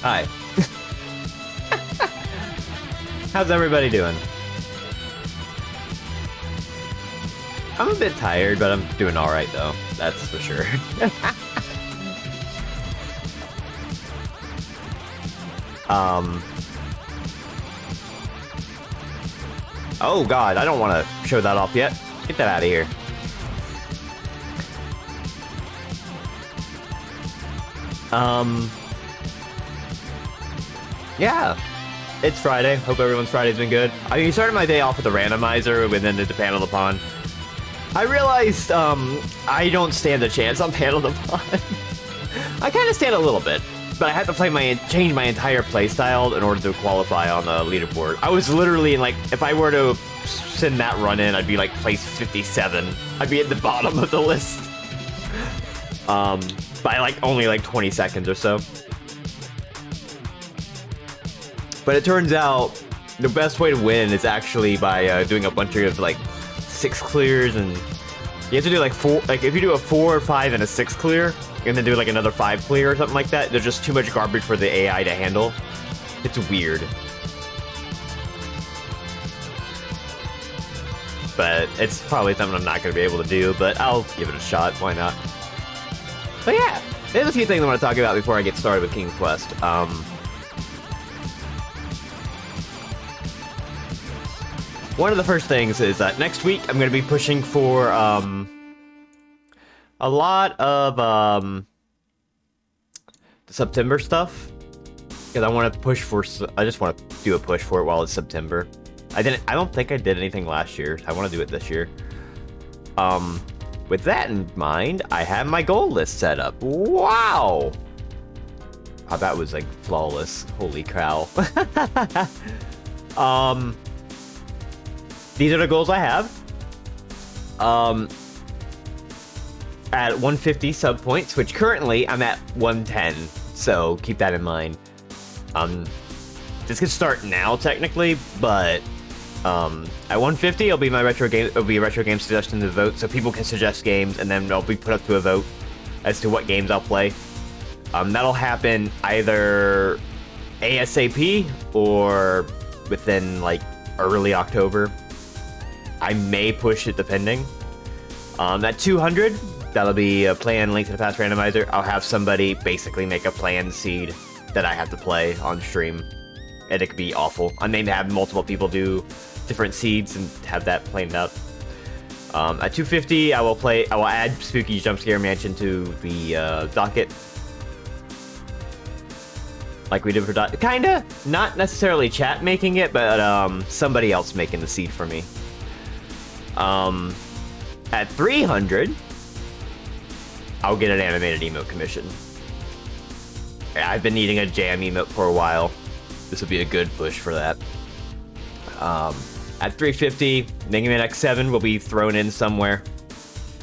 Hi. How's everybody doing? I'm a bit tired, but I'm doing alright though. That's for sure. Oh god, I don't want to show that off yet. Get that out of here. Yeah. It's Friday. Hope everyone's Friday's been good. I mean, you started my day off with a randomizer and then did the Panel Upon. I realized, I don't stand a chance on Panel Upon. I kind of stand a little bit, but I had to change my entire playstyle in order to qualify on the leaderboard. I was literally in, like, if I were to send that run in, I'd be, like, place 57. I'd be at the bottom of the list. By, like, only, like, 20 seconds or so. But it turns out the best way to win is actually by doing a bunch of like 6 clears, and you have to do like 4. Like if you do a 4 or 5 and a 6 clear, and then do like another 5 clear or something like that, there's just too much garbage for the AI to handle. It's weird, but it's probably something I'm not going to be able to do. But I'll give it a shot. Why not? But yeah, there's a few things I want to talk about before I get started with King's Quest. One of the first things is that next week I'm going to be pushing for a lot of the September stuff, because I want to push for. I just want to do a push for it while it's September. I don't think I did anything last year. I want to do it this year. With that in mind, I have my goal list set up. Wow! Oh, that was like flawless. Holy cow! These are the goals I have. At 150 sub points, which currently I'm at 110, so keep that in mind. This could start now technically, but at 150 it'll be my retro game. It'll be a retro game suggestion to vote, so people can suggest games, and then they'll be put up to a vote as to what games I'll play. That'll happen either ASAP or within like early October. I may push it depending. At 200, that'll be a plan Link to the Past randomizer. I'll have somebody basically make a planned seed that I have to play on stream. And it could be awful. I may have multiple people do different seeds and have that planned out. At 250, I will add Spooky Jump Scare Mansion to the docket. Like we did for kinda, not necessarily chat making it, but somebody else making the seed for me. At 300, I'll get an animated emote commission. I've been needing a jam emote for a while. This will be a good push for that. At 350, Mega Man X7 will be thrown in somewhere.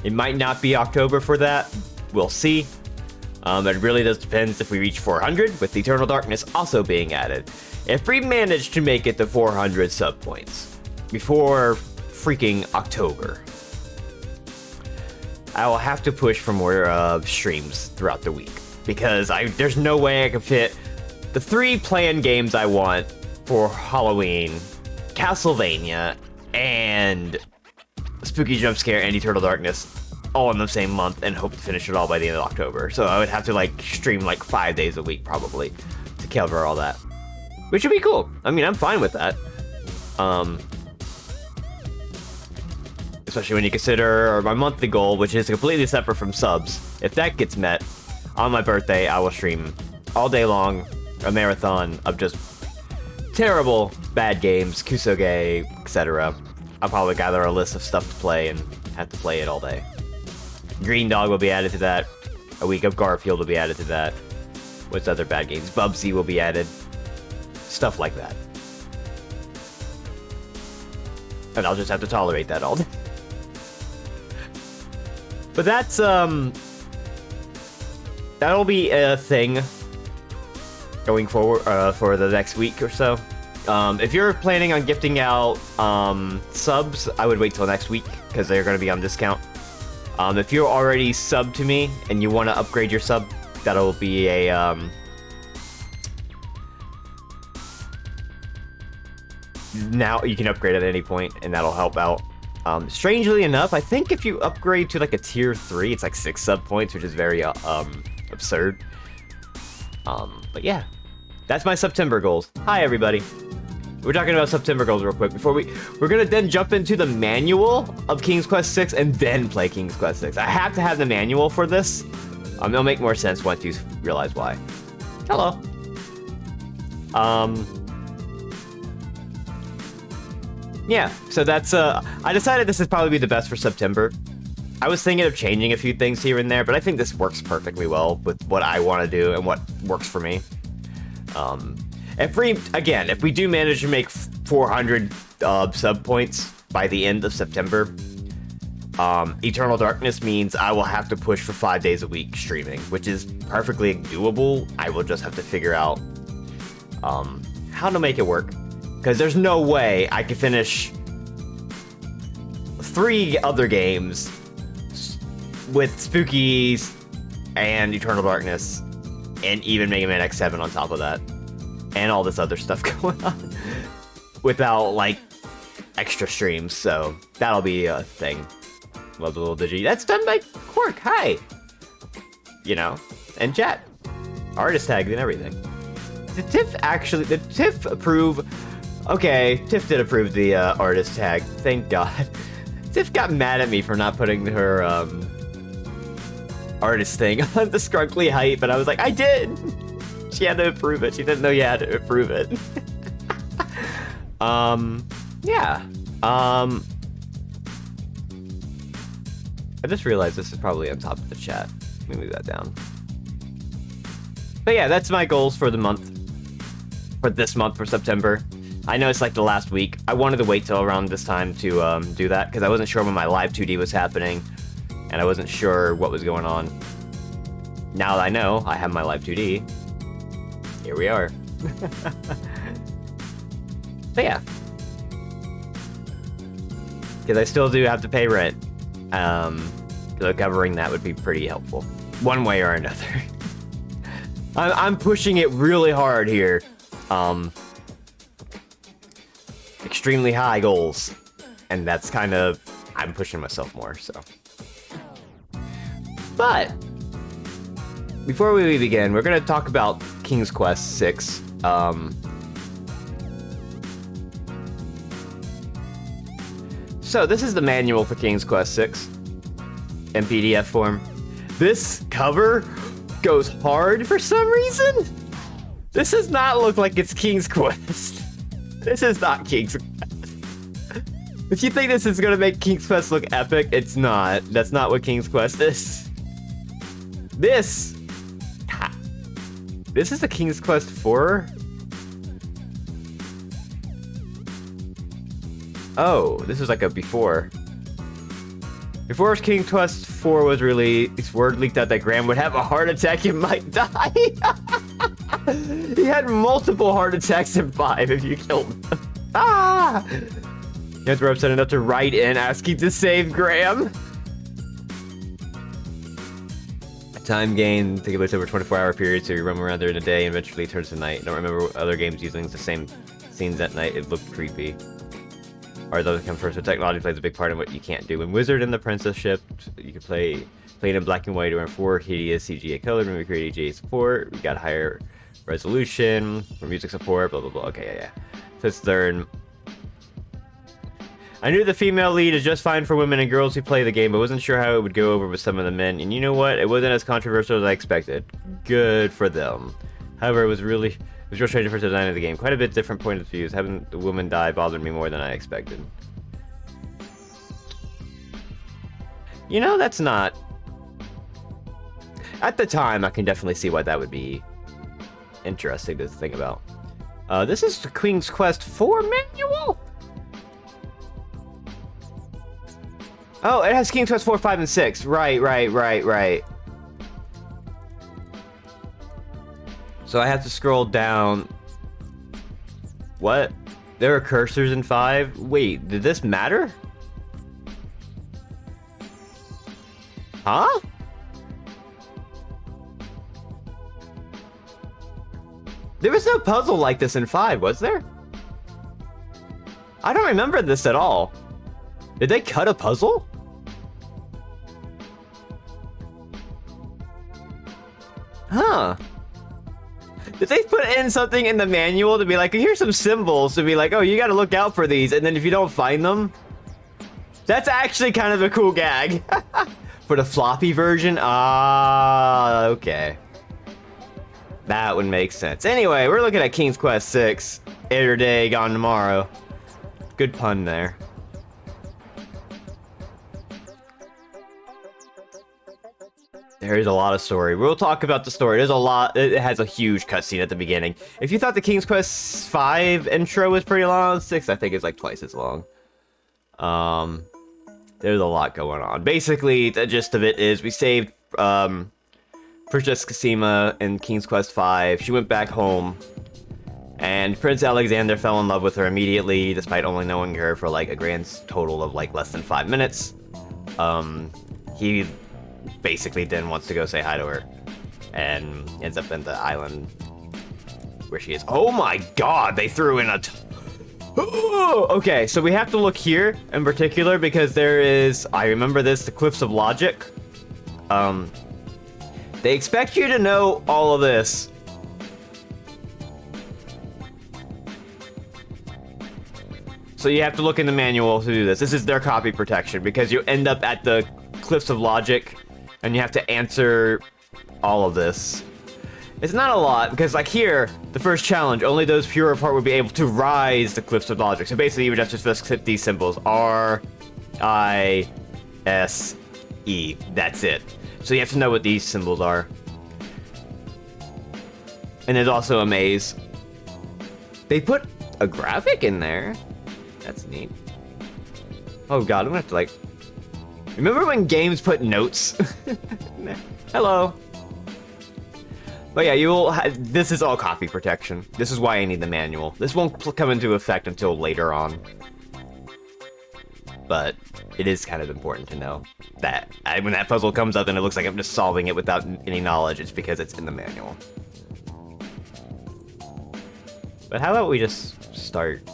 It might not be October for that. We'll see. It really does depend if we reach 400, with Eternal Darkness also being added. If we manage to make it to 400 sub points before freaking October, I will have to push for more streams throughout the week, because there's no way I can fit the 3 planned games I want for Halloween, Castlevania, and Spooky Jump Scare and Eternal Darkness all in the same month and hope to finish it all by the end of October. So I would have to like stream like 5 days a week probably to cover all that, which would be cool. I mean, I'm fine with that. Especially when you consider my monthly goal, which is completely separate from subs. If that gets met, on my birthday, I will stream all day long, a marathon of just terrible, bad games, Kusoge, etc. I'll probably gather a list of stuff to play and have to play it all day. Green Dog will be added to that. A week of Garfield will be added to that. What's other bad games? Bubsy will be added. Stuff like that. And I'll just have to tolerate that all day. But that's, that'll be a thing going forward for the next week or so. If you're planning on gifting out subs, I would wait till next week, because they're going to be on discount. If you're already subbed to me and you want to upgrade your sub, that'll be a now you can upgrade at any point, and that'll help out. Strangely enough, I think if you upgrade to like a tier 3, it's like 6 sub points, which is very absurd. But yeah, that's my September goals. Hi everybody. We're talking about September goals real quick before we're gonna then jump into the manual of King's Quest 6 and then play King's Quest 6. I have to have the manual for this. It'll make more sense once you realize why. Hello. Yeah, so that's I decided this would probably be the best for September. I was thinking of changing a few things here and there, but I think this works perfectly well with what I want to do and what works for me. If we do manage to make 400 sub points by the end of September, Eternal Darkness means I will have to push for 5 days a week streaming, which is perfectly doable. I will just have to figure out how to make it work, because there's no way I could finish 3 other games with Spookies and Eternal Darkness and even Mega Man X7 on top of that, and all this other stuff going on without like extra streams. So that'll be a thing. Love the little Digi. That's done by Quark. Hi. You know, and chat, artist tag and everything. Did TIFF approve? Okay, TIFF did approve the artist tag. Thank God. TIFF got mad at me for not putting her artist thing on the Scrunkly height, but I was like, I did. She had to approve it. She didn't know you had to approve it. Yeah. I just realized this is probably on top of the chat. Let me move that down. But yeah, that's my goals for the month. For this month, for September. I know it's like the last week. I wanted to wait till around this time to do that, because I wasn't sure when my live 2D was happening, and I wasn't sure what was going on. Now that I know I have my live 2D, here we are. But yeah. Because I still do have to pay rent. So covering that would be pretty helpful, one way or another. I'm pushing it really hard here. Extremely high goals, and that's kind of, I'm pushing myself more, so. But before we begin, we're gonna talk about King's Quest 6. So this is the manual for King's Quest 6 in PDF form. This cover goes hard for some reason. This does not look like it's King's Quest. This is not King's Quest. If you think this is gonna make King's Quest look epic, it's not. That's not what King's Quest is. This is the King's Quest 4? Oh, this is like a before. Before King's Quest 4 was released, word leaked out that Graham would have a heart attack and might die. He had multiple heart attacks in 5 if you killed him. Ah! You guys were upset enough to write in asking to save Graham. Time gain, take place over a 24-hour period, so you roam around there in a day and eventually it turns to night. Don't remember other games using the same scenes at night. It looked creepy. Or those that come first, but technology plays a big part in what you can't do. When Wizard and the Princess shipped, you could play it in black and white or in 4 hideous CGA color. When we created EGA support, we got higher resolution for music support, blah blah blah. Okay, yeah. Let's learn. I knew the female lead is just fine for women and girls who play the game, but wasn't sure how it would go over with some of the men. And you know what? It wasn't as controversial as I expected. Good for them. However, it was real strange for the design of the game. Quite a bit different point of views. Having the woman die bothered me more than I expected. You know, that's not... At the time, I can definitely see why that would be interesting to think about. This is the King's Quest 4 manual? Oh, it has King's Quest 4, 5, and 6. Right. So I have to scroll down. What? There are cursors in 5? Wait, did this matter? Huh? There was no puzzle like this in 5, was there? I don't remember this at all. Did they cut a puzzle? Huh. Did they put in something in the manual to be like, here's some symbols to be like, oh, you gotta look out for these, and then if you don't find them, that's actually kind of a cool gag. For the floppy version? Ah, okay. That would make sense. Anyway, we're looking at King's Quest 6. Air Day, Gone Tomorrow. Good pun there. There is a lot of story. We'll talk about the story. There's a lot. It has a huge cutscene at the beginning. If you thought the King's Quest 5 intro was pretty long, 6 I think is like twice as long. There's a lot going on. Basically, the gist of it is we saved Princess Cassima in King's Quest 5. She went back home, and Prince Alexander fell in love with her immediately, despite only knowing her for like a grand total of like less than 5 minutes. He basically then wants to go say hi to her, and ends up in the island where she is. Oh my god, they threw in a okay, so we have to look here in particular because there is, I remember this, the Cliffs of Logic. They expect you to know all of this. So you have to look in the manual to do this. This is their copy protection because you end up at the Cliffs of Logic and you have to answer all of this. It's not a lot, because like here, the first challenge, only those pure of heart would be able to rise the Cliffs of Logic. So basically you would have to just hit these symbols. R-I-S-E. That's it. So you have to know what these symbols are. And there's also a maze. They put a graphic in there. That's neat. Oh god, I'm gonna have to like... Remember when games put notes? Hello. But yeah, you will. This is all copy protection. This is why I need the manual. This won't come into effect until later on. But it is kind of important to know that when that puzzle comes up and it looks like I'm just solving it without any knowledge, it's because it's in the manual. But how about we just start?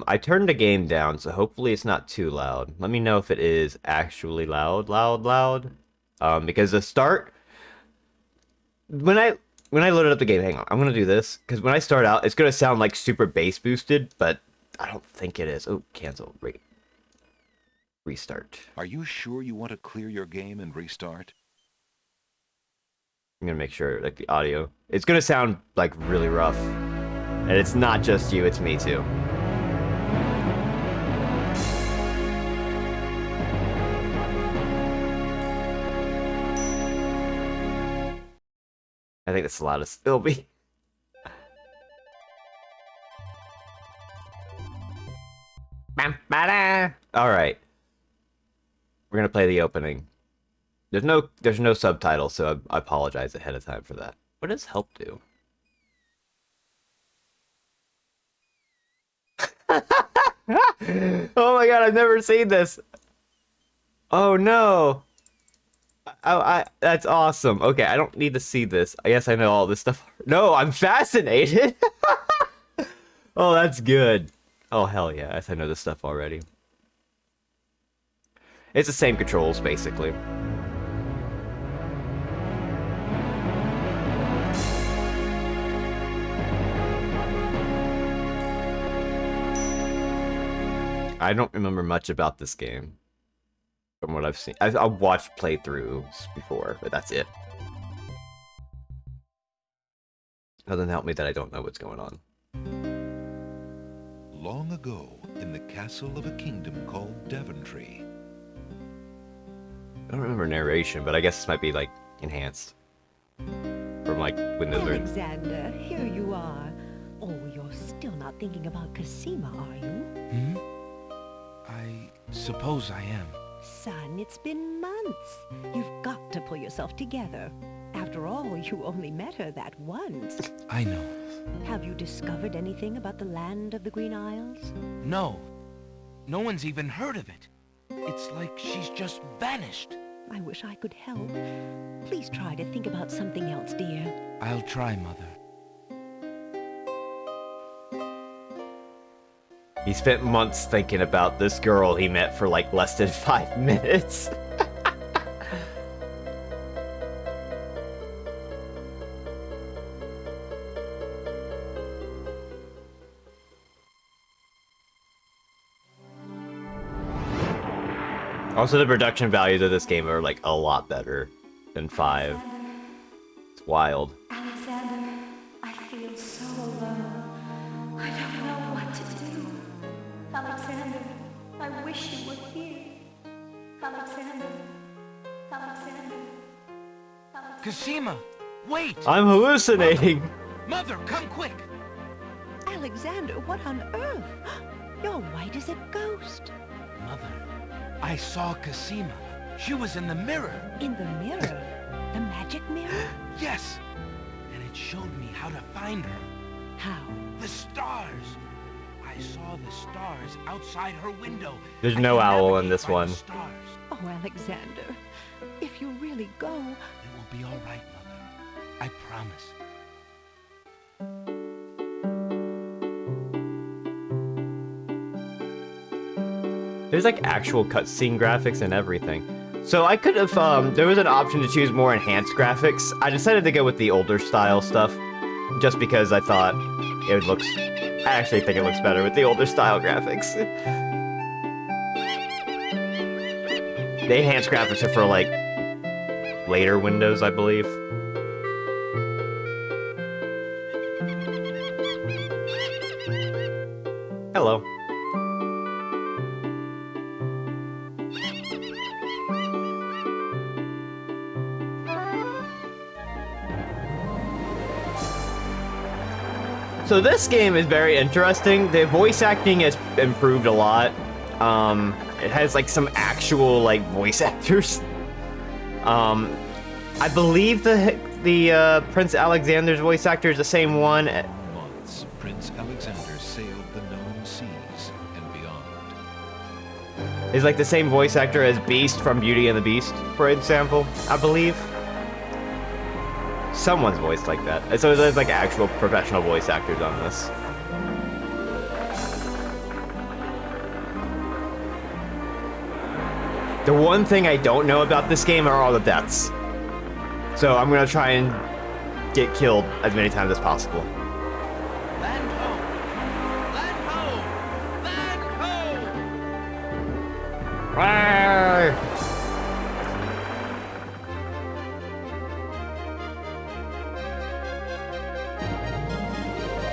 I turned the game down, so hopefully it's not too loud. Let me know if it is actually loud. Because the start, when I loaded up the game, hang on, I'm gonna do this, because when I start out, it's gonna sound like super bass boosted, but I don't think it is. Oh, cancel, restart. Are you sure you want to clear your game and restart? I'm gonna make sure, like, the audio, it's gonna sound, like, really rough. And it's not just you, it's me too. I think that's the loudest it'll be. Alright. We're gonna play the opening. There's no subtitles, so I apologize ahead of time for that. What does help do? Oh my god, I've never seen this. Oh no. That's awesome. Okay, I don't need to see this. I guess I know all this stuff. No, I'm fascinated. Oh, that's good. Oh, hell yeah. I guess I know this stuff already. It's the same controls, basically. I don't remember much about this game. From what I've seen. I've watched playthroughs before, but that's it. Doesn't help me that I don't know what's going on. Long ago, in the castle of a kingdom called Daventry. I don't remember narration, but I guess this might be, like, enhanced. From, like, Windows or... Alexander, here you are. Oh, you're still not thinking about Cassima, are you? Hmm? I suppose I am. Son, it's been months. You've got to pull yourself together. After all, you only met her that once. I know. Have you discovered anything about the land of the Green Isles? No. No one's even heard of it. It's like she's just vanished. I wish I could help. Please try to think about something else, dear. I'll try, Mother. He spent months thinking about this girl he met for like less than 5 minutes. Also, the production values of this game are like a lot better than 5. It's wild. Alexander, I feel so alone. I don't know what to do. Alexander, I wish you were here. Alexander, Alexander, Alexander. Cosima! Wait! I'm hallucinating. Mother, come quick! Alexander, what on earth? You're white as a ghost. Mother, I saw Cosima. She was in the mirror. In the mirror? The magic mirror? Yes! And it showed me how to find her. How? The stars! I saw the stars outside her window. There's I no can owl in navigate this by one. the stars. Oh, Alexander, if you really go... It will be all right, Mother. I promise. There's like actual cutscene graphics and everything. So I could have, there was an option to choose more enhanced graphics. I decided to go with the older style stuff, just because I thought it looks, I actually think it looks better with the older style graphics. The enhanced graphics are for like later Windows, I believe. Hello. So this game is very interesting. The voice acting has improved a lot. It has like some actual like voice actors. I believe the Prince Alexander's voice actor is the same one. Months, Prince Alexander sailed the known seas and beyond. Is like the same voice actor as Beast from Beauty and the Beast, for example, I believe. Someone's voiced like that. And so there's like actual professional voice actors on this. The one thing I don't know about this game are all the deaths. So I'm gonna try and get killed as many times as possible. Land ho! Land ho! Land ho! Rawr!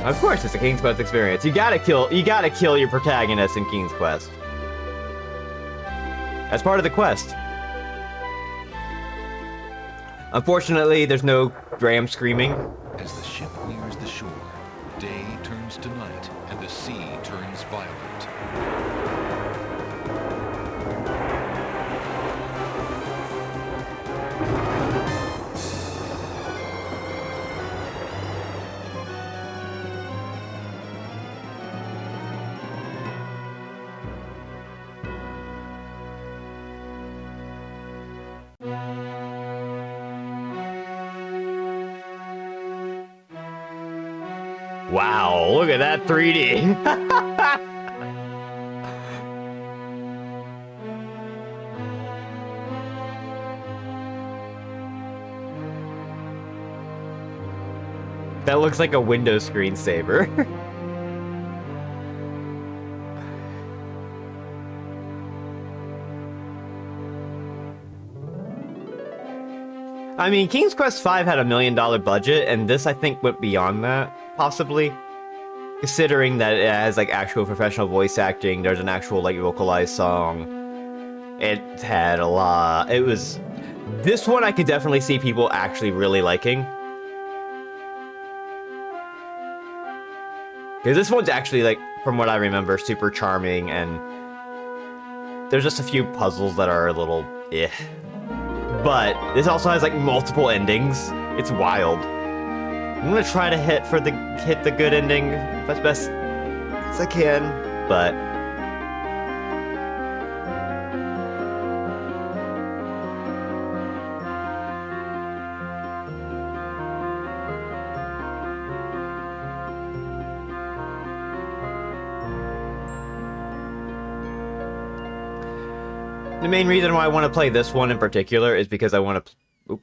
Of course, it's a King's Quest experience. You gotta kill your protagonist in King's Quest. That's part of the quest. Unfortunately, there's no Graham screaming. As the ship nears the shore, day turns to night and the sea turns violent. Wow, look at that 3D. That looks like a Windows screensaver. I mean, King's Quest V had $1 million budget, and this, I think, went beyond that, possibly. Considering that it has, like, actual professional voice acting, there's an actual, like, vocalized song. It had a lot. It was... This one I could definitely see people actually really liking. Because this one's actually, like, from what I remember, super charming, and... There's just a few puzzles that are a little... eh. But this also has like multiple endings. It's wild. I'm gonna try to hit the good ending as best as I can, but The main reason why I want to play this one in particular is because I want to...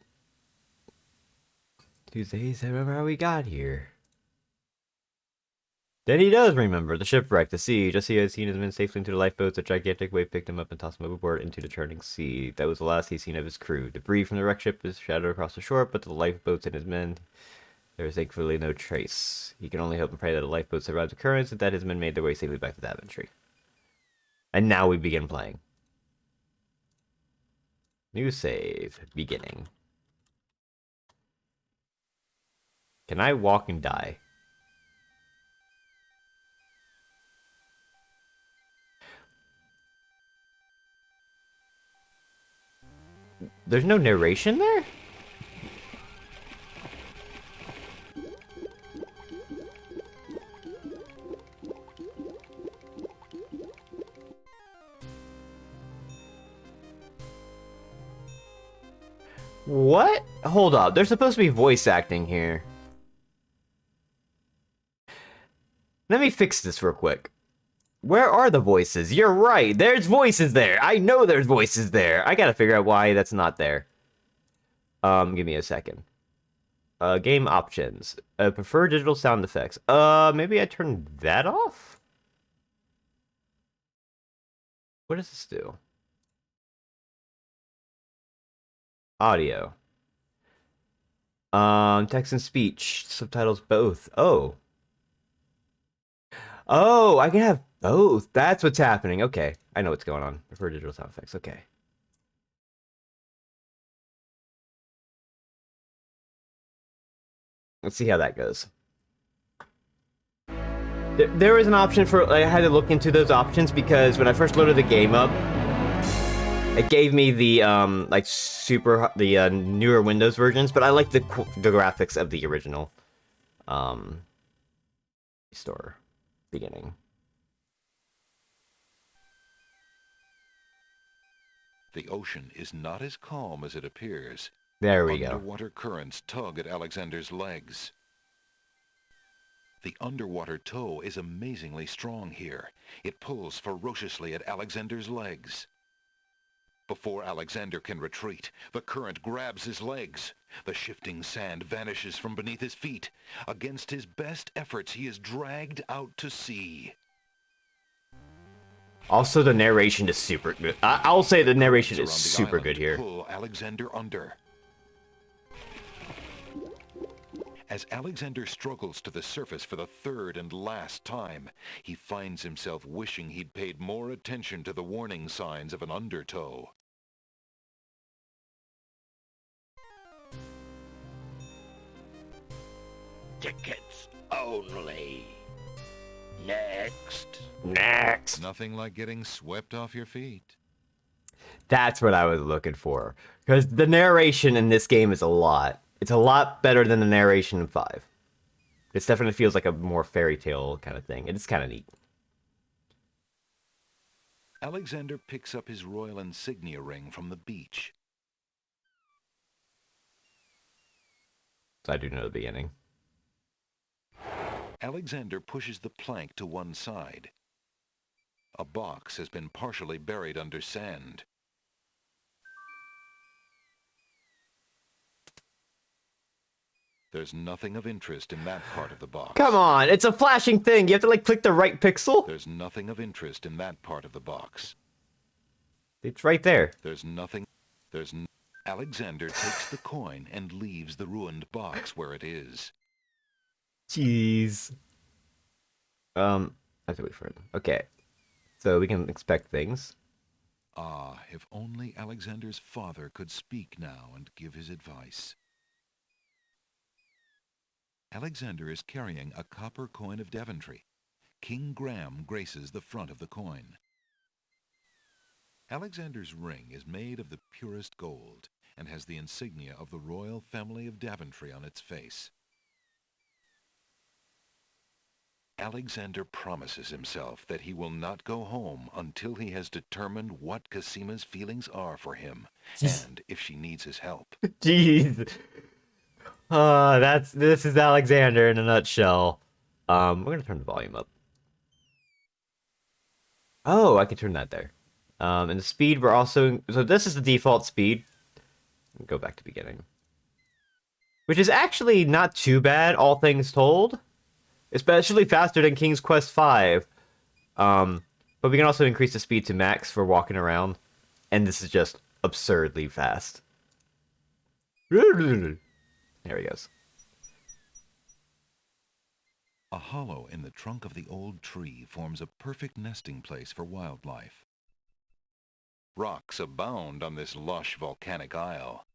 Tuesdays, I remember how we got here. Then he does remember the shipwreck, the sea. Just he had seen his men safely into the lifeboats. A gigantic wave picked him up and tossed him overboard into the churning sea. That was the last he'd seen of his crew. Debris from the wrecked ship is shadowed across the shore, but the lifeboats and his men, there is thankfully no trace. He can only hope and pray that the lifeboat survived the currents and that his men made their way safely back to Daventry. And now we begin playing. New save. Beginning. Can I walk and die? There's no narration there? What? Hold up. There's supposed to be voice acting here. Let me fix this real quick. Where are the voices? You're right. There's voices there. I know there's voices there. I gotta figure out why that's not there. Give me a second. Game options. Prefer digital sound effects. Maybe I turn that off? What does this do? Audio. Text and speech. Subtitles both. Oh. Oh, I can have both. That's what's happening. Okay. I know what's going on. Prefer digital sound effects. Okay. Let's see how that goes. There is an option for... I had to look into those options because when I first loaded the game up, it gave me the, like, newer Windows versions, but I like the graphics of the original, store beginning. The ocean is not as calm as it appears. There we go. Underwater currents tug at Alexander's legs. The underwater tow is amazingly strong here. It pulls ferociously at Alexander's legs. Before Alexander can retreat, the current grabs his legs. The shifting sand vanishes from beneath his feet. Against his best efforts, he is dragged out to sea. Also, the narration is super good. I'll say the narration is super good here. Pull Alexander under. As Alexander struggles to the surface for the third and last time, he finds himself wishing he'd paid more attention to the warning signs of an undertow. Tickets only. Next. Next. Nothing like getting swept off your feet. That's what I was looking for. Because the narration in this game is a lot. It's a lot better than the narration in 5. This definitely feels like a more fairy tale kind of thing. It's kind of neat. Alexander picks up his royal insignia ring from the beach. So I do know the beginning. Alexander pushes the plank to one side. A box has been partially buried under sand. There's nothing of interest in that part of the box. Come on, it's a flashing thing. You have to like click the right pixel. There's nothing of interest in that part of the box. It's right there. There's nothing. Alexander takes the coin and leaves the ruined box where it is. Jeez. I have to wait for it. Okay. So we can expect things. Ah, if only Alexander's father could speak now and give his advice. Alexander is carrying a copper coin of Daventry. King Graham graces the front of the coin. Alexander's ring is made of the purest gold and has the insignia of the royal family of Daventry on its face. Alexander promises himself that he will not go home until he has determined what Casima's feelings are for him, and if she needs his help. Jeez. This is Alexander in a nutshell. We're gonna turn the volume up. Oh, I can turn that there. And the speed, we're also... So this is the default speed. Go back to beginning. Which is actually not too bad, all things told. Especially faster than King's Quest V. But we can also increase the speed to max for walking around. And this is just absurdly fast. There he goes. A hollow in the trunk of the old tree forms a perfect nesting place for wildlife. Rocks abound on this lush volcanic isle.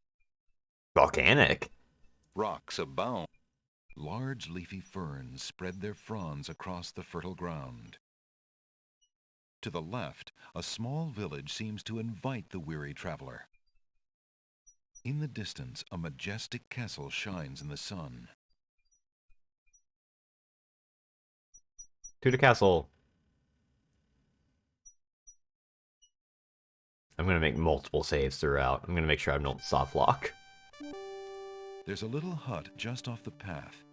Volcanic? Rocks abound. Large leafy ferns spread their fronds across the fertile ground. To the left, a small village seems to invite the weary traveler. In the distance, a majestic castle shines in the sun. To the castle. I'm going to make multiple saves throughout. I'm going to make sure I don't soft lock. There's a little hut just off the path.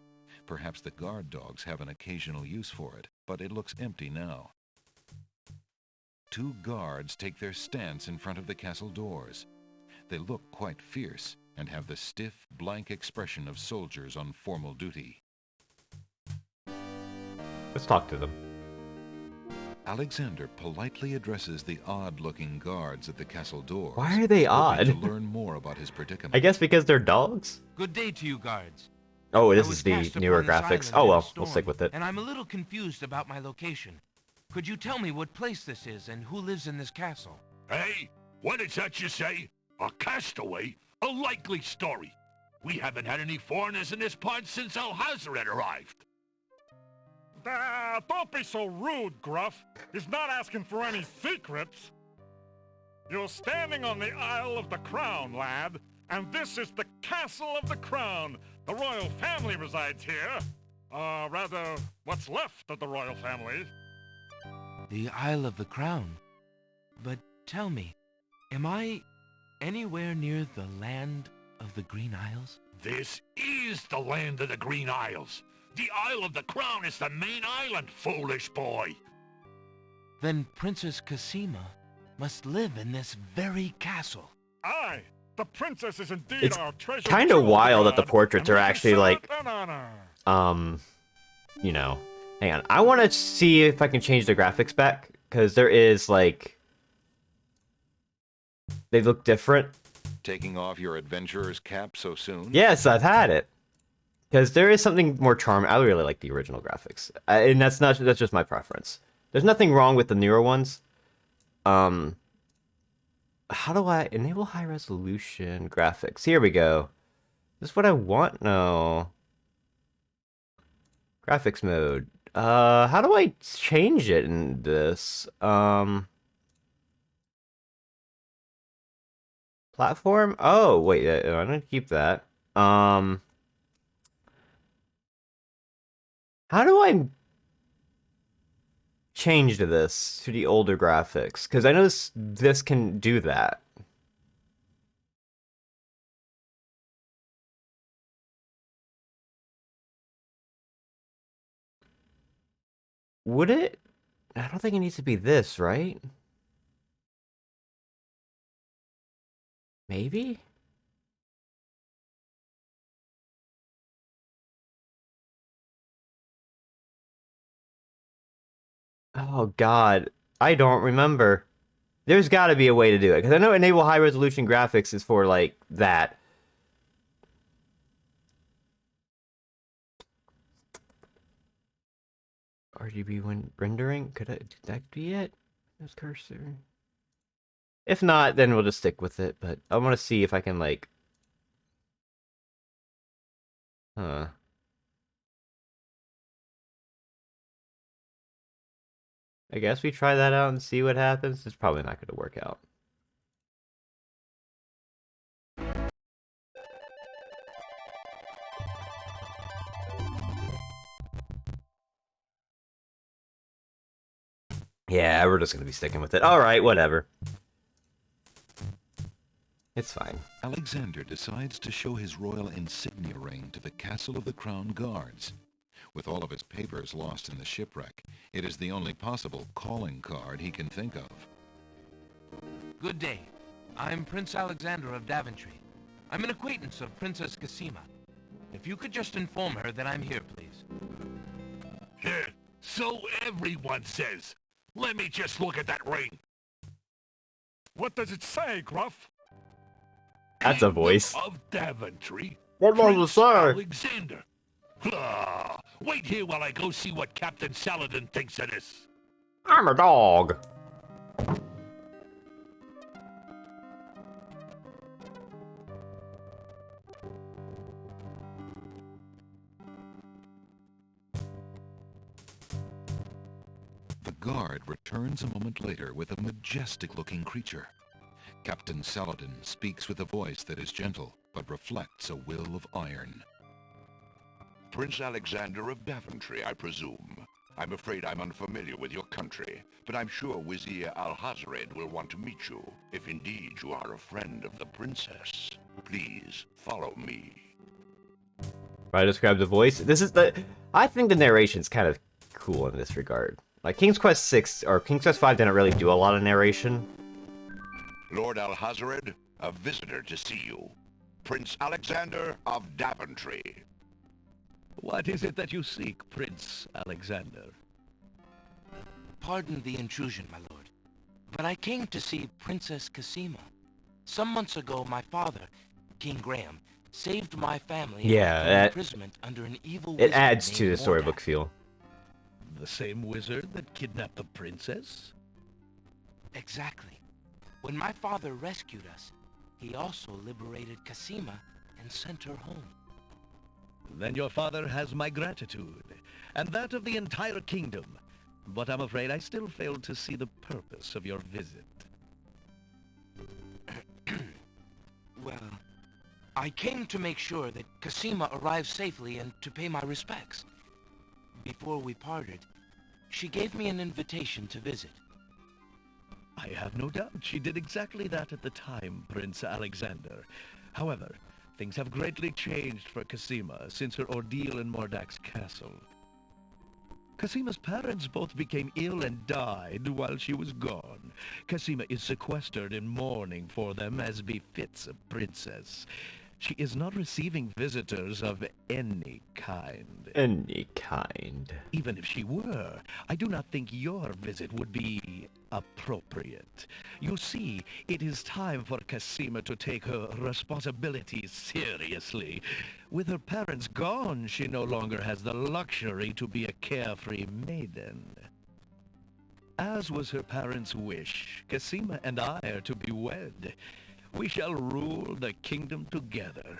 Perhaps the guard dogs have an occasional use for it, but it looks empty now. Two guards take their stance in front of the castle doors. They look quite fierce and have the stiff, blank expression of soldiers on formal duty. Let's talk to them. Alexander politely addresses the odd-looking guards at the castle doors. Why are they hoping odd? to learn more about his predicament. I guess because they're dogs? Good day to you, guards. Oh, I this was is the cast newer upon this graphics. island Oh in a well, we'll storm, stick with it. And I'm a little confused about my location. Could you tell me what place this is and who lives in this castle? Hey, what is that you say? A castaway? A likely story. We haven't had any foreigners in this part since Alhazred arrived. Don't be so rude, Gruff. He's not asking for any secrets. You're standing on the Isle of the Crown, lad. And this is the Castle of the Crown. The royal family resides here. Rather, what's left of the royal family. The Isle of the Crown. But tell me, am I anywhere near the land of the Green Isles? This is the land of the Green Isles. The Isle of the Crown is the main island, foolish boy. Then Princess Cassima must live in this very castle. Aye, the princess is indeed It's our treasure. kind of wild that the god, portraits and are we actually consider like, it an honor. you know, hang on. I want to see if I can change the graphics back, because there is, like, they look different. Taking off your adventurer's cap so soon? Yes, I've had it. Because there is something more charming. I really like the original graphics. And that's just my preference. There's nothing wrong with the newer ones. How do I enable high resolution graphics? Here we go. Is this what I want? No. Graphics mode. How do I change it in this? Platform? Oh, wait, I'm gonna keep that. How do I change to this, to the older graphics? Because I know this can do that. Would it? I don't think it needs to be this, right? Maybe? Oh god, I don't remember. There's got to be a way to do it, because I know enable high resolution graphics is for, like, that. RGB when rendering? Did that be it? This cursor. If not, then we'll just stick with it, but I want to see if I can, like... Huh. I guess we try that out and see what happens. It's probably not going to work out. Yeah, we're just going to be sticking with it. Alright, whatever. It's fine. Alexander decides to show his royal insignia ring to the Castle of the Crown guards. With all of his papers lost in the shipwreck, it is the only possible calling card he can think of. Good day. I'm Prince Alexander of Daventry. I'm an acquaintance of Princess Cassima. If you could just inform her that I'm here, please. Heh, so everyone says. Let me just look at that ring. What does it say, Gruff? That's a voice. Of Daventry. What does it Prince say? Alexander. Wait here while I go see what Captain Saladin thinks of this. I'm a dog. The guard returns a moment later with a majestic-looking creature. Captain Saladin speaks with a voice that is gentle, but reflects a will of iron. Prince Alexander of Daventry, I presume. I'm afraid I'm unfamiliar with your country, but I'm sure Wazir Al-Hazred will want to meet you, if indeed you are a friend of the princess. Please, follow me. I described the voice. I think the narration's kind of cool in this regard. Like King's Quest 6 or King's Quest 5 didn't really do a lot of narration. Lord Al-Hazred, a visitor to see you. Prince Alexander of Daventry. What is it that you seek, Prince Alexander? Pardon the intrusion, my lord, but I came to see Princess Cassima. Some months ago, my father, King Graham, saved my family from imprisonment under an evil wizard. It adds to the named storybook Mordak. feel. The same wizard that kidnapped the princess? Exactly. When my father rescued us, he also liberated Cassima and sent her home. Then your father has my gratitude, and that of the entire kingdom. But I'm afraid I still fail to see the purpose of your visit. Well, I came to make sure that Cassima arrived safely and to pay my respects. Before we parted, she gave me an invitation to visit. I have no doubt she did exactly that at the time, Prince Alexander. However, things have greatly changed for Cassima since her ordeal in Mordak's castle. Cassima's parents both became ill and died while she was gone. Cassima is sequestered in mourning for them as befits a princess. She is not receiving visitors of any kind. Any kind. Even if she were, I do not think your visit would be appropriate. You see, it is time for Cassima to take her responsibilities seriously. With her parents gone, she no longer has the luxury to be a carefree maiden. As was her parents' wish, Cassima and I are to be wed. We shall rule the kingdom together.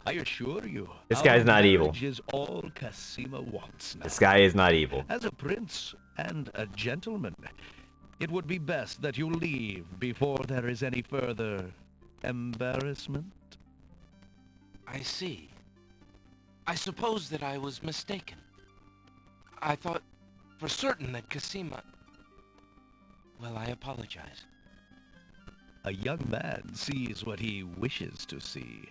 I assure you, This guy's not evil. marriage is all Cassima wants now. This guy is not evil. As a prince and a gentleman, it would be best that you leave before there is any further embarrassment. I see. I suppose that I was mistaken. I thought for certain that Cassima... Well, I apologize. A young man sees what he wishes to see.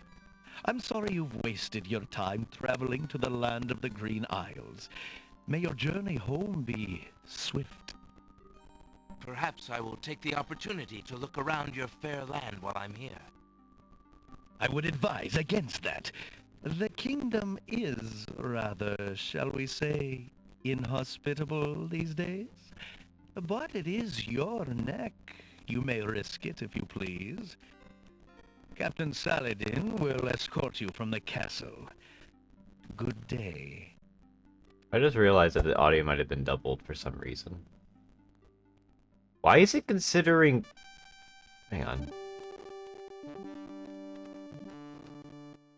I'm sorry you've wasted your time traveling to the land of the Green Isles. May your journey home be swift. Perhaps I will take the opportunity to look around your fair land while I'm here. I would advise against that. The kingdom is rather, shall we say, inhospitable these days. But it is your neck. You may risk it if you please. Captain Saladin will escort you from the castle. Good day. I just realized that the audio might have been doubled for some reason. Why is it considering... Hang on.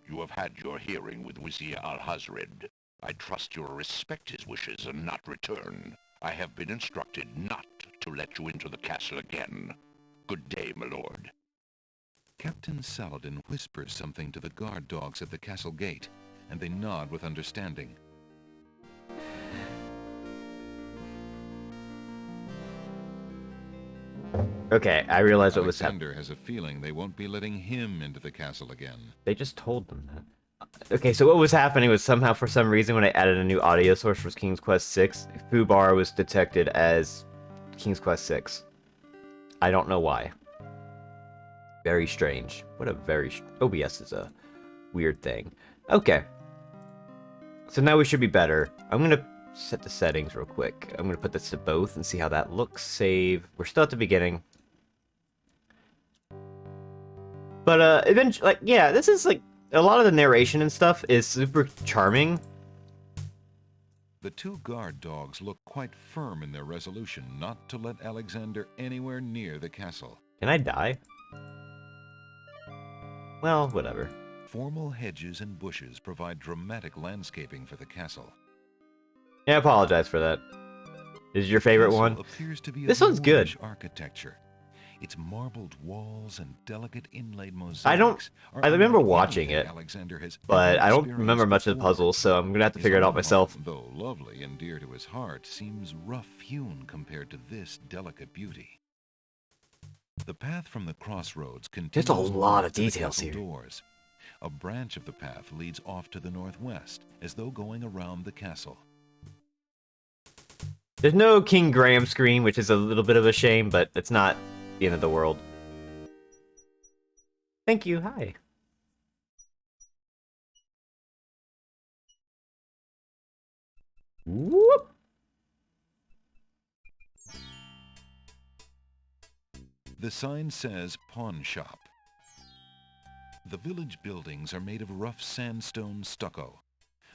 You have had your hearing with Wazir Al-Hazred. I trust you'll respect his wishes and not return. I have been instructed not to let you into the castle again. Good day, my lord. Captain Saladin whispers something to the guard dogs at the castle gate, and they nod with understanding. Okay, I realized what was happening. Alexander has a feeling they won't be letting him into the castle again. They just told them that. Okay, so what was happening was somehow, for some reason, when I added a new audio source for King's Quest 6, Fubar was detected as King's Quest 6. I don't know why. Very strange. What a very... OBS is a weird thing. Okay. So now we should be better. I'm going to set the settings real quick. I'm going to put this to both and see how that looks. Save. We're still at the beginning. But, eventually, like, yeah, this is, like, a lot of the narration and stuff is super charming. The two guard dogs look quite firm in their resolution not to let Alexander anywhere near the castle. Can I die? Well, whatever. Formal hedges and bushes provide dramatic landscaping for the castle. Yeah, I apologize for that. This is your favorite Castle one? appears to be This of one's good. Moorish architecture. Its marbled walls and delicate inlaid mosaics. I remember watching it, Alexander has but I don't experienced remember much of the before. puzzles, so I'm gonna have to His figure it out own myself. home, though lovely and dear to his heart, seems rough-hewn compared to this delicate beauty. The path from the crossroads continues There's a lot of to the details castle here. doors. A branch of the path leads off to the northwest, as though going around the castle. There's no King Graham screen, which is a little bit of a shame, but it's not the end of the world. Thank you, hi. Whoop! The sign says pawn shop. The village buildings are made of rough sandstone stucco.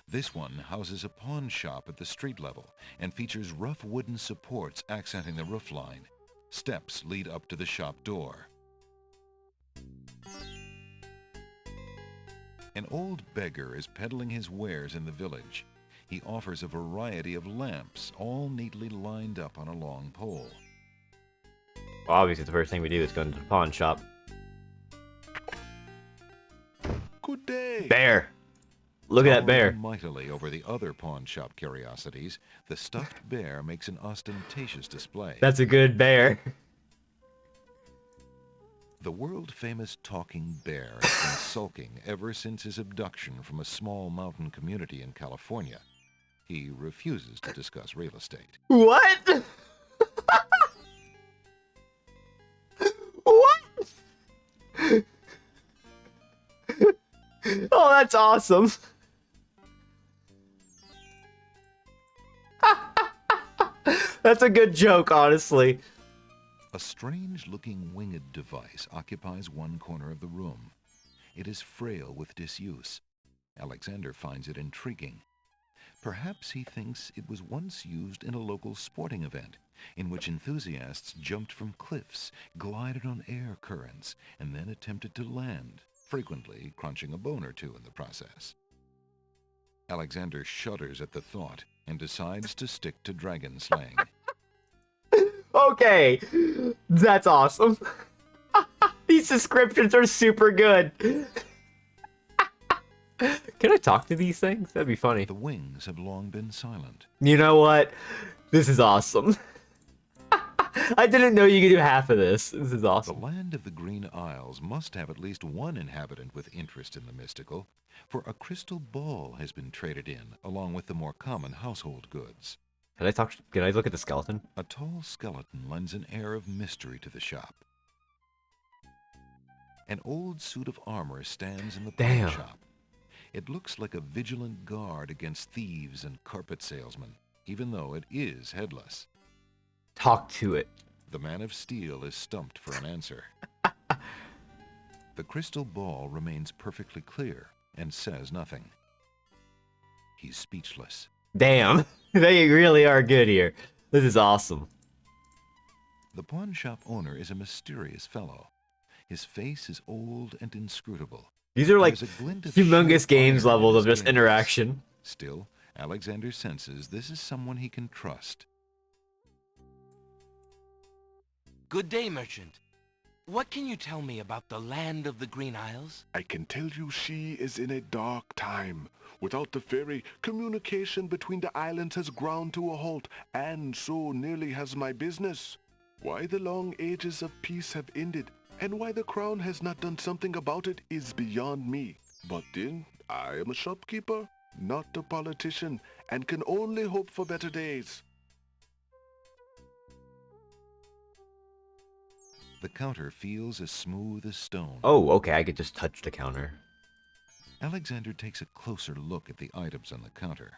This one houses a pawn shop at the street level and features rough wooden supports accenting the roof line. Steps lead up to the shop door. An old beggar is peddling his wares in the village. He offers a variety of lamps, all neatly lined up on a long pole. Well, obviously the first thing we do is go into the pawn shop. Good day. Bear! Look at that bear. Towering mightily over the other pawn shop curiosities, the stuffed bear makes an ostentatious display. That's a good bear. The world-famous talking bear has been sulking ever since his abduction from a small mountain community in California. He refuses to discuss real estate. What? What? Oh, that's awesome. That's a good joke, honestly. A strange-looking winged device occupies one corner of the room. It is frail with disuse. Alexander finds it intriguing. Perhaps he thinks it was once used in a local sporting event, in which enthusiasts jumped from cliffs, glided on air currents, and then attempted to land, frequently crunching a bone or two in the process. Alexander shudders at the thought and decides to stick to dragon slaying. Okay, that's awesome. These descriptions are super good. Can I talk to these things? That'd be funny. The wings have long been silent. You know what? This is awesome. I didn't know you could do half of this. This is The awesome. land of the Green Isles must have at least one inhabitant with interest in the mystical, for a crystal ball has been traded in, along with the more common household goods. Can I talk? Can I look at the skeleton? A tall skeleton lends an air of mystery to the shop. An old suit of armor stands in the pawn Damn. shop. It looks like a vigilant guard against thieves and carpet salesmen, even though it is headless. Talk to it. The man of steel is stumped for an answer. The crystal ball remains perfectly clear and says nothing. He's speechless. Damn. They really are good here. This is awesome. The pawn shop owner is a mysterious fellow. His face is old and inscrutable. These are like There's a glint of humongous sheer games iron in levels his of just gaze. interaction. Still, Alexander senses this is someone he can trust. Good day, merchant. What can you tell me about the land of the Green Isles? I can tell you she is in a dark time. Without the ferry, communication between the islands has ground to a halt, and so nearly has my business. Why the long ages of peace have ended, and why the crown has not done something about it is beyond me. But then, I am a shopkeeper, not a politician, and can only hope for better days. The counter feels as smooth as stone. Oh, okay, I could just touch the counter. Alexander takes a closer look at the items on the counter.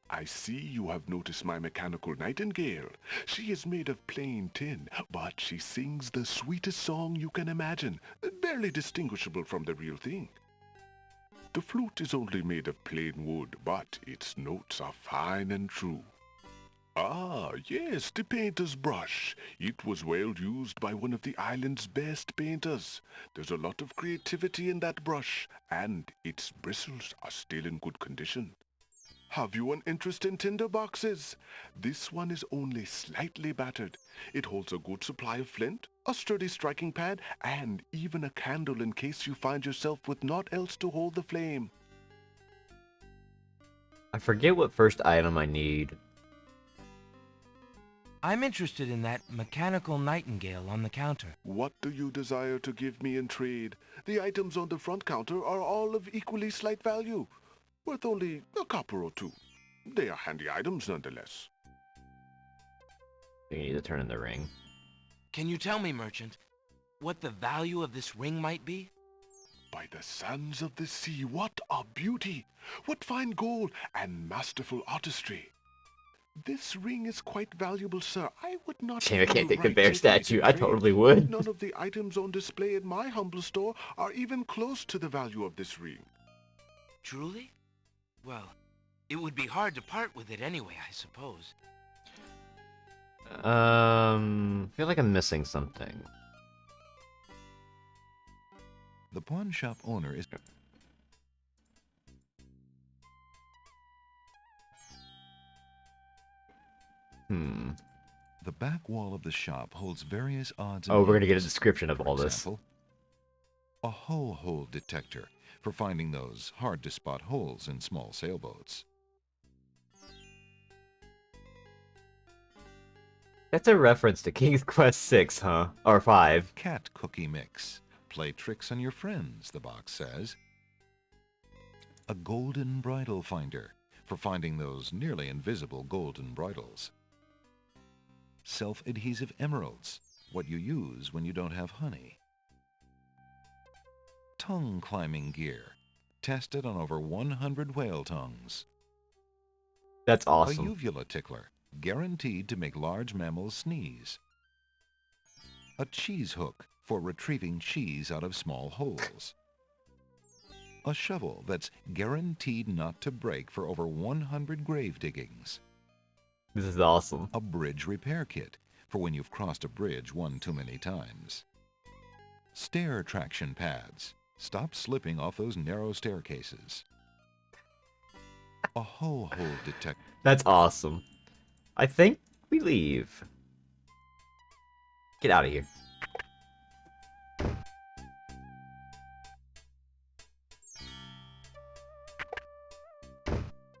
I see you have noticed my mechanical nightingale. She is made of plain tin, but she sings the sweetest song you can imagine, barely distinguishable from the real thing. The flute is only made of plain wood, but its notes are fine and true. Ah, yes, the painter's brush. It was well used by one of the island's best painters. There's a lot of creativity in that brush, and its bristles are still in good condition. Have you an interest in tinder boxes? This one is only slightly battered. It holds a good supply of flint, a sturdy striking pad, and even a candle in case you find yourself with naught else to hold the flame. I forget what first item I need. I'm interested in that mechanical nightingale on the counter. What do you desire to give me in trade? The items on the front counter are all of equally slight value, worth only a copper or two. They are handy items nonetheless. You need to turn in the ring. Can you tell me, merchant, what the value of this ring might be? By the sands of the sea, what a beauty! What fine gold and masterful artistry! This ring is quite valuable, sir. I would not... Shame I can't take the outright bear take it statue. in I trade. totally would. None of the items on display in my humble store are even close to the value of this ring. Truly? Well, it would be hard to part with it anyway, I suppose. I feel like I'm missing something. The pawn shop owner is... The back wall of the shop holds various odds and Oh, we're gonna get a ends. description of For all this. example, a hull hole detector for finding those hard-to-spot holes in small sailboats. That's a reference to King's Quest 6, huh? Or 5. Cat cookie mix. Play tricks on your friends, the box says. A golden bridle finder for finding those nearly invisible golden bridles. Self-adhesive emeralds, what you use when you don't have honey. Tongue climbing gear, tested on over 100 whale tongues. That's A awesome. uvula tickler, guaranteed to make large mammals sneeze. A cheese hook for retrieving cheese out of small holes. A shovel that's guaranteed not to break for over 100 grave diggings. This is awesome. A bridge repair kit for when you've crossed a bridge one too many times. Stair traction pads. Stop slipping off those narrow staircases. A hull hole detector. That's awesome. I think we leave. Get out of here.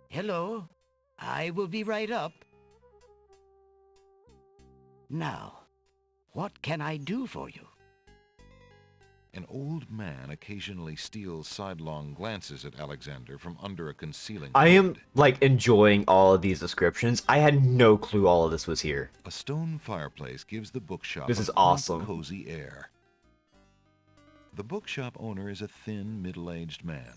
Hello. I will be right up. Now, what can I do for you? An old man occasionally steals sidelong glances at Alexander from under a concealing I am, hood. like, enjoying all of these descriptions. I had no clue all of this was here. A stone fireplace gives the bookshop This a is quaint, awesome. cozy air. The bookshop owner is a thin, middle-aged man.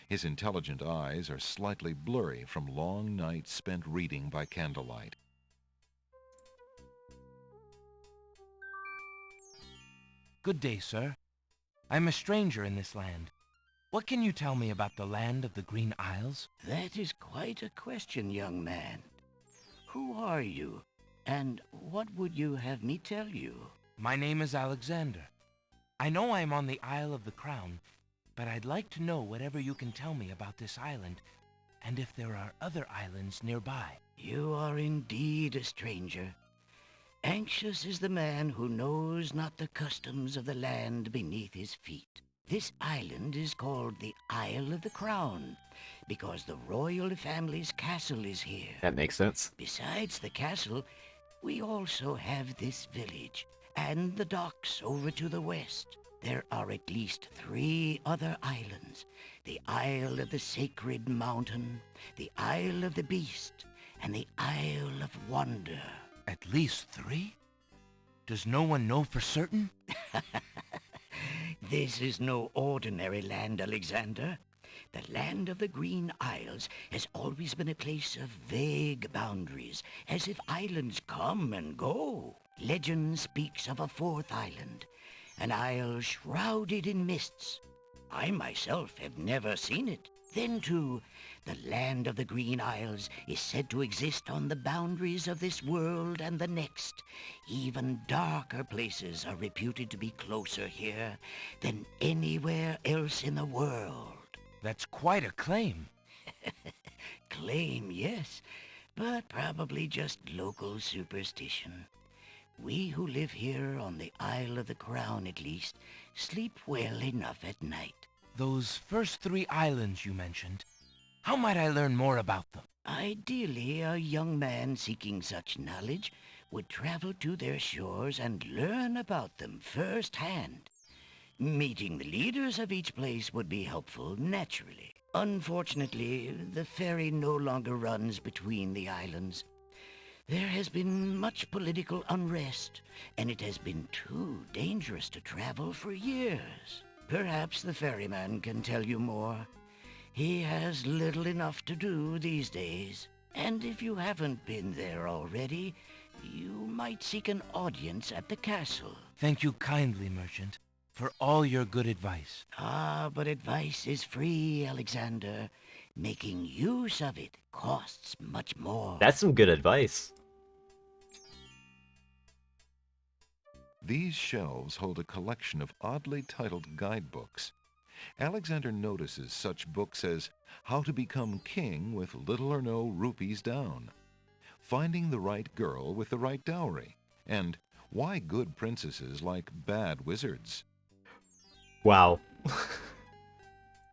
His intelligent eyes are slightly blurry from long nights spent reading by candlelight. Good day, sir. I'm a stranger in this land. What can you tell me about the land of the Green Isles? That is quite a question, young man. Who are you, and what would you have me tell you? My name is Alexander. I know I'm on the Isle of the Crown, but I'd like to know whatever you can tell me about this island, and if there are other islands nearby. You are indeed a stranger. Anxious is the man who knows not the customs of the land beneath his feet. This island is called the Isle of the Crown, because the royal family's castle is here. That makes sense. Besides the castle, we also have this village, and the docks over to the west. There are at least 3 other islands. The Isle of the Sacred Mountain, the Isle of the Beast, and the Isle of Wonder. At least 3? Does no one know for certain? This is no ordinary land, Alexander. The land of the Green Isles has always been a place of vague boundaries, as if islands come and go. Legend speaks of a 4th island, an isle shrouded in mists. I myself have never seen it. Then, too, the land of the Green Isles is said to exist on the boundaries of this world and the next. Even darker places are reputed to be closer here than anywhere else in the world. That's quite a claim. Claim, yes, but probably just local superstition. We who live here on the Isle of the Crown, at least, sleep well enough at night. Those first 3 islands you mentioned, how might I learn more about them? Ideally, a young man seeking such knowledge would travel to their shores and learn about them firsthand. Meeting the leaders of each place would be helpful, naturally. Unfortunately, the ferry no longer runs between the islands. There has been much political unrest, and it has been too dangerous to travel for years. Perhaps the ferryman can tell you more. He has little enough to do these days. And if you haven't been there already, you might seek an audience at the castle. Thank you kindly, merchant, for all your good advice. Ah, but advice is free, Alexander. Making use of it costs much more. That's some good advice. These shelves hold a collection of oddly titled guidebooks. Alexander notices such books as How to Become King with Little or No Rupees Down, Finding the Right Girl with the Right Dowry, and Why Good Princesses Like Bad Wizards. Wow.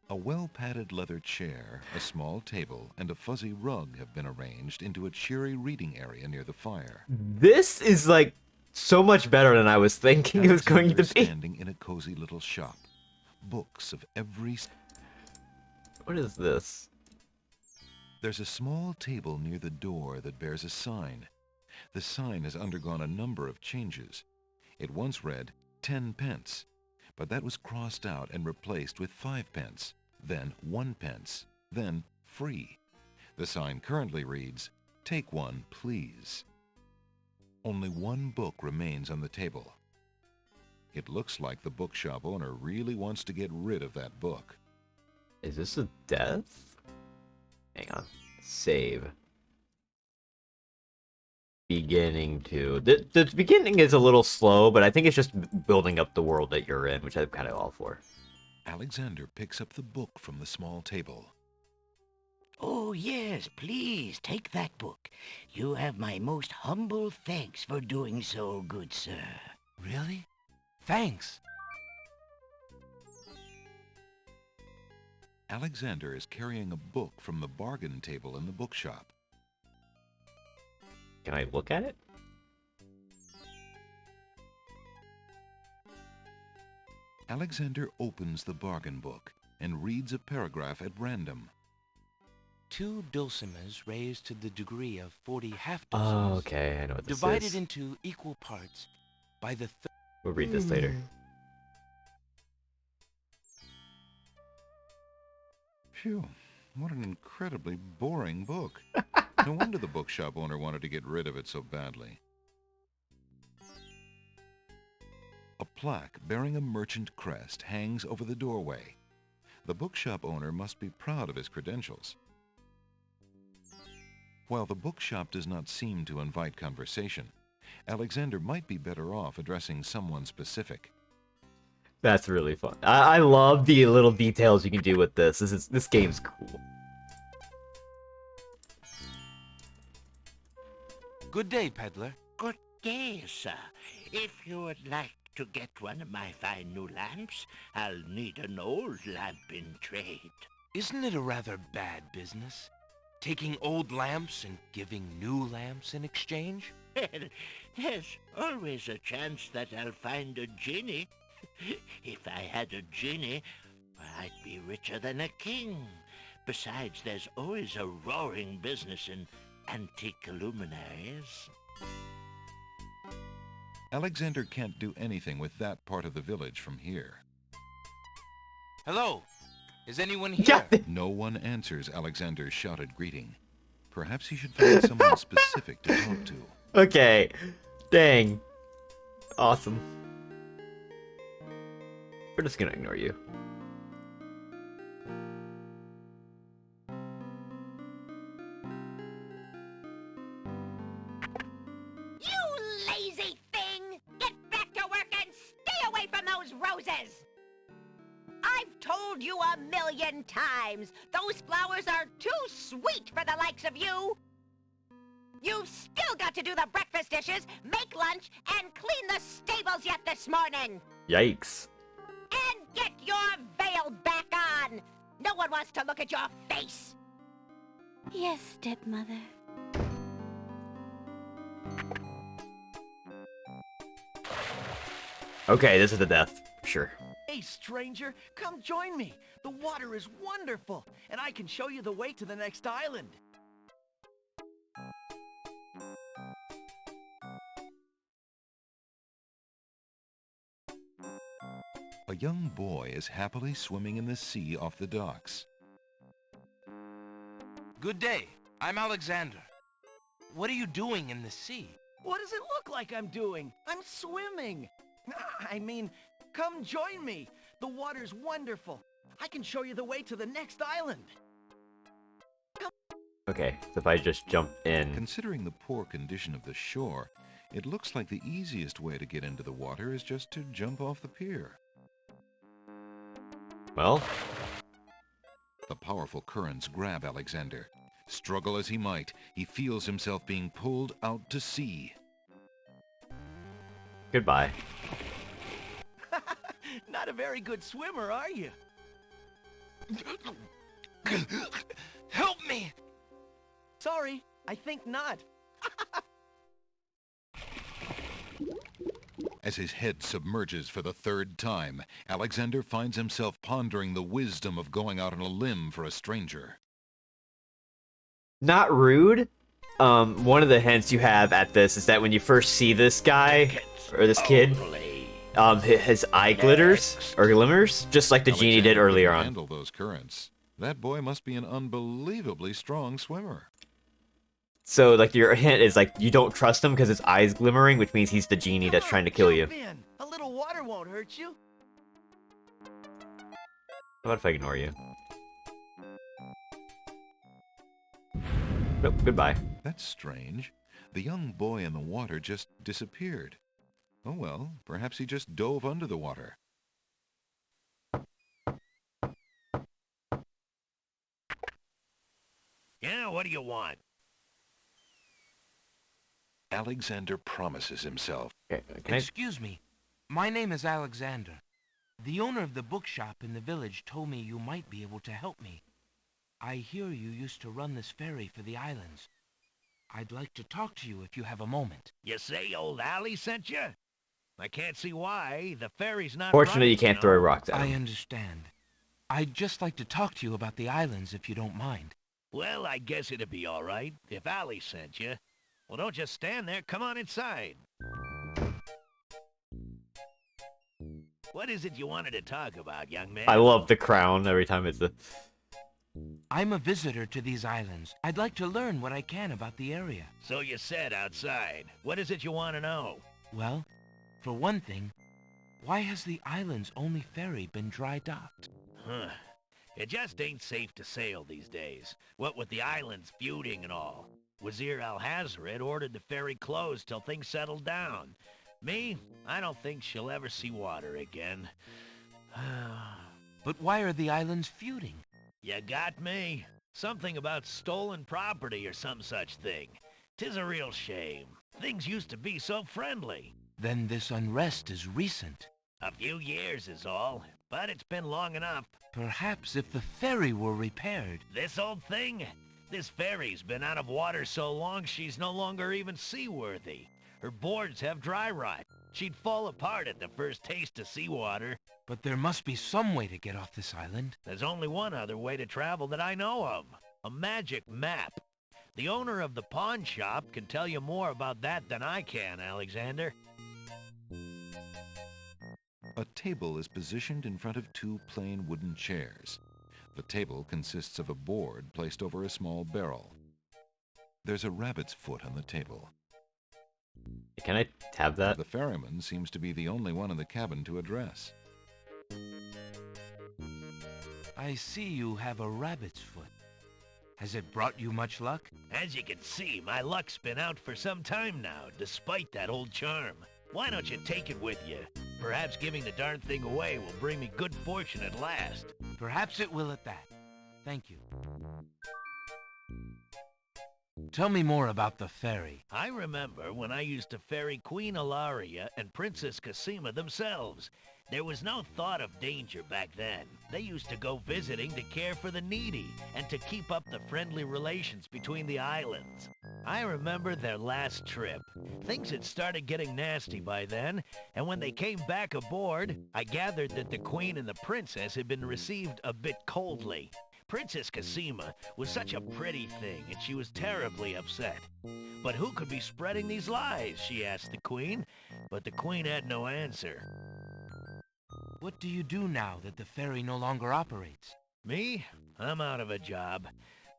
A well-padded leather chair, a small table, and a fuzzy rug have been arranged into a cheery reading area near the fire. This is like so much better than I was thinking it was going to Alexander be. is standing in a cozy little shop. Books of every... What is this? There's a small table near the door that bears a sign. The sign has undergone a number of changes. It once read 10 pence, but that was crossed out and replaced with 5 pence, then 1 pence, then free. The sign currently reads, Take one, please. Only one book remains on the table. It looks like the bookshop owner really wants to get rid of that book. Is this a death? Hang on. Save. Beginning to... The beginning is a little slow, but I think it's just building up the world that you're in, which I'm kind of all for. Alexander picks up the book from the small table. Oh, yes, please, take that book. You have my most humble thanks for doing so, good sir. Really? Thanks. Alexander is carrying a book from the bargain table in the bookshop. Can I look at it? Alexander opens the bargain book and reads a paragraph at random. 2 dulcimers raised to the degree of 40 half Oh, dulcimers, okay, I know what this divided is. into equal parts by the We'll read this later. Phew, what an incredibly boring book. No wonder the bookshop owner wanted to get rid of it so badly. A plaque bearing a merchant crest hangs over the doorway. The bookshop owner must be proud of his credentials. While the bookshop does not seem to invite conversation, Alexander might be better off addressing someone specific. That's really fun. I love the little details you can do with this. This game's cool. Good day, peddler. Good day, sir. If you would like to get one of my fine new lamps, I'll need an old lamp in trade. Isn't it a rather bad business? Taking old lamps and giving new lamps in exchange? Well, there's always a chance that I'll find a genie. If I had a genie, I'd be richer than a king. Besides, there's always a roaring business in antique luminaries. Alexander can't do anything with that part of the village from here. Hello? Is anyone here? Yeah. No one answers Alexander's shouted greeting. Perhaps he should find someone specific to talk to. Okay. Dang. Awesome. We're just gonna ignore you. You lazy thing! Get back to work and stay away from those roses! I've told you 1,000,000 times, those flowers are too sweet for the likes of you! You've still got to do the breakfast dishes, make lunch, and clean the stables yet this morning! Yikes. And get your veil back on! No one wants to look at your face! Yes, stepmother. Okay, this is the death. Sure. Hey, stranger, come join me. The water is wonderful, and I can show you the way to the next island. A young boy is happily swimming in the sea off the docks. Good day. I'm Alexander. What are you doing in the sea? What does it look like I'm doing? I'm swimming. I mean, come join me. The water's wonderful. I can show you the way to the next island. Okay, so if I just jump in. Considering the poor condition of the shore, it looks like the easiest way to get into the water is just to jump off the pier. Well, The powerful currents grab Alexander. Struggle as he might, he feels himself being pulled out to sea. goodbye. Not a very good swimmer, are you? Help me! Sorry, I think not. As his head submerges for the third time, Alexander finds himself pondering the wisdom of going out on a limb for a stranger. Not rude. One of the hints you have at this is that when you first see this guy, or this kid, his eye glitters, or glimmers, just like the genie did Alexander earlier couldn't on. handle those currents. That boy must be an unbelievably strong swimmer. So, like, your hint is, like, you don't trust him because his eye's glimmering, which means he's the genie that's trying to kill you. Jump in. A little water won't hurt you. How about if I ignore you? Nope, goodbye. That's strange. The young boy in the water just disappeared. Oh well, perhaps he just dove under the water. Yeah, what do you want? Alexander promises himself. Okay, can I... Excuse me. My name is Alexander. The owner of the bookshop in the village told me you might be able to help me. I hear you used to run this ferry for the islands. I'd like to talk to you if you have a moment. You say old Allie sent you? I can't see why. The ferry's not Fortunately, running, you can't know. throw rocks at I him. understand. I'd just like to talk to you about the islands if you don't mind. Well, I guess it'd be all right if Allie sent you. Well, don't just stand there. Come on inside. What is it you wanted to talk about, young man? I love the crown every time it's a... I'm a visitor to these islands. I'd like to learn what I can about the area. So you said outside. What is it you want to know? Well, for one thing, why has the island's only ferry been dry docked? Huh. It just ain't safe to sail these days. What with the islands feuding and all. Wazir Al-Hazred ordered the ferry closed till things settled down. Me, I don't think she'll ever see water again. But why are the islands feuding? You got me. Something about stolen property or some such thing. 'Tis a real shame. Things used to be so friendly. Then this unrest is recent. A few years is all, but it's been long enough. Perhaps if the ferry were repaired. This old thing? This ferry's been out of water so long she's no longer even seaworthy. Her boards have dry rot. She'd fall apart at the first taste of seawater. But there must be some way to get off this island. There's only one other way to travel that I know of. A magic map. The owner of the pawn shop can tell you more about that than I can, Alexander. A table is positioned in front of two plain wooden chairs. The table consists of a board placed over a small barrel. There's a rabbit's foot on the table. Can I tab that? The ferryman seems to be the only one in the cabin to address. I see you have a rabbit's foot. Has it brought you much luck? As you can see, my luck's been out for some time now, despite that old charm. Why don't you take it with you? Perhaps giving the darn thing away will bring me good fortune at last. Perhaps it will at that. Thank you. Tell me more about the ferry. I remember when I used to ferry Queen Ilaria and Princess Cassima themselves. There was no thought of danger back then. They used to go visiting to care for the needy and to keep up the friendly relations between the islands. I remember their last trip. Things had started getting nasty by then, and when they came back aboard, I gathered that the Queen and the Princess had been received a bit coldly. Princess Cassima was such a pretty thing, and she was terribly upset. But who could be spreading these lies, she asked the Queen, but the Queen had no answer. What do you do now that the ferry no longer operates? Me? I'm out of a job.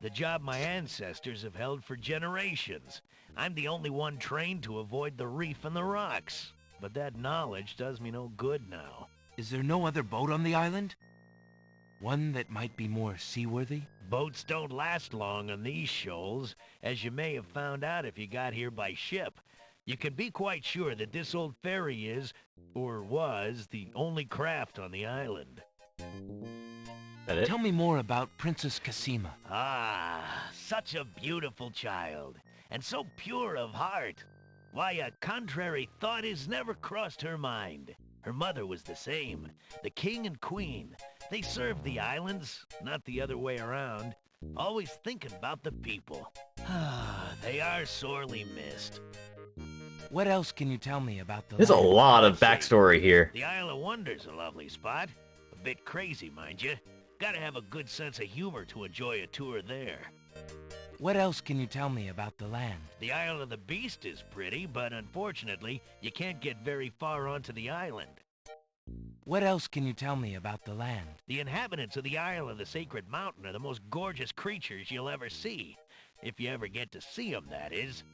The job my ancestors have held for generations. I'm the only one trained to avoid the reef and the rocks. But that knowledge does me no good now. Is there no other boat on the island? One that might be more seaworthy? Boats don't last long on these shoals, as you may have found out if you got here by ship. You can be quite sure that this old ferry is, or was, the only craft on the island. That it? Tell me more about Princess Cassima. Ah, such a beautiful child, and so pure of heart. Why, a contrary thought has never crossed her mind. Her mother was the same. The king and queen, they served the islands, not the other way around. Always thinking about the people. Ah, they are sorely missed. What else can you tell me about the There's a land? lot of backstory here. The Isle of Wonder's a lovely spot. A bit crazy, mind you. Gotta have a good sense of humor to enjoy a tour there. What else can you tell me about the land? The Isle of the Beast is pretty, but unfortunately, you can't get very far onto the island. What else can you tell me about the land? The inhabitants of the Isle of the Sacred Mountain are the most gorgeous creatures you'll ever see. If you ever get to see them, that is.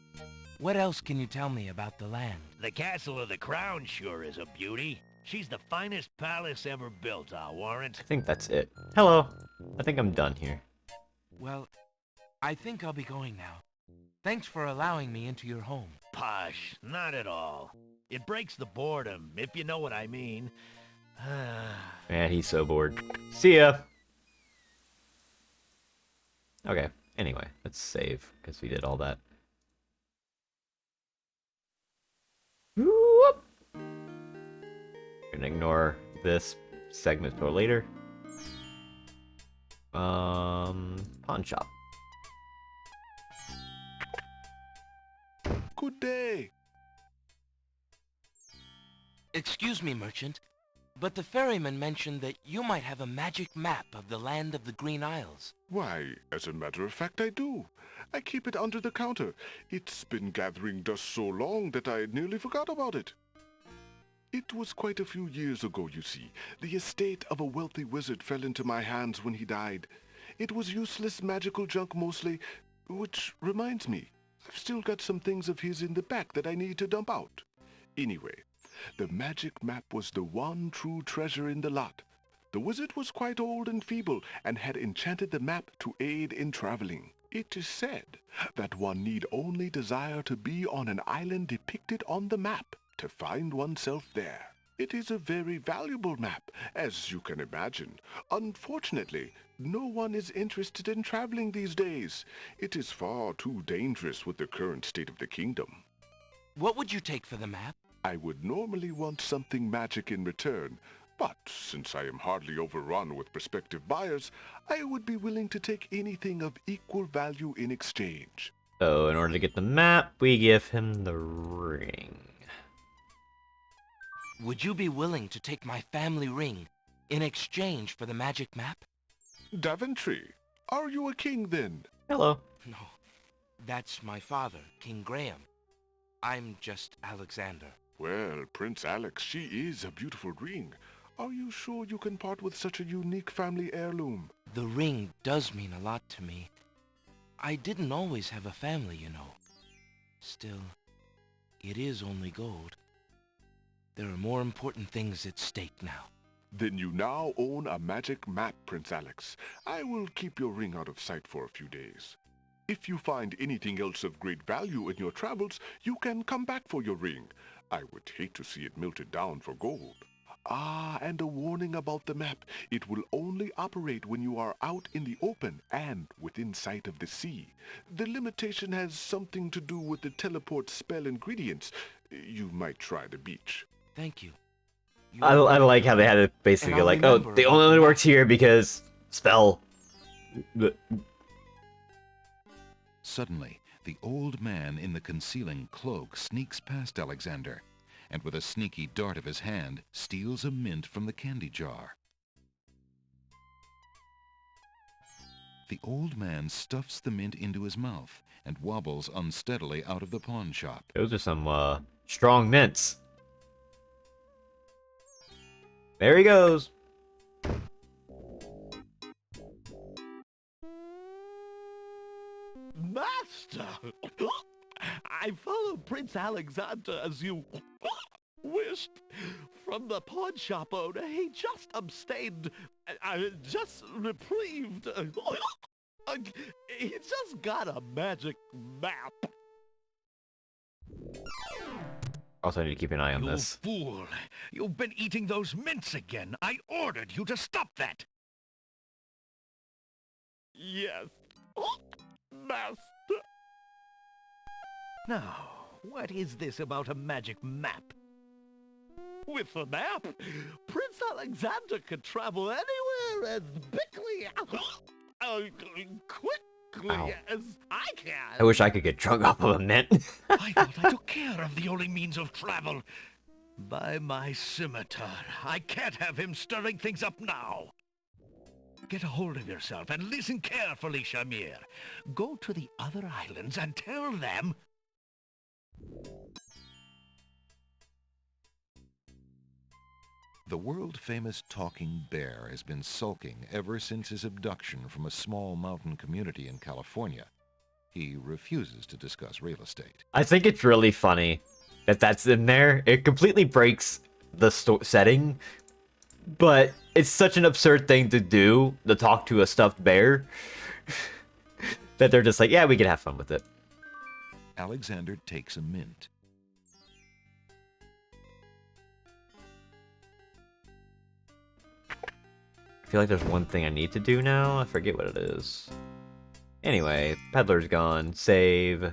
What else can you tell me about the land? The Castle of the Crown sure is a beauty. She's the finest palace ever built, I'll warrant. I think that's it. Hello. I think I'm done here. Well, I think I'll be going now. Thanks for allowing me into your home. Posh, not at all. It breaks the boredom, if you know what I mean. Man, he's so bored. See ya! Okay, anyway, let's save, because we did all that. Whoop. Gonna ignore this segment for later. Pawn shop. Good day. Excuse me, merchant, but the ferryman mentioned that you might have a magic map of the land of the Green Isles. Why, as a matter of fact, I do. I keep it under the counter. It's been gathering dust so long that I nearly forgot about it. It was quite a few years ago, you see. The estate of a wealthy wizard fell into my hands when he died. It was useless magical junk mostly, which reminds me, I've still got some things of his in the back that I need to dump out. Anyway, the magic map was the one true treasure in the lot. The wizard was quite old and feeble and had enchanted the map to aid in traveling. It is said that one need only desire to be on an island depicted on the map to find oneself there. It is a very valuable map, as you can imagine. Unfortunately, no one is interested in traveling these days. It is far too dangerous with the current state of the kingdom. What would you take for the map? I would normally want something magic in return, but since I am hardly overrun with prospective buyers, I would be willing to take anything of equal value in exchange. So, in order to get the map, we give him the ring. Would you be willing to take my family ring in exchange for the magic map? Daventry, are you a king then? Hello. No, that's my father, King Graham. I'm just Alexander. Well, Prince Alex, she is a beautiful ring. Are you sure you can part with such a unique family heirloom? The ring does mean a lot to me. I didn't always have a family, you know. Still, it is only gold. There are more important things at stake now. Then you now own a magic map, Prince Alex. I will keep your ring out of sight for a few days. If you find anything else of great value in your travels, you can come back for your ring. I would hate to see it melted down for gold. Ah, and a warning about the map. It will only operate when you are out in the open and within sight of the sea. The limitation has something to do with the teleport spell ingredients. You might try the beach. Thank you. I like how they had it basically like, oh, they only works here because spell. Suddenly, the old man in the concealing cloak sneaks past Alexander, and with a sneaky dart of his hand, steals a mint from the candy jar. The old man stuffs the mint into his mouth and wobbles unsteadily out of the pawn shop. Those are some, strong mints. There he goes. Master! I followed Prince Alexander as you wished. From the pawn shop owner, he just abstained, just reprieved. He just got a magic map. Also need to keep an eye on You this. fool! You've been eating those mints again. I ordered you to stop that. Yes, Master. Now, what is this about a magic map? With a map, Prince Alexander could travel anywhere as quickly Ow. as I can. I wish I could get drunk off of a mint. I thought I took care of the only means of travel. By my scimitar, I can't have him stirring things up now. Get a hold of yourself and listen carefully, Shamir. Go to the other islands and tell them... The world-famous talking bear has been sulking ever since his abduction from a small mountain community in California. He refuses to discuss real estate. I think it's really funny that that's in there. It completely breaks the setting, but it's such an absurd thing to do, to talk to a stuffed bear, that they're just like, yeah, we can have fun with it. Alexander takes a mint. I feel like there's one thing I need to do now. I forget what it is. Anyway, Peddler's gone. Save.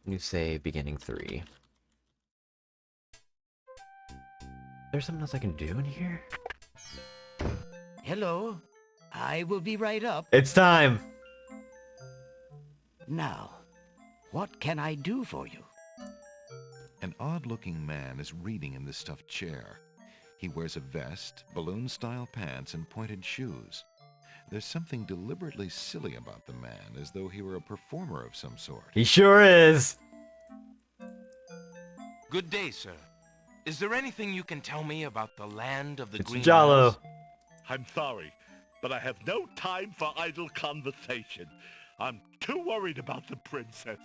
New save, beginning 3. There's something else I can do in here? Hello. I will be right up. It's time! Now, what can I do for you? An odd-looking man is reading in the stuffed chair. He wears a vest, balloon-style pants, and pointed shoes. There's something deliberately silly about the man, as though he were a performer of some sort. He sure is! Good day, sir. Is there anything you can tell me about the land of the It's Green Jalo. Isles? I'm sorry, but I have no time for idle conversation. I'm too worried about the princess.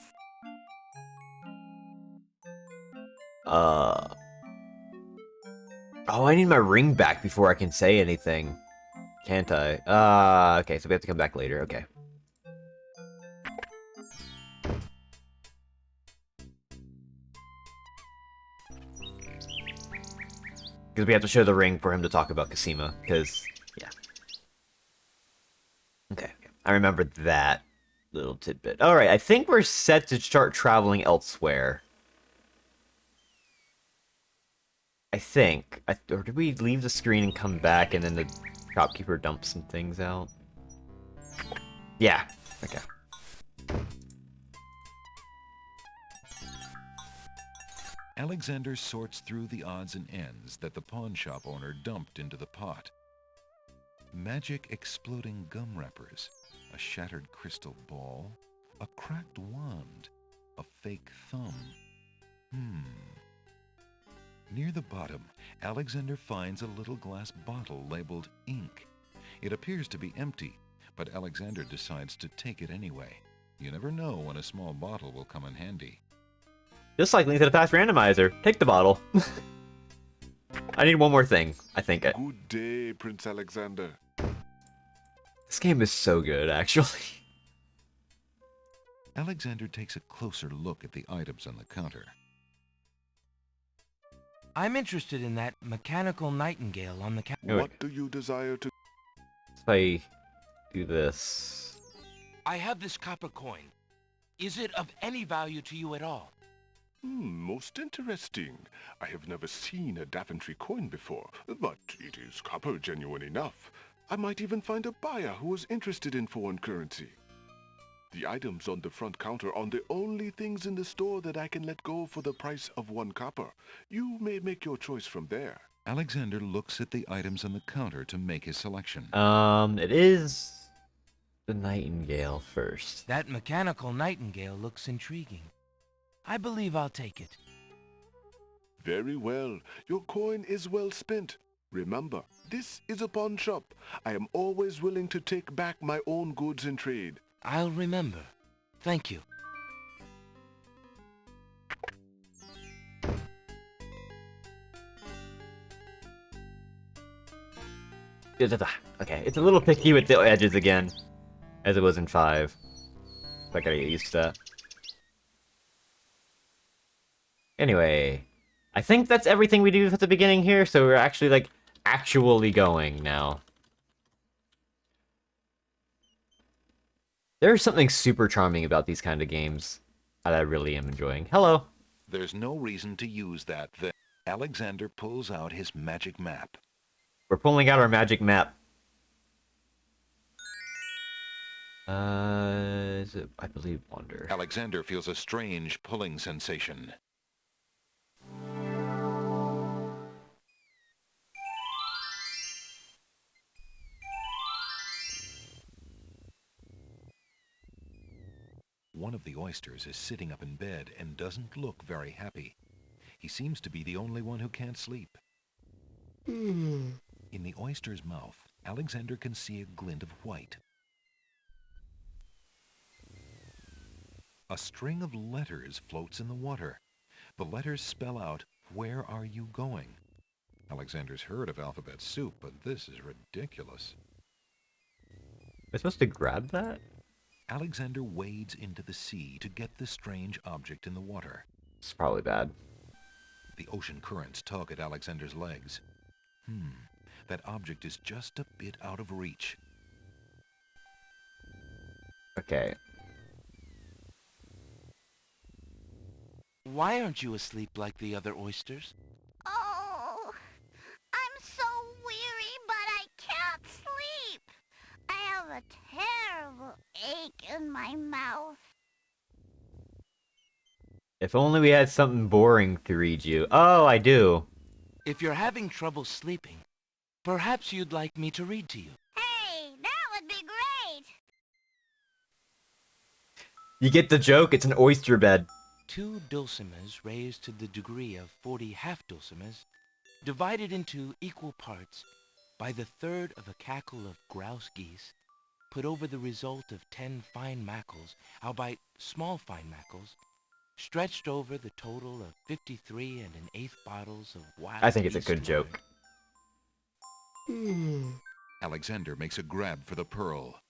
Oh, I need my ring back before I can say anything. Can't I? Okay, so we have to come back later, okay. Because we have to show the ring for him to talk about Casima, because, yeah. Okay, I remember that little tidbit. Alright, I think we're set to start traveling elsewhere. I think. Or did we leave the screen and come back and then the shopkeeper dumps some things out? Yeah. Okay. Alexander sorts through the odds and ends that the pawn shop owner dumped into the pot. Magic exploding gum wrappers, a shattered crystal ball, a cracked wand, a fake thumb. Near the bottom, Alexander finds a little glass bottle labeled ink. It appears to be empty, but Alexander decides to take it anyway. You never know when a small bottle will come in handy. Just like Link to the Past randomizer. Take the bottle. I need one more thing, I think. Good day, Prince Alexander. This game is so good, actually. Alexander takes a closer look at the items on the counter. I'm interested in that mechanical nightingale on the counter. What do you desire to... If I do this... I have this copper coin. Is it of any value to you at all? Most interesting. I have never seen a Daventry coin before, but it is copper genuine enough. I might even find a buyer who is interested in foreign currency. The items on the front counter are the only things in the store that I can let go for the price of 1 copper. You may make your choice from there. Alexander looks at the items on the counter to make his selection. It is the nightingale first. That mechanical nightingale looks intriguing. I believe I'll take it. Very well. Your coin is well spent. Remember, this is a pawn shop. I am always willing to take back my own goods in trade. I'll remember. Thank you. Okay, it's a little picky with the edges again, as it was in 5. I gotta get used to that. Anyway, I think that's everything we do at the beginning here, so we're actually, like, actually going now. There's something super charming about these kind of games that I really am enjoying. Hello! There's no reason to use that thing. Alexander pulls out his magic map. We're pulling out our magic map. Is it, I believe, Wonder. Alexander feels a strange pulling sensation. One of the oysters is sitting up in bed and doesn't look very happy. He seems to be the only one who can't sleep. In the oyster's mouth, Alexander can see a glint of white. A string of letters floats in the water. The letters spell out, "Where are you going?" Alexander's heard of alphabet soup, but this is ridiculous. Am I supposed to grab that? Alexander wades into the sea to get the strange object in the water. It's probably bad. The ocean currents tug at Alexander's legs. That object is just a bit out of reach. Okay. Why aren't you asleep like the other oysters? Oh, I'm so weary, but I can't sleep. I have a terrible ache in my mouth. If only we had something boring to read you. Oh, I do. If you're having trouble sleeping, perhaps you'd like me to read to you. Hey, that would be great. You get the joke? It's an oyster bed. 2 dulcimers raised to the degree of 40 half-dulcimers, divided into equal parts by the third of a cackle of grouse geese, put over the result of 10 fine mackles, albeit small fine mackles, stretched over the total of 53 1/8 bottles of wild I think it's a yeast good water. joke. Alexander makes a grab for the pearl.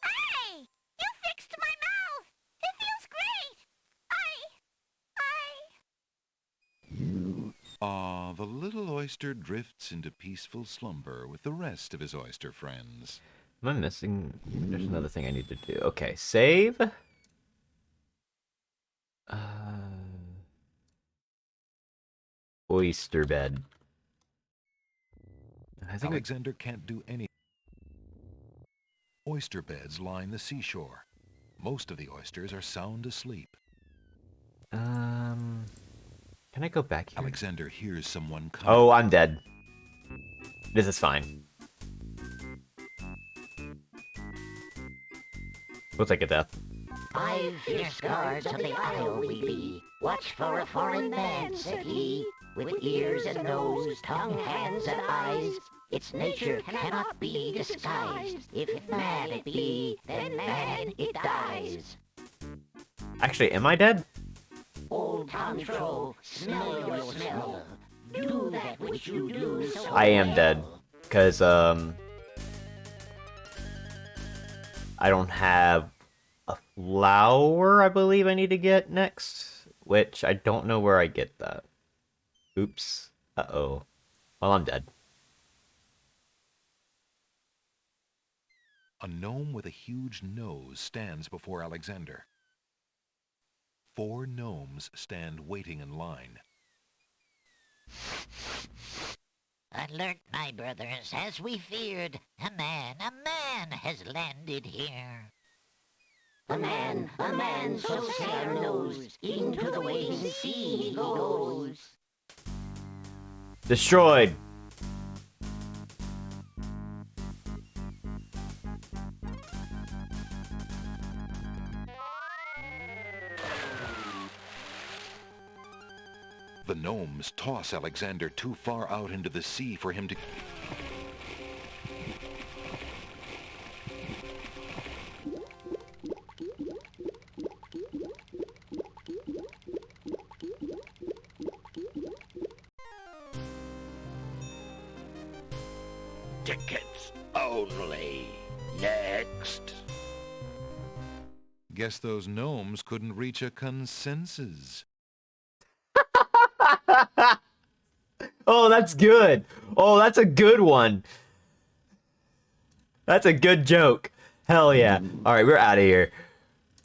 Hey, you fixed my mouth. It feels great. The little oyster drifts into peaceful slumber with the rest of his oyster friends. Am I missing? There's another thing I need to do. Okay, save. Oyster bed. I think Alexander can't do any. Oyster beds line the seashore. Most of the oysters are sound asleep. Can I go back here? Alexander hears someone coming. Oh, I'm dead. This is fine. We'll take a death. 5 fierce guards of the isle we be. Watch for a foreign man, said he, with ears and nose, tongue, hands, and eyes. Its nature cannot be disguised. If man it be, then man it dies. Actually, am I dead? Old Tom Troll, smell your smell. Do that which you do so I am dead. Because, I don't have a flower, I believe I need to get next. Which, I don't know where I get that. Oops. Uh-oh. Well, I'm dead. A gnome with a huge nose stands before Alexander. 4 gnomes stand waiting in line. Alert, my brothers, as we feared, a man has landed here. A man so Sarah knows, into the waiting sea he goes. Destroyed. The gnomes toss Alexander too far out into the sea for him to... Tickets only. Next. Guess those gnomes couldn't reach a consensus. Oh, that's good. Oh, that's a good one. That's a good joke. Hell yeah. Alright, we're out of here.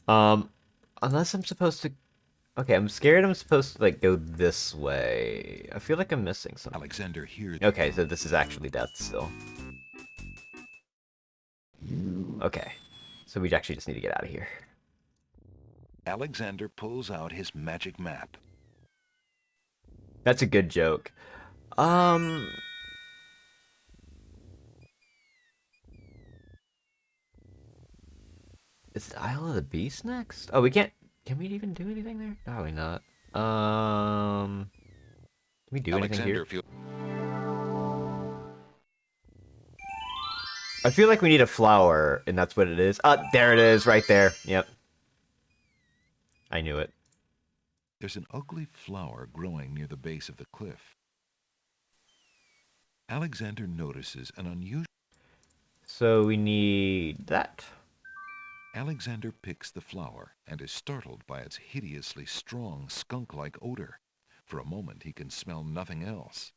Unless I'm supposed to... Okay, I'm scared I'm supposed to, like, go this way. I feel like I'm missing something. Alexander hears... Okay, so this is actually death still. Okay. So we actually just need to get out of here. Alexander pulls out his magic map. That's a good joke. Is the Isle of the Beast next? Oh, we can't... Can we even do anything there? Probably not. Can we do anything here? I feel like we need a flower, and that's what it is. There it is, right there. Yep. I knew it. There's an ugly flower growing near the base of the cliff. Alexander notices an unusual... So we need that. Alexander picks the flower and is startled by its hideously strong skunk-like odor. For a moment he can smell nothing else.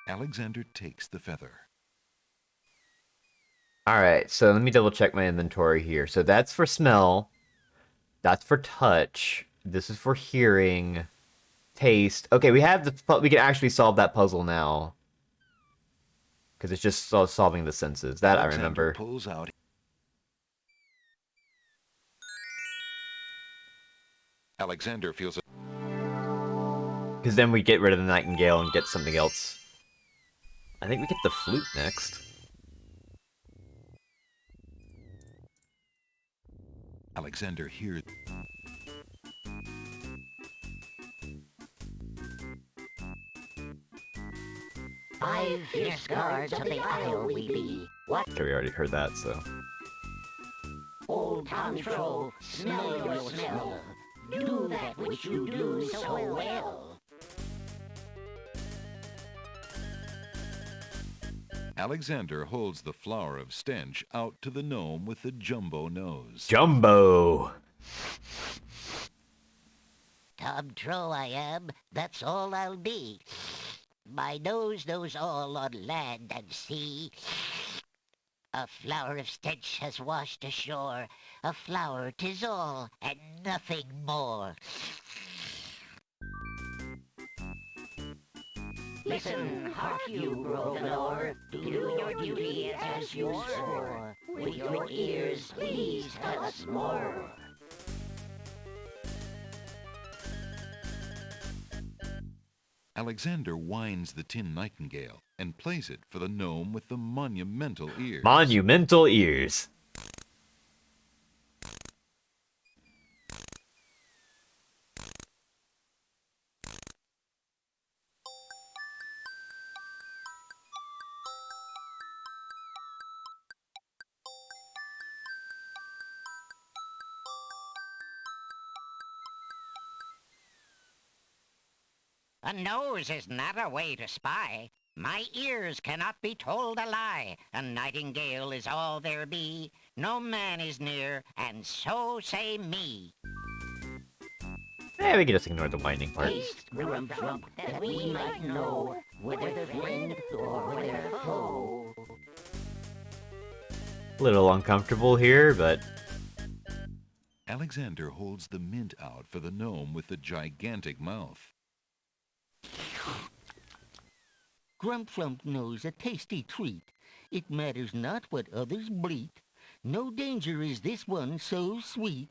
Alexander takes the feather. Alright, so let me double check my inventory here. So that's for smell. That's for touch. This is for hearing. Taste. Okay, we have the... We can actually solve that puzzle now. Because it's just solving the senses. That Alexander I remember. Pulls out. Alexander feels a... Because then we get rid of the nightingale and get something else. I think we get the flute next. Alexander hears... Five fierce guards of the isle we be. What? Okay, we already heard that, so... Old Tom Troll, smell your smell. Do that which you do so well. Alexander holds the flower of stench out to the gnome with the jumbo nose. Jumbo! Tom Troll I am, that's all I'll be. My nose knows all on land and sea. A flower of stench has washed ashore. A flower 'tis all, and nothing more. Listen, hark you, Grovenor, do your duty as you swore. With your ears, please tell us more. Alexander winds the tin nightingale and plays it for the gnome with the monumental ears. Monumental ears. A nose is not a way to spy. My ears cannot be told a lie. A nightingale is all there be. No man is near, and so say me. Eh, we can just ignore the whining part. Haste, grump, grump, that we might know whether friend or whether foe. A little uncomfortable here, but Alexander holds the mint out for the gnome with the gigantic mouth. Grump knows a tasty treat. It matters not what others bleat. No danger is this one so sweet.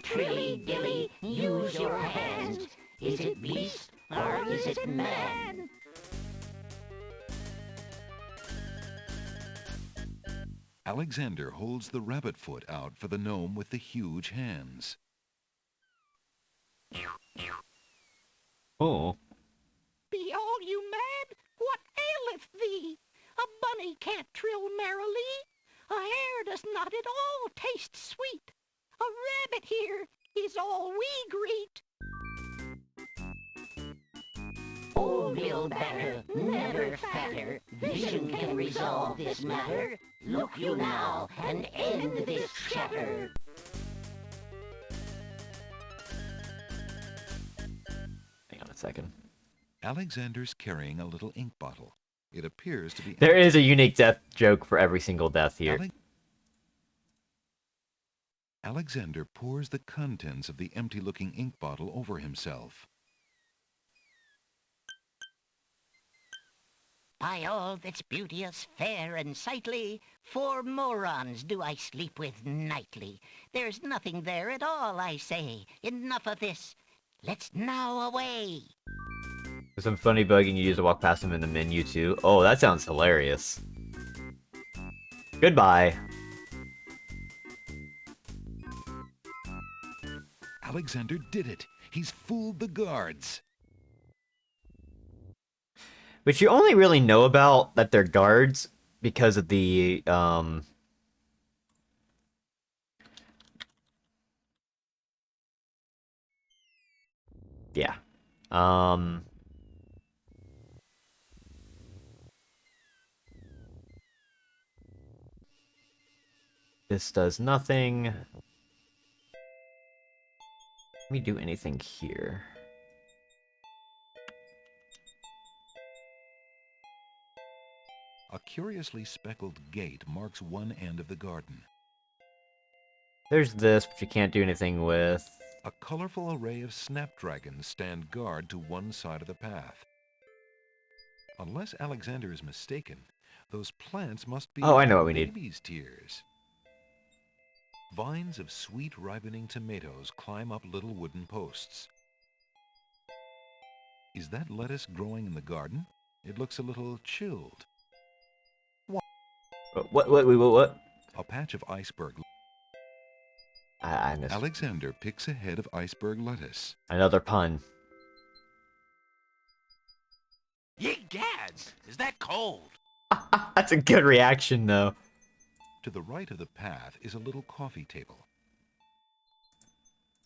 Trilly dilly, use your hands. Is it beast or is it man? Alexander holds the rabbit foot out for the gnome with the huge hands. oh. Be all you mad? What aileth thee? A bunny can't trill merrily. A hare does not at all taste sweet. A rabbit here is all we greet. Old Bill Batter, never fatter. Vision can resolve this matter. Look you now and end this chatter. Hang on a second. Alexander's carrying a little ink bottle. It appears to be... There is a unique death joke for every single death here. Alexander pours the contents of the empty-looking ink bottle over himself. By all that's beauteous, fair, and sightly, 4 morons do I sleep with nightly. There's nothing there at all, I say. Enough of this. Let's now away. There's some funny bugging you use to walk past him in the menu, too. Oh, that sounds hilarious. Goodbye. Alexander did it! He's fooled the guards! Which you only really know about that they're guards because of the, yeah. This does nothing. Let me do anything here. A curiously speckled gate marks one end of the garden. There's this, but you can't do anything with. A colorful array of snapdragons stand guard to one side of the path. Unless Alexander is mistaken, those plants must be... Oh, I know what we need. Baby's tears. Vines of sweet ripening tomatoes climb up little wooden posts. Is that lettuce growing in the garden? It looks a little chilled. What? A patch of iceberg. I missed. Alexander picks a head of iceberg lettuce. Another pun. Ye gads! Is that cold? That's a good reaction, though. To the right of the path is a little coffee table.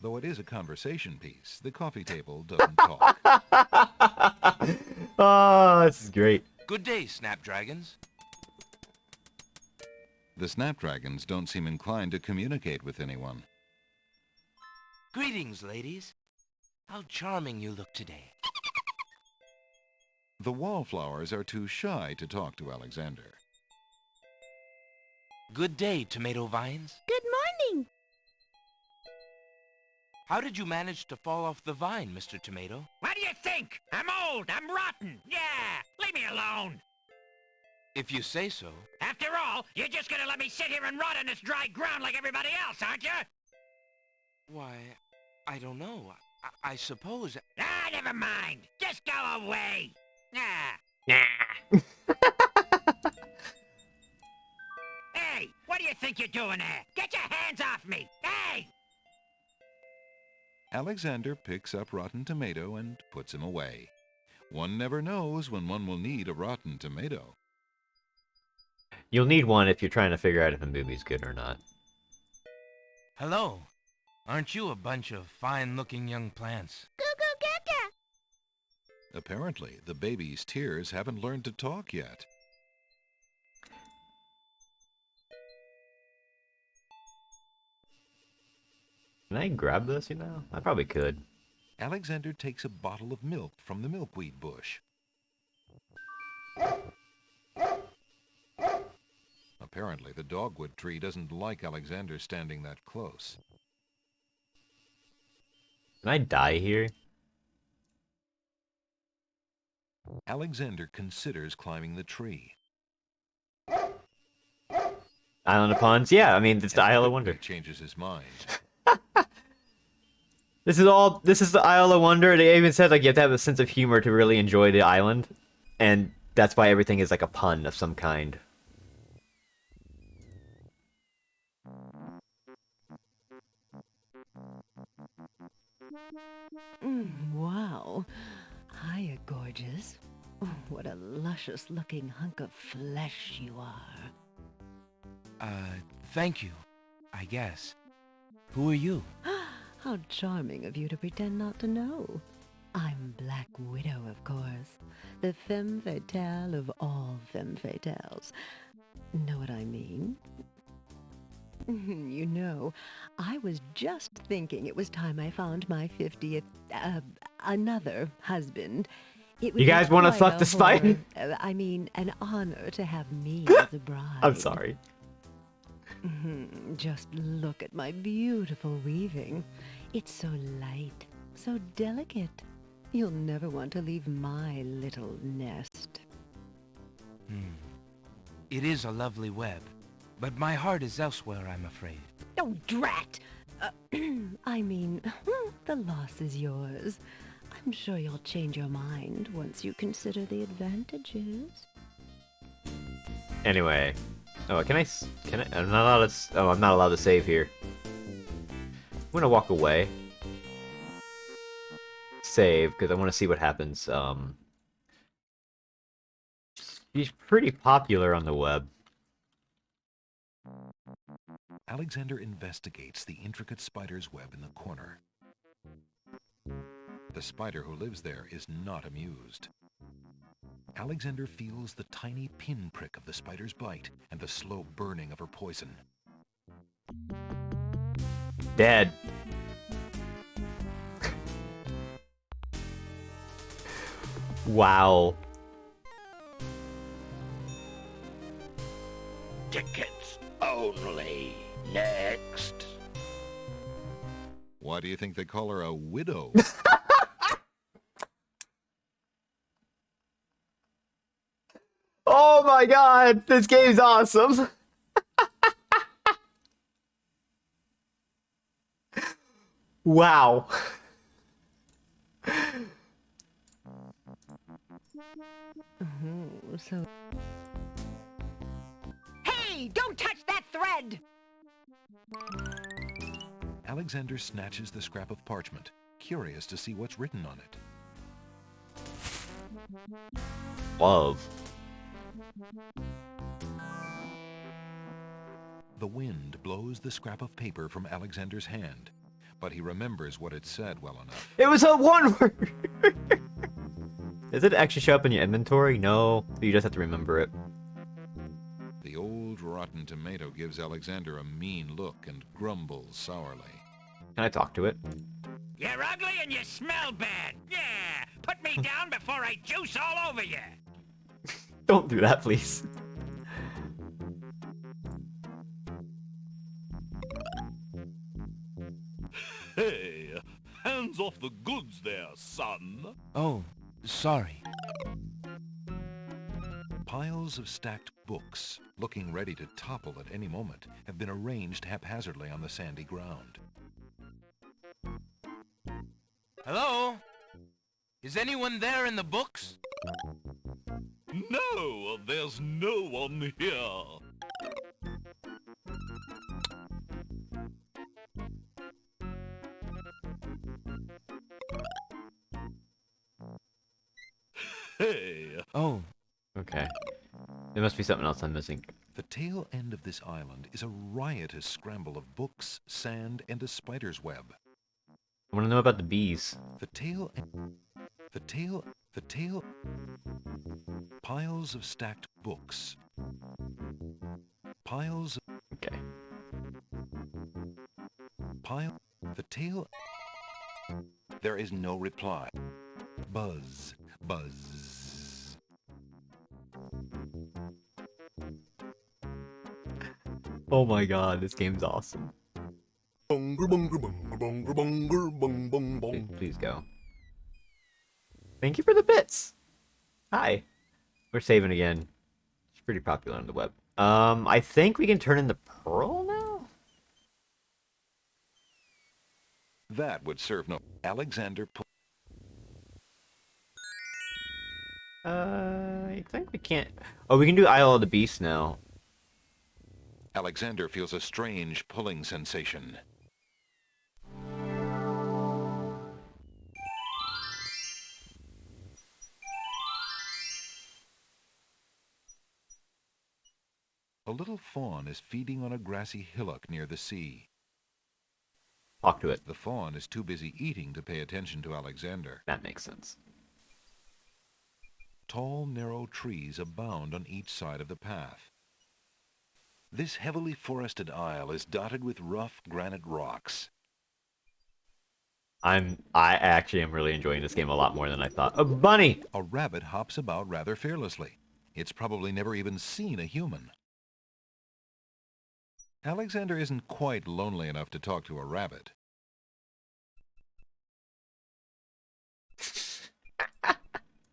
Though it is a conversation piece, the coffee table doesn't talk. Oh, this is great. Good day, Snapdragons. The snapdragons don't seem inclined to communicate with anyone. Greetings, ladies. How charming you look today. The wallflowers are too shy to talk to Alexander. Good day, tomato vines. Good morning. How did you manage to fall off the vine, Mr. Tomato? What do you think? I'm old. I'm rotten. Yeah, leave me alone. If you say so. After all, you're just gonna let me sit here and rot on this dry ground like everybody else, aren't you? Why, I don't know. I suppose... Ah, never mind. Just go away. Ah. Nah. Hey, what do you think you're doing there? Get your hands off me. Hey! Alexander picks up Rotten Tomato and puts him away. One never knows when one will need a Rotten Tomato. You'll need one if you're trying to figure out if the movie's good or not. Hello. Aren't you a bunch of fine-looking young plants? Apparently, the baby's tears haven't learned to talk yet. Can I grab this, you know? I probably could. Alexander takes a bottle of milk from the milkweed bush. Apparently, the dogwood tree doesn't like Alexander standing that close. Can I die here? Alexander considers climbing the tree. Island of Puns? Yeah, I mean, it's the Isle of Wonder. He changes his mind. This is the Isle of Wonder. It even says, like, you have to have a sense of humor to really enjoy the island. And that's why everything is like a pun of some kind. Wow. Hiya, gorgeous. Oh, what a luscious-looking hunk of flesh you are. Thank you, I guess. Who are you? How charming of you to pretend not to know. I'm Black Widow, of course. The femme fatale of all femme fatales. Know what I mean? You know, I was just thinking it was time I found my 50th, another husband. It would You guys want to fuck the spider? I mean, an honor to have me as a bride. I'm sorry. Just look at my beautiful weaving. It's so light, so delicate. You'll never want to leave my little nest. It is a lovely web, but my heart is elsewhere, I'm afraid. Oh, drat! I mean, the loss is yours. I'm sure you'll change your mind once you consider the advantages. Anyway. Oh, can I? I'm not allowed to... Oh, I'm not allowed to save here. I'm gonna walk away. Save, because I want to see what happens. She's pretty popular on the web. Alexander investigates the intricate spider's web in the corner. The spider who lives there is not amused. Alexander feels the tiny pinprick of the spider's bite and the slow burning of her poison. Dead. Wow. Tickets only. Next. Why do you think they call her a widow? Oh my god, this game's awesome. Wow. So... Hey, don't touch that thread! Alexander snatches the scrap of parchment, curious to see what's written on it. Love. The wind blows the scrap of paper from Alexander's hand, but he remembers what it said well enough. It was a one word! Does it actually show up in your inventory? No, you just have to remember it. The old rotten tomato gives Alexander a mean look and grumbles sourly. Can I talk to it? You're ugly and you smell bad. Yeah, put me down before I juice all over you. Don't do that, please. Hey, hands off the goods there, son. Oh, sorry. Piles of stacked books, looking ready to topple at any moment, have been arranged haphazardly on the sandy ground. Hello? Is anyone there in the books? No, there's no one here. Hey. Oh. Okay. There must be something else I'm missing. The tail end of this island is a riotous scramble of books, sand, and a spider's web. I want to know about the bees. The tail... Piles of stacked books. Piles... Okay. The tail... There is no reply. Buzz. Buzz. Oh my god, this game's awesome. Please go. Thank you for the bits. Hi. We're saving again. It's pretty popular on the web. I think we can turn into Pearl now? That would serve no... Alexander... I think we can't... Oh, we can do Isle of the Beast now. Alexander feels a strange pulling sensation. A little fawn is feeding on a grassy hillock near the sea. Talk to it. The fawn is too busy eating to pay attention to Alexander. That makes sense. Tall, narrow trees abound on each side of the path. This heavily forested isle is dotted with rough granite rocks. I actually am really enjoying this game a lot more than I thought. A bunny! A rabbit hops about rather fearlessly. It's probably never even seen a human. Alexander isn't quite lonely enough to talk to a rabbit.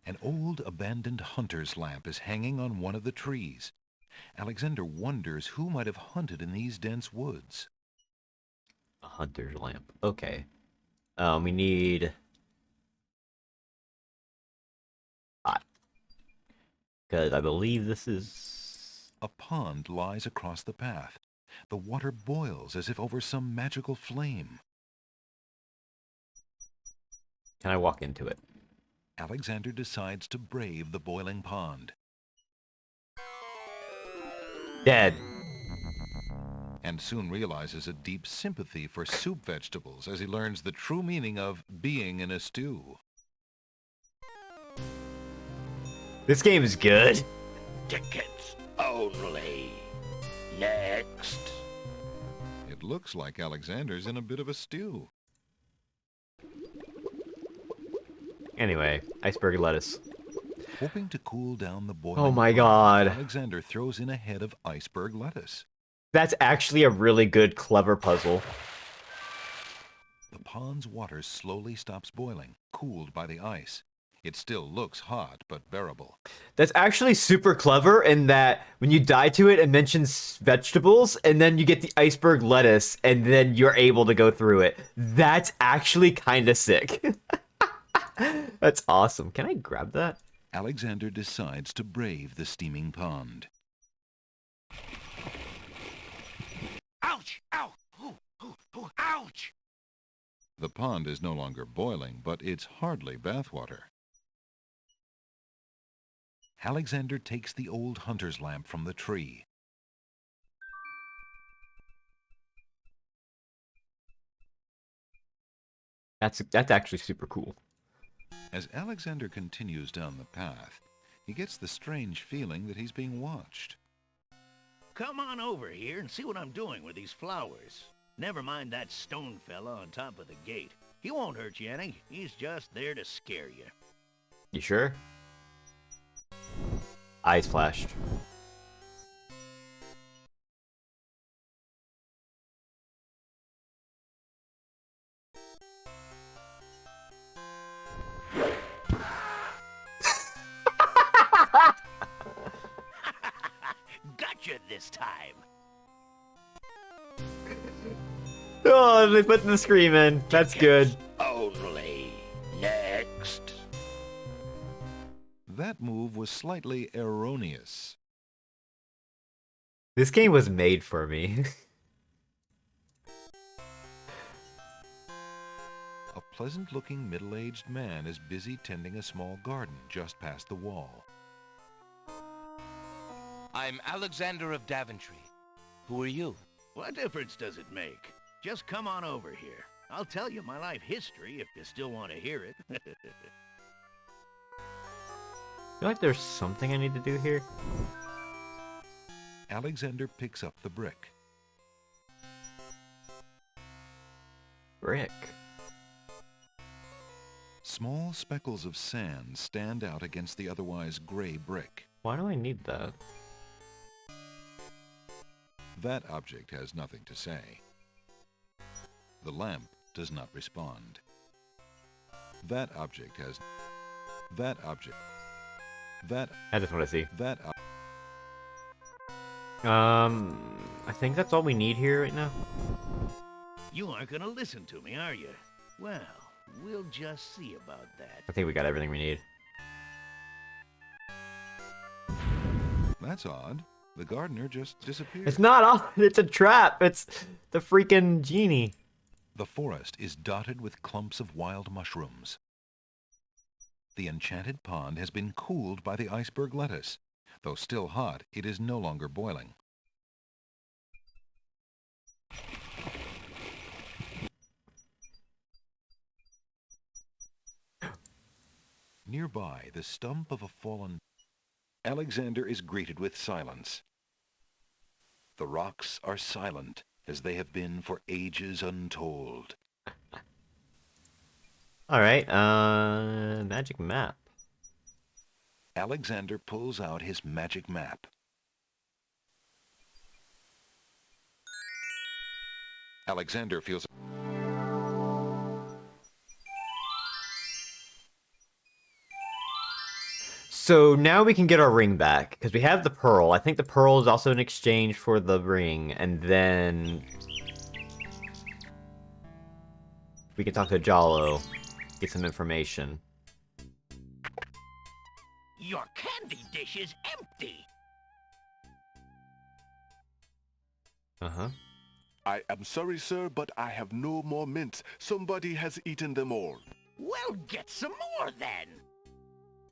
An old abandoned hunter's lamp is hanging on one of the trees. Alexander wonders who might have hunted in these dense woods. A hunter's lamp. Okay. We need... Because I believe this is... A pond lies across the path. The water boils as if over some magical flame. Can I walk into it? Alexander decides to brave the boiling pond. Dead. And soon realizes a deep sympathy for soup vegetables as he learns the true meaning of being in a stew. This game is good. Tickets only. Next. It looks like Alexander's in a bit of a stew. Anyway, iceberg lettuce. Hoping to cool down the boiling Oh my pond, god. Alexander throws in a head of iceberg lettuce. That's actually a really good, clever puzzle. The pond's water slowly stops boiling, cooled by the ice. It still looks hot, but bearable. That's actually super clever in that when you die to it, it mentions vegetables, and then you get the iceberg lettuce, and then you're able to go through it. That's actually kind of sick. That's awesome. Can I grab that? Alexander decides to brave the steaming pond. Ouch! Ow! Ooh, ooh, ooh, ouch! The pond is no longer boiling, but it's hardly bathwater. Alexander takes the old hunter's lamp from the tree. That's actually super cool. As Alexander continues down the path, he gets the strange feeling that he's being watched. Come on over here and see what I'm doing with these flowers. Never mind that stone fella on top of the gate. He won't hurt you any. He's just there to scare you. You sure? Eyes flashed. Gotcha this time. Oh, they put the scream in. That's good. Only. That move was slightly erroneous. This game was made for me. A pleasant-looking middle-aged man is busy tending a small garden just past the wall. I'm Alexander of Daventry. Who are you? What difference does it make? Just come on over here. I'll tell you my life history if you still want to hear it. I feel like there's something I need to do here. Alexander picks up the brick. Brick. Small speckles of sand stand out against the otherwise gray brick. Why do I need that? That object has nothing to say. The lamp does not respond. That object has... That object... That... I just want to see. That... I think that's all we need here right now. You aren't gonna listen to me, are you? Well, we'll just see about that. I think we got everything we need. That's odd. The gardener just disappeared. It's not off. It's a trap. It's the freaking genie. The forest is dotted with clumps of wild mushrooms. The enchanted pond has been cooled by the iceberg lettuce. Though still hot, it is no longer boiling. Nearby, the stump of a fallen... Alexander is greeted with silence. The rocks are silent, as they have been for ages untold. Alright, magic map. Alexander pulls out his magic map. Alexander feels... So now we can get our ring back, because we have the pearl. I think the pearl is also in exchange for the ring, and then... we can talk to Jalo, get some information. Your candy dish is empty. Uh-huh. I am sorry, sir, but I have no more mints. Somebody has eaten them all. Well, get some more then.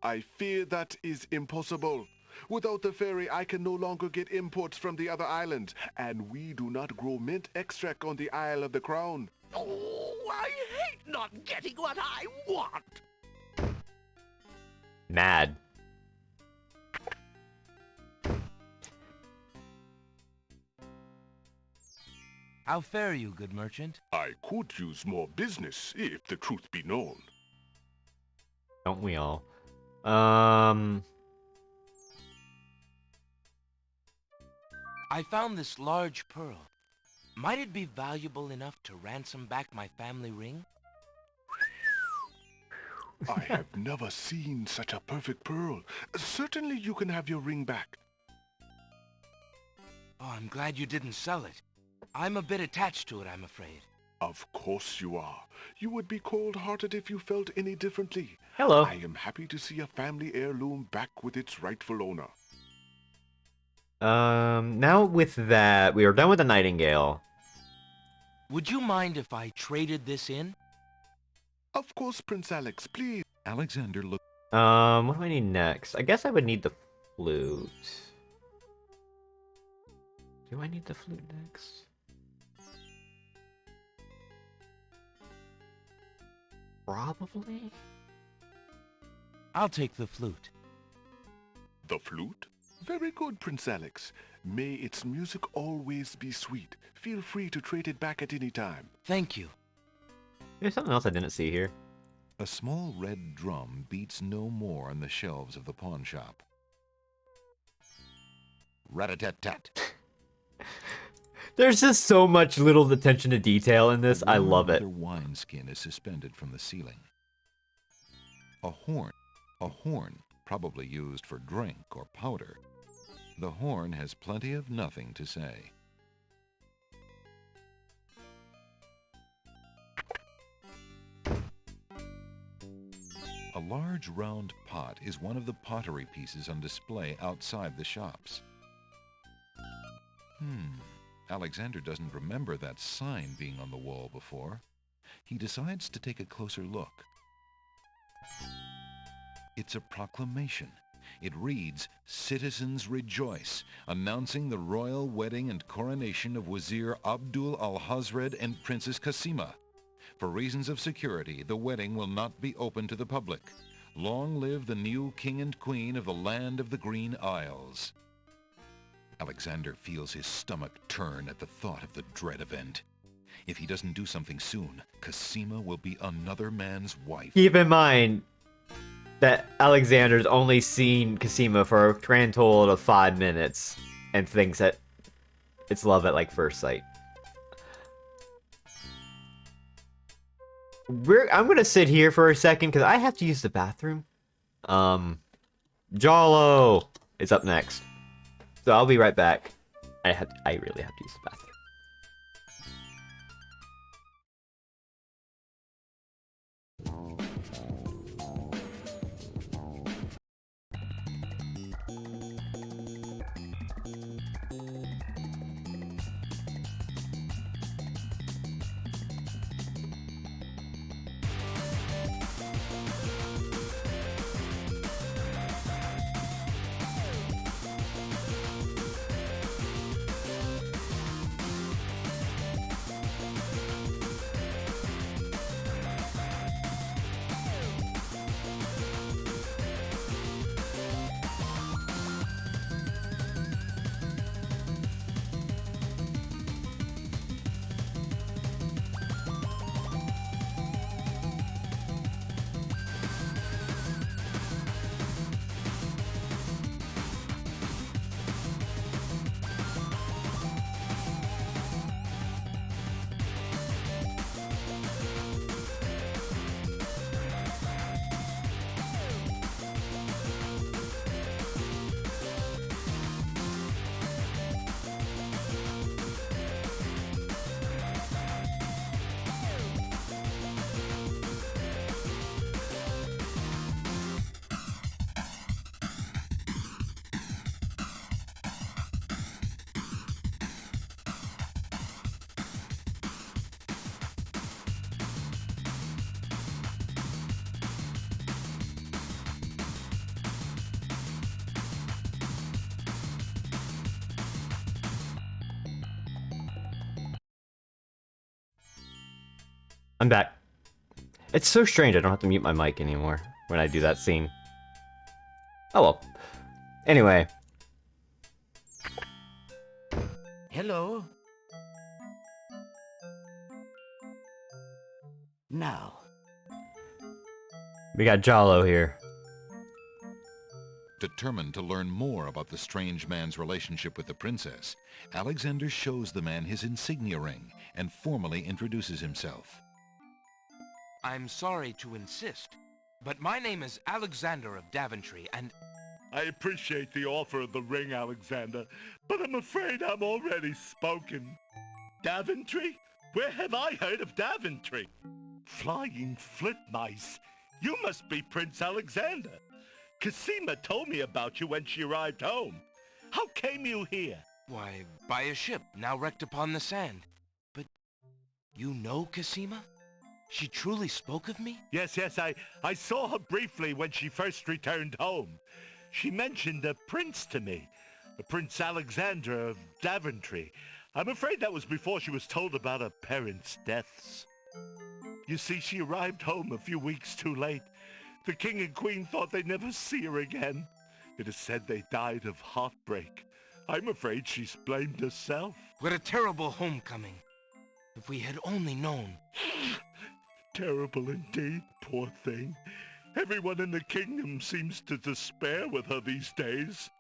I fear that is impossible. Without the ferry, I can no longer get imports from the other islands, and we do not grow mint extract on the Isle of the Crown. Oh, I hate not getting what I want. Mad. How fare you, good merchant? I could use more business, if the truth be known. Don't we all? I found this large pearl. Might it be valuable enough to ransom back my family ring? I have never seen such a perfect pearl. Certainly you can have your ring back. Oh, I'm glad you didn't sell it. I'm a bit attached to it, I'm afraid. Of course you are. You would be cold-hearted if you felt any differently. Hello. I am happy to see a family heirloom back with its rightful owner. Now with that, we are done with the Nightingale. Would you mind if I traded this in? Of course, Prince Alex, please. Alexander looked... What do I need next? I guess I would need the flute. Do I need the flute next? Probably? I'll take the flute. The flute? Very good, Prince Alex. May its music always be sweet. Feel free to trade it back at any time. Thank you. There's something else I didn't see here. A small red drum beats no more on the shelves of the pawn shop. Rat-a-tat-tat. There's just so much little attention to detail in this. I love it. A wineskin is suspended from the ceiling. A horn, probably used for drink or powder. The horn has plenty of nothing to say. A large round pot is one of the pottery pieces on display outside the shops. Alexander doesn't remember that sign being on the wall before. He decides to take a closer look. It's a proclamation. It reads, "Citizens rejoice, announcing the royal wedding and coronation of Wazir Abdul al-Hazred and Princess Kasima. For reasons of security, the wedding will not be open to the public. Long live the new king and queen of the land of the Green Isles." Alexander feels his stomach turn at the thought of the dread event. If he doesn't do something soon, Kasima will be another man's wife. Keep in mind that Alexander's only seen Kasima for a grand total of 5 minutes and thinks that it's love at like first sight. I'm gonna sit here for a second because I have to use the bathroom. Jalo is up next, so I'll be right back. I really have to use the bathroom. I'm back. It's so strange I don't have to mute my mic anymore when I do that scene. Oh well. Anyway. Hello? Now. We got Jalo here. Determined to learn more about the strange man's relationship with the princess, Alexander shows the man his insignia ring and formally introduces himself. I'm sorry to insist, but my name is Alexander of Daventry, and... I appreciate the offer of the ring, Alexander, but I'm afraid I'm already spoken. Daventry? Where have I heard of Daventry? Flying flit mice. You must be Prince Alexander. Kasima told me about you when she arrived home. How came you here? Why, by a ship, now wrecked upon the sand. But you know Kasima? She truly spoke of me? Yes, I saw her briefly when she first returned home. She mentioned a prince to me, the Prince Alexander of Daventry. I'm afraid that was before she was told about her parents' deaths. You see, she arrived home a few weeks too late. The king and queen thought they'd never see her again. It is said they died of heartbreak. I'm afraid she's blamed herself. What a terrible homecoming. If we had only known. Terrible indeed, poor thing. Everyone in the kingdom seems to despair with her these days.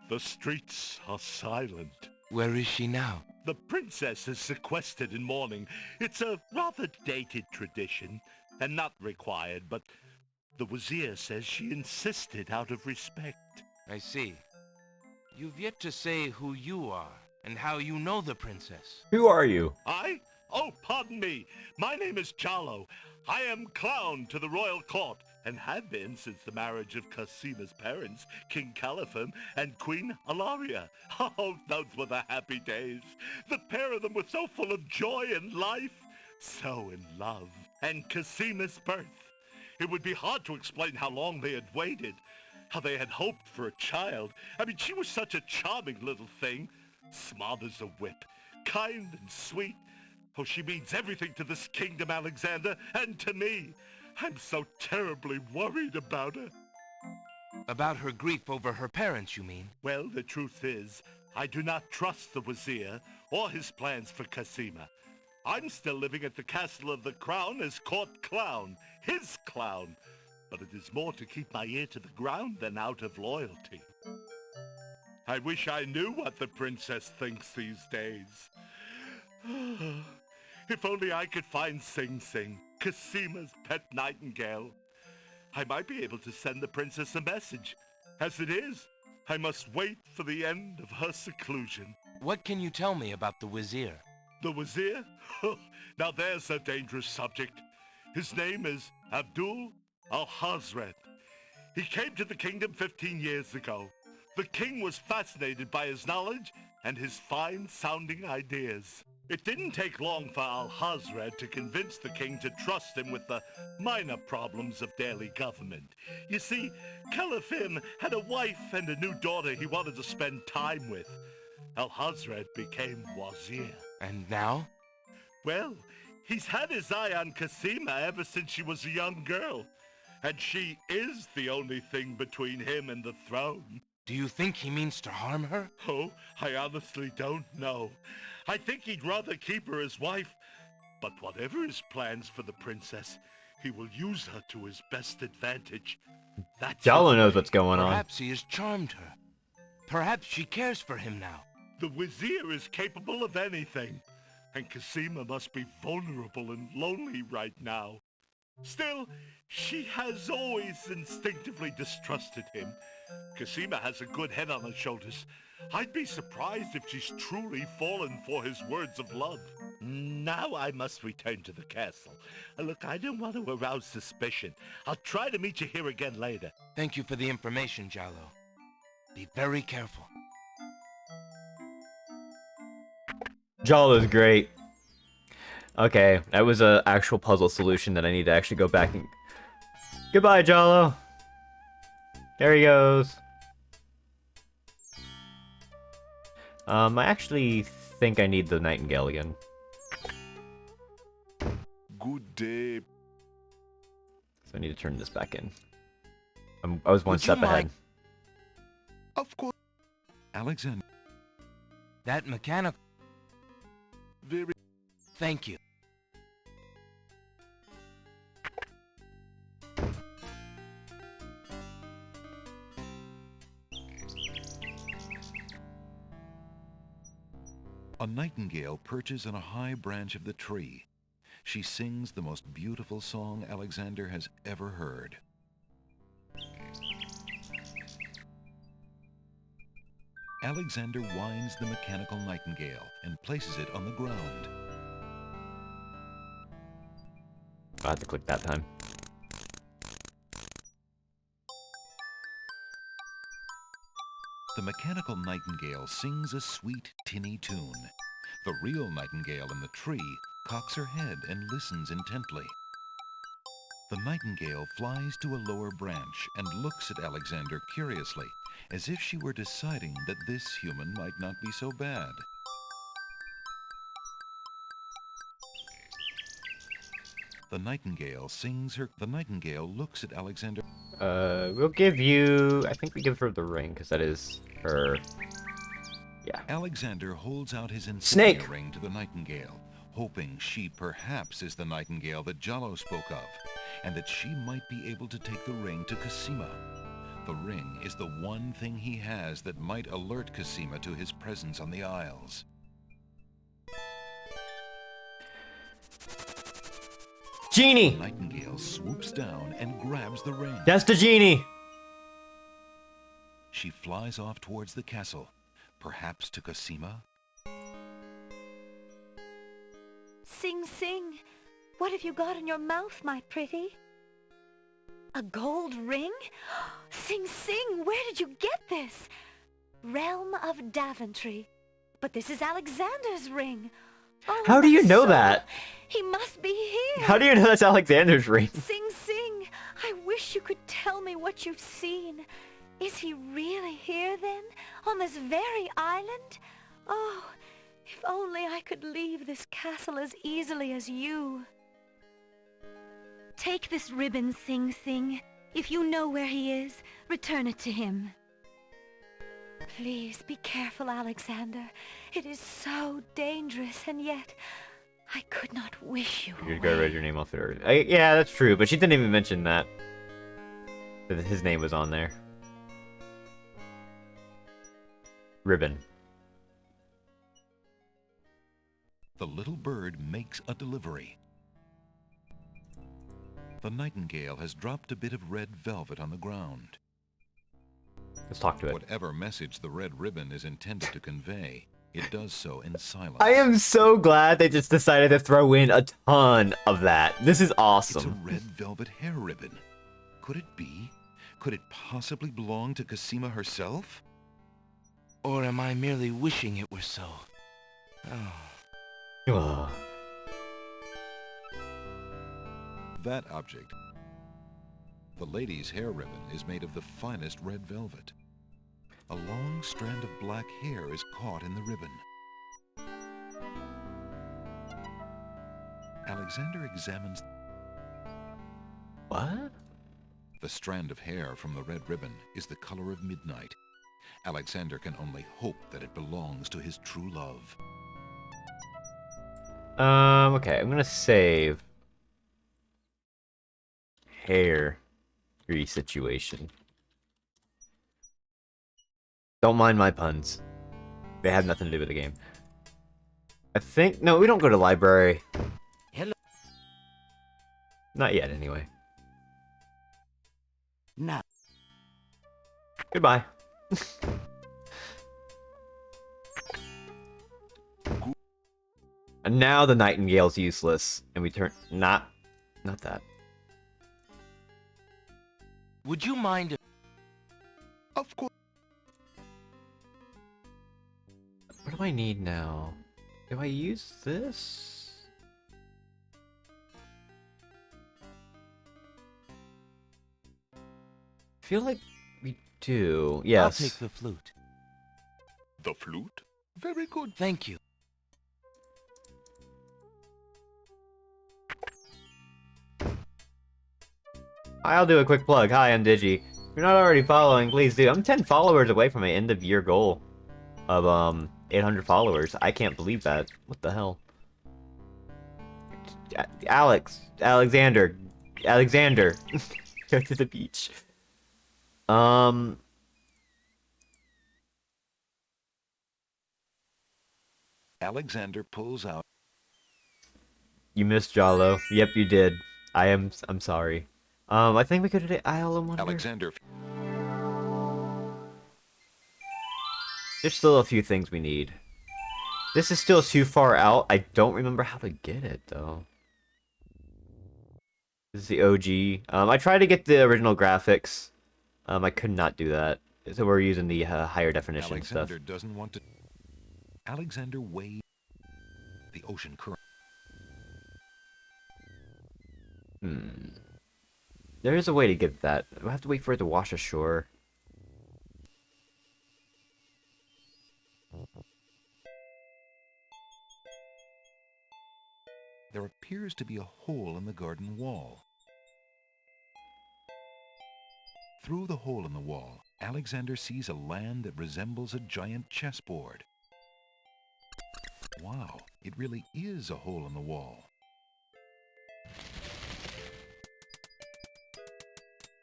The streets are silent. Where is she now? The princess is sequestered in mourning. It's a rather dated tradition, and not required, but the Wazir says she insisted out of respect. I see. You've yet to say who you are, and how you know the princess. Who are you? I? Oh, pardon me. My name is Jalo. I am clown to the royal court, and have been since the marriage of Casima's parents, King Caliphim and Queen Alaria. Oh, those were the happy days. The pair of them were so full of joy and life, so in love. And Casima's birth. It would be hard to explain how long they had waited, how they had hoped for a child. I mean, she was such a charming little thing, smart as a whip, kind and sweet. Oh, she means everything to this kingdom, Alexander, and to me. I'm so terribly worried about her. About her grief over her parents, you mean? Well, the truth is, I do not trust the Wazir or his plans for Casima. I'm still living at the Castle of the Crown as court clown, his clown. But it is more to keep my ear to the ground than out of loyalty. I wish I knew what the princess thinks these days. If only I could find Sing Sing, Casima's pet nightingale. I might be able to send the princess a message. As it is, I must wait for the end of her seclusion. What can you tell me about the Wazir? The Wazir? Now there's a dangerous subject. His name is Abdul Al-Hazred. He came to the kingdom 15 years ago. The king was fascinated by his knowledge and his fine-sounding ideas. It didn't take long for Al-Hazred to convince the king to trust him with the minor problems of daily government. You see, Caliphim had a wife and a new daughter he wanted to spend time with. Al-Hazred became Wazir. And now? Well, he's had his eye on Casima ever since she was a young girl. And she is the only thing between him and the throne. Do you think he means to harm her? Oh, I honestly don't know. I think he'd rather keep her as wife. But whatever his plans for the princess, he will use her to his best advantage. That's Jalo knows what's going on. Perhaps he has charmed her. Perhaps she cares for him now. The Wazir is capable of anything. And Casima must be vulnerable and lonely right now. Still, she has always instinctively distrusted him. Casima has a good head on her shoulders. I'd be surprised if she's truly fallen for his words of love. Now I must return to the castle. Look, I don't want to arouse suspicion. I'll try to meet you here again later. Thank you for the information, Jalo. Be very careful. Jalo's great. Okay, that was an actual puzzle solution that I need to actually go back and... Goodbye, Jalo! There he goes. I actually think I need the Nightingale again. Good day. So I need to turn this back in. I was one step ahead. Of course. Alexander. That mechanic... Very... Thank you. A nightingale perches on a high branch of the tree. She sings the most beautiful song Alexander has ever heard. Alexander winds the mechanical nightingale and places it on the ground. I had to click that time. The mechanical nightingale sings a sweet, tinny tune. The real nightingale in the tree cocks her head and listens intently. The nightingale flies to a lower branch and looks at Alexander curiously, as if she were deciding that this human might not be so bad. The nightingale looks at Alexander. We'll give you... I think we give her the ring, because that is her... Yeah. Alexander holds out his insignia Snake! ring to the nightingale, hoping she perhaps is the nightingale that Jalo spoke of, and that she might be able to take the ring to Casima. The ring is the one thing he has that might alert Casima to his presence on the Isles. Genie! The nightingale swoops down and grabs the ring. That's the genie! She flies off towards the castle, perhaps to Casima. Sing Sing, what have you got in your mouth, my pretty? A gold ring? Sing Sing, where did you get this? Realm of Daventry. But this is Alexander's ring. Oh, How do you know so that? He must be here. How do you know that's Alexander's ring? Sing Sing, I wish you could tell me what you've seen. Is he really here then? On this very island? Oh, if only I could leave this castle as easily as you. Take this ribbon, Sing Sing. If you know where he is, return it to him. Please be careful, Alexander. It is so dangerous, and yet I could not wish you You away. gotta read your name off there. Yeah, that's true, but she didn't even mention that his name was on there. Ribbon. The little bird makes a delivery. The nightingale has dropped a bit of red velvet on the ground. Let's talk to it. Whatever message the red ribbon is intended to convey, it does so in silence. I am so glad they just decided to throw in a ton of that. This is awesome. It's a red velvet hair ribbon. Could it be? Could it possibly belong to Cassima herself? Or am I merely wishing it were so? Oh. Ugh. That object, the lady's hair ribbon, is made of the finest red velvet. A long strand of black hair is caught in the ribbon. Alexander examines... What? The strand of hair from the red ribbon is the color of midnight. Alexander can only hope that it belongs to his true love. Okay, I'm gonna save hair situation. Don't mind my puns. They have nothing to do with the game. I think... No, we don't go to library. Hello. Not yet, anyway. Now. Goodbye. And now the nightingale's useless, and we turn... Not that. Would you mind if... Of course. What do I need now? Do I use this? I feel like we do. Yes. I'll take the flute. The flute? Very good. Thank you. I'll do a quick plug. Hi, I'm Digi. If you're not already following, please do. I'm 10 followers away from my end of year goal of 800 followers. I can't believe that. What the hell? Alexander, go to the beach. Alexander pulls out... You missed Jalo. Yep, you did. I'm sorry. I think we could do the Isle of Wonder. Alexander... There's still a few things we need. This is still too far out. I don't remember how to get it, though. This is the OG. I tried to get the original graphics. I could not do that. So we're using the higher definition Alexander stuff. doesn't want to... Alexander wades the ocean current. There is a way to get that. We'll have to wait for it to wash ashore. There appears to be a hole in the garden wall. Through the hole in the wall, Alexander sees a land that resembles a giant chessboard. Wow, it really is a hole in the wall.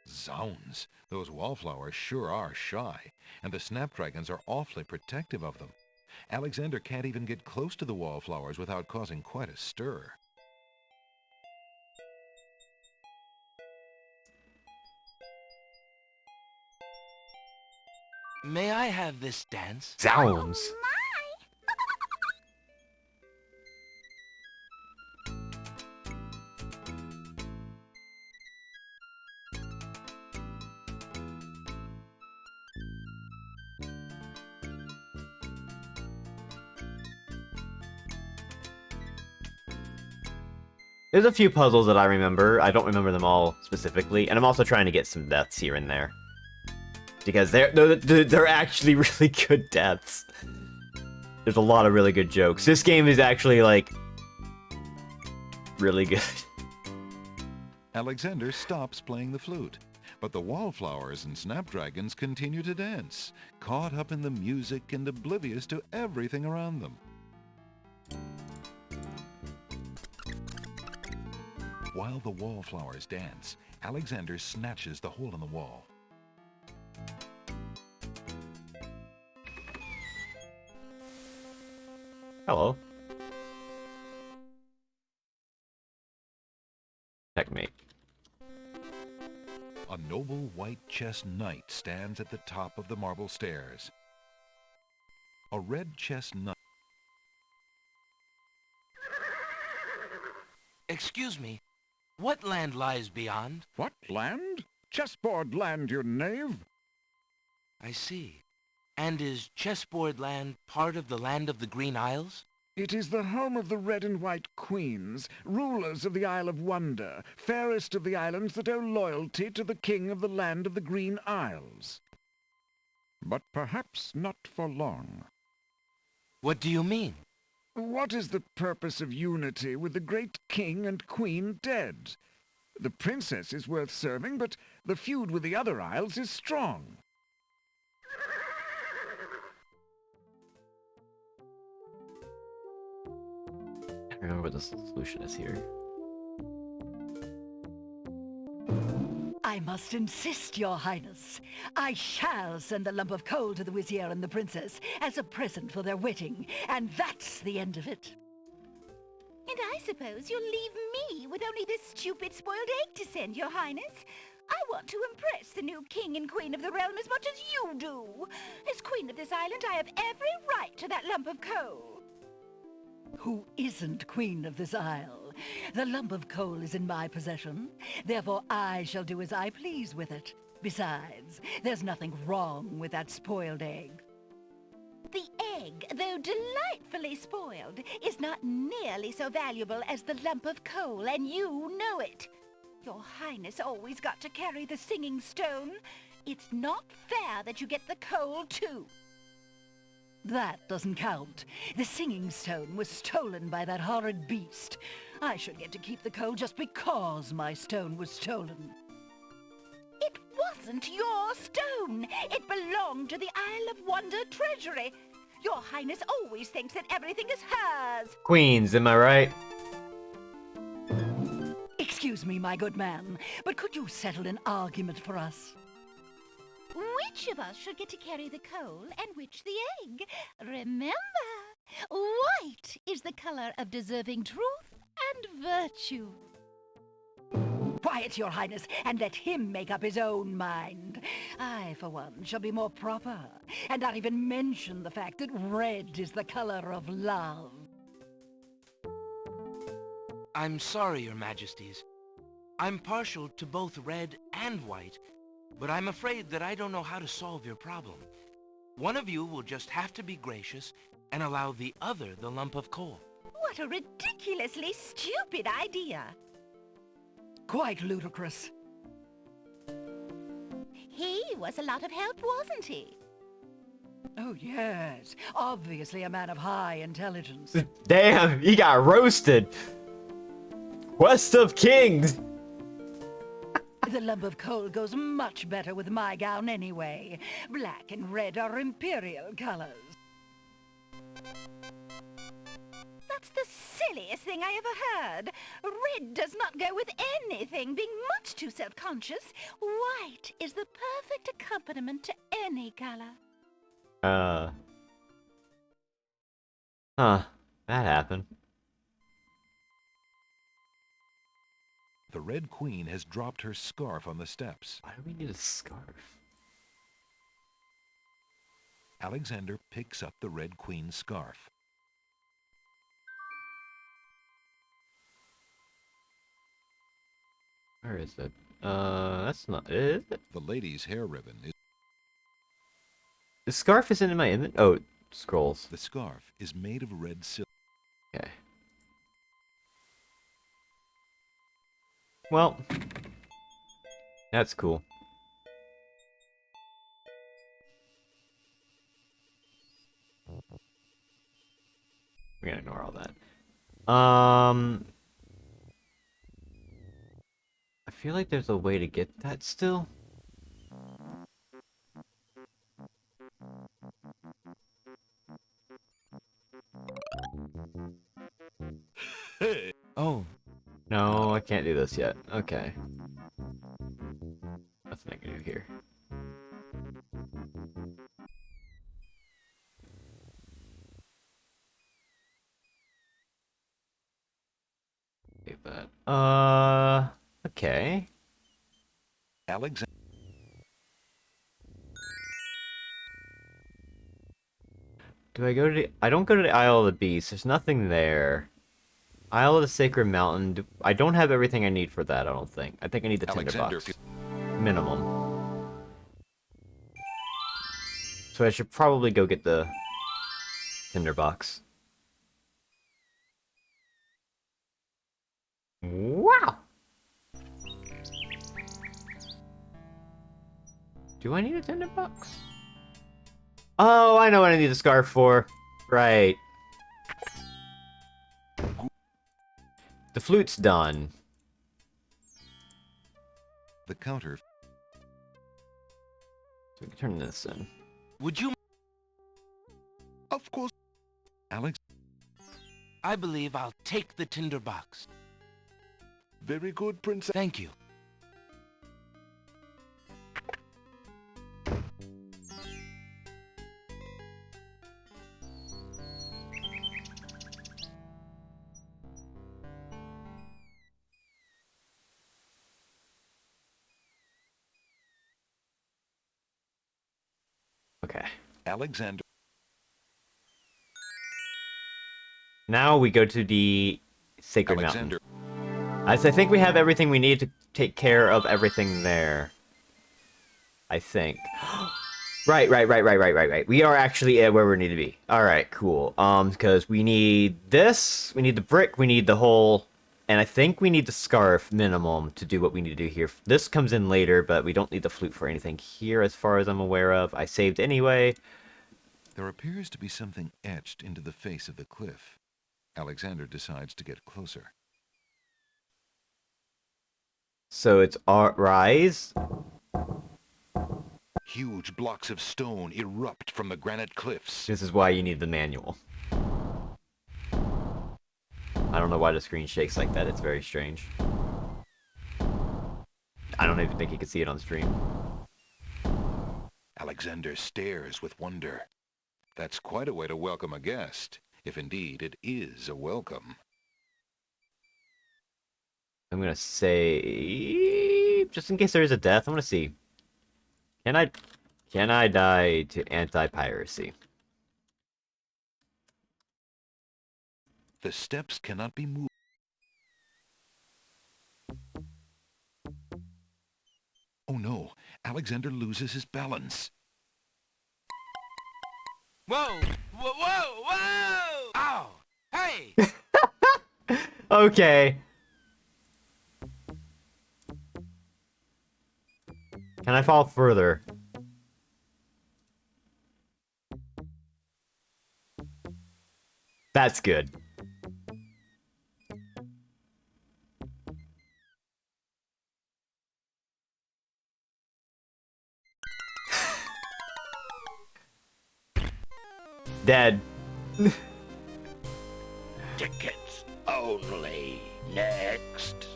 Zounds, those wallflowers sure are shy, and the snapdragons are awfully protective of them. Alexander can't even get close to the wallflowers without causing quite a stir. May I have this dance? Zounds. There's a few puzzles that I remember. I don't remember them all specifically, and I'm also trying to get some deaths here and there. Because they're actually really good deaths. There's a lot of really good jokes. This game is actually, like, really good. Alexander stops playing the flute, but the wallflowers and snapdragons continue to dance, caught up in the music and oblivious to everything around them. While the wallflowers dance, Alexander snatches the hole in the wall. Hello. Checkmate. A noble white-chessed knight stands at the top of the marble stairs. A red-chessed knight... Excuse me, what land lies beyond? What land? Chessboard land, you knave. I see. And is Chessboard Land part of the land of the Green Isles? It is the home of the red and white queens, rulers of the Isle of Wonder, fairest of the islands that owe loyalty to the king of the land of the Green Isles. But perhaps not for long. What do you mean? What is the purpose of unity with the great king and queen dead? The princess is worth serving, but the feud with the other isles is strong. I remember what the solution is here. I must insist, Your Highness. I shall send a lump of coal to the Vizier and the Princess as a present for their wedding, and that's the end of it. And I suppose you'll leave me with only this stupid spoiled egg to send, Your Highness. I want to impress the new king and queen of the realm as much as you do. As queen of this island, I have every right to that lump of coal. Who isn't queen of this isle? The lump of coal is in my possession. Therefore, I shall do as I please with it. Besides, there's nothing wrong with that spoiled egg. The egg, though delightfully spoiled, is not nearly so valuable as the lump of coal, and you know it. Your Highness always got to carry the singing stone. It's not fair that you get the coal, too. That doesn't count. The singing stone was stolen by that horrid beast. I should get to keep the coal just because my stone was stolen. It wasn't your stone. It belonged to the Isle of Wonder treasury. Your Highness always thinks that everything is hers. Queens, am I right? Excuse me, my good man, but could you settle an argument for us? Which of us should get to carry the coal and which the egg? Remember, white is the color of deserving truth and virtue. Quiet, Your Highness, and let him make up his own mind. I, for one, shall be more proper, and not even mention the fact that red is the color of love. I'm sorry, Your Majesties. I'm partial to both red and white, but I'm afraid that I don't know how to solve your problem. One of you will just have to be gracious and allow the other the lump of coal. What a ridiculously stupid idea. Quite ludicrous. He was a lot of help, wasn't he? Oh, yes. Obviously a man of high intelligence. Damn, he got roasted. Quest of Kings. The lump of coal goes much better with my gown anyway. Black and red are imperial colors. That's the silliest thing I ever heard. Red does not go with anything, being much too self-conscious. White is the perfect accompaniment to any color. Huh. That happened. The Red Queen has dropped her scarf on the steps. Why do we need a scarf? Alexander picks up the Red Queen's scarf. Where is it? That's not... Is it? The lady's hair ribbon is... The scarf isn't in my image? Oh, scrolls. The scarf is made of red silk. Okay. Well, that's cool. We're gonna ignore all that. I feel like there's a way to get that still. Oh. No, I can't do this yet. Okay. Nothing I can do here. Save that. Okay. Alexander. Do I go to the... I don't go to the Isle of the Beast. There's nothing there. Isle of the Sacred Mountain. I don't have everything I need for that, I don't think. I think I need the tinderbox. Minimum. So I should probably go get the tinderbox. Wow! Do I need a tinderbox? Oh, I know what I need the scarf for. Right. The flute's done. The counter. So we can turn this in. Would you... Of course. Alex. I believe I'll take the tinderbox. Very good, Princess. Thank you. Okay. Alexander. Now we go to the Sacred Alexander. Mountain. I think we have everything we need to take care of everything there. I think. Right. We are actually at where we need to be. Alright, cool. Because we need this, we need the brick, we need the hole, and I think we need the scarf minimum to do what we need to do here. This comes in later, but we don't need the flute for anything here as far as I'm aware of. I saved anyway. There appears to be something etched into the face of the cliff. Alexander decides to get closer. So it's rise. Huge blocks of stone erupt from the granite cliffs. This is why you need the manual. I don't know why the screen shakes like that. It's very strange. I don't even think you can see it on stream. Alexander stares with wonder. That's quite a way to welcome a guest, if indeed it is a welcome. I'm gonna say, just in case there is a death, I'm gonna see. Can I die to anti-piracy? The steps cannot be moved. Oh no, Alexander loses his balance. Whoa! Whoa! Whoa! Whoa! Ow! Hey! Okay. Can I fall further? That's good. Dead. Tickets only. Next.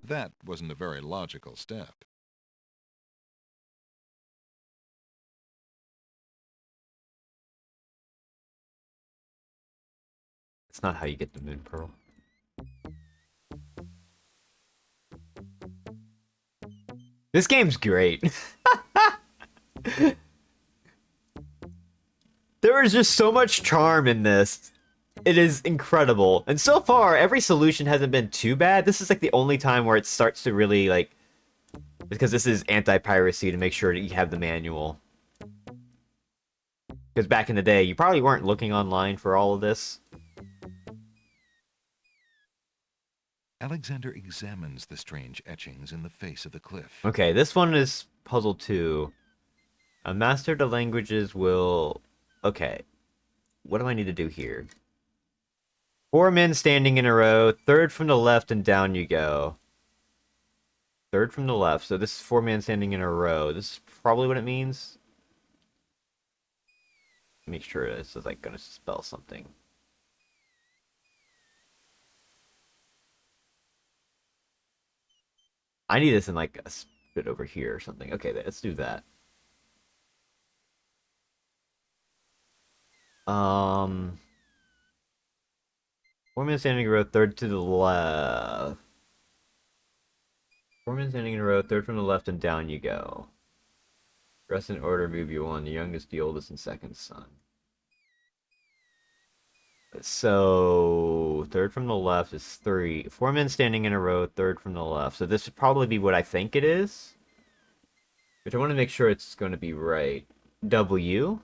That wasn't a very logical step. It's not how you get the moon pearl. This game's great. There is just so much charm in this. It is incredible. And so far, every solution hasn't been too bad. This is like the only time where it starts to really like... Because this is anti-piracy to make sure that you have the manual. Because back in the day, you probably weren't looking online for all of this. Alexander examines the strange etchings in the face of the cliff. Okay, this one is puzzle 2. A master of the languages will... Okay. What do I need to do here? 4 men standing in a row. Third from the left and down you go. Third from the left. So this is 4 men standing in a row. This is probably what it means. Make sure this is like gonna spell something. I need this in like a bit over here or something. Okay, let's do that. Um, 4 men standing in a row, third to the left. 4 men standing in a row, third from the left, and down you go. Rest in order, move you on. The youngest, the oldest, and second son. So, third from the left is 3. 4 men standing in a row, third from the left. So this would probably be what I think it is. Which I want to make sure it's going to be right. W.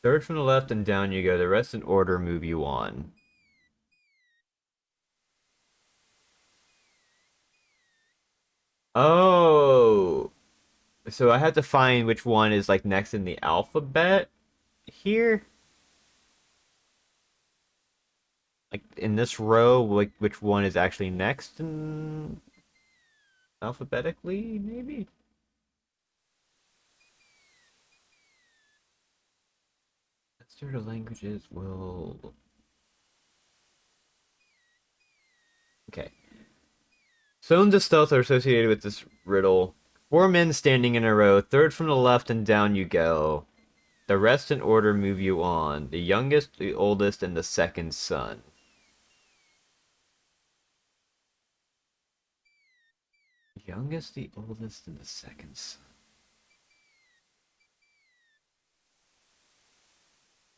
Third from the left and down you go. The rest in order, move you on. Oh. So I have to find which one is like next in the alphabet here. Like in this row, like which one is actually next in alphabetically, maybe? Sort of languages will... Okay. Zones of stealth are associated with this riddle. 4 men standing in a row, third from the left and down you go. The rest in order move you on. The youngest, the oldest, and the second son. Youngest, the oldest, and the second son.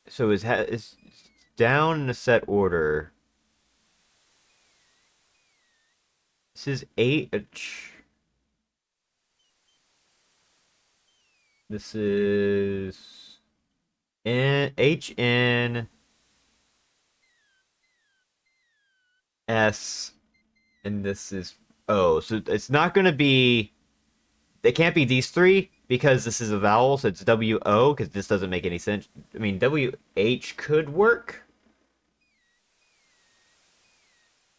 So is down in a set order. This is H. This is H N S, and this is O. So it's not going to be. It can't be these 3 because this is a vowel. So it's W O because this doesn't make any sense. I mean W H could work.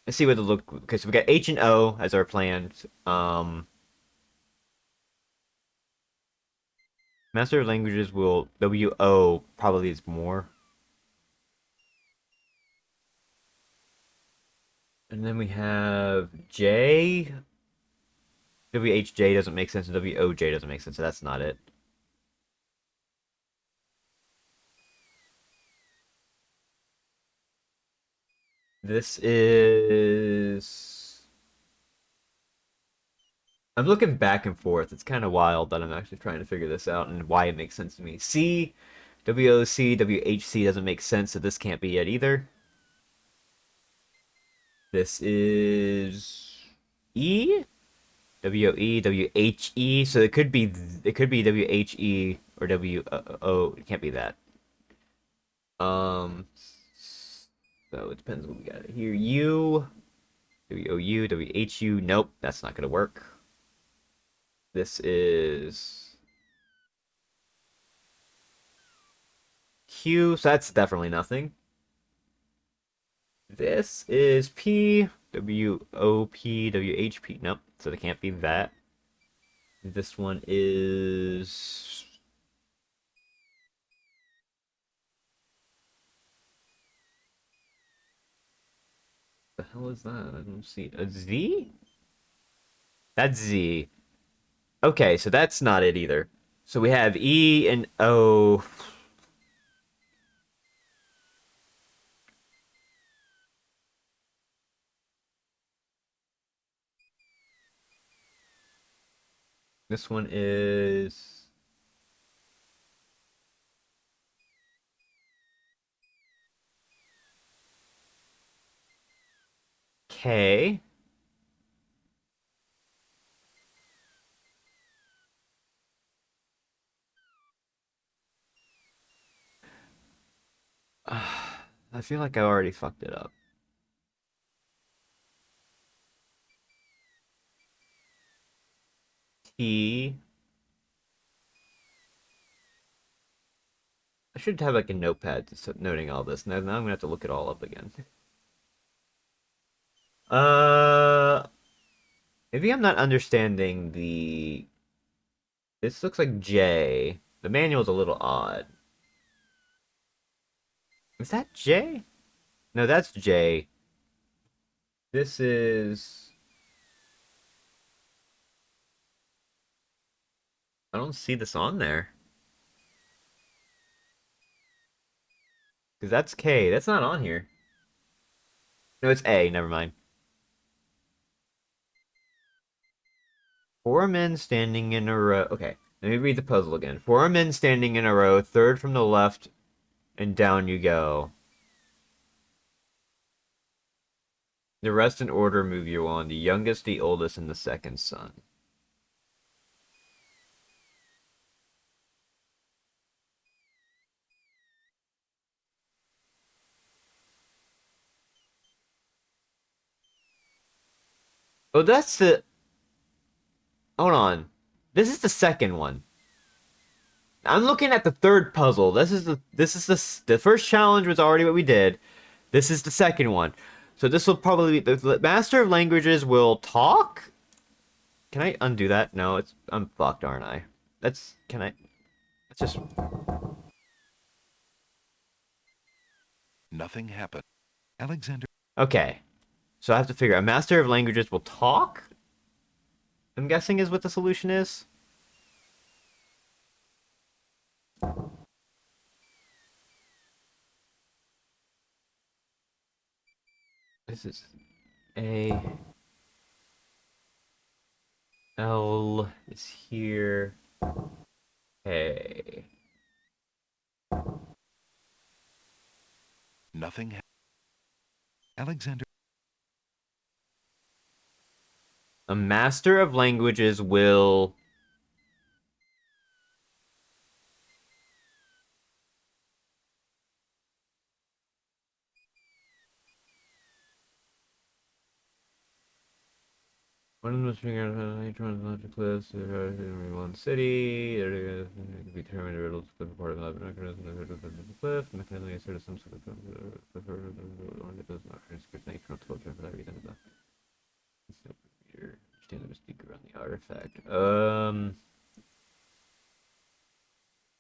Let's see what the look. Okay, so we got H and O as our plans. Master of languages will W O probably is more. And then we have J. WHJ doesn't make sense, and WOJ doesn't make sense, so that's not it. This is... I'm looking back and forth. It's kind of wild that I'm actually trying to figure this out and why it makes sense to me. C, WOC, WHC doesn't make sense, so this can't be it either. This is E, WOE, WHE, so it could be WHE or WO. It can't be that. So it depends what we got here. U, WOU, WHU. Nope, that's not gonna work. This is Q, so that's definitely nothing. This is P, WOP, WHP. Nope, so it can't be that. This one is... The hell is that? I don't see a Z? That's Z. Okay, so that's not it either. So we have E and O. This one is... K. I feel like I already fucked it up. T. I should have like a notepad to start noting all this. Now I'm gonna have to look it all up again. Maybe I'm not understanding the... This looks like J. The manual's a little odd. Is that J? No, that's J. This is... I don't see this on there. Because that's K. That's not on here. No, it's A. Never mind. 4 men standing in a row. Okay, let me read the puzzle again. 4 men standing in a row, third from the left, and down you go. The rest in order move you on. The youngest, the oldest, and the second son. Oh, that's the... Hold on. This is the second one. I'm looking at the third puzzle. This is the first challenge was already what we did. This is the second one. So this will probably be the Master of Languages will talk? Can I undo that? No, I'm fucked, aren't I? Let's just... Nothing happened. Alexander... Okay. So I have to figure out Master of Languages will talk? I'm guessing is what the solution is. This is A. L is here. A. Nothing happened. Alexander... A Master of Languages will... One of them was figuring out how to translate the cliffs in one city. It can be determined the riddles to part of the mechanism of the cliff. The mechanism is sort of some sort of one that does not transcript nature of for that reason. Understand the mystique around the artifact.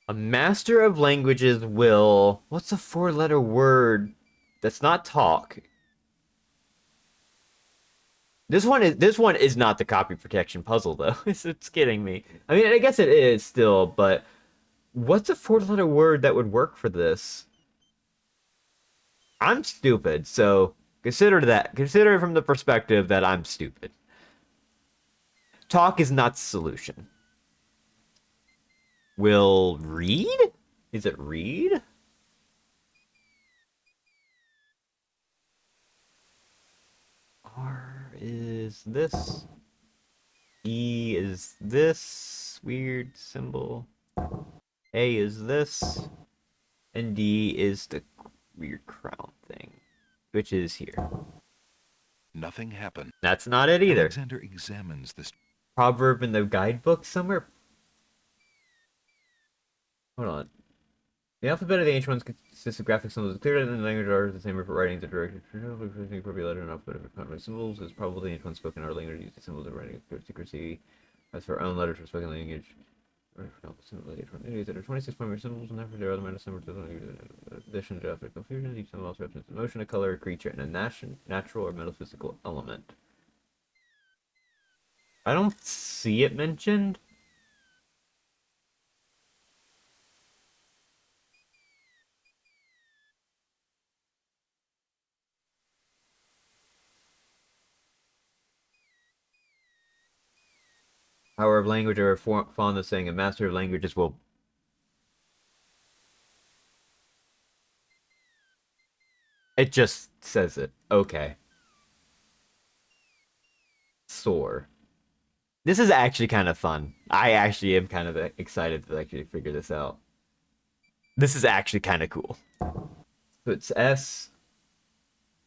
A Master of Languages will... What's a 4-letter word that's not talk? This one is not the copy protection puzzle though. It's kidding me. I mean, I guess it is still, but what's a 4-letter word that would work for this? I'm stupid, so consider that. Consider it from the perspective that I'm stupid. Talk is not the solution. Will read? Is it read? R is this. E is this weird symbol. A is this. And D is the weird crown thing, which is here. Nothing happened. That's not it either. Alexander examines this proverb in the guidebook somewhere. Hold on. The alphabet of the ancient ones consists of graphic symbols. Clear in the language are the same for writing the direction. The appropriate letter and alphabet of complex symbols is probably the ancient ones spoken in our language. Use the symbols of writing secrecy. As for our own letters for spoken language, there are 26 primary symbols, and therefore there are other minor symbols. Addition to affect confusion. Each symbol also represents emotion, a color, a creature, and a natural or metaphysical element. I don't see it mentioned. Power of language are fond of saying a master of languages will... It just says it. Okay. Soar. This is actually kind of fun. I actually am kind of excited to actually figure this out. This is actually kind of cool. So it's S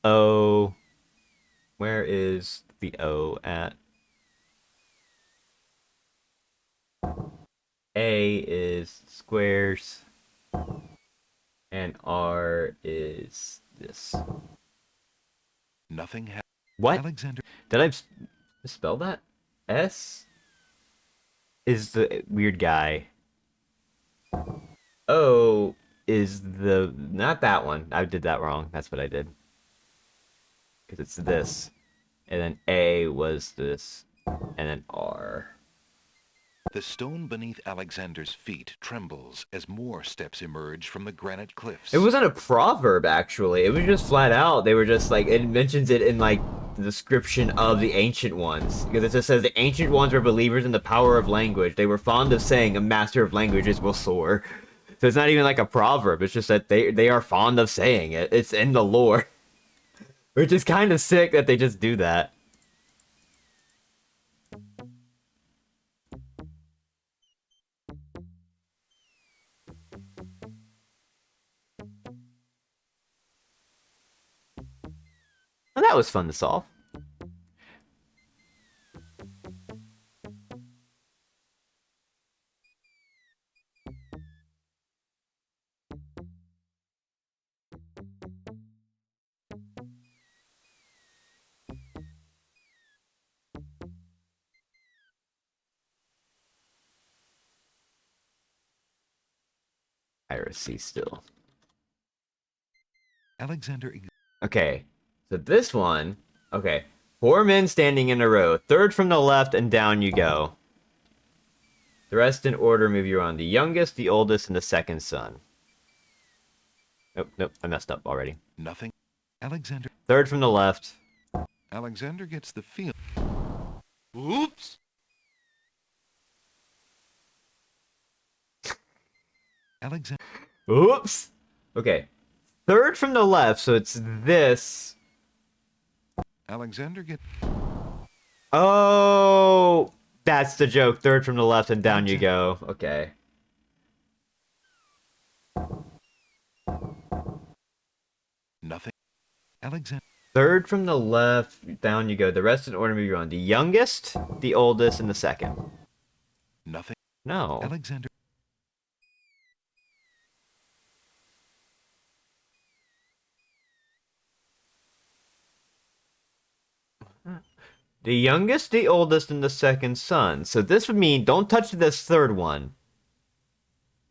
O. Where is the O at? A is squares, and R is this. Nothing happened. What? Alexander. Did I misspell that? S is the weird guy. O is the... Not that one. I did that wrong. That's what I did. Because it's this. And then A was this. And then R. The stone beneath Alexander's feet trembles as more steps emerge from the granite cliffs. It wasn't a proverb, actually. It was just flat out. They were just like... It mentions it in, like, the description of the Ancient Ones. Because it just says, the Ancient Ones were believers in the power of language. They were fond of saying, a master of languages will soar. So it's not even like a proverb. It's just that they are fond of saying it. It's in the lore. Which is kind of sick that they just do that. Well, that was fun to solve. Piracy still. Alexander. Okay, so this one, okay. 4 men standing in a row. Third from the left and down you go. The rest in order move you on. The youngest, the oldest, and the second son. Nope, I messed up already. Nothing. Alexander. Third from the left. Alexander gets the feel. Oops. Alexander. Oops. Okay. Third from the left, so it's this. Alexander get. Oh, that's the joke. Third from the left and down you go. Okay. Nothing. Alexander. Third from the left, down you go. The rest in order move you on. The youngest, the oldest, and the second. Nothing. No. Alexander. The youngest, the oldest, and the second son. So this would mean don't touch this third one.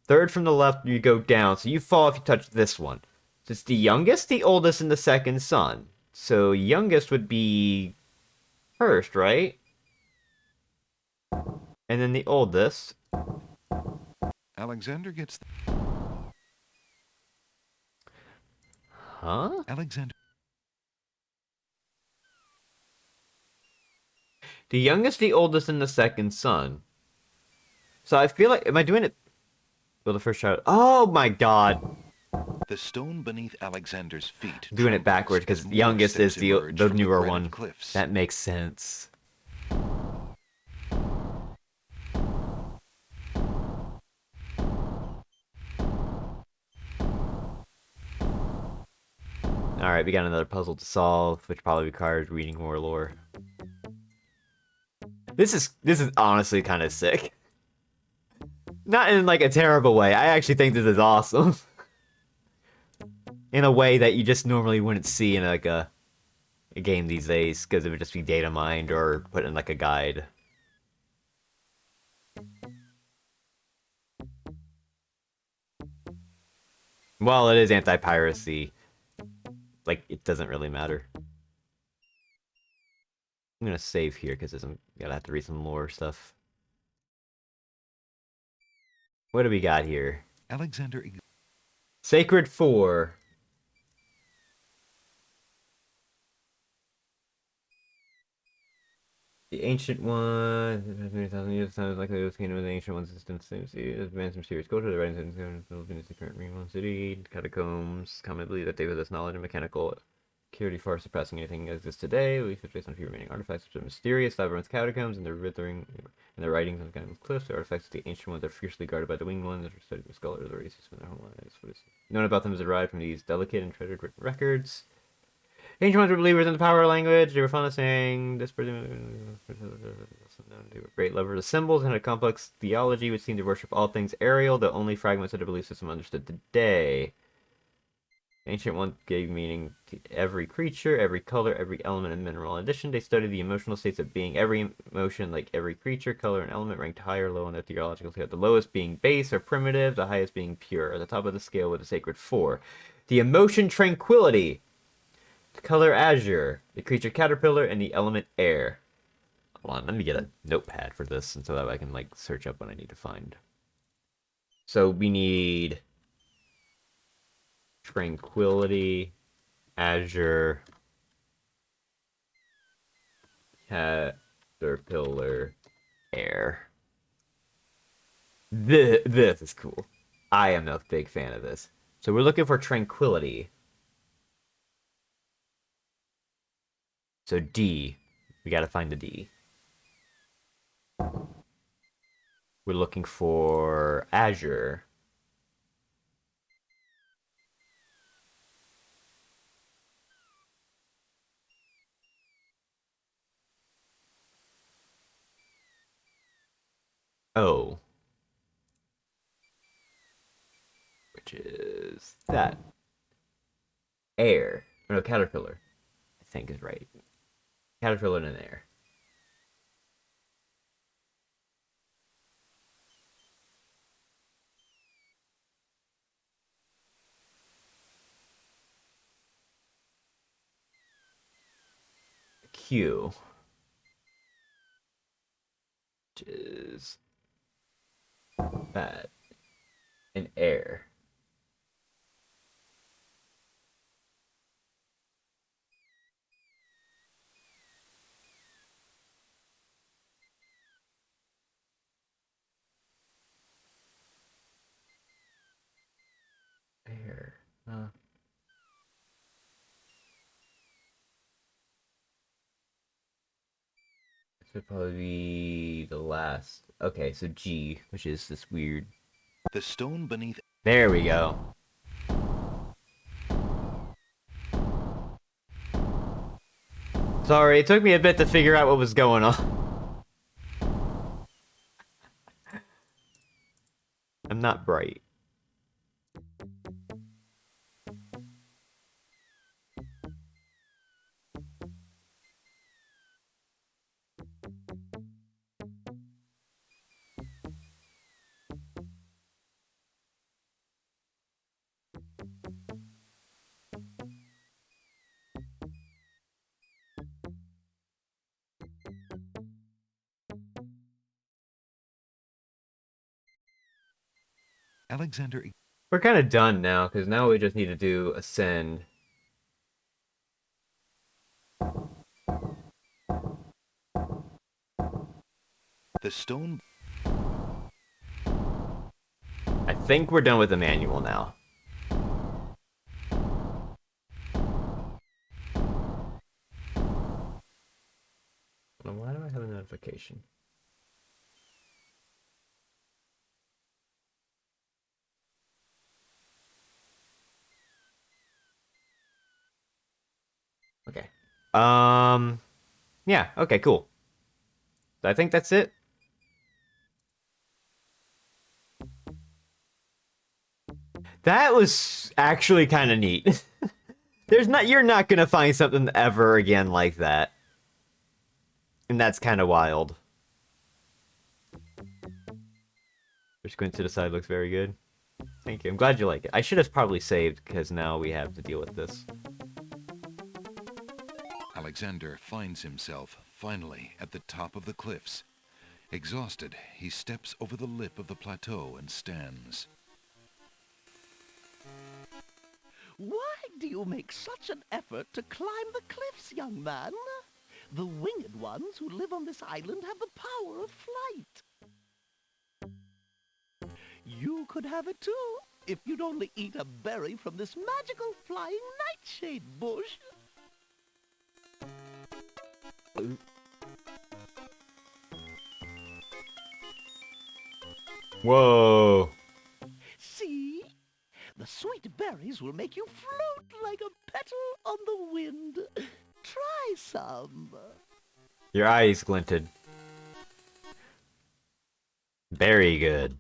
Third from the left, you go down. So you fall if you touch this one. So it's the youngest, the oldest, and the second son. So youngest would be first, right? And then the oldest. Alexander gets. Huh? Alexander. The youngest, the oldest, and the second son. So I feel like, am I doing it? Well, the first child. Oh my god. The stone beneath Alexander's feet. I'm doing it backwards because youngest is the newer one. Cliffs. That makes sense. Alright, we got another puzzle to solve, which probably requires reading more lore. This is honestly kind of sick. Not in like a terrible way. I actually think this is awesome. In a way that you just normally wouldn't see in like a game these days, because it would just be data mined or put in like a guide. Well, it is anti-piracy. Like, it doesn't really matter. I'm gonna save here because I'm gonna have to read some lore stuff. What do we got here? Alexander. Sacred 4. The ancient one. Many thousand years sounds like the kingdom of the ancient one's existence. Advanced mysterious culture. The writings in the Philippines, the current Green One City. Catacombs. Commonly believe that they possess knowledge of mechanical security far surpassing anything that exists today. We fit based on a few remaining artifacts, which are mysterious labyrinth catacombs and their writhing and their writings on the kind of cliffs. The artifacts of the ancient ones are fiercely guarded by the winged ones, which are studied by scholars or races from their homelands. What is known about them is derived from these delicate and treasured written records. Ancient ones were believers in the power of language. They were fond of saying this person they were great lovers of symbols and had a complex theology which seemed to worship all things aerial, though only fragments of their belief system understood today. Ancient ones gave meaning to every creature, every color, every element and mineral. In addition, they studied the emotional states of being. Every emotion, like every creature, color, and element, ranked high or low on their theological scale. The lowest being base or primitive, the highest being pure. At the top of the scale with the sacred four. The emotion tranquility, the color azure, the creature caterpillar, and the element air. Hold on, let me get a notepad for this, and so that I can like search up what I need to find. So we need tranquility, azure, caterpillar, air. This is cool. I am a big fan of this. So we're looking for tranquility. So D. We gotta find the D. We're looking for azure. O. Which is that. Air. Or no, caterpillar. I think is right. Caterpillar and air. Q. Which is that. And air. Air. This would probably be the last. Okay, so G, which is this weird. The stone beneath. There we go. Sorry, it took me a bit to figure out what was going on. I'm not bright. Alexander. We're kind of done now, because now we just need to do ascend. The stone. I think we're done with the manual now. Why do I have a notification? Okay. Yeah, okay, cool. I think that's it. That was actually kind of neat. You're not gonna find something ever again like that. And that's kind of wild. Your squint to the side looks very good. Thank you. I'm glad you like it. I should have probably saved, because now we have to deal with this. Alexander finds himself, finally, at the top of the cliffs. Exhausted, he steps over the lip of the plateau and stands. Why do you make such an effort to climb the cliffs, young man? The winged ones who live on this island have the power of flight. You could have it too, if you'd only eat a berry from this magical flying nightshade bush. Whoa. See? The sweet berries will make you float like a petal on the wind. Try some. Your eyes glinted. Very good.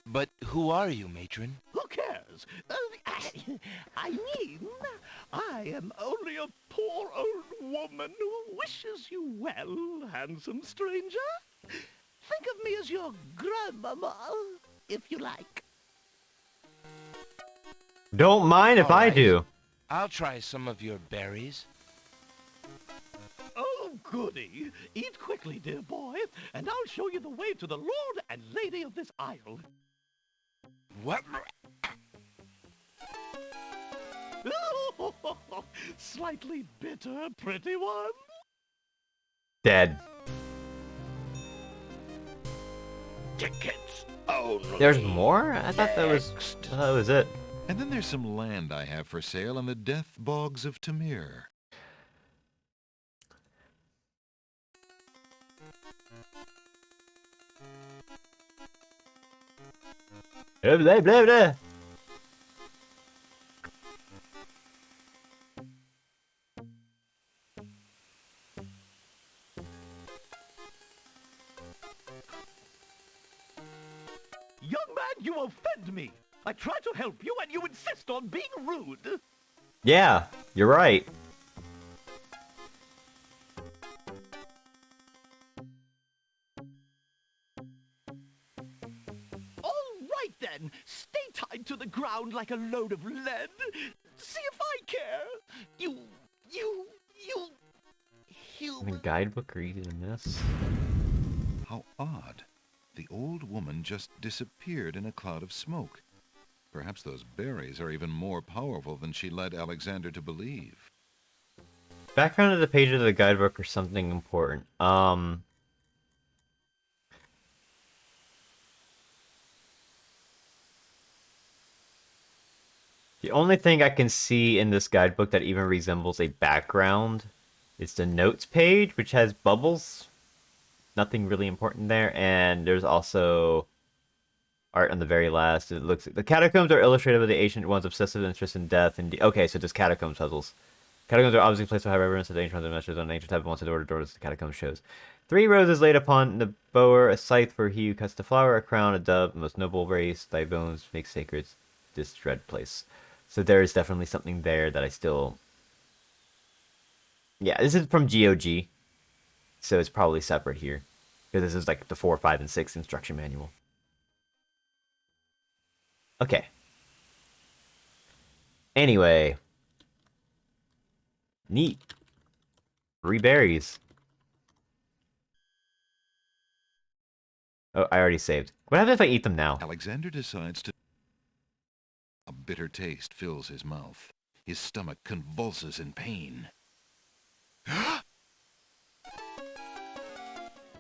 But who are you, matron? Who cares? I mean, I am only a poor old woman who wishes you well, handsome stranger. Think of me as your grandmama, if you like. Don't mind if I do. I'll try some of your berries. Oh, goody. Eat quickly, dear boy, and I'll show you the way to the lord and lady of this isle. What? Slightly bitter, pretty one. Dead. Tickets only. There's more? I thought that was it. And then there's some land I have for sale in the death bogs of Tamir. Blah, blah, blah, blah. Young man, you offend me. I try to help you and you insist on being rude. Yeah, you're right. All right then, stay tied to the ground like a load of lead. See if I care. You. The guidebook reading this. How odd. The old woman just disappeared in a cloud of smoke. Perhaps those berries are even more powerful than she led Alexander to believe. Background of the page of the guidebook or something important. The only thing I can see in this guidebook that even resembles a background is the notes page, which has bubbles. Nothing really important there, and there's also art on the very last. It looks the catacombs are illustrated by the ancient one's obsessive interest in death. And okay, so just catacombs puzzles. Catacombs are obviously placed with high reverence to the ancient ones measures on an ancient type of once the door to door as the catacomb shows. 3 roses laid upon the bower, a scythe for he who cuts the flower, a crown, a dove, most noble race, thy bones make sacred this dread place. So there is definitely something there that I still... Yeah, this is from GOG, so it's probably separate here. Because this is like the 4, 5, and 6 instruction manual. Okay. Anyway. Neat. 3 berries. Oh, I already saved. What happens if I eat them now? Alexander decides to... A bitter taste fills his mouth. His stomach convulses in pain.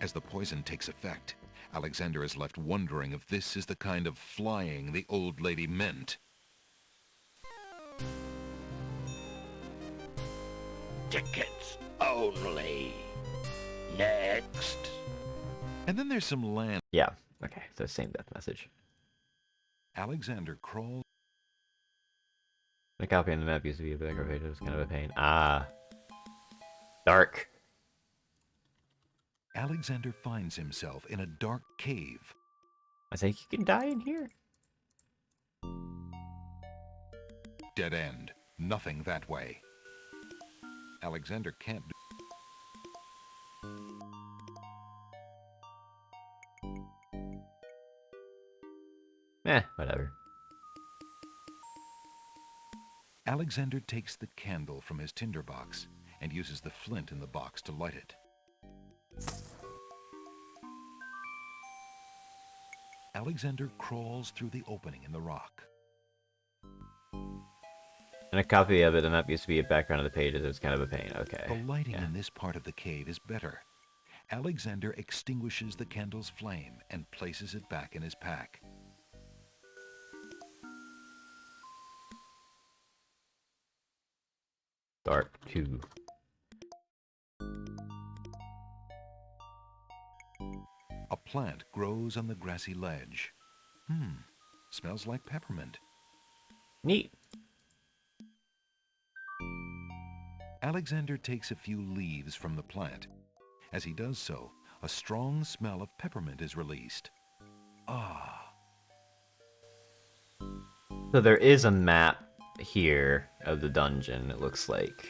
As the poison takes effect, Alexander is left wondering if this is the kind of flying the old lady meant. Tickets only. Next. And then there's some land. Yeah, okay, so same death message. Alexander crawls... The copy on the map used to be a bigger page, it was kind of a pain. Ah. Dark. Alexander finds himself in a dark cave. I think you can die in here. Dead end. Nothing that way. Alexander can't do... Whatever. Alexander takes the candle from his tinderbox and uses the flint in the box to light it. Alexander crawls through the opening in the rock. And a copy of it, the map used to be a background of the pages, it was kind of a pain, okay. The lighting in this part of the cave is better. Alexander extinguishes the candle's flame and places it back in his pack. Dark 2. A plant grows on the grassy ledge. Smells like peppermint. Neat. Alexander takes a few leaves from the plant. As he does so, a strong smell of peppermint is released. Ah. So there is a map here of the dungeon, it looks like.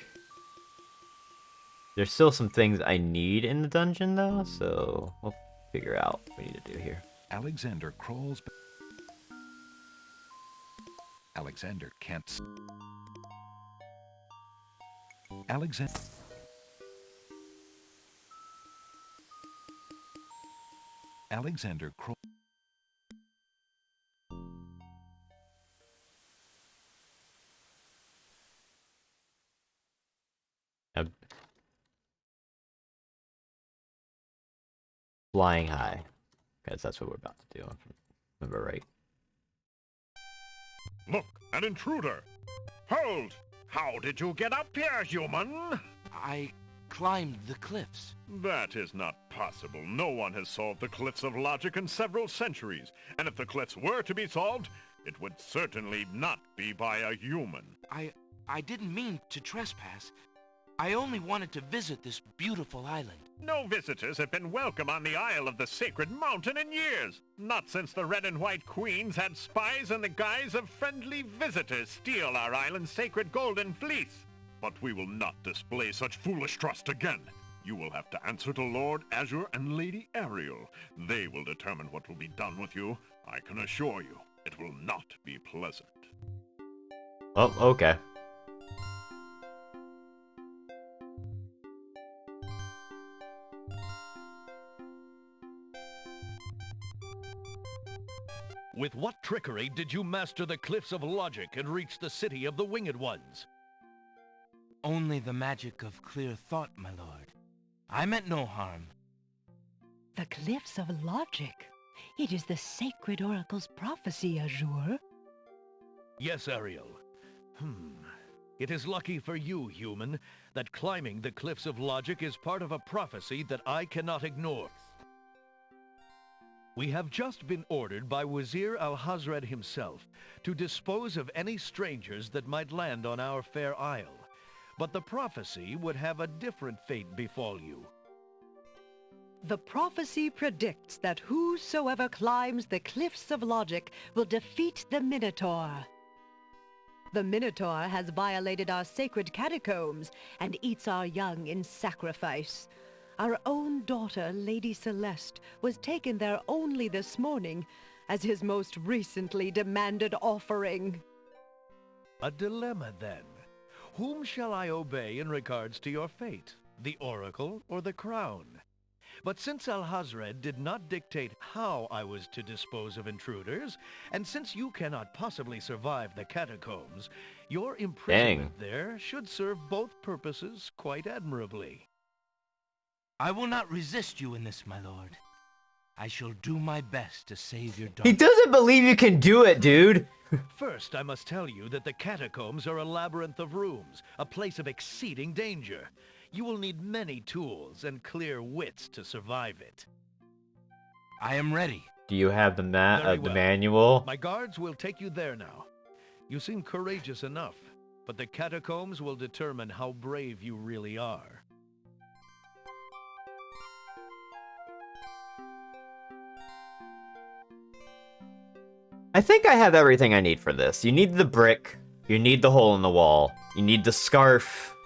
There's still some things I need in the dungeon, though, so we'll figure out what we need to do here. Alexander crawls back. Alexander can't. Alexander crawls. Flying high, because that's what we're about to do, if I remember right. Look, an intruder! Hold! How did you get up here, human? I climbed the cliffs. That is not possible. No one has solved the cliffs of logic in several centuries. And if the cliffs were to be solved, it would certainly not be by a human. I didn't mean to trespass. I only wanted to visit this beautiful island. No visitors have been welcome on the Isle of the Sacred Mountain in years. Not since the Red and White Queens had spies in the guise of friendly visitors steal our island's sacred golden fleece. But we will not display such foolish trust again. You will have to answer to Lord Azure and Lady Ariel. They will determine what will be done with you. I can assure you, it will not be pleasant. Oh, okay. With what trickery did you master the cliffs of logic and reach the city of the Winged Ones? Only the magic of clear thought, my lord. I meant no harm. The cliffs of logic. It is the sacred oracle's prophecy, Azure. Yes, Ariel. It is lucky for you, human, that climbing the cliffs of logic is part of a prophecy that I cannot ignore. We have just been ordered by Wazir Al-Hazred himself to dispose of any strangers that might land on our fair isle. But the prophecy would have a different fate befall you. The prophecy predicts that whosoever climbs the cliffs of logic will defeat the Minotaur. The Minotaur has violated our sacred catacombs and eats our young in sacrifice. Our own daughter, Lady Celeste, was taken there only this morning as his most recently demanded offering. A dilemma, then. Whom shall I obey in regards to your fate? The Oracle or the Crown? But since Al-Hazred did not dictate how I was to dispose of intruders, and since you cannot possibly survive the catacombs, your imprisonment there should serve both purposes quite admirably. I will not resist you in this, my lord. I shall do my best to save your daughter. He doesn't believe you can do it, dude! First, I must tell you that the catacombs are a labyrinth of rooms, a place of exceeding danger. You will need many tools and clear wits to survive it. I am ready. Do you have the Very well. manual? My guards will take you there now. You seem courageous enough, but the catacombs will determine how brave you really are. I think I have everything I need for this. You need the brick. You need the hole in the wall. You need the scarf.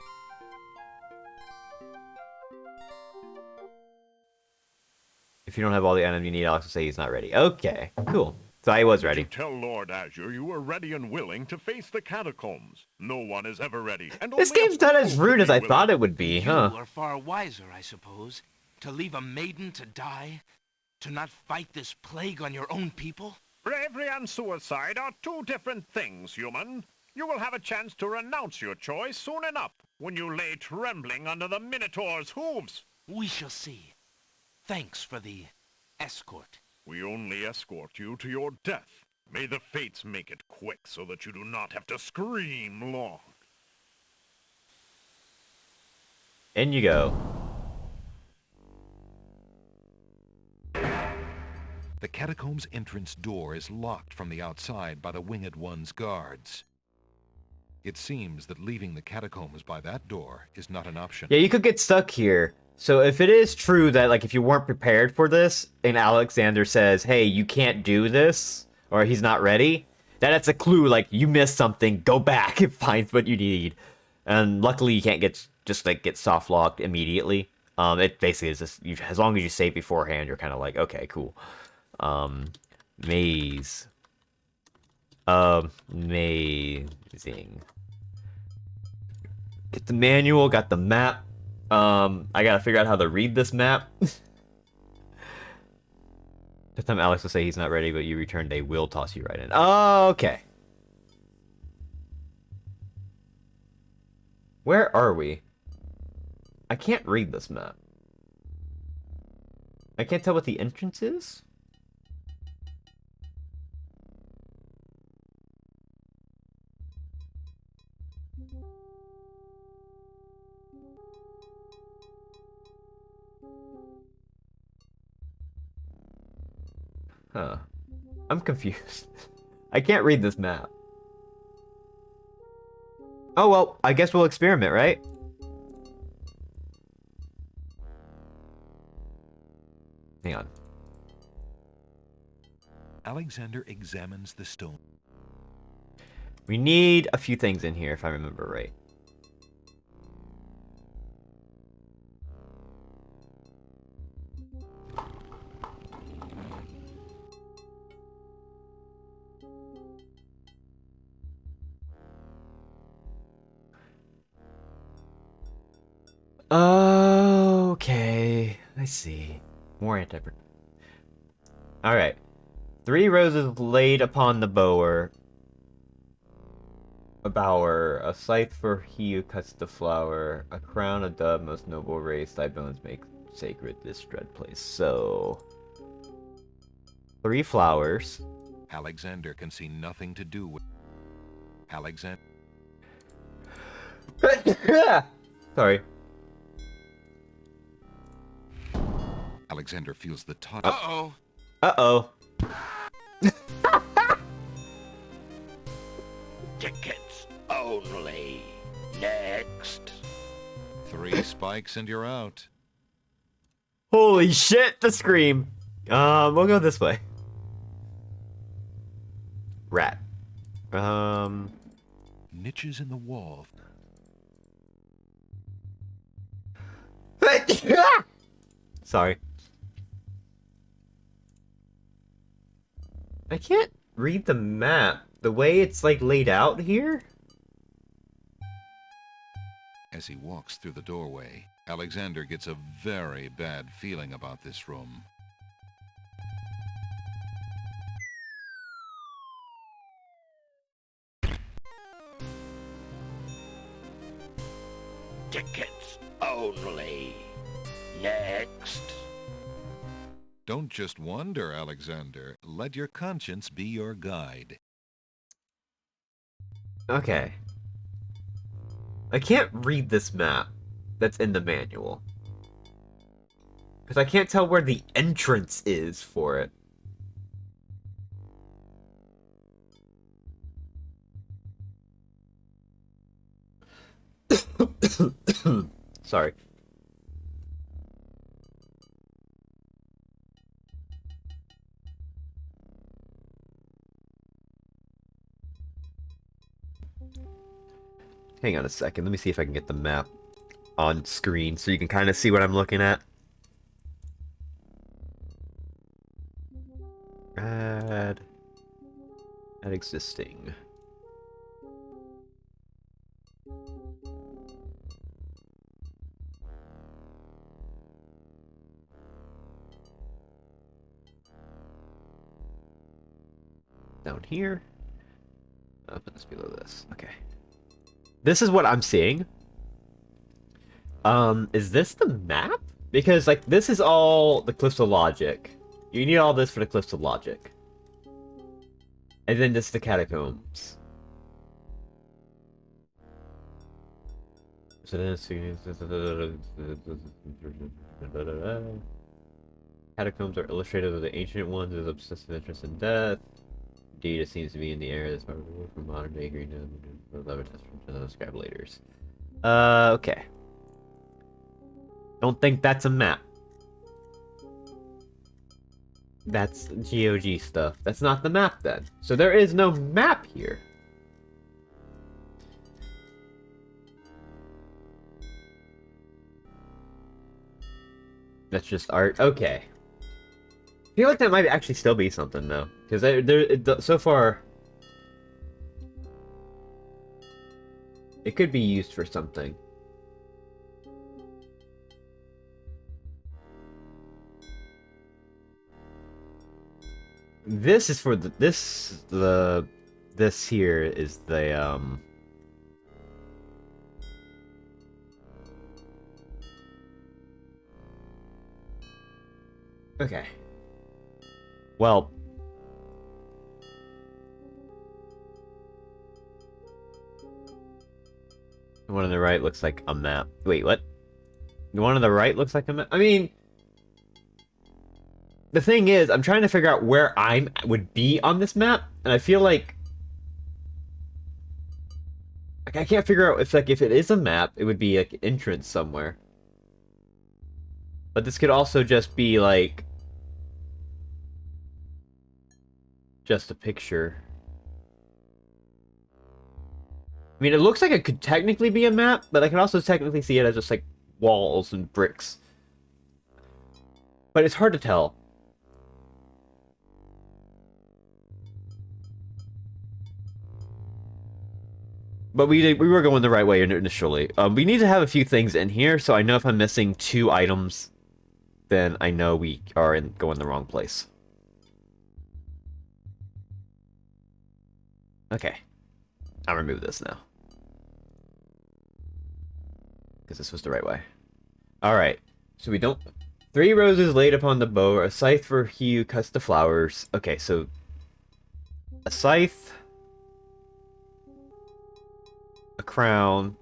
If you don't have all the items you need, Alex will say he's not ready. Okay, cool. So I was ready. Tell Lord Azure you were ready and willing to face the catacombs. No one is ever ready. And This only game's not as rude as I thought it would be, huh? You are far wiser, I suppose, to leave a maiden to die? To not fight this plague on your own people? Bravery and suicide are two different things, human. You will have a chance to renounce your choice soon enough, when you lay trembling under the Minotaur's hooves. We shall see. Thanks for the escort. We only escort you to your death. May the fates make it quick so that you do not have to scream long. In you go. The catacomb's entrance door is locked from the outside by the Winged One's guards. It seems that leaving the catacombs by that door is not an option. Yeah, you could get stuck here. So if it is true that, like, if you weren't prepared for this, and Alexander says, hey, you can't do this, or he's not ready, that's a clue, like, you missed something, go back and find what you need. And luckily you can't get soft locked immediately. It basically is just, as long as you save beforehand, you're kind of like, okay, cool. Maze. Amazing. Get the manual, got the map. I gotta figure out how to read this map. This time Alex will say he's not ready, but you return, they will toss you right in. Oh, okay. Where are we? I can't read this map. I can't tell what the entrance is? Huh. I'm confused. I can't read this map. Oh well, I guess we'll experiment, right? Hang on. Alexander examines the stone. We need a few things in here, if I remember right. Okay, I see. More anti. Alright. 3 roses laid upon the bower. A bower, a scythe for he who cuts the flower, a crown, a dove, most noble race, thy bones make sacred this dread place. So, 3 flowers. Alexander can see nothing to do with... Alexander... Sorry. Alexander feels the touch. Uh-oh. Uh-oh. Tickets only. Next. 3 spikes and you're out. Holy shit, the scream. We'll go this way. Rat. Niches in the wall. Sorry. I can't read the map. The way it's, like, laid out here? As he walks through the doorway, Alexander gets a very bad feeling about this room. Tickets only. Next. Don't just wonder, Alexander. Let your conscience be your guide. Okay. I can't read this map that's in the manual. Because I can't tell where the entrance is for it. Sorry. Hang on a second. Let me see if I can get the map on screen so you can kind of see what I'm looking at. Add existing. Down here. I'll put this below this. Okay. This is what I'm seeing. Is this the map? Because, like, this is all the Cliffs of Logic. You need all this for the Cliffs of Logic. And then this is the Catacombs. Catacombs are illustrated with the ancient ones with obsessive interest in death. Data seems to be in the air that's far removed from modern day green lever test from those scribulators. Okay. Don't think that's a map. That's GOG stuff. That's not the map then. So there is no map here. That's just art. Okay. I feel like that might actually still be something though, because so far it could be used for something. This is for this here is the Okay. Well, the one on the right looks like a map. Wait, what? The one on the right looks like a map? I mean, the thing is, I'm trying to figure out where I would be on this map, and I feel like I can't figure out if it is a map, it would be like an entrance somewhere. But this could also just be like just a picture. I mean, it looks like it could technically be a map, but I can also technically see it as just like walls and bricks. But it's hard to tell. But we were going the right way initially. We need to have a few things in here, so I know if I'm missing 2 items, then I know we are going the wrong place. Okay. I'll remove this now. Because this was the right way. Alright. So we don't... 3 roses laid upon the bow, a scythe for he who cuts the flowers. Okay, so... a scythe... a crown...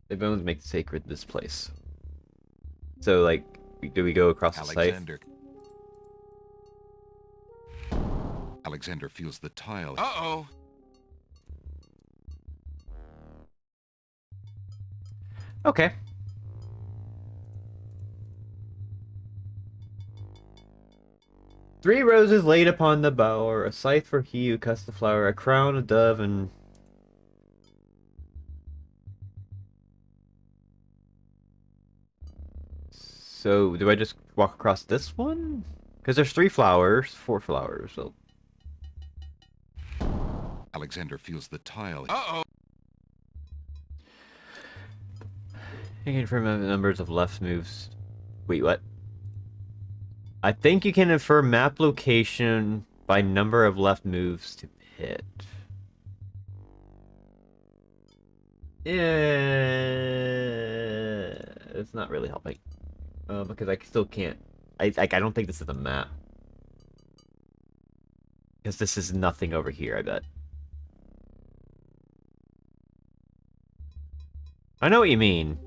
the bones make sacred this place. So, like, do we go across the scythe? Alexander feels the tile. Uh-oh. Okay. Three roses laid upon the bower, a scythe for he who cuts the flower, a crown, a dove, and... So, do I just walk across this one? Because there's 3 flowers, 4 flowers, so... Alexander feels the tile. Uh-oh. You can confirm the numbers of left moves. Wait, what? I think you can infer map location by number of left moves to hit. Yeah, it's not really helping. Because I still can't. I don't think this is a map. Because this is nothing over here, I bet. I know what you mean.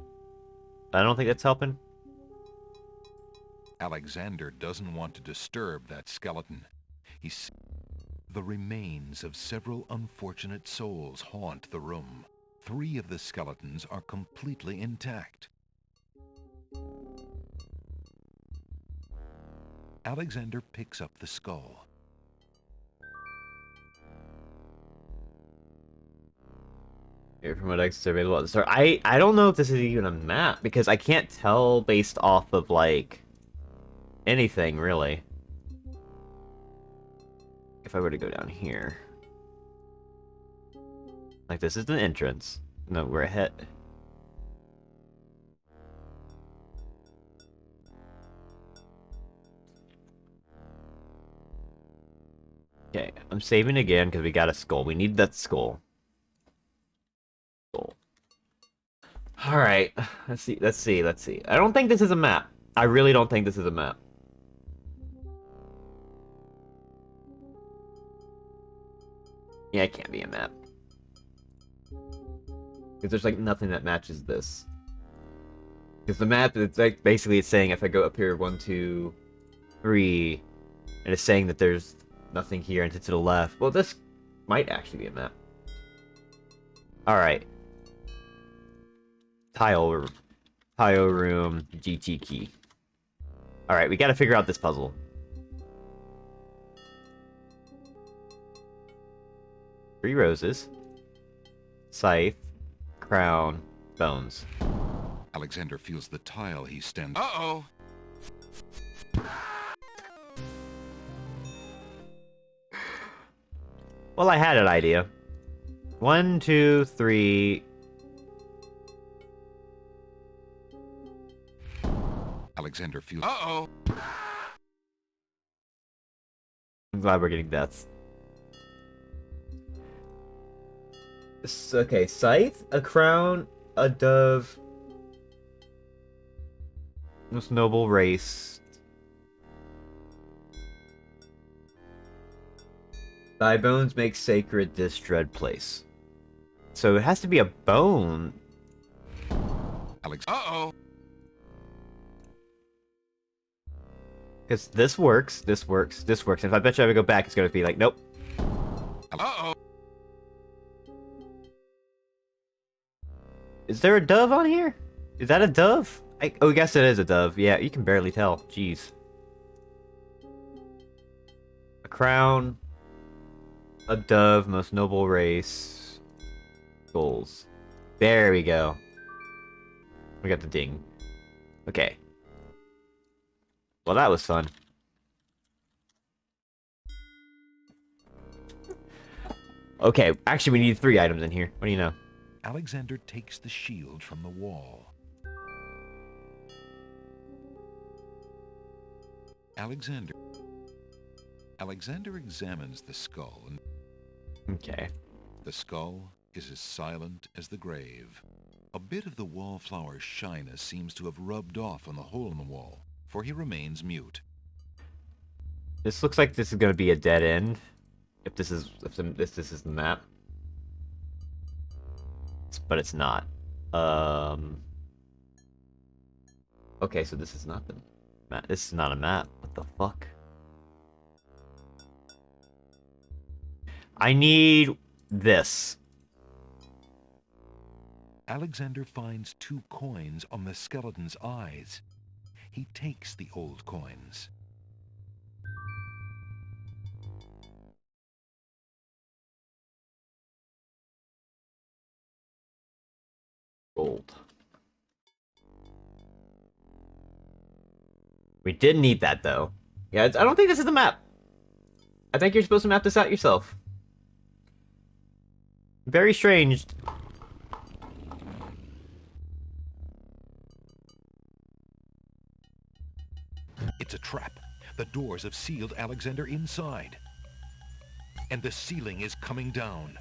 I don't think that's helping. Alexander doesn't want to disturb that skeleton. The remains of several unfortunate souls haunt the room. 3 of the skeletons are completely intact. Alexander picks up the skull. Here from what exits are available at the start. I don't know if this is even a map, because I can't tell based off of, like, anything, really. If I were to go down here. Like, this is the entrance. No, we're ahead. Okay, I'm saving again because we got a skull. We need that skull. Alright, let's see. I don't think this is a map. I really don't think this is a map. Yeah, it can't be a map. Because there's like nothing that matches this. Because the map, it's like basically it's saying if I go up here 1, 2, 3, and it's saying that there's nothing here and to the left. Well, this might actually be a map. Alright. Tile room, GT key. Alright, we gotta figure out this puzzle. Three roses. Scythe. Crown. Bones. Alexander feels the tile he stands... Uh-oh! Well, I had an idea. 1, 2, 3... Alexander feels... Uh-oh! I'm glad we're getting deaths. Okay, Scythe, a crown, a dove... Most noble race. Thy bones make sacred this dread place. So it has to be a bone. Uh-oh! Because this works, this works, this works. And if I bet you I would go back, it's going to be like, nope. Uh-oh! Is there a dove on here? Is that a dove? Oh, I guess it is a dove. Yeah, you can barely tell. Jeez. A crown. A dove, most noble race. Goals. There we go. We got the ding. Okay. Well, that was fun. Okay, actually we need 3 items in here. What do you know? Alexander takes the shield from the wall. Alexander examines the skull and... Okay. The skull is as silent as the grave. A bit of the wallflower's shyness seems to have rubbed off on the hole in the wall, for he remains mute. This looks like this is going to be a dead end. If this is this is the map. But it's not. Okay, so this is not the map. This is not a map. What the fuck? I need this. Alexander finds 2 coins on the skeleton's eyes. He takes the old coins. Gold. We did need that, though. Yeah, I don't think this is the map. I think you're supposed to map this out yourself. Very strange. It's a trap. The doors have sealed Alexander inside. And the ceiling is coming down.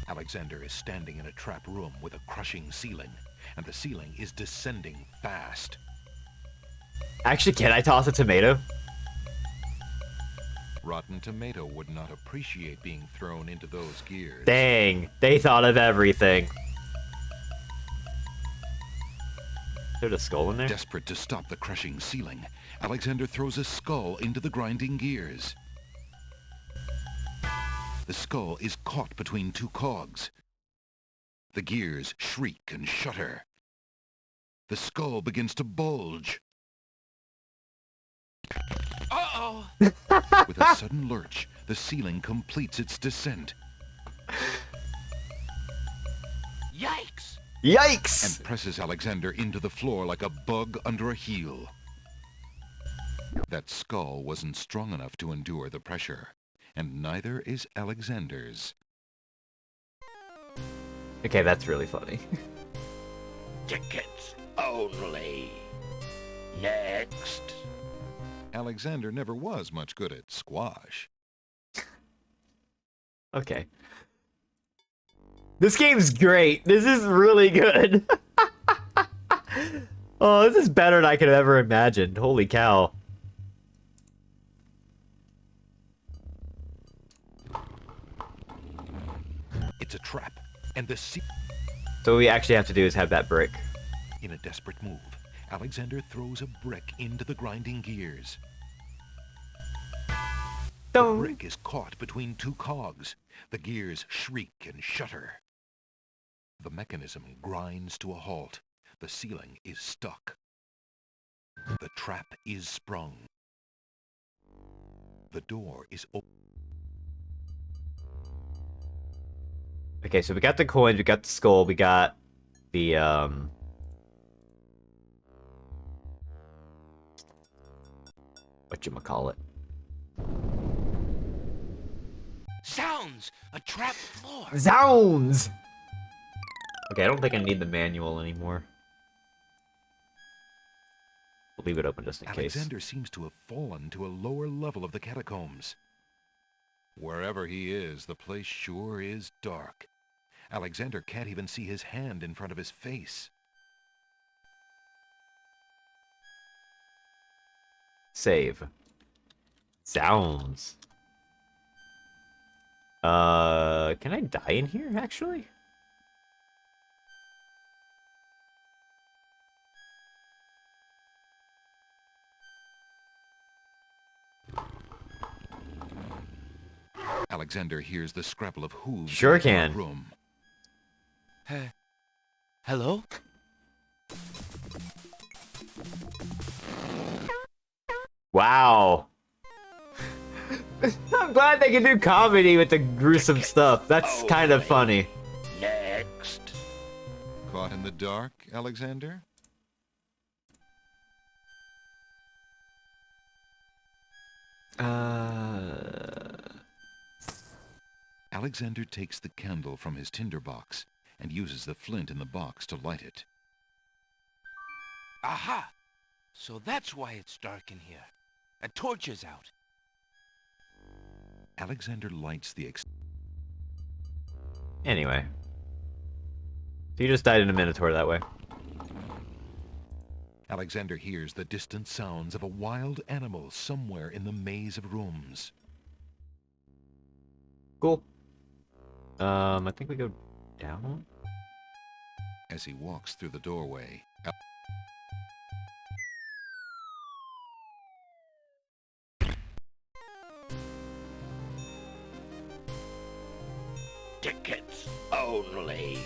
Alexander is standing in a trap room with a crushing ceiling, and the ceiling is descending fast. Actually, can I toss a tomato? Rotten Tomato would not appreciate being thrown into those gears. Dang, they thought of everything. There's a skull in there? Desperate to stop the crushing ceiling, Alexander throws a skull into the grinding gears. The skull is caught between 2 cogs. The gears shriek and shudder. The skull begins to bulge. Uh-oh! With a sudden lurch, the ceiling completes its descent. Yikes! Yikes! And presses Alexander into the floor like a bug under a heel. That skull wasn't strong enough to endure the pressure, and neither is Alexander's. Okay, that's really funny. Tickets only. Next. Alexander never was much good at squash. Okay. This game's great. This is really good. Oh, this is better than I could have ever imagined. Holy cow. And the sea... So what we actually have to do is have that brick. In a desperate move, Alexander throws a brick into the grinding gears. The brick is caught between two cogs. The gears shriek and shudder. The mechanism grinds to a halt. The ceiling is stuck. The trap is sprung. The door is open. Okay, so we got the coins, we got the skull, we got the, whatchamacallit. Sounds! A trap floor! Zounds! Okay, I don't think I need the manual anymore. We'll leave it open just in case. Alexander seems to have fallen to a lower level of the catacombs. Wherever he is, the place sure is dark. Alexander can't even see his hand in front of his face. Save. Zounds. Can I die in here, actually? Alexander hears the scrabble of hooves Sure in the dark can. room. Hello? Wow. I'm glad they can do comedy with the gruesome stuff. That's kind of funny. Next. Caught in the dark, Alexander? Alexander takes the candle from his tinderbox and uses the flint in the box to light it. Aha! So that's why it's dark in here. A torch is out. Alexander lights the Anyway. So you just died in a Minotaur that way. Alexander hears the distant sounds of a wild animal somewhere in the maze of rooms. Cool. I think we go down? As he walks through the doorway, Tickets only.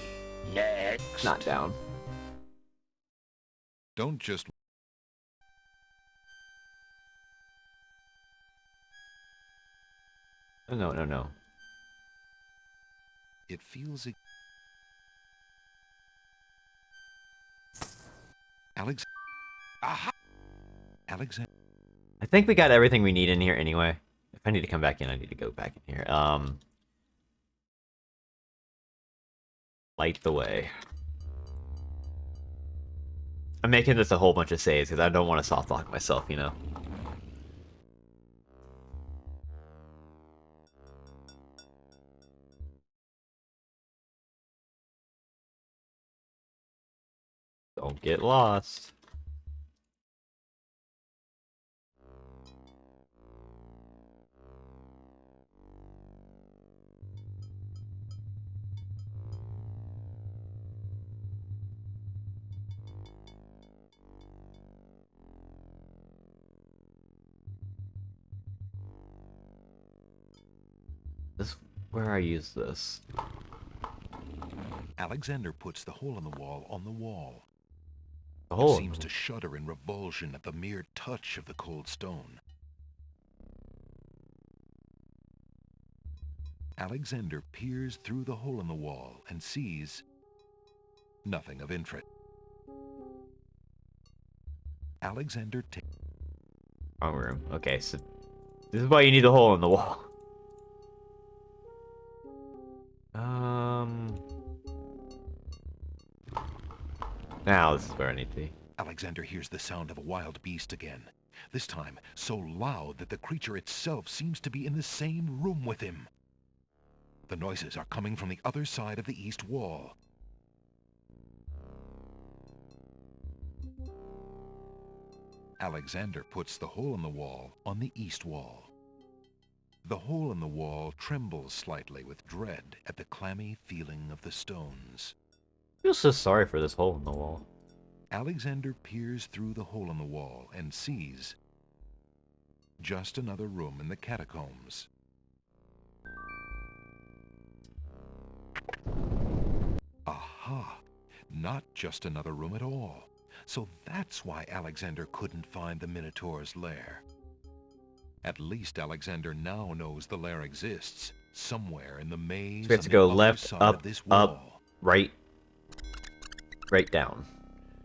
Next. Not down. don't just... Oh, no, no, no. It feels... Alexander... I think we got everything we need in here anyway. If I need to come back in, I need to go back in here. Light the way. I'm making this a whole bunch of saves because I don't want to soft lock myself, you know? Don't get lost. This is where I use this. Alexander puts the hole in the wall on the wall. The hole It seems to shudder in revulsion at the mere touch of the cold stone. Alexander peers through the hole in the wall and sees nothing of interest. Alexander takes... Wrong room. Okay, so this is why you need the hole in the wall. Now this is where I need to be. Alexander hears the sound of a wild beast again. This time so loud that the creature itself seems to be in the same room with him. The noises are coming from the other side of the east wall. Alexander puts the hole in the wall on the east wall. The hole in the wall trembles slightly with dread at the clammy feeling of the stones. I feel so sorry for this hole in the wall. Alexander peers through the hole in the wall and sees just another room in the catacombs. Aha! Not just another room at all. So that's why Alexander couldn't find the Minotaur's lair. At least Alexander now knows the lair exists, somewhere in the maze So we have on to the go other left, side up, of this wall. right down.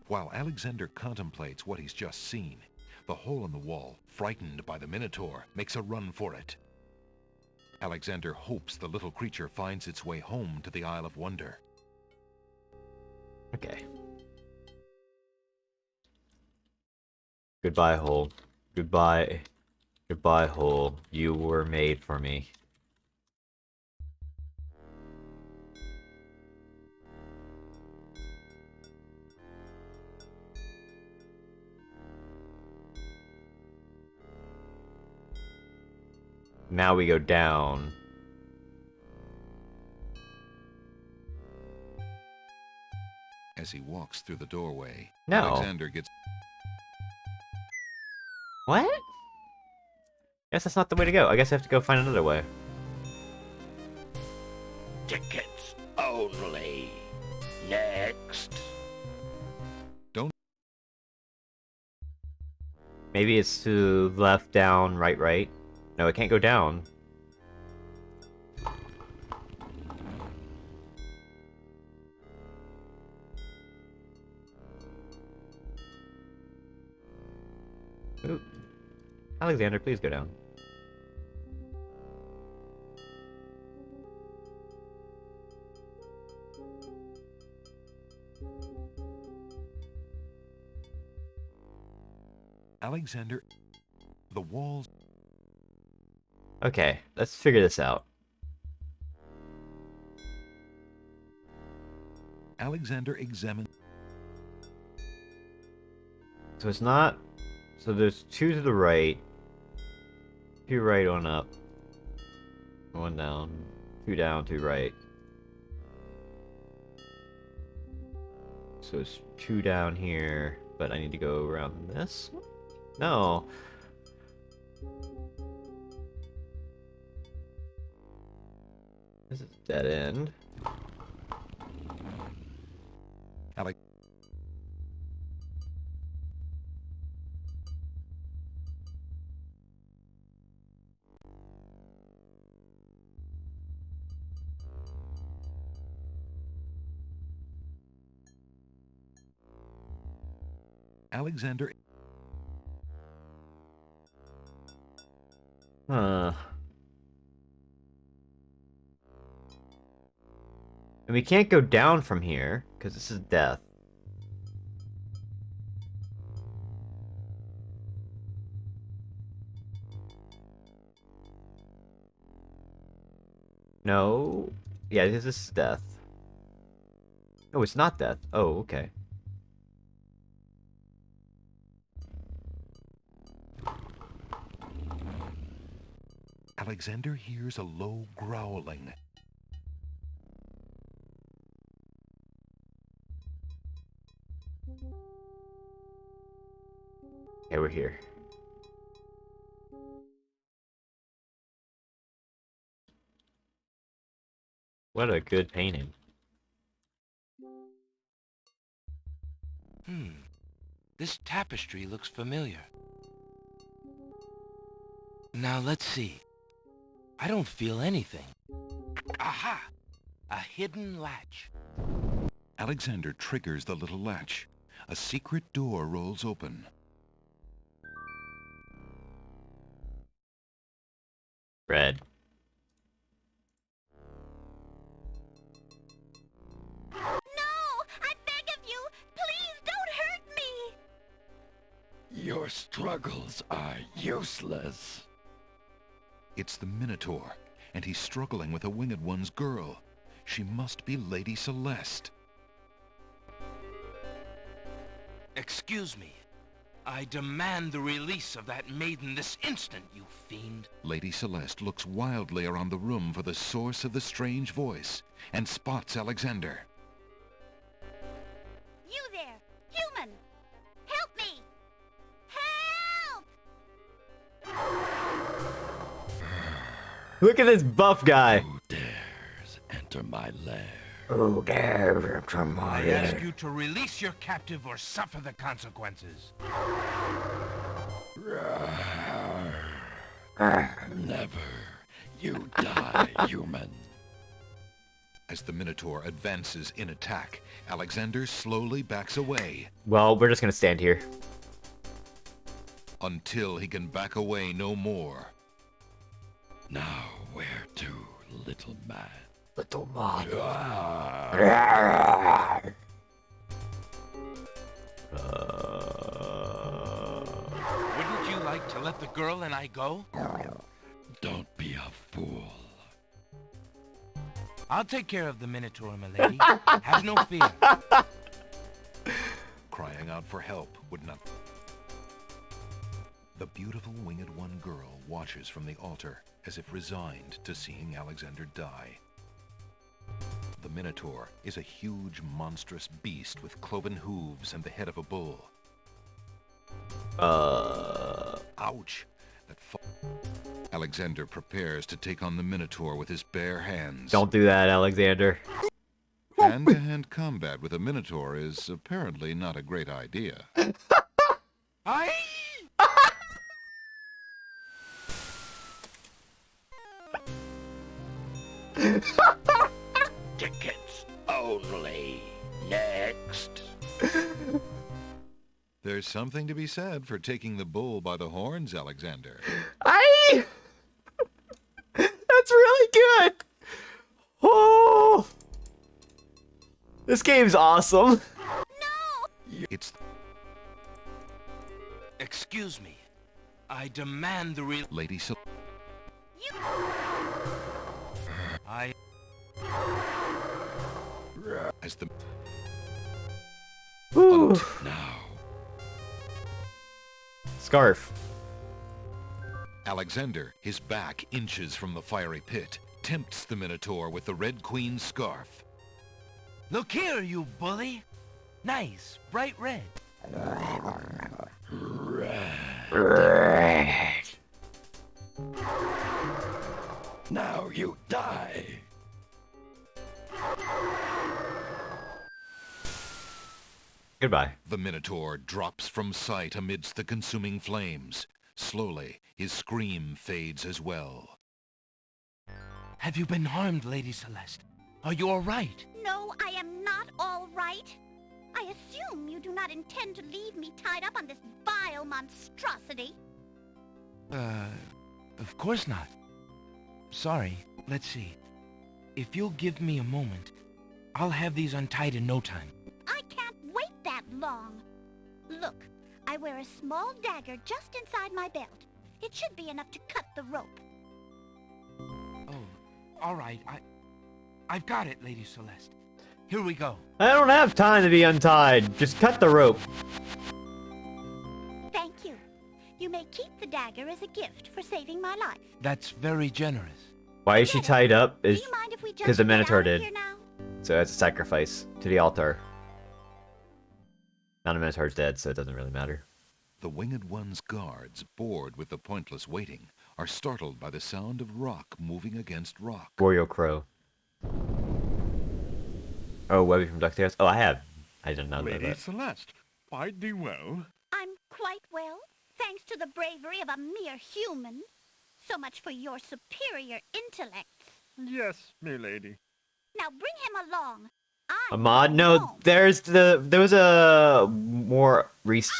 While Alexander contemplates what he's just seen, the hole in the wall, frightened by the Minotaur, makes a run for it. Alexander hopes the little creature finds its way home to the Isle of Wonder. Okay. Goodbye, hole. Goodbye. Goodbye, hole. You were made for me. Now we go down. As he walks through the doorway, No. Alexander gets... What? Guess that's not the way to go. I guess I have to go find another way. Tickets only. Next. Don't... Maybe it's to left, down, right, right. No, it can't go down. Ooh. Alexander, please go down. Alexander... The walls... Okay, let's figure this out. Alexander examines... So it's not... So there's two to the right. Two right, one up. One down. Two down, two right. So it's two down here, but I need to go around this one? No. This is a dead end. Alexander... Huh. And we can't go down from here, because this is death. No. Yeah, this is death. No, it's not death. Oh, okay. Alexander hears a low growling. Okay, we're here. What a good painting. This tapestry looks familiar. Now let's see. I don't feel anything. Aha! A hidden latch. Alexander triggers the little latch. A secret door rolls open. Red. Your struggles are useless. It's the Minotaur, and he's struggling with a Winged One's girl. She must be Lady Celeste. Excuse me. I demand the release of that maiden this instant, you fiend. Lady Celeste looks wildly around the room for the source of the strange voice and spots Alexander. You there, human! Help me! Help! Look at this buff guy. Who dares enter my lair? Who dares enter my I ask you to release your captive or suffer the consequences. Never. You die, human. As the Minotaur advances in attack, Alexander slowly backs away. Well, we're just gonna stand here. Until he can back away no more. Now where to, little man? Little man. Wouldn't you like to let the girl and I go? Don't be a fool. I'll take care of the Minotaur, milady. Have no fear. Crying out for help would not... The beautiful Winged One girl watches from the altar, as if resigned to seeing Alexander die. The Minotaur is a huge, monstrous beast with cloven hooves and the head of a bull. Ouch! Alexander prepares to take on the Minotaur with his bare hands. Don't do that, Alexander. Hand-to-hand combat with a Minotaur is apparently not a great idea. I... Tickets only. Next. There's something to be said for taking the bull by the horns, Alexander. That's really good. Oh, this game's awesome. It's... Excuse me. I demand the Lady I... As the... Ooh. Now. Scarf. Alexander, his back inches from the fiery pit, tempts the Minotaur with the Red Queen's scarf. Look here, you bully. Nice, bright red. Red. Now you die. Goodbye. The Minotaur drops from sight amidst the consuming flames. Slowly, his scream fades as well. Have you been harmed, Lady Celeste? Are you all right? No, I am not all right. I assume you do not intend to leave me tied up on this vile monstrosity. Of course not. Sorry, let's see. If you'll give me a moment, I'll have these untied in no time. I can't wait that long. Look, I wear a small dagger just inside my belt. It should be enough to cut the rope. Oh, all right. I've got it, Lady Celeste. Here we go. I don't have time to be untied. Just cut the rope. Thank you. You may keep the dagger as a gift for saving my life. That's very generous. Why is she tied up? Is Do you mind if we just because the get Minotaur out of did. here now? So that's a sacrifice to the altar. Now the Minotaur's dead, so it doesn't really matter. The Winged One's guards, bored with the pointless waiting, are startled by the sound of rock moving against rock. Boreal Crow. Oh, Webby from DuckTales? Oh, I have. I didn't know Lady that. Celeste, fight thee well. I'm quite well, thanks to the bravery of a mere human. So much for your superior intellect. Yes, milady. Now bring him along. Ahmad? No, there was a more recent...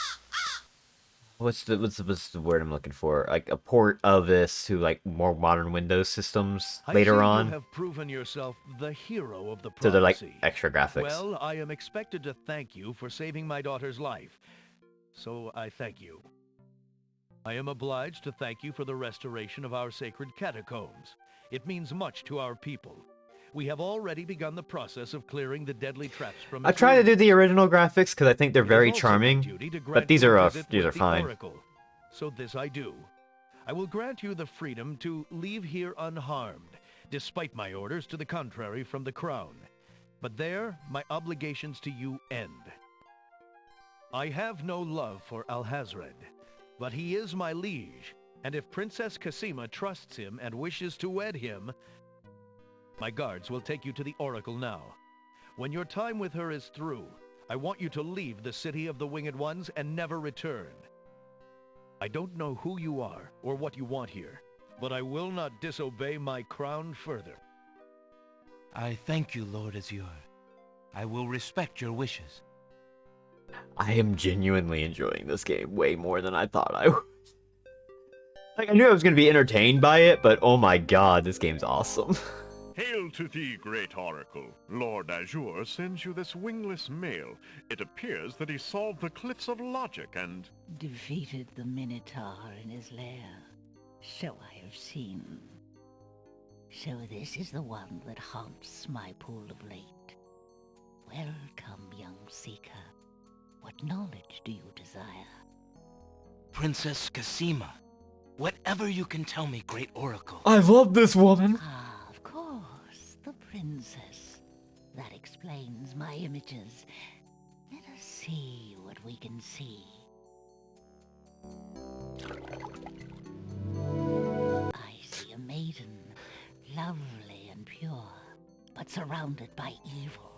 What's the word I'm looking for? Like a port of this to like more modern Windows systems later on. You have proven yourself the hero of the prophecy. So they're like extra graphics. Well, I am expected to thank you for saving my daughter's life. So I thank you. I am obliged to thank you for the restoration of our sacred catacombs. It means much to our people. We have already begun the process of clearing the deadly traps from I its try to do ruins. the original graphics because I think they're It is very also my charming, duty to but grant these you a are visit these with are the fine. Oracle. So this I do. I will grant you the freedom to leave here unharmed, despite my orders to the contrary from the Crown. But there, my obligations to you end. I have no love for Alhazred, but he is my liege, and if Princess Cassima trusts him and wishes to wed him, my guards will take you to the Oracle now. When your time with her is through, I want you to leave the City of the Winged Ones and never return. I don't know who you are or what you want here, but I will not disobey my crown further. I thank you, Lord Azure. I will respect your wishes. I am genuinely enjoying this game way more than I thought I would. Like, I knew I was going to be entertained by it, but oh my god, this game's awesome. Hail to thee, great oracle. Lord Azure sends you this wingless mail. It appears that he solved the cliffs of logic and... Defeated the Minotaur in his lair. So I have seen. So this is the one that haunts my pool of late. Welcome, young seeker. What knowledge do you desire? Princess Cassima, whatever you can tell me, great oracle. I love this woman. Ah, of course, the princess. That explains my images. Let us see what we can see. I see a maiden, lovely and pure, but surrounded by evil.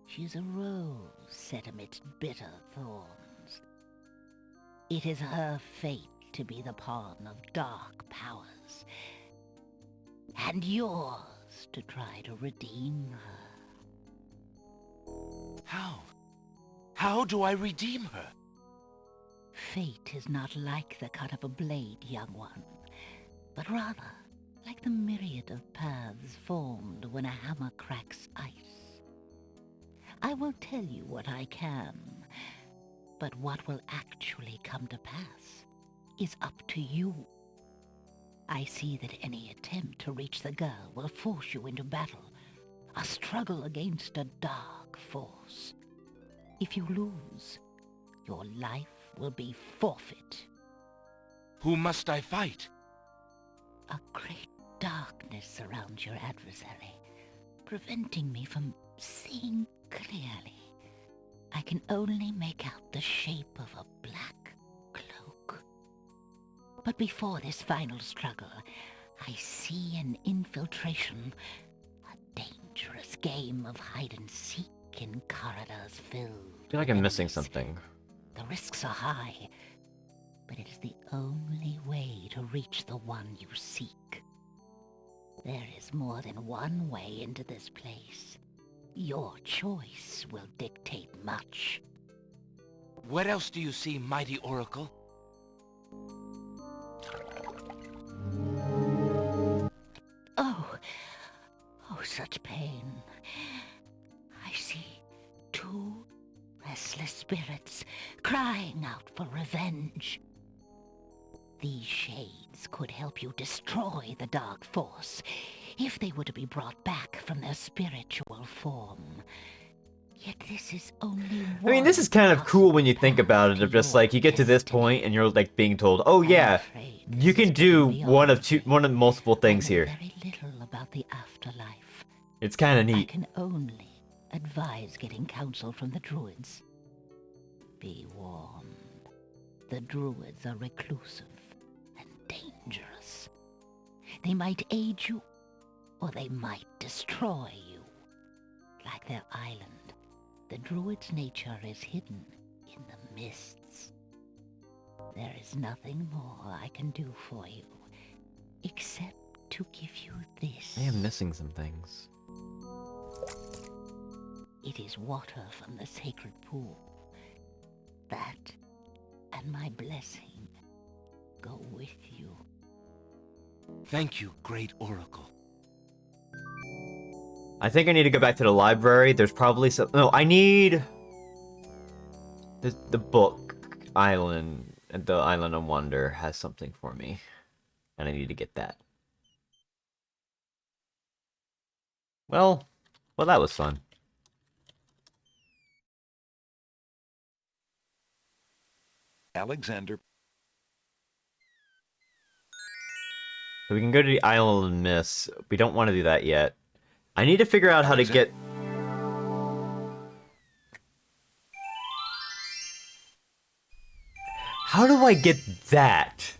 She is a rose set amidst bitter thorns. It is her fate to be the pawn of dark powers, and yours to try to redeem her. How? How do I redeem her? Fate is not like the cut of a blade, young one, but rather like the myriad of paths formed when a hammer cracks ice. I will tell you what I can, but what will actually come to pass is up to you. I see that any attempt to reach the girl will force you into battle, a struggle against a dark force. If you lose, your life will be forfeit. Who must I fight? A great darkness surrounds your adversary, preventing me from seeing clearly. I can only make out the shape of a black cloak. But before this final struggle, I see an infiltration, a dangerous game of hide-and-seek in corridors filled. I feel like I'm missing something. The risks are high, but it is the only way to reach the one you seek. There is more than one way into this place. Your choice will dictate much. What else do you see, mighty oracle? Oh, such pain. I see two restless spirits crying out for revenge. These shades could help you destroy the dark force if they were to be brought back from their spiritual form. Yet this is only I mean, this is kind of cool when you think about it, of just like, you get to this point and you're like being told, oh yeah, you can do one of multiple things here. Very little about the afterlife. It's kind of I neat. can only advise getting counsel from the druids. Be warned. The druids are reclusive and dangerous. They might aid you, or they might destroy you. Like their island, the druid's nature is hidden in the mists. There is nothing more I can do for you, except to give you this. I am missing some things. It is water from the sacred pool. That and my blessing go with you. Thank you, great oracle. I think I need to go back to the library. There's probably some... No, I need... The book island, the Island of Wonder has something for me. And I need to get that. Well, that was fun. Alexander. So we can go to the Isle of Mist. We don't want to do that yet. I need to figure out how to get... How do I get that?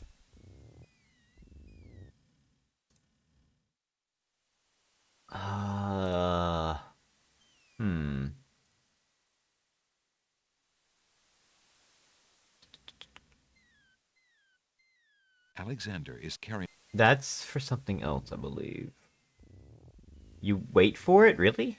Alexander is carrying... That's for something else, I believe. You wait for it? Really?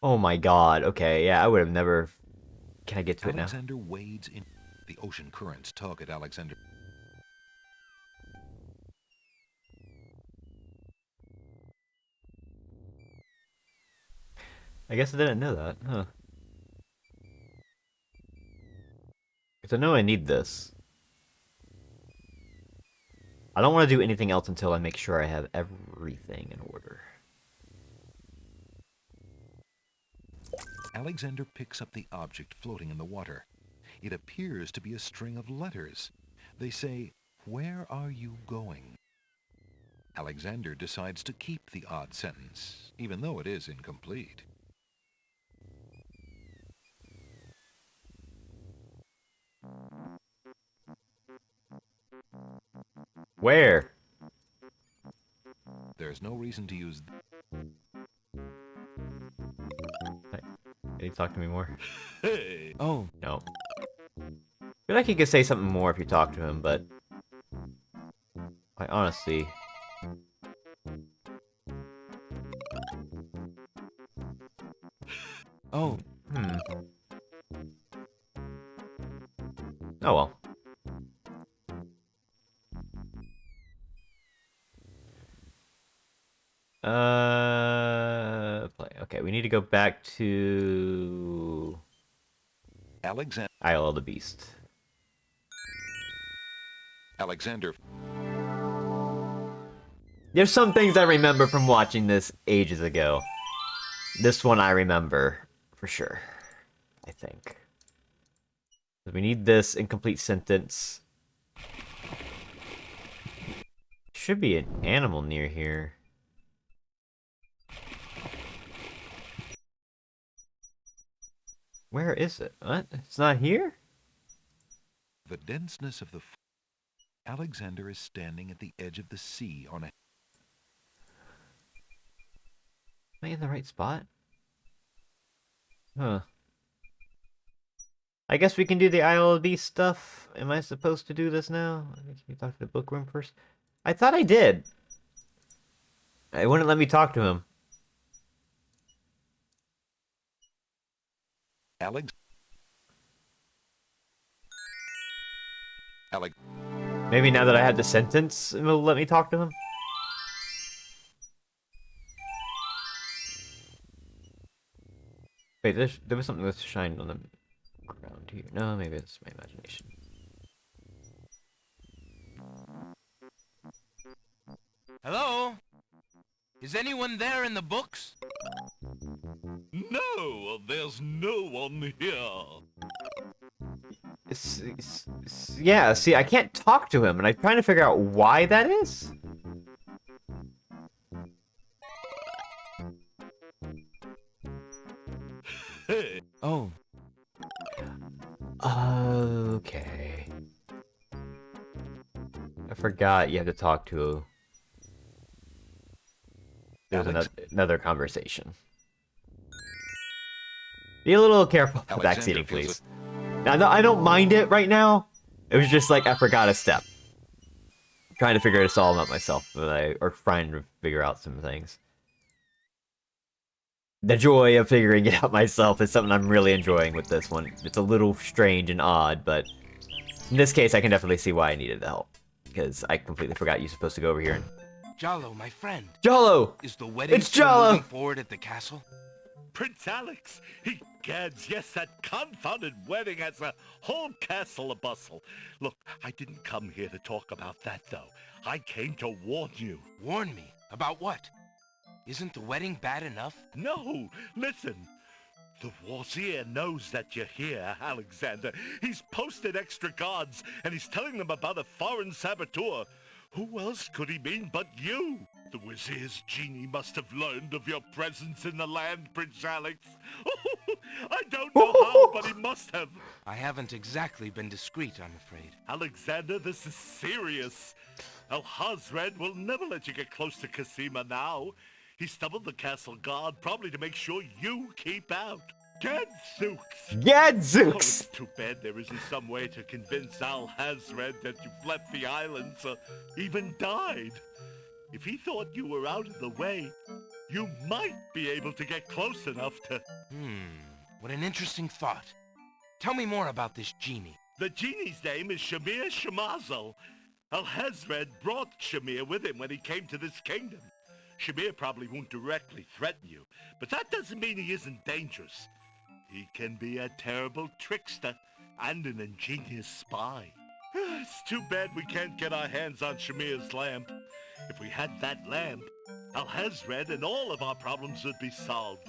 Oh my god, okay, yeah, I would have never... Can I get to it now? Alexander wades in. The ocean currents tug at Alexander. I guess I didn't know that, huh? Because I know I need this. I don't want to do anything else until I make sure I have everything in order. Alexander picks up the object floating in the water. It appears to be a string of letters. They say, "Where are you going?" Alexander decides to keep the odd sentence, even though it is incomplete. Where? There's no reason to use... Can you talk to me more? Hey! Oh. No. I feel like he could say something more if you talk to him, but... I honestly... Oh. Oh well. Play. Okay, we need to go back to... Alexander. Isle of the Beast. Alexander. There's some things I remember from watching this ages ago. This one I remember, for sure. I think. We need this incomplete sentence. Should be an animal near here. Where is it? What? It's not here? The denseness of the... Alexander is standing at the edge of the sea on a... Am I in the right spot? Huh. I guess we can do the Isle of Beast stuff. Am I supposed to do this now? Can you talk to the bookworm first? I thought I did. It wouldn't let me talk to him. Maybe now that I have the sentence, it will let me talk to him? Wait, there was something that shined on the ground here. No, maybe it's my imagination. Hello? Is anyone there in the books? No, there's no one here. Yeah, see, I can't talk to him, and I'm trying to figure out why that is. Oh. Okay. I forgot you have to talk to... There's another conversation. Be a little careful with backseating, please. I don't mind it right now. It was just like I forgot a step. I'm trying to figure this all out myself, or trying to figure out some things. The joy of figuring it out myself is something I'm really enjoying with this one. It's a little strange and odd, but in this case, I can definitely see why I needed the help. Because I completely forgot you're supposed to go over here and... Jollo, my friend. Jollo! Is the wedding it's still Jollo! moving forward at the castle? Prince Alex! Egads, yes, that confounded wedding has a whole castle a-bustle. Look, I didn't come here to talk about that, though. I came to warn you. Warn me? About what? Isn't the wedding bad enough? No, listen. The Wazir knows that you're here, Alexander. He's posted extra guards, and he's telling them about a foreign saboteur. Who else could he mean but you? The Wazir's genie must have learned of your presence in the land, Prince Alex. I don't know how, but he must have. I haven't exactly been discreet, I'm afraid. Alexander, this is serious. Alhazred will never let you get close to Cassima now. He doubled the castle guard, probably to make sure you keep out. Gadzooks! Gadzooks! Oh, it's too bad there isn't some way to convince Alhazred that you've left the islands or even died. If he thought you were out of the way, you might be able to get close enough to... What an interesting thought. Tell me more about this genie. The genie's name is Shamir Shamazel. Alhazred brought Shamir with him when he came to this kingdom. Shamir probably won't directly threaten you, but that doesn't mean he isn't dangerous. He can be a terrible trickster and an ingenious spy. It's too bad we can't get our hands on Shamir's lamp. If we had that lamp, Alhazred and all of our problems would be solved.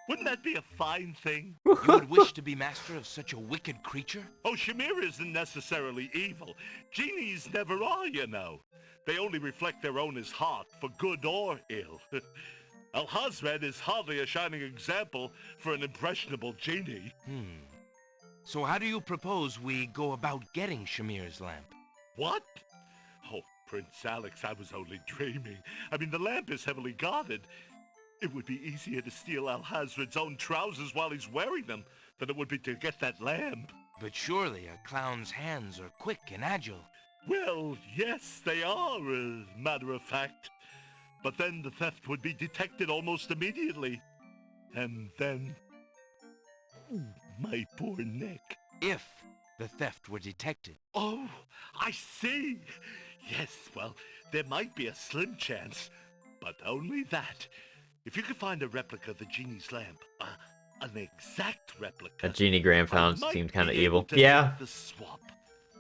Wouldn't that be a fine thing? You would wish to be master of such a wicked creature? Oh, Shamir isn't necessarily evil. Genies never are, you know. They only reflect their owner's heart, for good or ill. Alhazred is hardly a shining example for an impressionable genie. So how do you propose we go about getting Shamir's lamp? What? Oh, Prince Alex, I was only dreaming. I mean, the lamp is heavily guarded. It would be easier to steal Alhazred's own trousers while he's wearing them than it would be to get that lamp. But surely a clown's hands are quick and agile. Well, yes, they are, as a matter of fact. But then the theft would be detected almost immediately. And then... my poor neck. If the theft were detected. Oh, I see. Yes, well, there might be a slim chance, but only that. If you could find a replica of the genie's lamp, an exact replica... That genie Graham found I might seemed kind of be able evil. to Yeah. make the swap.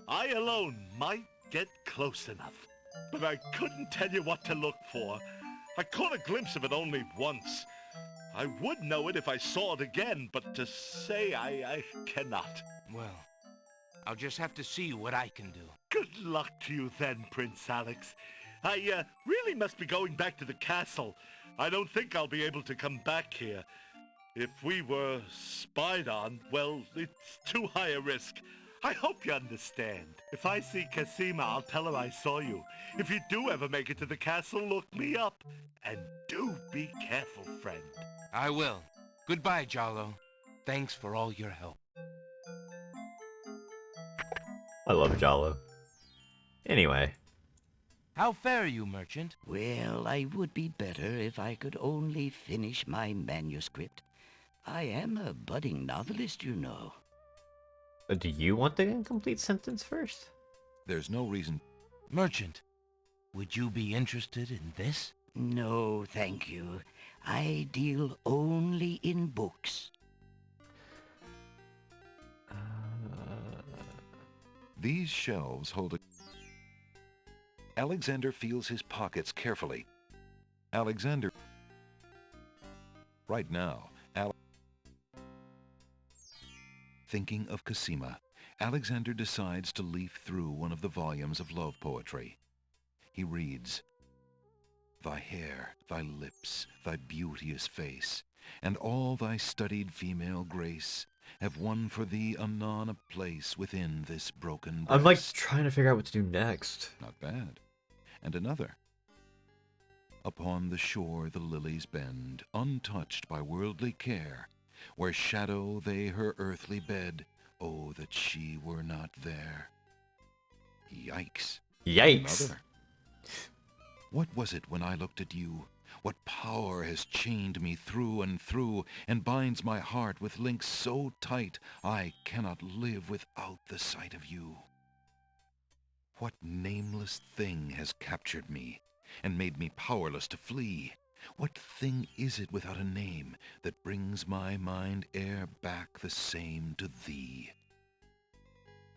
I alone might get close enough, but I couldn't tell you what to look for. I caught a glimpse of it only once. I would know it if I saw it again, but to say I cannot. Well, I'll just have to see what I can do. Good luck to you then, Prince Alex. I really must be going back to the castle. I don't think I'll be able to come back here. If we were spied on, well, it's too high a risk. I hope you understand. If I see Cassima, I'll tell her I saw you. If you do ever make it to the castle, look me up. And do be careful, friend. I will. Goodbye, Jalo. Thanks for all your help. I love Jalo. Anyway. How fare you, merchant? Well, I would be better if I could only finish my manuscript. I am a budding novelist, you know. Do you want the incomplete sentence first? There's no reason... Merchant, would you be interested in this? No, thank you. I deal only in books. These shelves hold a... Alexander feels his pockets carefully. Alexander... Right now, Thinking of Cassima, Alexander decides to leaf through one of the volumes of love poetry. He reads, "Thy hair, thy lips, thy beauteous face, and all thy studied female grace have won for thee anon a place within this broken breast." I'm like trying to figure out what to do next. Not bad. And another. "Upon the shore the lilies bend, untouched by worldly care, where shadow they her earthly bed, oh, that she were not there." Yikes. Yikes. Another. "What was it when I looked at you? What power has chained me through and binds my heart with links so tight I cannot live without the sight of you? What nameless thing has captured me and made me powerless to flee? What thing is it without a name that brings my mind e'er back the same to thee?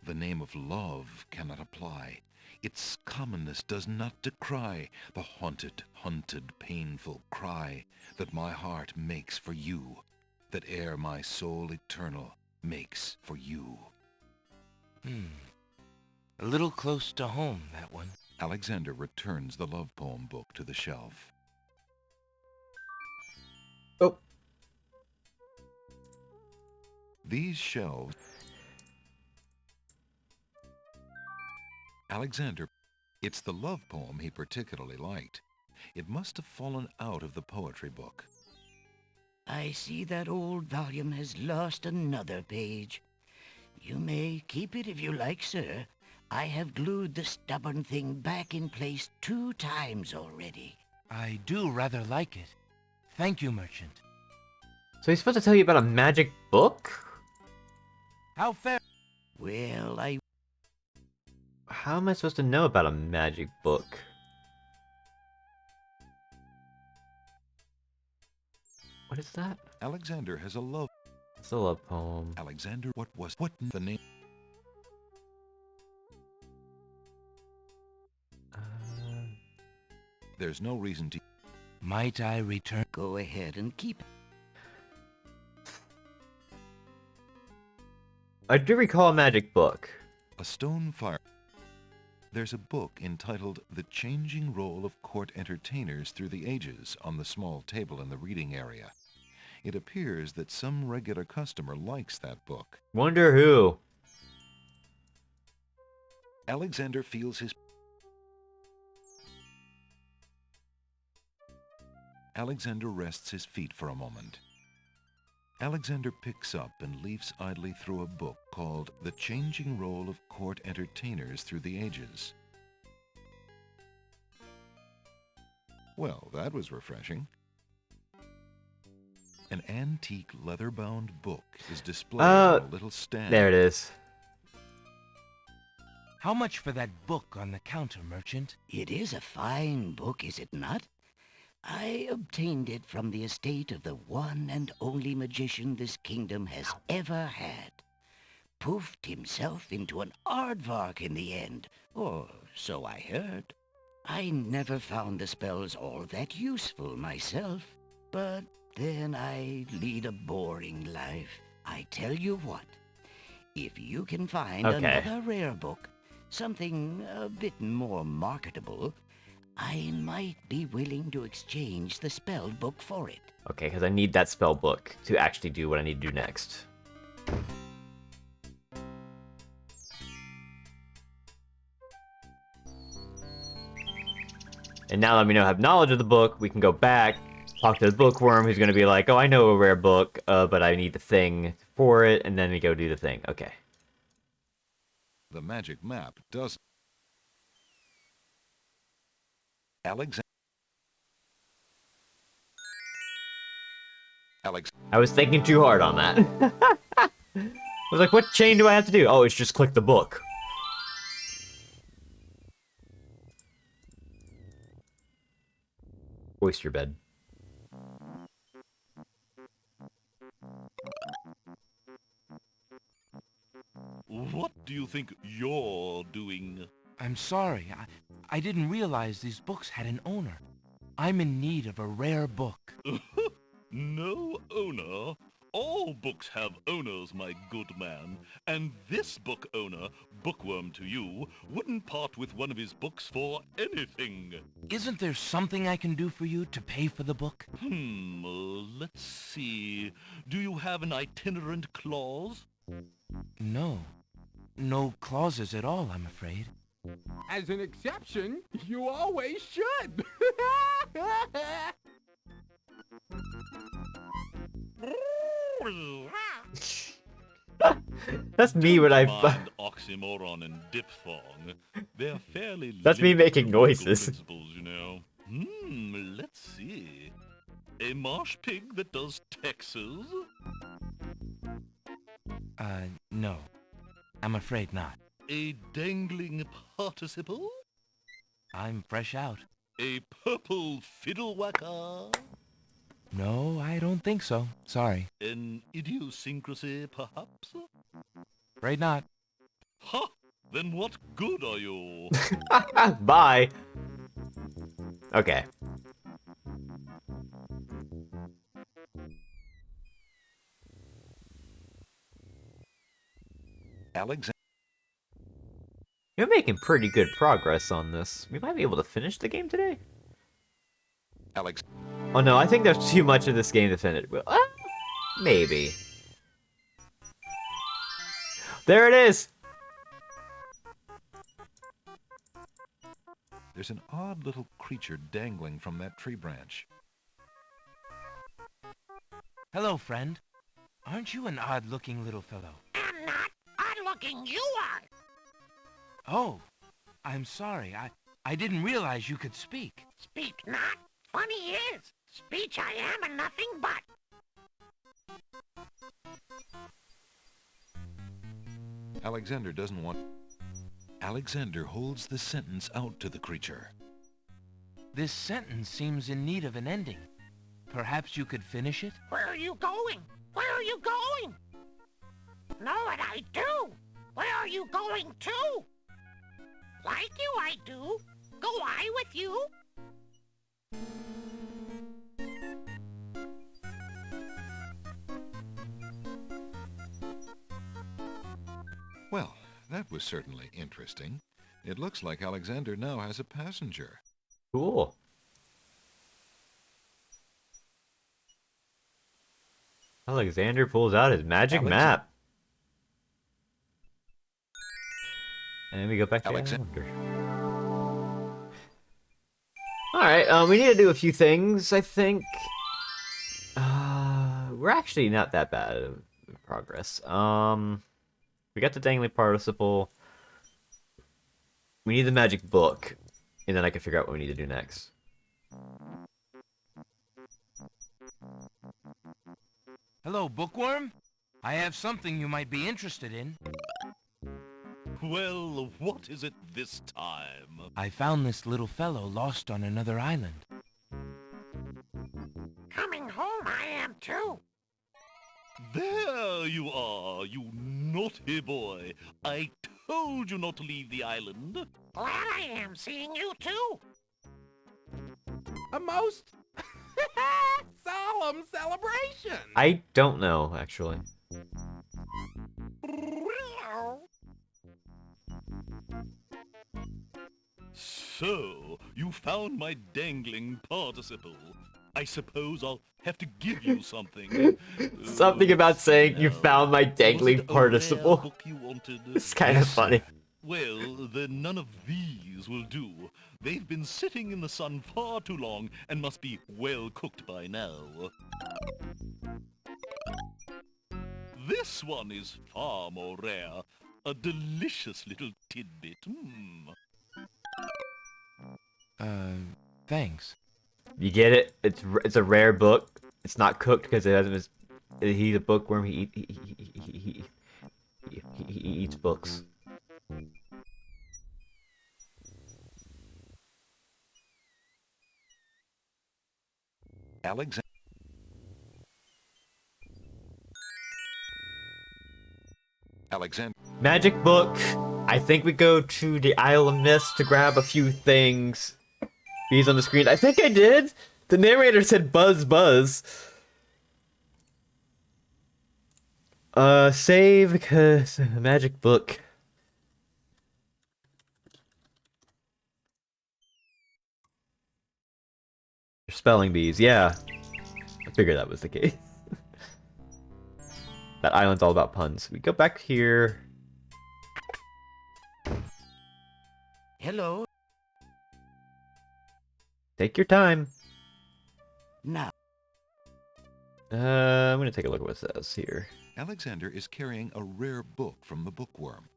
The name of love cannot apply. Its commonness does not decry the haunted, hunted, painful cry that my heart makes for you, that e'er my soul eternal makes for you. A little close to home, that one. Alexander returns the love poem book to the shelf. Oh. These shelves... Alexander, it's the love poem he particularly liked. It must have fallen out of the poetry book. I see that old volume has lost another page. You may keep it if you like, sir. I have glued the stubborn thing back in place 2 times already. I do rather like it. Thank you, merchant. So he's supposed to tell you about a magic book? How fair... Well, How am I supposed to know about a magic book? What is that? Alexander has a love... It's a love poem. Alexander, what the name? There's no reason to... Might I return? Go ahead and keep it. I do recall a magic book. A stone fire. There's a book entitled The Changing Role of Court Entertainers Through the Ages on the small table in the reading area. It appears that some regular customer likes that book. Wonder who? Alexander feels his... Alexander rests his feet for a moment. Alexander picks up and leafs idly through a book called The Changing Role of Court Entertainers Through the Ages. Well, that was refreshing. An antique leather-bound book is displayed on a little stand. There it is. How much for that book on the counter, merchant? It is a fine book, is it not? I obtained it from the estate of the one and only magician this kingdom has ever had. Poofed himself into an aardvark in the end, or so I heard. I never found the spells all that useful myself, but then I lead a boring life. I tell you what, if you can find another rare book, something a bit more marketable, I might be willing to exchange the spell book for it. Okay, because I need that spell book to actually do what I need to do next. And now that we have knowledge of the book, we can go back, talk to the bookworm, who's going to be like, oh, I know a rare book, but I need the thing for it, and then we go do the thing. Okay. The magic map does... I was thinking too hard on that. I was like, what chain do I have to do? Oh, it's just click the book. Oyster bed. What do you think you're doing? I'm sorry. I didn't realize these books had an owner. I'm in need of a rare book. No owner? All books have owners, my good man. And this book owner, bookworm to you, wouldn't part with one of his books for anything. Isn't there something I can do for you to pay for the book? Let's see. Do you have an itinerant clause? No. No clauses at all, I'm afraid. As an exception, you always should. That's me when I... Mind oxymoron and diphthong. They're fairly... That's me making noises. Principles, you know. Let's see. A marsh pig that does Texas? No. I'm afraid not. A dangling participle? I'm fresh out. A purple fiddle whacker? No, I don't think so. Sorry. An idiosyncrasy, perhaps? Afraid not. Ha! Then what good are you? Bye. Okay. Alexander. You're making pretty good progress on this. We might be able to finish the game today. Alex. Oh no, I think there's too much of this game to finish. Well, maybe. There it is! There's an odd little creature dangling from that tree branch. Hello, friend. Aren't you an odd-looking little fellow? I'm not odd-looking, you are. Oh, I'm sorry. I didn't realize you could speak. Speak not. Funny is, speech I am and nothing but. Alexander doesn't want... Alexander holds the sentence out to the creature. This sentence seems in need of an ending. Perhaps you could finish it? Where are you going? Where are you going? Know what I do? Where are you going to? Like you I do. Go I with you? Well, that was certainly interesting. It looks like Alexander now has a passenger. Cool. Alexander pulls out his magic map. And we go back to Alexander. Alright, we need to do a few things, I think. We're actually not that bad in progress. We got the dangling participle. We need the magic book. And then I can figure out what we need to do next. Hello, bookworm. I have something you might be interested in. Well, what is it this time? I found this little fellow lost on another island. Coming home I am too. There you are, you naughty boy. I told you not to leave the island. Glad I am seeing you too. A most solemn celebration. I don't know, actually. So, you found my dangling participle. I suppose I'll have to give you something. Something about saying you found my dangling participle. Book you wanted? It's kind of funny. Well, then none of these will do. They've been sitting in the sun far too long and must be well cooked by now. This one is far more rare. A delicious little tidbit. Thanks. You get it? It's a rare book. It's not cooked because it hasn't. He's a bookworm. He eats books. Alexander. Magic book. I think we go to the Isle of Mist to grab a few things. He's on the screen. I think I did. The narrator said buzz buzz. Save because magic book. Spelling bees, yeah. I figured that was the case. That island's all about puns. We go back here. Hello. Take your time. Now. I'm gonna take a look at what it says here. Alexander is carrying a rare book from the bookworm.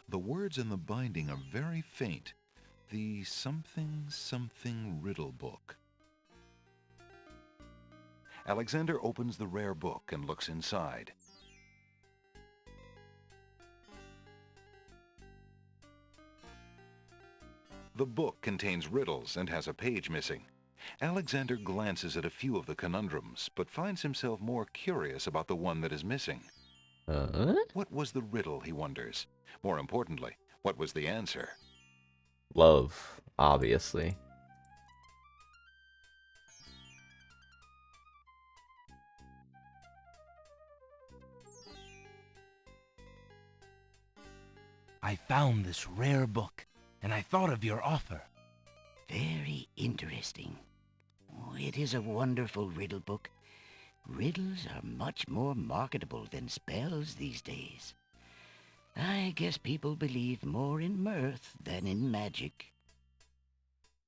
The words in the binding are very faint. The something something riddle book. Alexander opens the rare book and looks inside. The book contains riddles and has a page missing. Alexander glances at a few of the conundrums, but finds himself more curious about the one that is missing. What was the riddle, he wonders? More importantly, what was the answer? Love, obviously. I found this rare book, and I thought of your offer. Very interesting. Oh, it is a wonderful riddle book. Riddles are much more marketable than spells these days. I guess people believe more in mirth than in magic.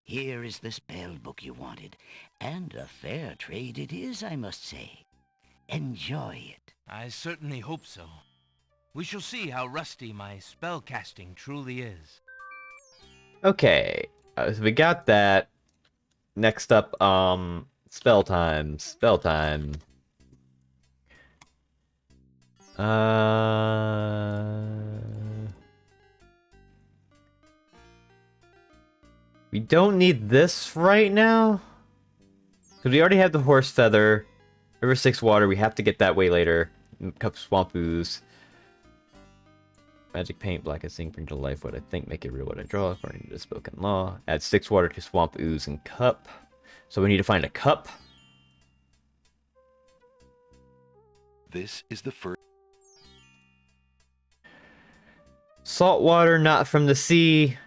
Here is the spell book you wanted, and a fair trade it is, I must say. Enjoy it. I certainly hope so. We shall see how rusty my spellcasting truly is. Okay, so we got that. Next up, spell time. We don't need this right now. Because we already have the horse feather. River 6 water, we have to get that way later. Cup swamp ooze. Magic paint, blackest ink, bring to life what I think, make it real what I draw, according to the spoken law. Add 6 water to swamp ooze and cup. So we need to find a cup. This is the first. Salt water, not from the sea.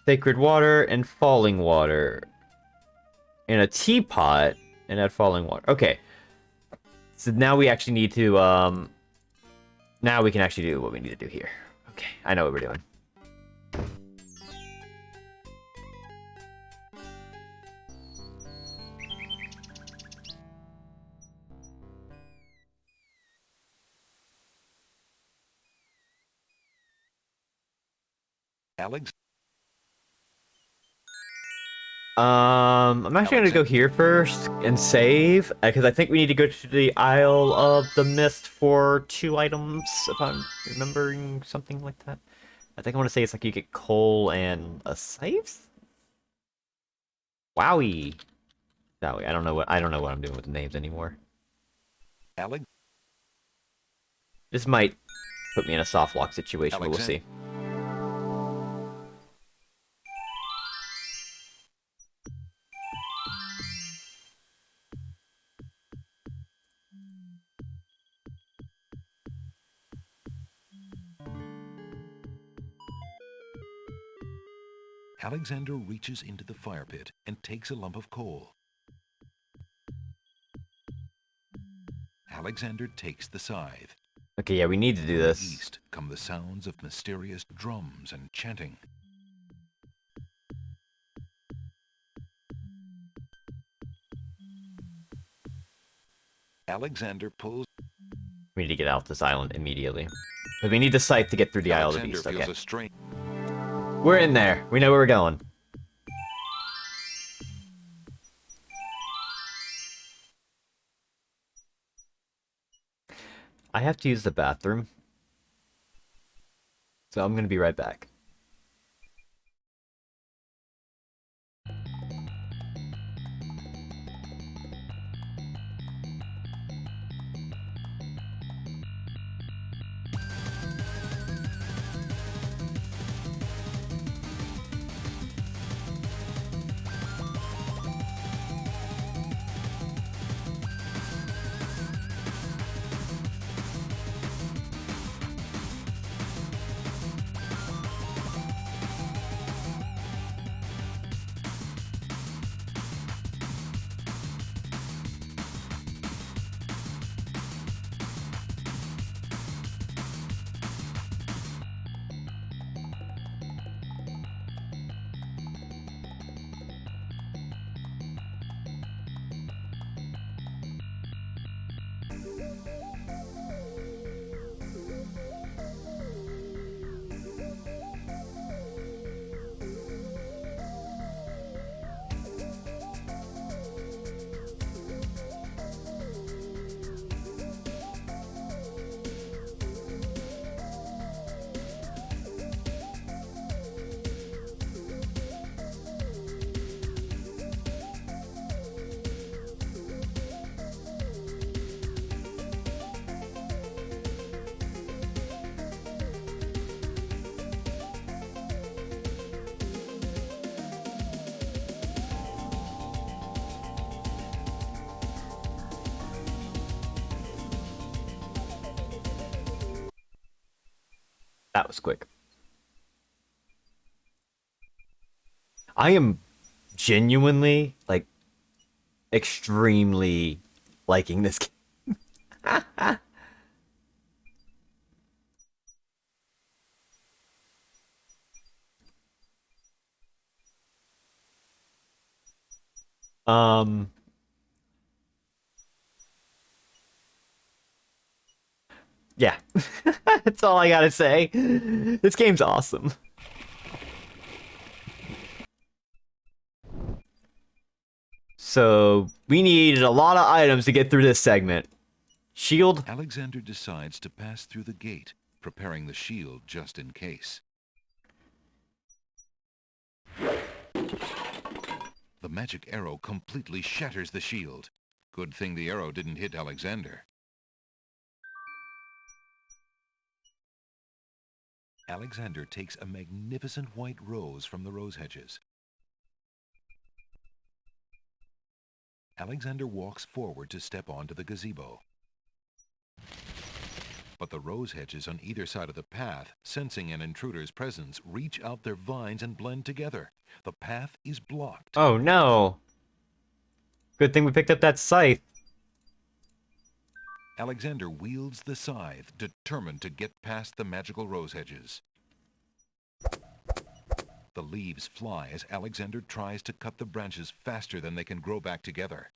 Sacred water and falling water. In a teapot and add falling water. Okay. So now we actually need to, now we can actually do what we need to do here. Okay, I know what we're doing. Alex. I'm actually gonna go here first and save, because I think we need to go to the Isle of the Mist for 2 items, if I'm remembering something like that. I think I want to say it's like you get coal and a scythe? Wowie. Wowie. I don't know what I'm doing with the names anymore. Alex. This might put me in a soft lock situation, but we'll see. Alexander reaches into the fire pit and takes a lump of coal. Alexander takes the scythe. Okay, yeah, we need to do this. From the east come the sounds of mysterious drums and chanting. Alexander pulls. We need to get out this island immediately. But we need the scythe to get through the Isle of the Beast. Okay. We're in there. We know where we're going. I have to use the bathroom. So I'm going to be right back. That was quick. I am genuinely, like, extremely liking this game. Yeah. That's all I gotta say. This game's awesome. So, we needed a lot of items to get through this segment. Shield. Alexander decides to pass through the gate, preparing the shield just in case. The magic arrow completely shatters the shield. Good thing the arrow didn't hit Alexander. Alexander takes a magnificent white rose from the rose hedges. Alexander walks forward to step onto the gazebo. But the rose hedges on either side of the path, sensing an intruder's presence, reach out their vines and blend together. The path is blocked. Oh no. Good thing we picked up that scythe. Alexander wields the scythe, determined to get past the magical rose hedges. The leaves fly as Alexander tries to cut the branches faster than they can grow back together.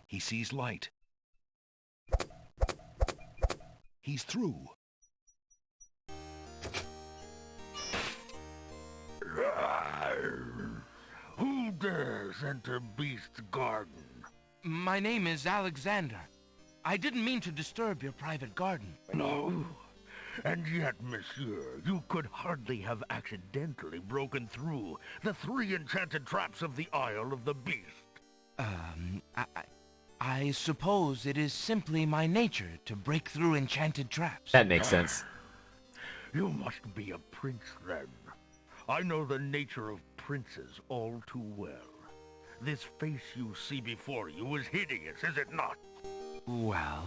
He sees light. He's through. Who dares enter Beast's garden? My name is Alexander. I didn't mean to disturb your private garden. No. And yet, monsieur, you could hardly have accidentally broken through the 3 enchanted traps of the Isle of the Beast. I suppose it is simply my nature to break through enchanted traps. That makes sense. You must be a prince, then. I know the nature of princes all too well. This face you see before you is hideous, is it not? Well,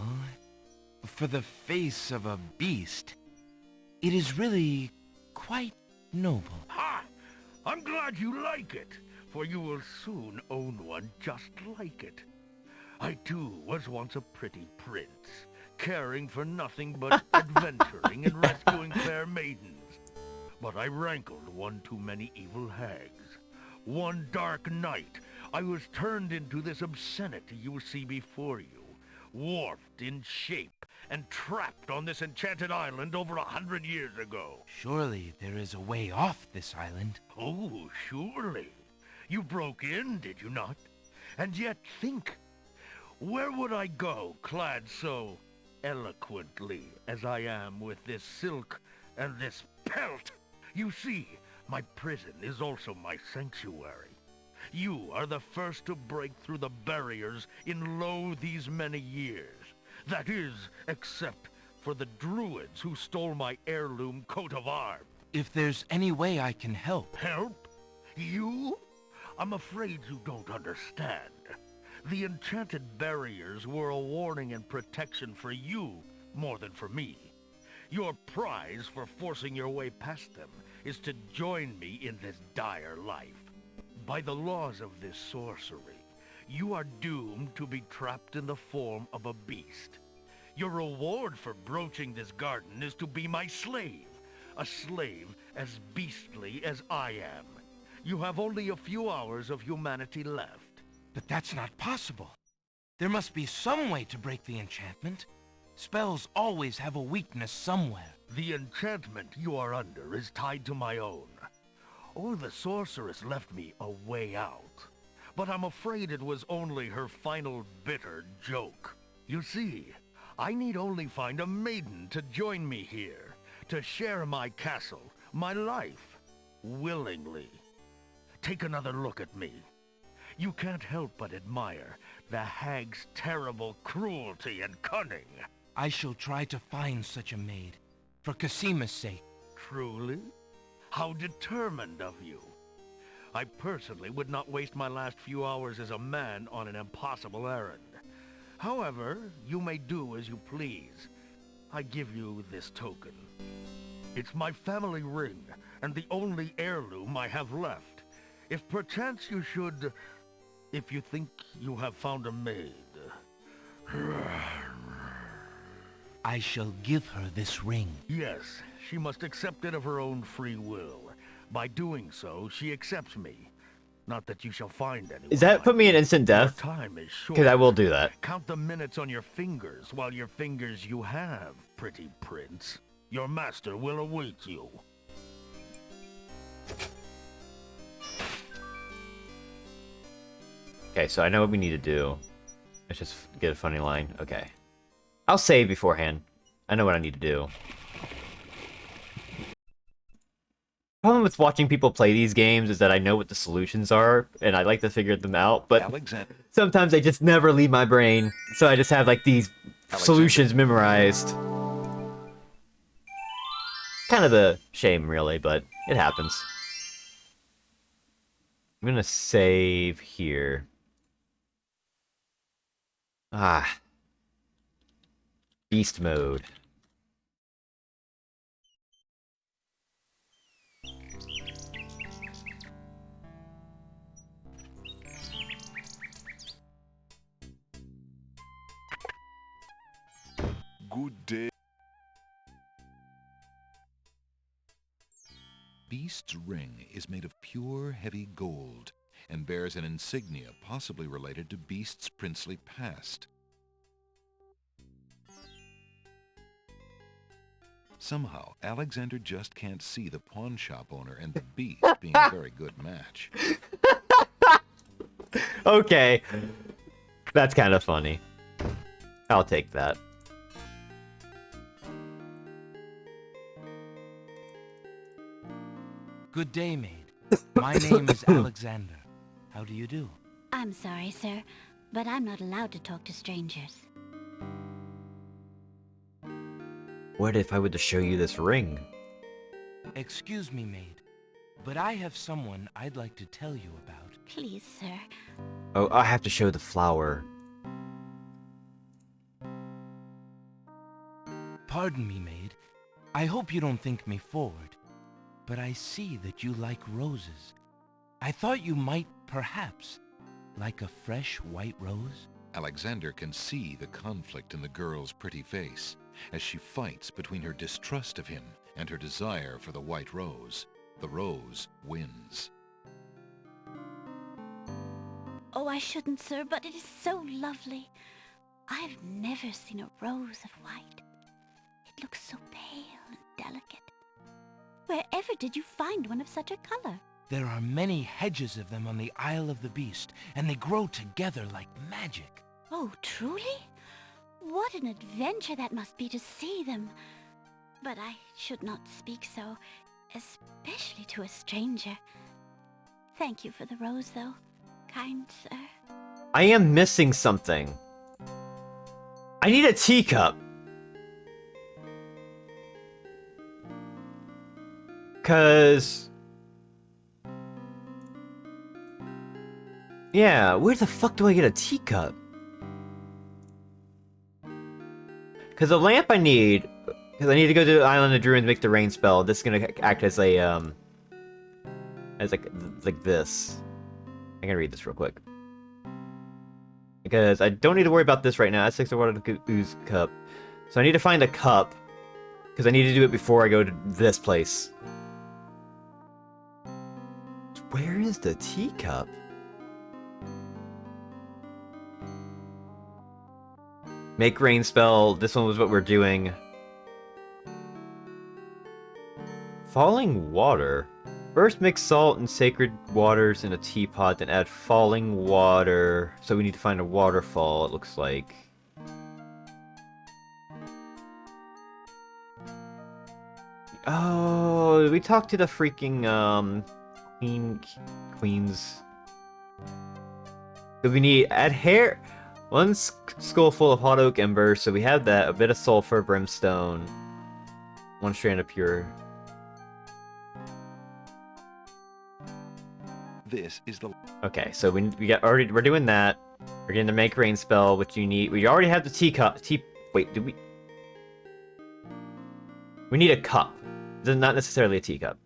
for the face of a beast, it is really quite noble. Ha! I'm glad you like it, for you will soon own one just like it. I too was once a pretty prince, caring for nothing but adventuring and rescuing fair maidens. But I rankled one too many evil hags. One dark night, I was turned into this obscenity you see before you, warped in shape and trapped on this enchanted island over 100 years ago. Surely there is a way off this island. Oh, surely. You broke in, did you not? And yet think, where would I go clad so eloquently as I am with this silk and this pelt? You see, my prison is also my sanctuary. You are the first to break through the barriers in lo these many years. That is, except for the druids who stole my heirloom coat of arms. If there's any way I can help. Help? You? I'm afraid you don't understand. The enchanted barriers were a warning and protection for you more than for me. Your prize for forcing your way past them is to join me in this dire life. By the laws of this sorcery, you are doomed to be trapped in the form of a beast. Your reward for broaching this garden is to be my slave, a slave as beastly as I am. You have only a few hours of humanity left. But that's not possible. There must be some way to break the enchantment. Spells always have a weakness somewhere. The enchantment you are under is tied to my own. Oh, the sorceress left me a way out. But I'm afraid it was only her final bitter joke. You see, I need only find a maiden to join me here, to share my castle, my life, willingly. Take another look at me. You can't help but admire the hag's terrible cruelty and cunning. I shall try to find such a maid, for Casima's sake. Truly? How determined of you. I personally would not waste my last few hours as a man on an impossible errand. However, you may do as you please. I give you this token. It's my family ring, and the only heirloom I have left. If perchance you should... If you think you have found a maid... I shall give her this ring. Yes, she must accept it of her own free will. By doing so, she accepts me. Not that you shall find anyone. Is that put me in instant death? Time is short. Because I will do that. Count the minutes on your fingers, while your fingers you have, pretty prince. Your master will await you. Okay, so I know what we need to do. Let's just get a funny line. Okay. I'll save beforehand. I know what I need to do. Problem with watching people play these games is that I know what the solutions are, and I like to figure them out, but sometimes they just never leave my brain, so I just have, like, these solutions memorized. Kind of a shame, really, but it happens. I'm gonna save here. Ah. Beast mode. Good day. Beast's ring is made of pure, heavy gold and bears an insignia possibly related to Beast's princely past. Somehow, Alexander just can't see the pawn shop owner and the Beast being a very good match. Okay. That's kind of funny. I'll take that. Good day, maid. My name is Alexander. How do you do? I'm sorry, sir, but I'm not allowed to talk to strangers. What if I were to show you this ring? Excuse me, maid, but I have someone I'd like to tell you about. Please, sir. Oh, I have to show the flower. Pardon me, maid. I hope you don't think me forward, but I see that you like roses. I thought you might, perhaps, like a fresh white rose. Alexander can see the conflict in the girl's pretty face as she fights between her distrust of him and her desire for the white rose. The rose wins. Oh, I shouldn't, sir, but it is so lovely. I've never seen a rose of white. It looks so pale and delicate. Wherever did you find one of such a color? There are many hedges of them on the Isle of the Beast, and they grow together like magic. Oh, truly? What an adventure that must be to see them. But I should not speak so, especially to a stranger. Thank you for the rose, though, kind sir. I am missing something. I need a teacup. Cause... yeah, where the fuck do I get a teacup? Cause the lamp I need... Cause I need to go to the Island of Druids and make the rain spell. This is gonna act as a, as like this. I'm gonna read this real quick. Because I don't need to worry about this right now. That's 6 of water to ooze cup. So I need to find a cup. Because I need to do it before I go to this place. Where is the teacup? Make rain spell. This one was what we're doing. Falling water. First mix salt and sacred waters in a teapot, then add falling water. So we need to find a waterfall, it looks like. Oh, we talked to the freaking, queens. So we need add hair, one skull full of hot oak embers, so we have that, a bit of sulfur, brimstone, one strand of pure. This is the... Okay, so we got already, we're doing that. We're getting the make rain spell, which you need. We already have the wait, did we? We need a cup. This is not necessarily a teacup.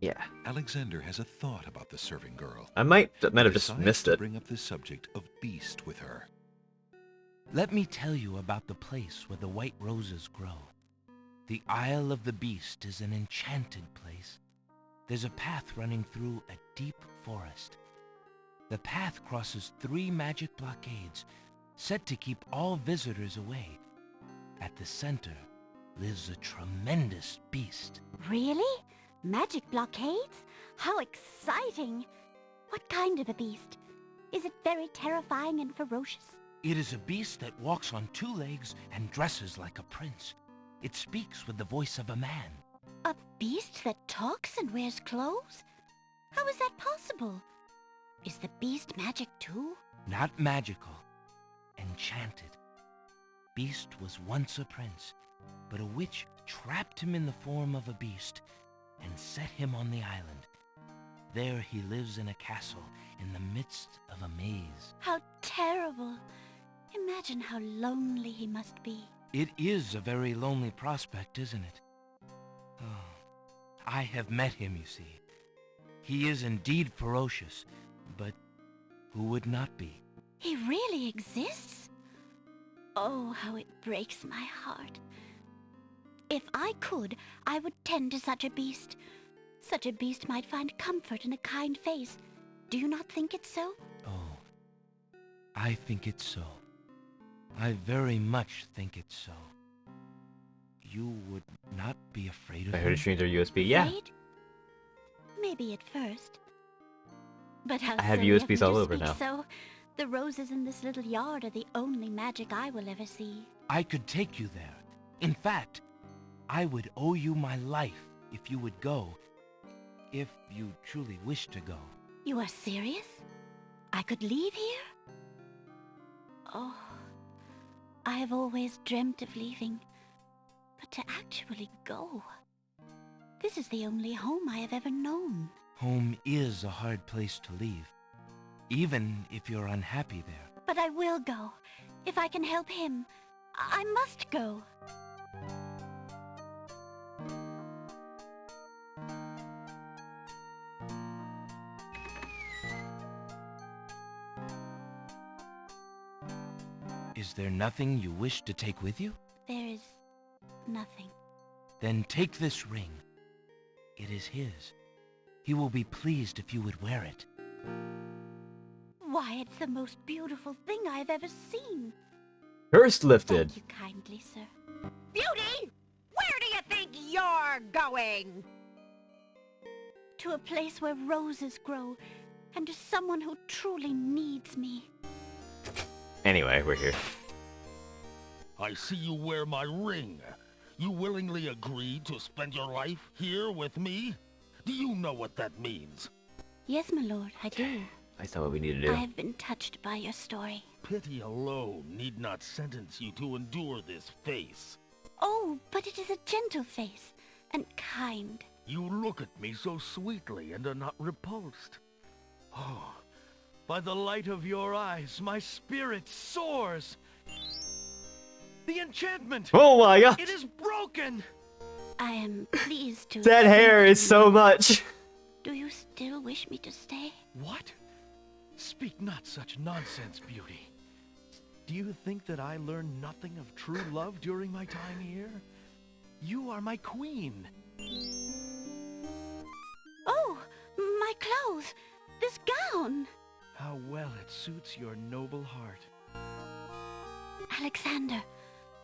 Yeah. Alexander has a thought about the serving girl. I might have He just decides missed to it. bring up the subject of Beast with her. Let me tell you about the place where the white roses grow. The Isle of the Beast is an enchanted place. There's a path running through a deep forest. The path crosses 3 magic blockades, set to keep all visitors away. At the center lives a tremendous beast. Really? Magic blockades? How exciting! What kind of a beast? Is it very terrifying and ferocious? It is a beast that walks on 2 legs and dresses like a prince. It speaks with the voice of a man. A beast that talks and wears clothes? How is that possible? Is the beast magic too? Not magical. Enchanted. Beast was once a prince, but a witch trapped him in the form of a beast and set him on the island. There he lives in a castle in the midst of a maze. How terrible! Imagine how lonely he must be. It is a very lonely prospect, isn't it? Oh, I have met him, you see. He is indeed ferocious, but who would not be? He really exists? Oh, how it breaks my heart. If I could, I would tend to such a beast. Such a beast might find comfort in a kind face. Do you not think it so? Oh, I think it's so. I very much think it's so. You would not be afraid of I him? heard it streams are USB. Yeah. Afraid? Maybe at first. But how I have silly of USBs me to all over speak now. So, the roses in this little yard are the only magic I will ever see. I could take you there. In fact, I would owe you my life if you would go. If you truly wish to go. You are serious? I could leave here? Oh, I have always dreamt of leaving. But to actually go... This is the only home I have ever known. Home is a hard place to leave, even if you're unhappy there. But I will go. If I can help him, I must go. Is there nothing you wish to take with you? There is nothing. Then take this ring. It is his. He will be pleased if you would wear it. Why, it's the most beautiful thing I have ever seen. Curse lifted. Thank you kindly, sir. Beauty! Where do you think you're going? To a place where roses grow, and to someone who truly needs me. Anyway, we're here. I see you wear my ring. You willingly agreed to spend your life here with me? Do you know what that means? Yes, my lord, I do. I saw what we need to do. I have been touched by your story. Pity alone need not sentence you to endure this face. Oh, but it is a gentle face, and kind. You look at me so sweetly and are not repulsed. Oh, by the light of your eyes, my spirit soars. The enchantment! Oh my god! It is broken! I am pleased to... That hair is so much! Do you still wish me to stay? What? Speak not such nonsense, Beauty. Do you think that I learned nothing of true love during my time here? You are my queen. Oh, my clothes! This gown! How well it suits your noble heart. Alexander,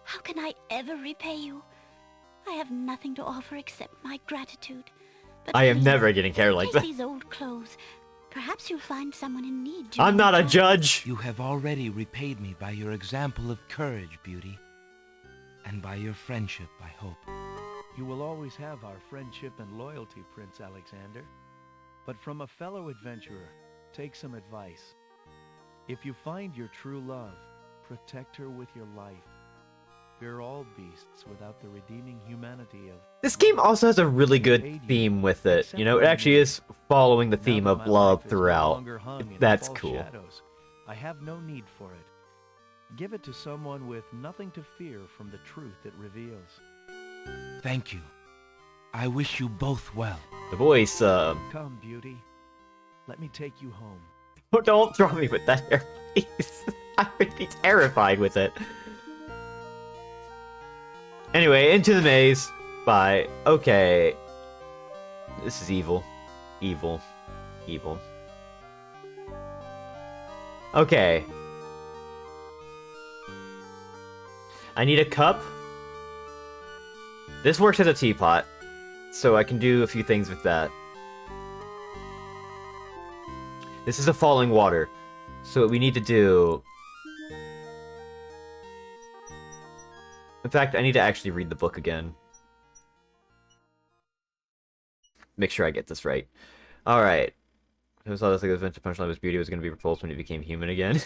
how can I ever repay you? I have nothing to offer except my gratitude. But I am please, never getting care like take that. these old clothes. Perhaps you'll find someone in need. I'm not a judge! You have already repaid me by your example of courage, Beauty. And by your friendship, I hope. You will always have our friendship and loyalty, Prince Alexander. But from a fellow adventurer, take some advice. If you find your true love, protect her with your life. Fear all beasts without the redeeming humanity of... This game also has a really good theme with it. You know, it actually is following the theme of love throughout. That's cool. I have no need for it. Give it to someone with nothing to fear from the truth it reveals. Thank you. I wish you both well. The voice, Come, beauty. Let me take you home. Don't throw me with that hair, please. I would be terrified with it. Anyway, into the maze. Bye. Okay. This is evil. Evil. Evil. Okay. I need a cup. This works as a teapot, so I can do a few things with that. This is a falling water, so what we need to do... In fact, I need to actually read the book again. Make sure I get this right. Alright. Who saw this like adventure punchline was beauty was going to be repulsed when he became human again?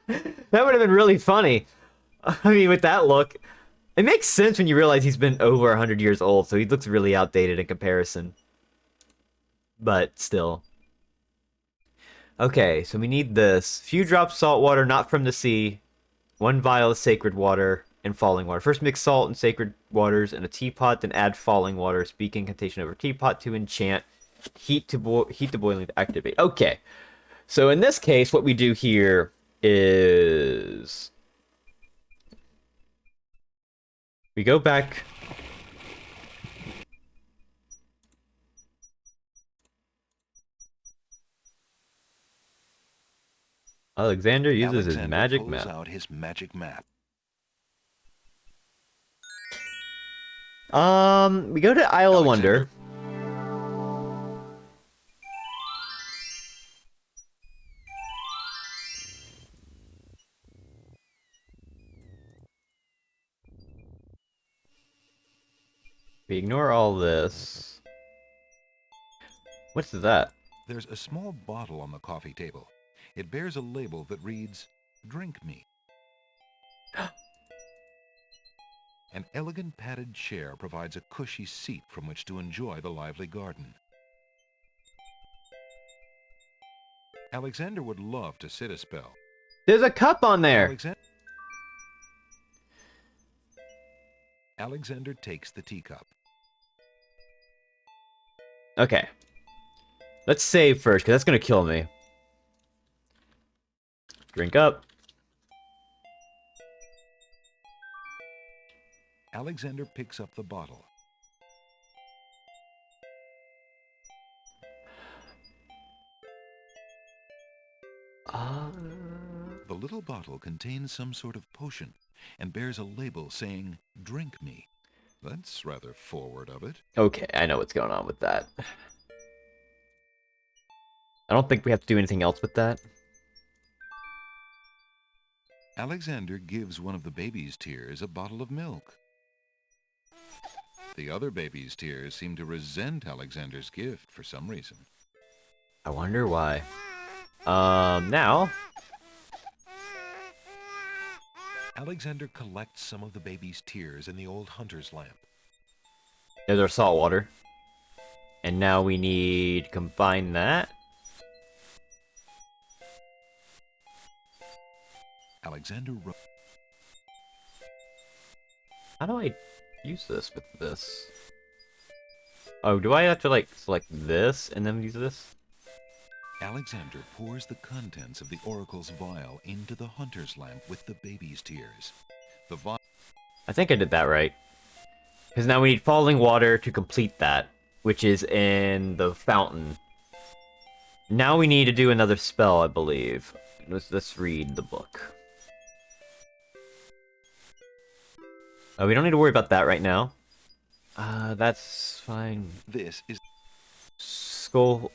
That would have been really funny. I mean, with that look... It makes sense when you realize he's been over 100 years old, so he looks really outdated in comparison. But still. Okay, so we need this. Few drops salt water not from the sea. 1 vial of sacred water and falling water. First mix salt and sacred waters in a teapot, then add falling water. Speak incantation over teapot to enchant. Heat to boiling to activate. Okay. So in this case, what we do here is... We go back... Alexander uses his magic pulls map. out his magic map. We go to Isle of Wonder. We ignore all this. What's that? There's a small bottle on the coffee table. It bears a label that reads, "Drink me." An elegant padded chair provides a cushy seat from which to enjoy the lively garden. Alexander would love to sit a spell. There's a cup on there! Alexander takes the teacup. Okay. Let's save first, because that's going to kill me. Drink up. Alexander picks up the bottle. The little bottle contains some sort of potion and bears a label saying, "Drink me." That's rather forward of it. Okay, I know what's going on with that. I don't think we have to do anything else with that. Alexander gives one of the baby's tears a bottle of milk. The other baby's tears seem to resent Alexander's gift for some reason. I wonder why. Now... Alexander collects some of the baby's tears in the old hunter's lamp. There's our salt water. And now we need to combine that. Alexander How do I use this with this? Oh, do I have to, like, select this and then use this? Alexander pours the contents of the oracle's vial into the hunter's lamp with the baby's tears. The vial... I think I did that right. Because now we need falling water to complete that, which is in the fountain. Now we need to do another spell, I believe. Let's read the book. Oh, we don't need to worry about that right now. That's fine. This is... Skull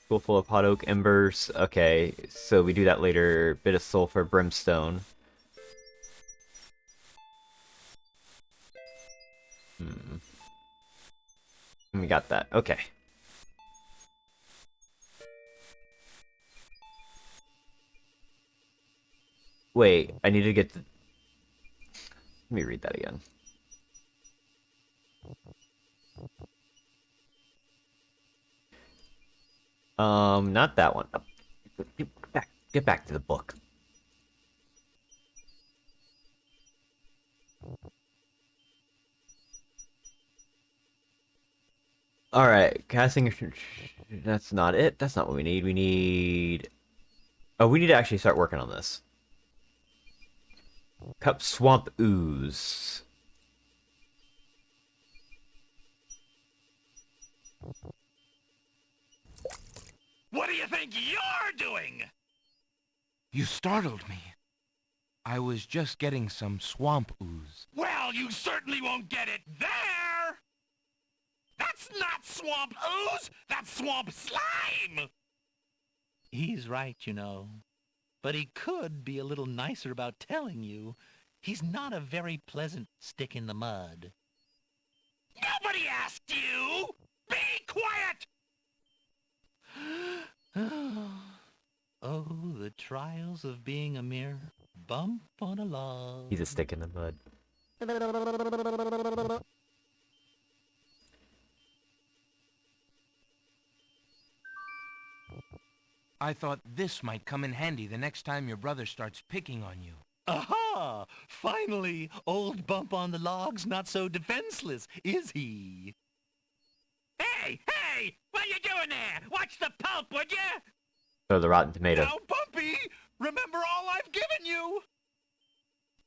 full of hot oak embers. Okay, so we do that later. Bit of sulfur, brimstone. We got that. Okay. Wait, I need to get the... Let me read that again. Not that one. Get back to the book. Alright, casting... That's not it. That's not what we need. We need... Oh, we need to actually start working on this. Cup Swamp Ooze. What do you think you're doing? You startled me. I was just getting some swamp ooze. Well, you certainly won't get it there! That's not swamp ooze! That's swamp slime! He's right, you know. But he could be a little nicer about telling you. He's not a very pleasant stick in the mud. Nobody asked you! Be quiet! Oh, the trials of being a mere bump on a log. He's a stick in the mud. I thought this might come in handy the next time your brother starts picking on you. Aha! Finally, old Bump on the Log's not so defenseless, is he? Hey! Hey! What are you doing there? Watch the pulp, would you? Throw the rotten tomato. Now, Bumpy, remember all I've given you?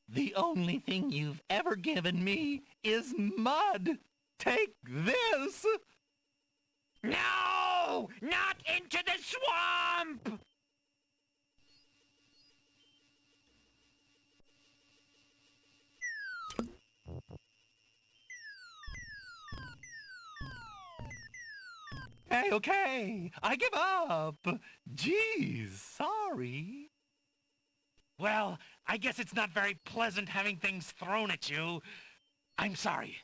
The only thing you've ever given me is mud. Take this. No! Not into the swamp! Hey, okay, I give up. Geez, sorry. Well, I guess it's not very pleasant having things thrown at you. I'm sorry.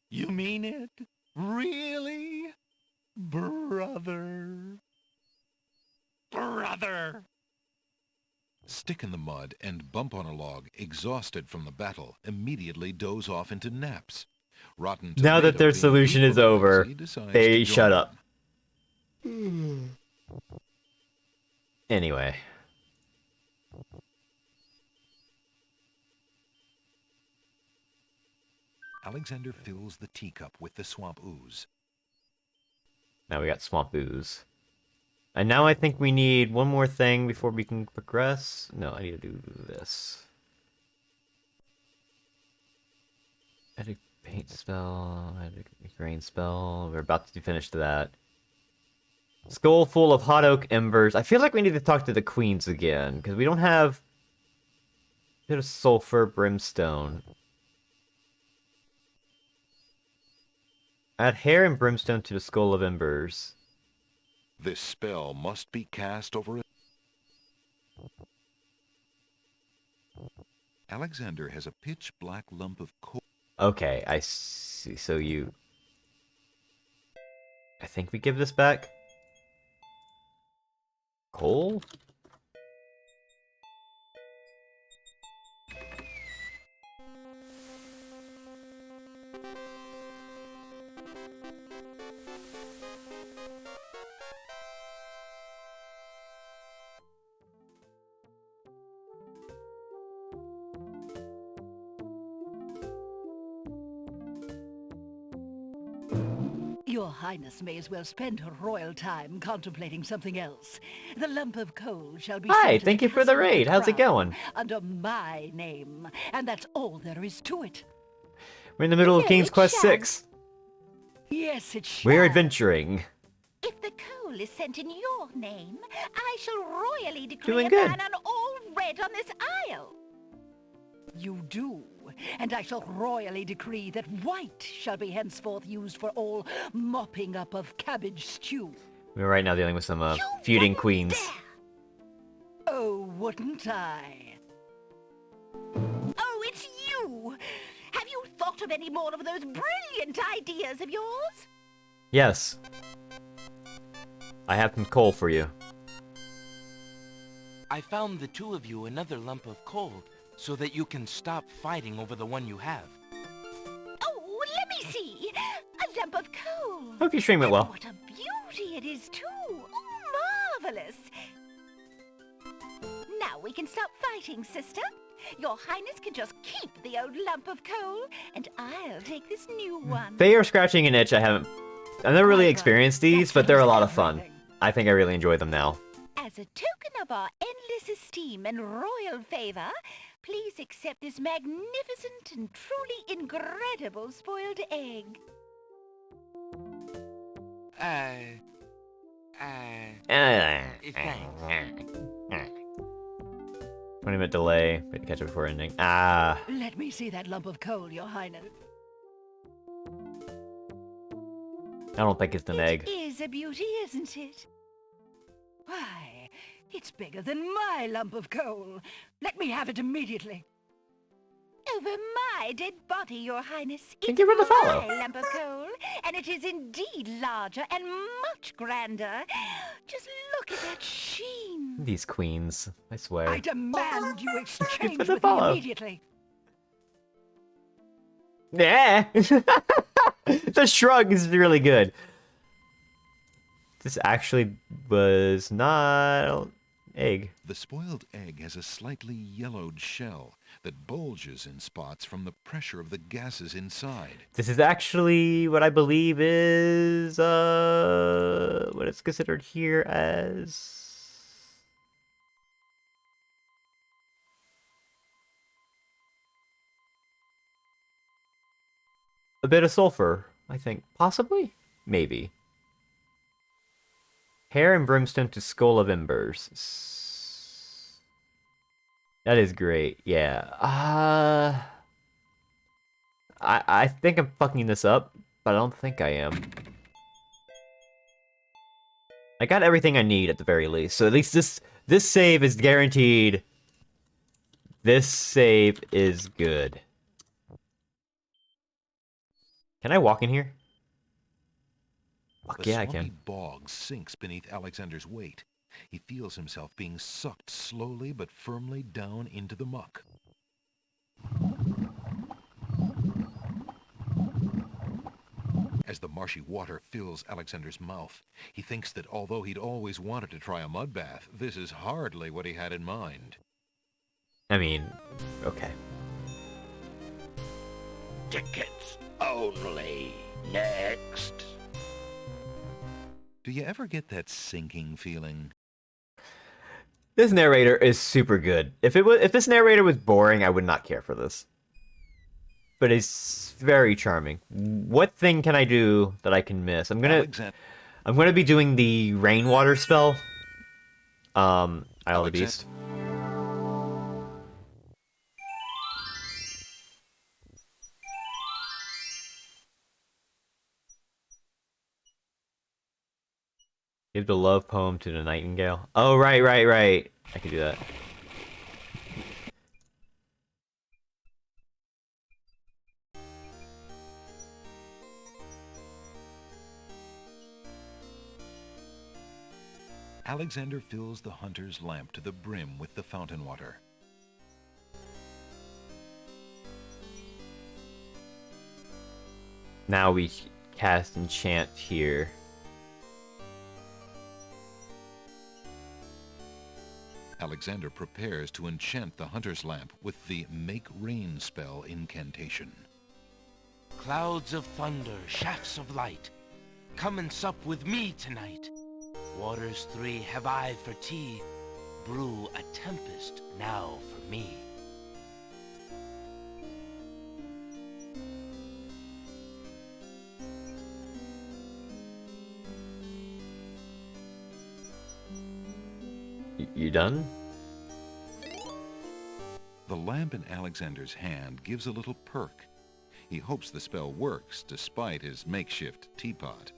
You mean it? Really? Brother. Brother! Stick in the Mud and Bump on a Log, exhausted from the battle, immediately doze off into naps. Rotten Now that their solution is over, they shut up. Anyway. Alexander fills the teacup with the swamp ooze. Now we got Swamp Ooze. And now I think we need one more thing before we can progress. No, I need to do this. Edit paint spell, edit grain spell. We're about to finish that. Skull full of hot oak embers. I feel like we need to talk to the queens again, because we don't have a bit of sulfur brimstone. Add hair and brimstone to the skull of embers. This spell must be cast over it. Alexander has a pitch-black lump of coal. Okay, I see. So you... I think we give this back? Coal? Your Highness may as well spend her royal time contemplating something else. The lump of coal shall be Hi, sent to thank you for the castle of raid. How's it crown going? Under my name, and that's all there is to it. We're in the middle of No, King's it Quest shan't. 6. Yes, it shall. We're adventuring. If the coal is sent in your name, I shall royally decree Doing a good. ban on all red on this isle. You do, and I shall royally decree that white shall be henceforth used for all mopping up of cabbage stew. We're right now dealing with some feuding queens. Oh, wouldn't I? Oh, it's you! Have you thought of any more of those brilliant ideas of yours? Yes. I have some coal for you. I found the two of you another lump of coal, so that you can stop fighting over the one you have. Oh, let me see. A lump of coal. Hope you stream it well. What a beauty it is, too. Oh, marvelous. Now we can stop fighting, sister. Your Highness can just keep the old lump of coal, and I'll take this new one. They are scratching an itch I haven't I've never really experienced these, but they're a lot of fun. I think I really enjoy them now. As a token of our endless esteem and royal favor, please accept this magnificent and truly incredible spoiled egg. Thanks. 20-minute delay. Way to catch up before ending. Ah. Let me see that lump of coal, Your Highness. I don't think it's an egg. It is a beauty, isn't it? Why, it's bigger than my lump of coal. Let me have it immediately. Over my dead body, Your Highness. Thank you for the follow. My lump of coal, and it is indeed larger and much grander. Just look at that sheen. These queens, I swear. I demand you exchange the with follow. me immediately. Yeah. The shrug is really good. This actually was not egg. The spoiled egg has a slightly yellowed shell that bulges in spots from the pressure of the gases inside. This is actually what I believe is what it's considered here as a bit of sulfur, I think. Possibly? Maybe. Hair and brimstone to skull of embers. That is great. Yeah. I think I'm fucking this up, but I don't think I am. I got everything I need at the very least. So at least this save is guaranteed. This save is good. Can I walk in here? Fuck yeah, I The can. swampy bog sinks beneath Alexander's weight. He feels himself being sucked slowly but firmly down into the muck. As the marshy water fills Alexander's mouth, he thinks that although he'd always wanted to try a mud bath, this is hardly what he had in mind. I mean, okay. Tickets only. Next. Do you ever get that sinking feeling? This narrator is super good. If this narrator was boring, I would not care for this. But it's very charming. What thing can I do that I can miss? I'm gonna be doing the rainwater spell. Isle of the Beast. Give the love poem to the nightingale. Oh, right. I can do that. Alexander fills the hunter's lamp to the brim with the fountain water. Now we cast enchant here. Alexander prepares to enchant the hunter's lamp with the Make Rain spell incantation. Clouds of thunder, shafts of light, come and sup with me tonight. Waters 3 have I for tea, brew a tempest now for me. You done? The lamp in Alexander's hand gives a little perk. He hopes the spell works despite his makeshift teapot.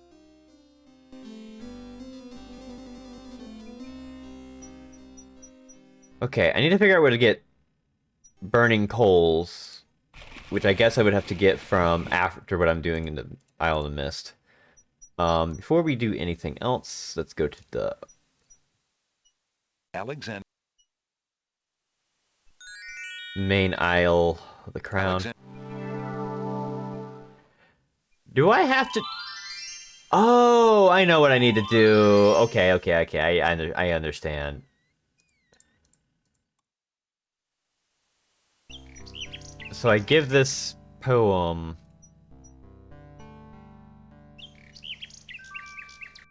Okay, I need to figure out where to get burning coals, which I guess I would have to get from after what I'm doing in the Isle of the Mist. Before we do anything else, let's go to the Alexander. Main Isle of the Crown. Do I have to... Oh, I know what I need to do. Okay. I understand. So I give this poem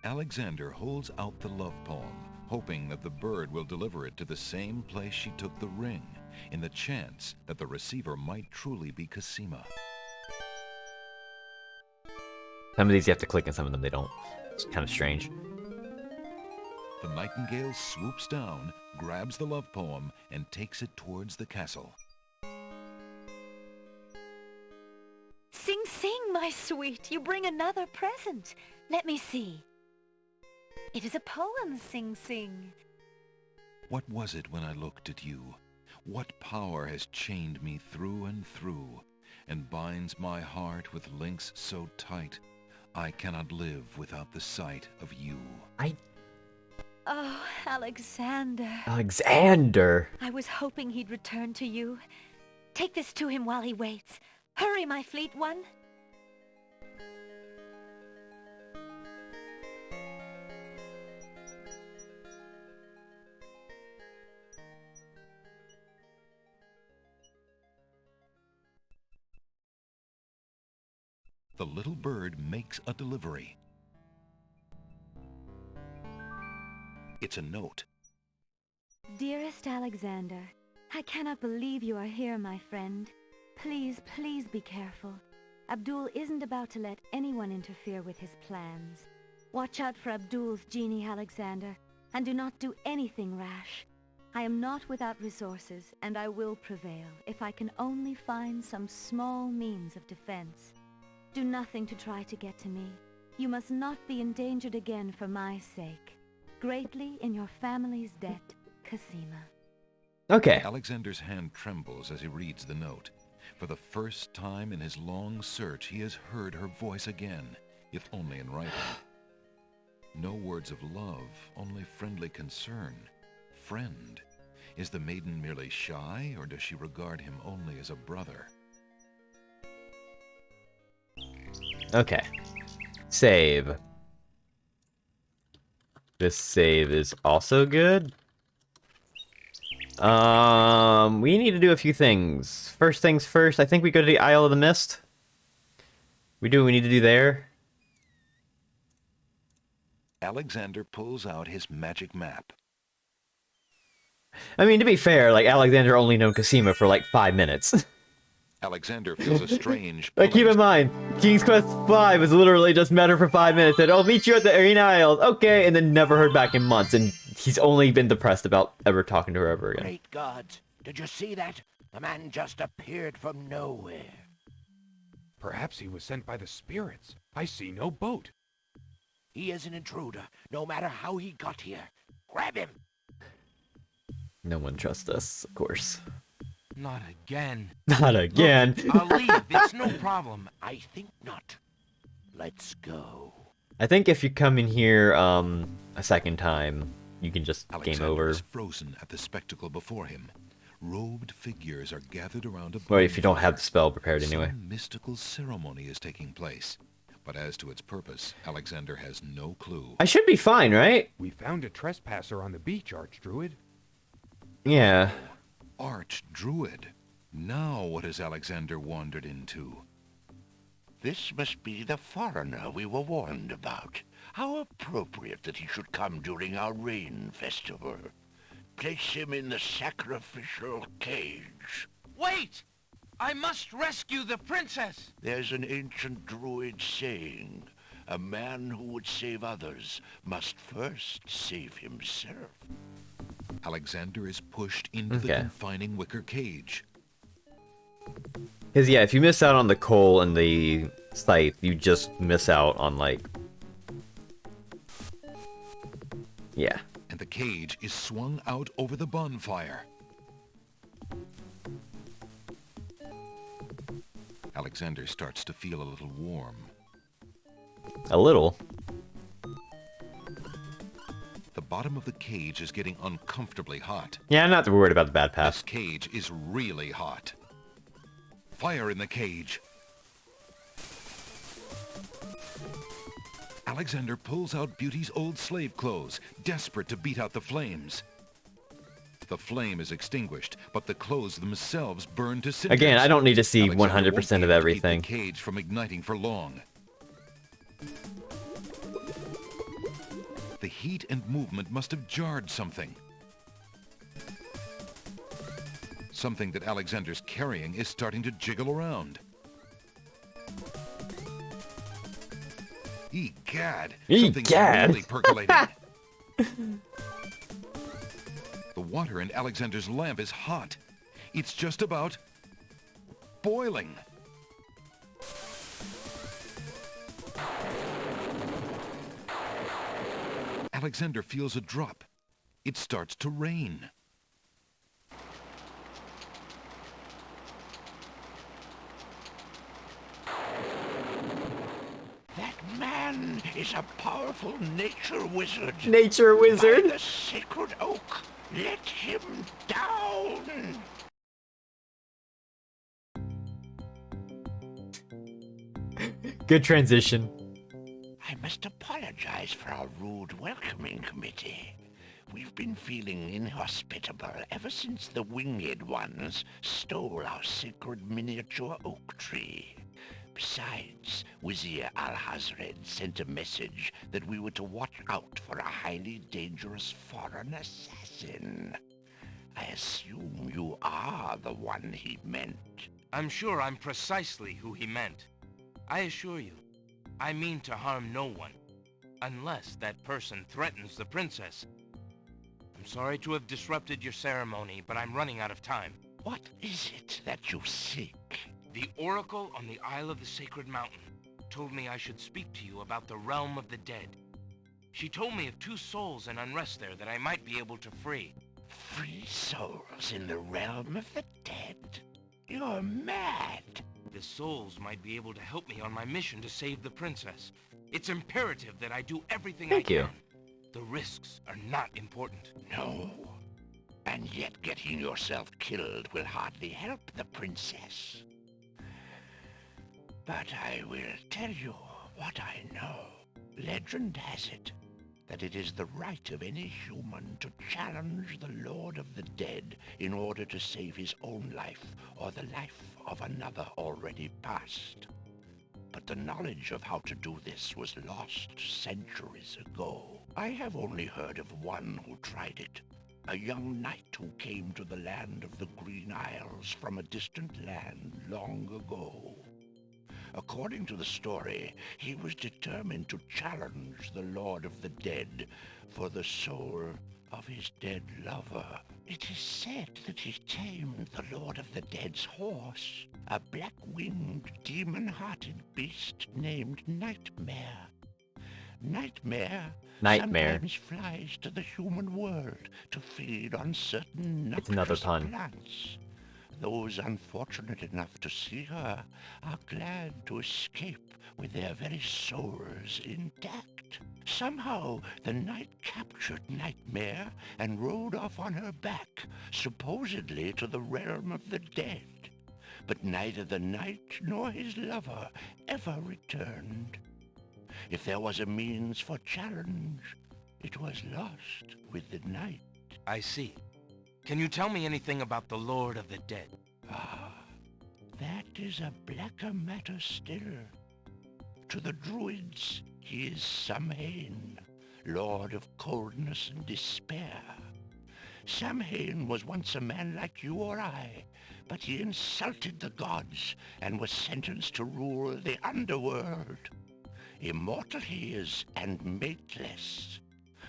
Alexander holds out the love poem, hoping that the bird will deliver it to the same place she took the ring, in the chance that the receiver might truly be Cosima. Some of these you have to click and some of them they don't. It's kind of strange. The nightingale swoops down, grabs the love poem, and takes it towards the castle. Sing, sing, my sweet. You bring another present. Let me see. It is a poem, Sing Sing. What was it when I looked at you? What power has chained me through and through, and binds my heart with links so tight, I cannot live without the sight of you. Oh, Alexander. Alexander! I was hoping he'd return to you. Take this to him while he waits. Hurry, my fleet one. The little bird makes a delivery. It's a note. Dearest Alexander, I cannot believe you are here, my friend. Please, please be careful. Abdul isn't about to let anyone interfere with his plans. Watch out for Abdul's genie, Alexander, and do not do anything rash. I am not without resources, and I will prevail if I can only find some small means of defense. Do nothing to try to get to me. You must not be endangered again for my sake. Greatly in your family's debt, Cosima. Okay. Alexander's hand trembles as he reads the note. For the first time in his long search, he has heard her voice again, if only in writing. No words of love, only friendly concern. Friend. Is the maiden merely shy, or does she regard him only as a brother? Okay. Save. This save is also good. We need to do a few things. First things first, I think we go to the Isle of the Mist. We do what we need to do there. Alexander pulls out his magic map. I mean, to be fair, like, Alexander only known Cosima for like 5 minutes. Alexander feels a strange... Like, keep in mind, King's Quest V was literally just met her for 5 minutes, said, "I'll meet you at the Arena Isles," okay, and then never heard back in months, and he's only been depressed about ever talking to her ever again. Great gods, did you see that? The man just appeared from nowhere. Perhaps he was sent by the spirits. I see no boat. He is an intruder, no matter how he got here. Grab him! No one trusts us, of course. Not again. Not again. Look, I'll leave. It's no problem. I think not. Let's go. I think if you come in here a second time, you can just Alexander game over. is frozen at the spectacle before him. Robed figures are gathered around a Or if you don't have the spell prepared anyway. Some mystical ceremony is taking place. But as to its purpose, Alexander has no clue. I should be fine, right? We found a trespasser on the beach, Archdruid. Yeah. Archdruid. Now what has Alexander wandered into? This must be the foreigner we were warned about. How appropriate that he should come during our rain festival. Place him in the sacrificial cage. Wait! I must rescue the princess! There's an ancient druid saying, a man who would save others must first save himself. Alexander is pushed into the confining wicker cage. Because, yeah, if you miss out on the coal and the scythe, you just miss out on, like... Yeah. And the cage is swung out over the bonfire. Alexander starts to feel a little warm. A little? The bottom of the cage is getting uncomfortably hot. Yeah, I'm not worried about the bad path. This cage is really hot. Fire in the cage. Alexander pulls out Beauty's old slave clothes, desperate to beat out the flames. The flame is extinguished, but the clothes themselves burn to cinders. Again, I don't need to see 100% of everything. Keep the cage from igniting for long. The heat and movement must have jarred something. Something that Alexander's carrying is starting to jiggle around. Egad! Something's really percolating. The water in Alexander's lamp is hot. It's just about boiling. Alexander feels a drop. It starts to rain. That man is a powerful nature wizard. Nature wizard? By the sacred oak, let him down! Good transition. I must apologize for our rude welcoming committee. We've been feeling inhospitable ever since the winged ones stole our sacred miniature oak tree. Besides, Vizier Al-Hazred sent a message that we were to watch out for a highly dangerous foreign assassin. I assume you are the one he meant. I'm sure I'm precisely who he meant. I assure you, I mean to harm no one, unless that person threatens the princess. I'm sorry to have disrupted your ceremony, but I'm running out of time. What is it that you seek? The Oracle on the Isle of the Sacred Mountain told me I should speak to you about the realm of the dead. She told me of 2 souls in unrest there that I might be able to free. Free souls in the realm of the dead? You're mad! The souls might be able to help me on my mission to save the princess. It's imperative that I do everything I can. The risks are not important. No. And yet getting yourself killed will hardly help the princess. But I will tell you what I know. Legend has it that it is the right of any human to challenge the Lord of the Dead in order to save his own life or the life of another already past. But the knowledge of how to do this was lost centuries ago. I have only heard of one who tried it, a young knight who came to the land of the Green Isles from a distant land long ago. According to the story, he was determined to challenge the Lord of the Dead for the soul of his dead lover. It is said that he tamed the Lord of the Dead's horse, a black-winged, demon-hearted beast named Nightmare. Nightmare sometimes flies to the human world to feed on certain noxious plants. Those unfortunate enough to see her are glad to escape with their very souls intact. Somehow, the knight captured Nightmare and rode off on her back, supposedly to the realm of the dead. But neither the knight nor his lover ever returned. If there was a means for challenge, it was lost with the night. I see. Can you tell me anything about the Lord of the Dead? Ah, that is a blacker matter still. To the Druids, he is Samhain, Lord of Coldness and Despair. Samhain was once a man like you or I, but he insulted the gods and was sentenced to rule the underworld. Immortal he is and mateless,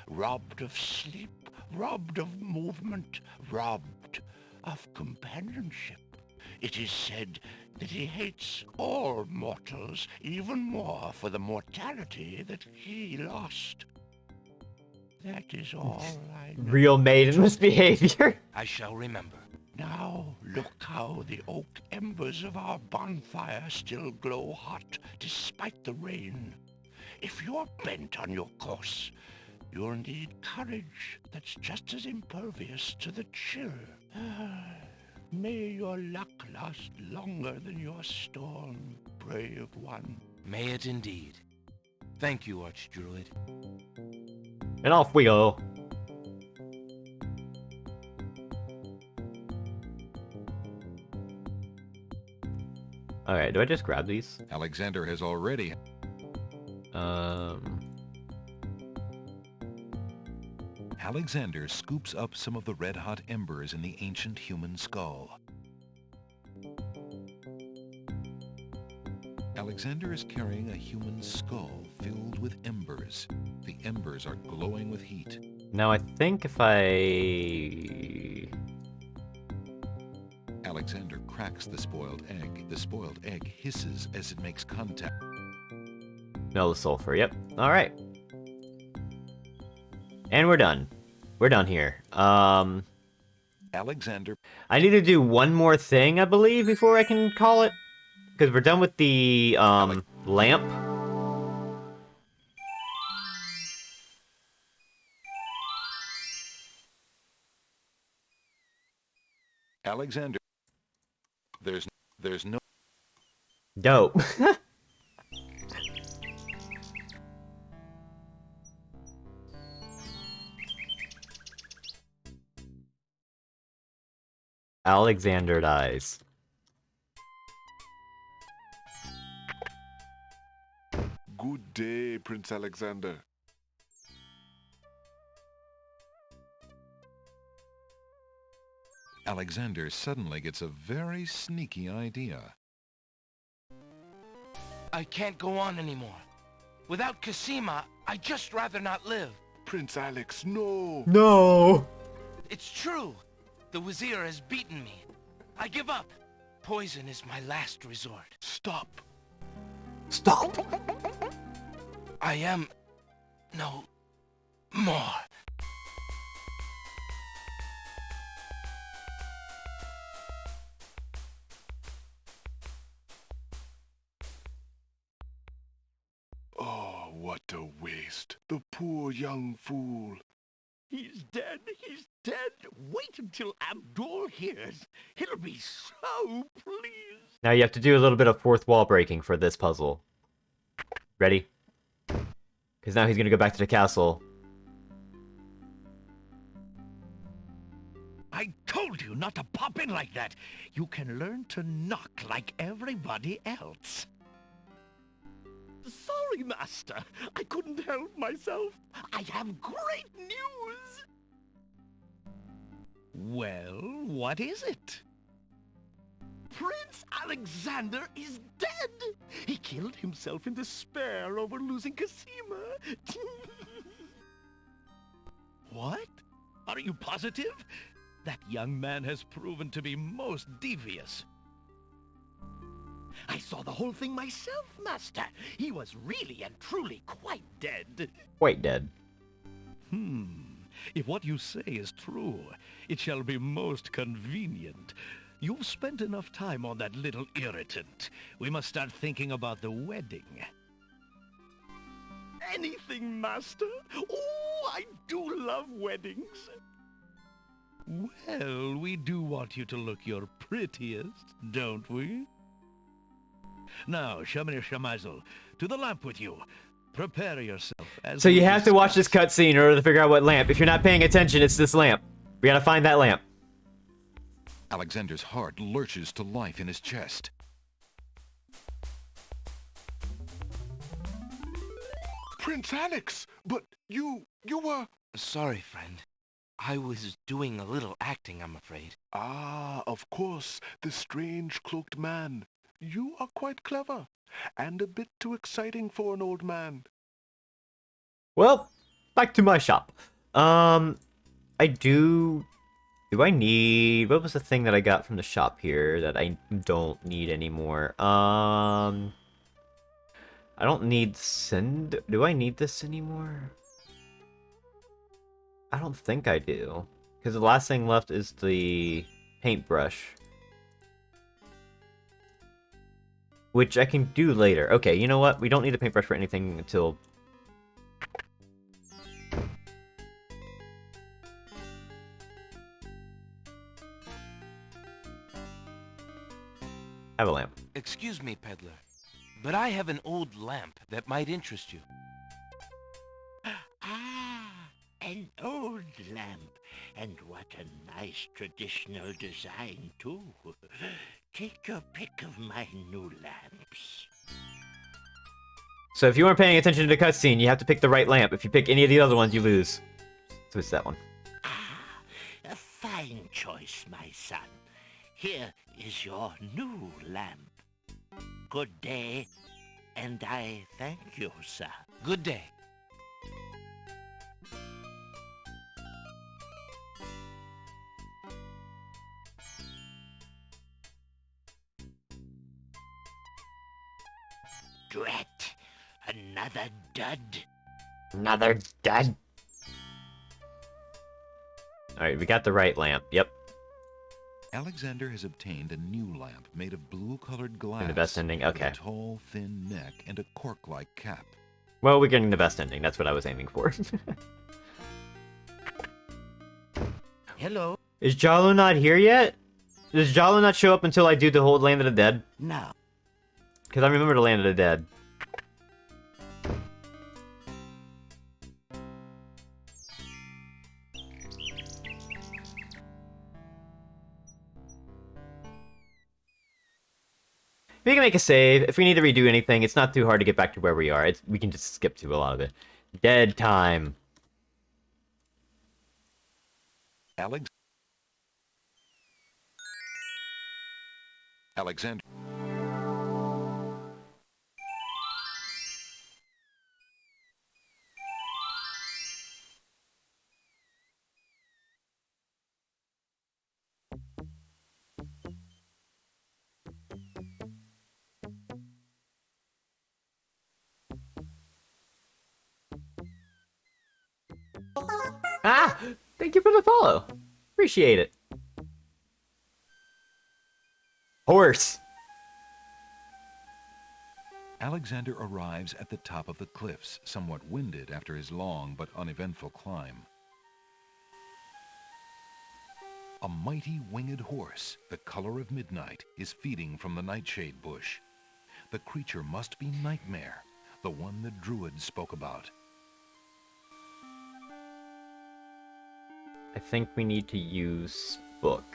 robbed of sleep, robbed of movement, robbed of companionship. It is said that he hates all mortals even more for the mortality that he lost. That is all I know. Real maidenless behavior. I shall remember. Now look how the oak embers of our bonfire still glow hot despite the rain. If you're bent on your course, you'll need courage that's just as impervious to the chill. May your luck last longer than your storm, brave one. May it indeed. Thank you, Archdruid. And off we go. Alright, do I just grab these? Alexander has already... Alexander scoops up some of the red-hot embers in the ancient human skull. Alexander is carrying a human skull filled with embers. The embers are glowing with heat. Now I think if I... Alexander cracks the spoiled egg. The spoiled egg hisses as it makes contact. No sulfur, yep. Alright. And we're done. We're done here. Alexander... I need to do one more thing, I believe, before I can call it. Because we're done with the, lamp. Alexander... There's no... Dope. Alexander dies. Good day, Prince Alexander. Alexander suddenly gets a very sneaky idea. I can't go on anymore. Without Cassima, I'd just rather not live. Prince Alex, no! No! It's true. The Wazir has beaten me. I give up. Poison is my last resort. Stop. Stop! I am... no... more. Oh, what a waste. The poor young fool. He's dead. He's dead. Wait until Abdul hears. He'll be so pleased. Now you have to do a little bit of fourth wall breaking for this puzzle. Ready? Because now he's gonna go back to the castle. I told you not to pop in like that. You can learn to knock like everybody else. Sorry, Master. I couldn't help myself. I have great news. Well, what is it? Prince Alexander is dead. He killed himself in despair over losing Cassima. What? Are you positive? That young man has proven to be most devious. I saw the whole thing myself, Master. He was really and truly quite dead. Quite dead. If what you say is true, it shall be most convenient. You've spent enough time on that little irritant. We must start thinking about the wedding. Anything, Master? Oh, I do love weddings. Well, we do want you to look your prettiest, don't we? Now, Shamir Shamazel, to the lamp with you. Prepare yourself. So you have to watch this cutscene in order to figure out what lamp. If you're not paying attention, it's this lamp. We gotta find that lamp. Alexander's heart lurches to life in his chest. Prince Alex, but you were... Sorry, friend. I was doing a little acting, I'm afraid. Ah, of course, the strange cloaked man. You are quite clever, and a bit too exciting for an old man. Well, back to my shop. Do I need... What was the thing that I got from the shop here that I don't need anymore? I don't need send... Do I need this anymore? I don't think I do. Because the last thing left is the paintbrush. Which I can do later. Okay, you know what? We don't need a paintbrush for anything until... Have a lamp. Excuse me, peddler, but I have an old lamp that might interest you. An old lamp. And what a nice traditional design, too. Take your pick of my new lamps. So if you weren't paying attention to the cutscene, you have to pick the right lamp. If you pick any of the other ones, you lose. Twist that one. A fine choice, my son. Here is your new lamp. Good day, and I thank you, sir. Good day. Drat. Another dud. Another dud. Alright, we got the right lamp. Yep. Alexander has obtained a new lamp made of blue-colored glass. And the best ending? Okay. With a tall, thin neck and a cork-like cap. Well, we're getting the best ending. That's what I was aiming for. Hello? Is Jalo not here yet? Does Jalo not show up until I do the whole Land of the Dead? No. Because I remember the Land of the Dead. We can make a save. If we need to redo anything, it's not too hard to get back to where we are. We can just skip to a lot of it. Dead time. Alexander. Ah! Thank you for the follow. Appreciate it. Horse. Alexander arrives at the top of the cliffs, somewhat winded after his long but uneventful climb. A mighty winged horse, the color of midnight, is feeding from the nightshade bush. The creature must be Nightmare, the one the druid spoke about. I think we need to use book.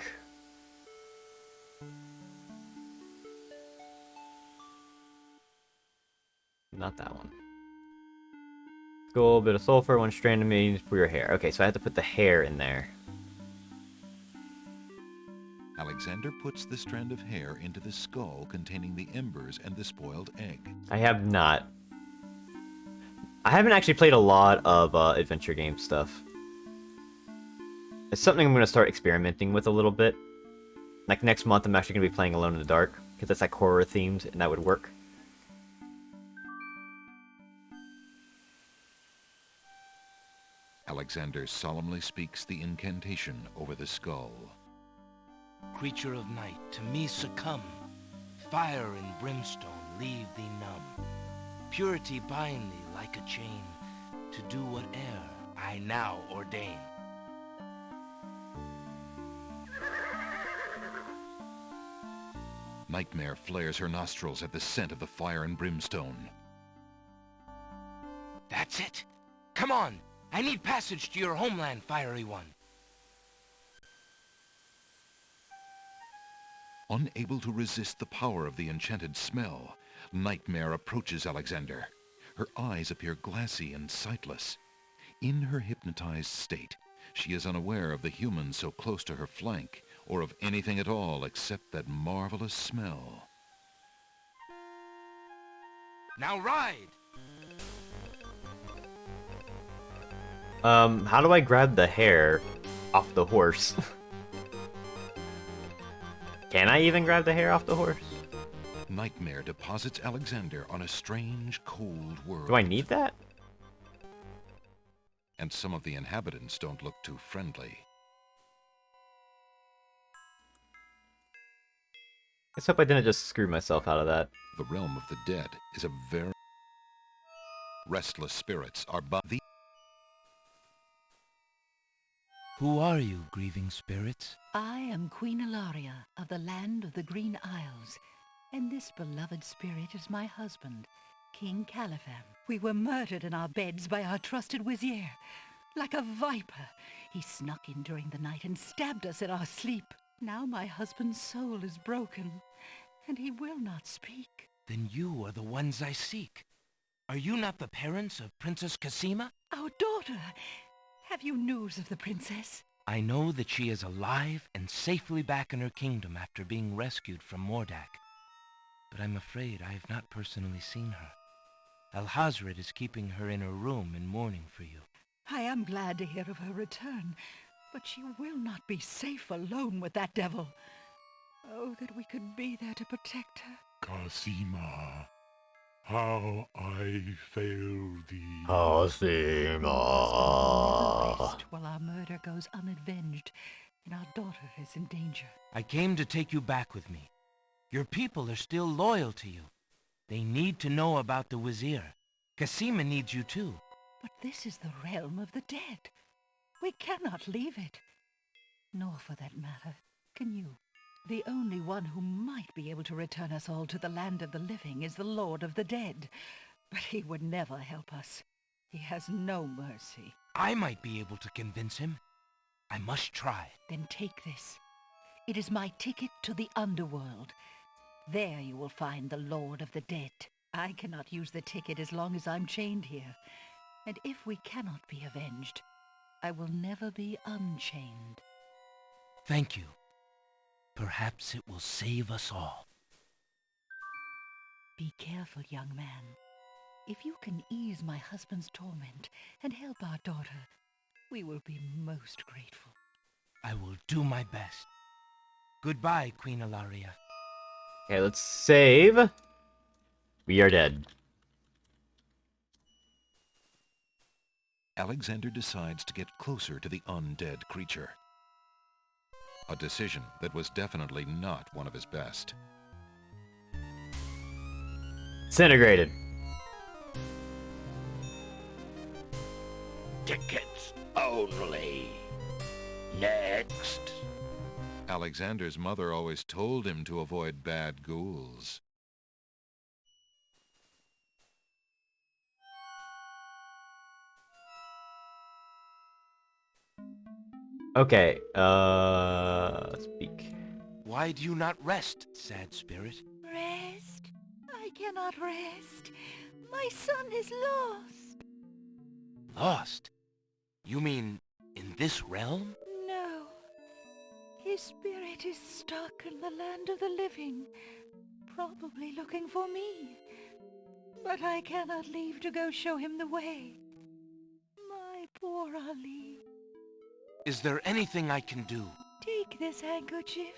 Not that one. Gold, bit of sulfur, one strand of meat for your hair. Okay, so I have to put the hair in there. Alexander puts the strand of hair into the skull containing the embers and the spoiled egg. I have not. I haven't actually played a lot of adventure game stuff. It's something I'm going to start experimenting with a little bit. Like next month I'm actually going to be playing Alone in the Dark, because that's like horror themed and that would work. Alexander solemnly speaks the incantation over the skull. Creature of night, to me succumb. Fire and brimstone leave thee numb. Purity bind thee like a chain, to do whate'er I now ordain. Nightmare flares her nostrils at the scent of the fire and brimstone. That's it. Come on. I need passage to your homeland, fiery one. Unable to resist the power of the enchanted smell, Nightmare approaches Alexander. Her eyes appear glassy and sightless. In her hypnotized state, she is unaware of the humans so close to her flank, or of anything at all except that marvelous smell. Now ride! How do I grab the hair off the horse? Can I even grab the hair off the horse? Nightmare deposits Alexander on a strange, cold world. Do I need that? And some of the inhabitants don't look too friendly. Let's hope I didn't just screw myself out of that. The realm of the dead is a very restless spirits are but the. Who are you, grieving spirits? I am Queen Ilaria of the land of the Green Isles, and this beloved spirit is my husband, King Califam. We were murdered in our beds by our trusted Vizier. Like a viper, he snuck in during the night and stabbed us in our sleep. Now my husband's soul is broken, and he will not speak. Then you are the ones I seek. Are you not the parents of Princess Casima? Our daughter! Have you news of the princess? I know that she is alive and safely back in her kingdom after being rescued from Mordak. But I'm afraid I have not personally seen her. Alhazred is keeping her in her room in mourning for you. I am glad to hear of her return, but she will not be safe alone with that devil. Oh, that we could be there to protect her. Cassima, how I failed thee. Cassima. Rest while our murder goes unavenged and our daughter is in danger. I came to take you back with me. Your people are still loyal to you. They need to know about the Wazir. Cassima needs you too. But this is the realm of the dead. We cannot leave it. Nor, for that matter, can you. The only one who might be able to return us all to the land of the living is the Lord of the Dead. But he would never help us. He has no mercy. I might be able to convince him. I must try. Then take this. It is my ticket to the underworld. There you will find the Lord of the Dead. I cannot use the ticket as long as I'm chained here. And if we cannot be avenged, I will never be unchained. Thank you. Perhaps it will save us all. Be careful, young man. If you can ease my husband's torment and help our daughter, we will be most grateful. I will do my best. Goodbye, Queen Ilaria. Okay, let's save. We are dead. Alexander decides to get closer to the undead creature. A decision that was definitely not one of his best. Disintegrated. Tickets only. Next. Alexander's mother always told him to avoid bad ghouls. Okay, speak. Why do you not rest, sad spirit? Rest? I cannot rest. My son is lost. Lost? You mean in this realm? No. His spirit is stuck in the land of the living, probably looking for me. But I cannot leave to go show him the way. My poor Ali. Is there anything I can do? Take this handkerchief.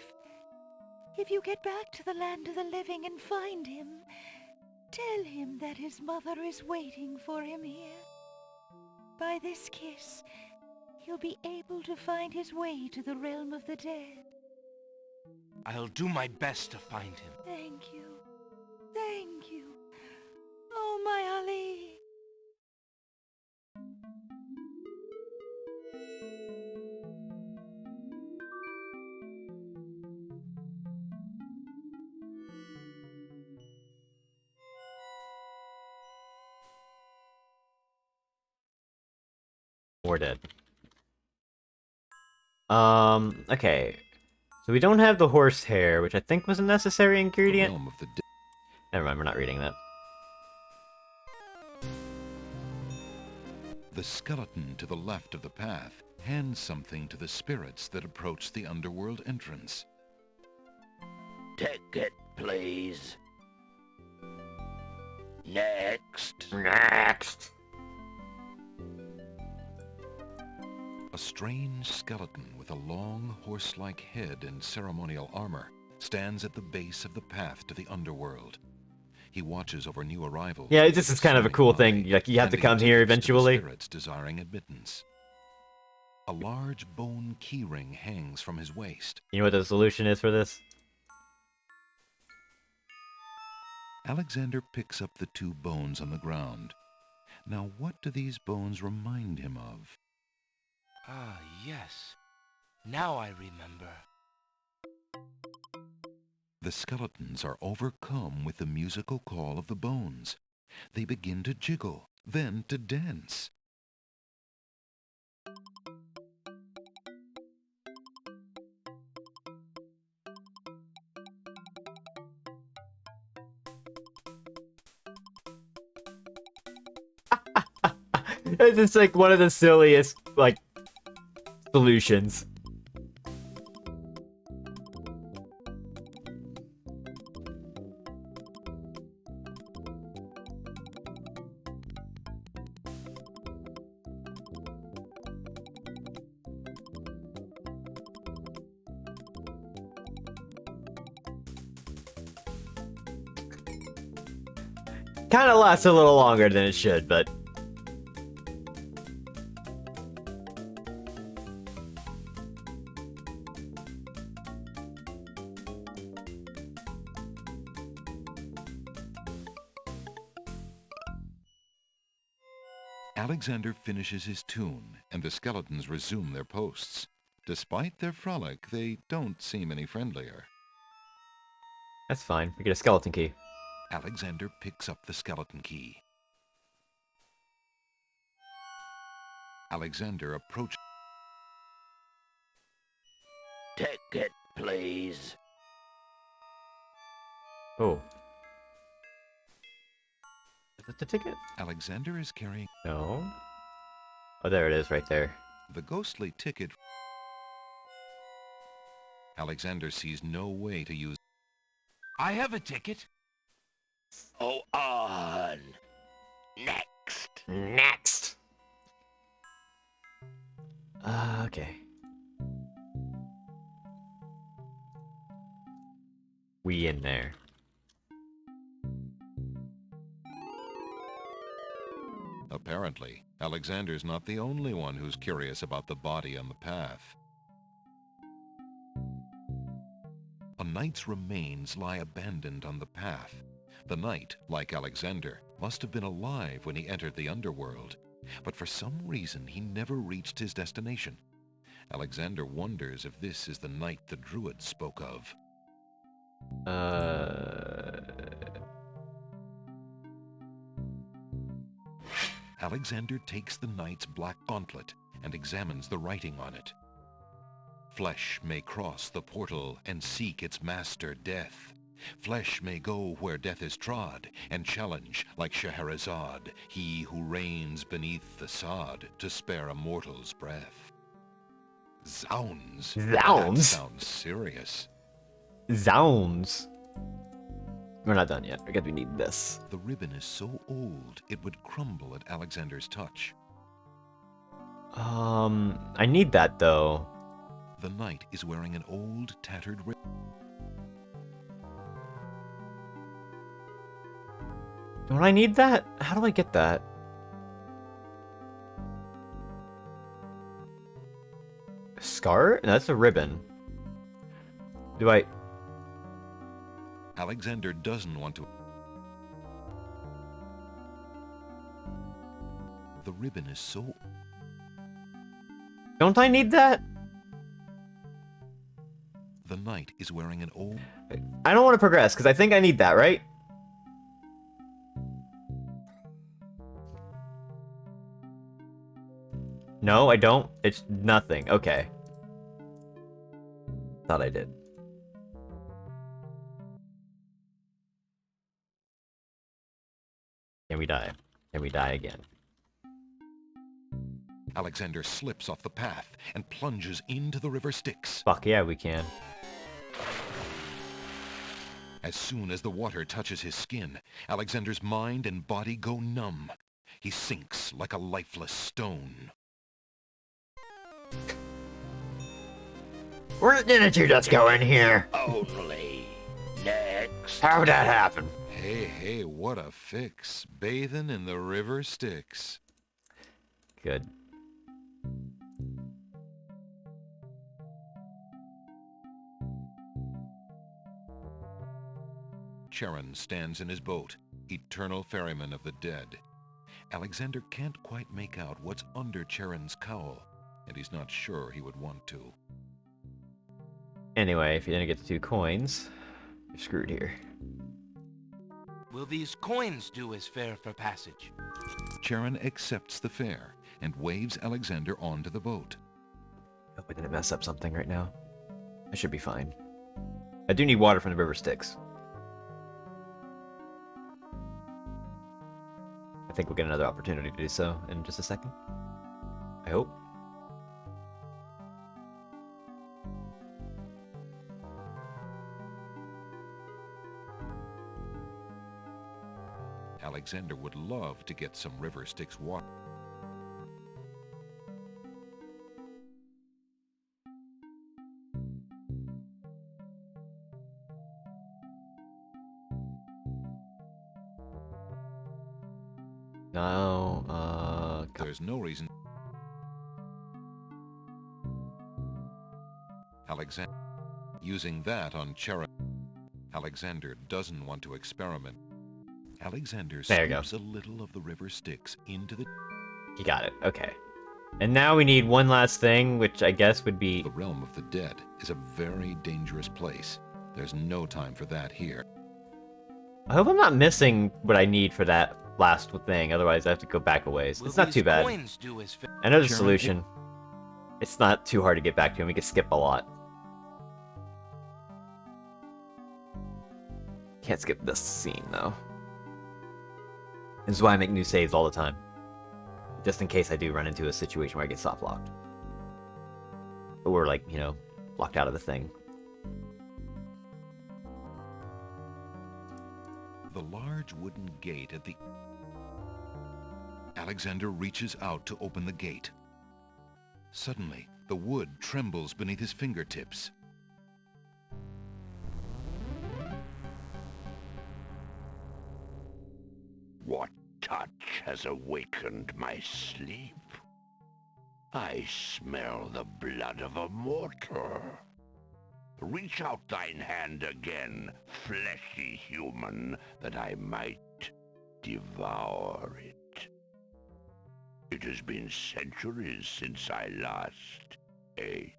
If you get back to the land of the living and find him, tell him that his mother is waiting for him here. By this kiss, he'll be able to find his way to the realm of the dead. I'll do my best to find him. Thank you. Thank you. Oh, my Ali. We're dead. Okay. So we don't have the horsehair, which I think was a necessary ingredient. Never mind, we're not reading that. The skeleton to the left of the path hands something to the spirits that approach the underworld entrance. Ticket, please. Next. Next. A strange skeleton with a long, horse-like head and ceremonial armor stands at the base of the path to the underworld. He watches over new arrivals. Yeah, this is kind of a cool thing. Like, you have to come here eventually. Spirits desiring admittance. A large bone keyring hangs from his waist. You know what the solution is for this? Alexander picks up the two bones on the ground. Now, what do these bones remind him of? Ah, yes. Now I remember. The skeletons are overcome with the musical call of the bones. They begin to jiggle, then to dance. It's just like one of the silliest, like, Solutions. Kind of lasts a little longer than it should, but... Alexander finishes his tune, and the skeletons resume their posts. Despite their frolic, they don't seem any friendlier. That's fine. We get a skeleton key. Alexander picks up the skeleton key. Alexander approaches. Ticket, please. Oh. Is that the ticket? Alexander is carrying... No. Oh, there it is, right there. The ghostly ticket. Alexander sees no way to use... I have a ticket. Oh, on. Next. Next. Okay. We in there. Apparently, Alexander's not the only one who's curious about the body on the path. A knight's remains lie abandoned on the path. The knight, like Alexander, must have been alive when he entered the underworld, but for some reason he never reached his destination. Alexander wonders if this is the knight the druid spoke of. Alexander takes the knight's black gauntlet and examines the writing on it. Flesh may cross the portal and seek its master, death. Flesh may go where death is trod, and challenge, like Scheherazade, he who reigns beneath the sod, to spare a mortal's breath. Zounds! That sounds serious. Zounds! We're not done yet, because we need this. The ribbon is so old, it would crumble at Alexander's touch. I need that, though. The knight is wearing an old, tattered ribbon. Don't I need that? How do I get that? Scar? No, that's a ribbon. Do I... Alexander doesn't want to... The ribbon is so... Don't I need that? The knight is wearing an old... I don't want to progress, because I think I need that, right? No, I don't. It's nothing. Okay. Thought I did. Can we die? Can we die again? Alexander slips off the path and plunges into the river Styx. Fuck yeah, we can. As soon as the water touches his skin, Alexander's mind and body go numb. He sinks like a lifeless stone. Where didn't you just go in here? Only next. How'd that happen? Hey, what a fix. Bathing in the river Styx. Good. Charon stands in his boat, eternal ferryman of the dead. Alexander can't quite make out what's under Charon's cowl, and he's not sure he would want to. Anyway, if you didn't get the 2 coins, you're screwed here. Will these coins do as fare for passage? Charon accepts the fare and waves Alexander onto the boat. Hope I didn't mess up something right now. I should be fine. I do need water from the river Styx. I think we'll get another opportunity to do so in just a second. I hope. Alexander would love to get some river Styx water. No, There's no reason. Alexander using that on Chera. Alexander doesn't want to experiment. Alexander There you scoops go. a little of the river Styx into the... You got it. Okay. And now we need one last thing, which I guess would be... The realm of the dead is a very dangerous place. There's no time for that here. I hope I'm not missing what I need for that last thing, otherwise I have to go back a ways. It's not too bad. I know the solution. It's not too hard to get back to, and we can skip a lot. Can't skip this scene, though. This is why I make new saves all the time. Just in case I do run into a situation where I get soft-locked. Or, like, you know, locked out of the thing. The large wooden gate at the... Alexander reaches out to open the gate. Suddenly, the wood trembles beneath his fingertips. What touch has awakened my sleep? I smell the blood of a mortal. Reach out thine hand again, fleshy human, that I might devour it. It has been centuries since I last ate.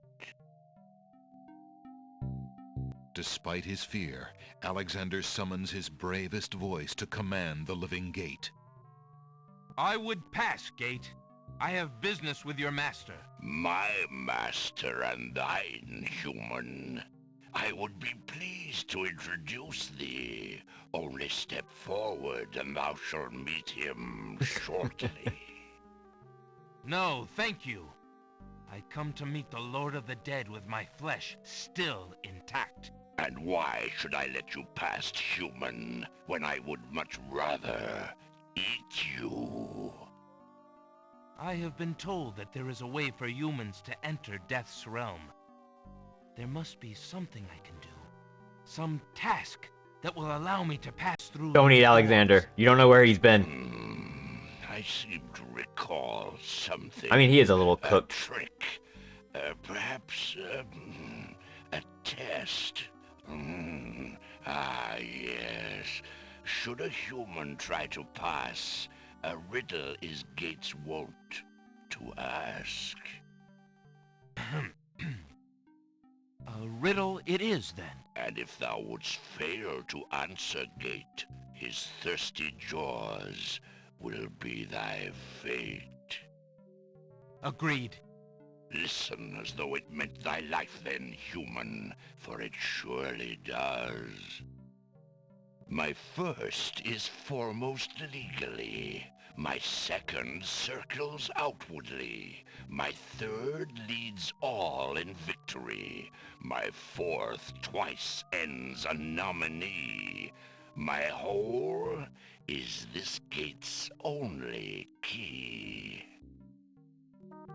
Despite his fear, Alexander summons his bravest voice to command the living gate. I would pass, Gate. I have business with your master. My master and thine, human. I would be pleased to introduce thee. Only step forward and thou shalt meet him shortly. No, thank you. I come to meet the Lord of the Dead with my flesh still intact. And why should I let you pass, human, when I would much rather eat you? I have been told that there is a way for humans to enter Death's realm. There must be something I can do. Some task that will allow me to pass through... Don't eat Alexander. You don't know where he's been. I seem to recall something. I mean, he is a little cooked. A trick. Perhaps a test. Yes. Should a human try to pass, a riddle is Gates wont to ask. A riddle it is, then. And if thou wouldst fail to answer Gate, his thirsty jaws will be thy fate. Agreed. Listen as though it meant thy life then, human, for it surely does. My first is foremost legally. My second circles outwardly. My third leads all in victory. My fourth twice ends a nominee. My whole is this gate's only key.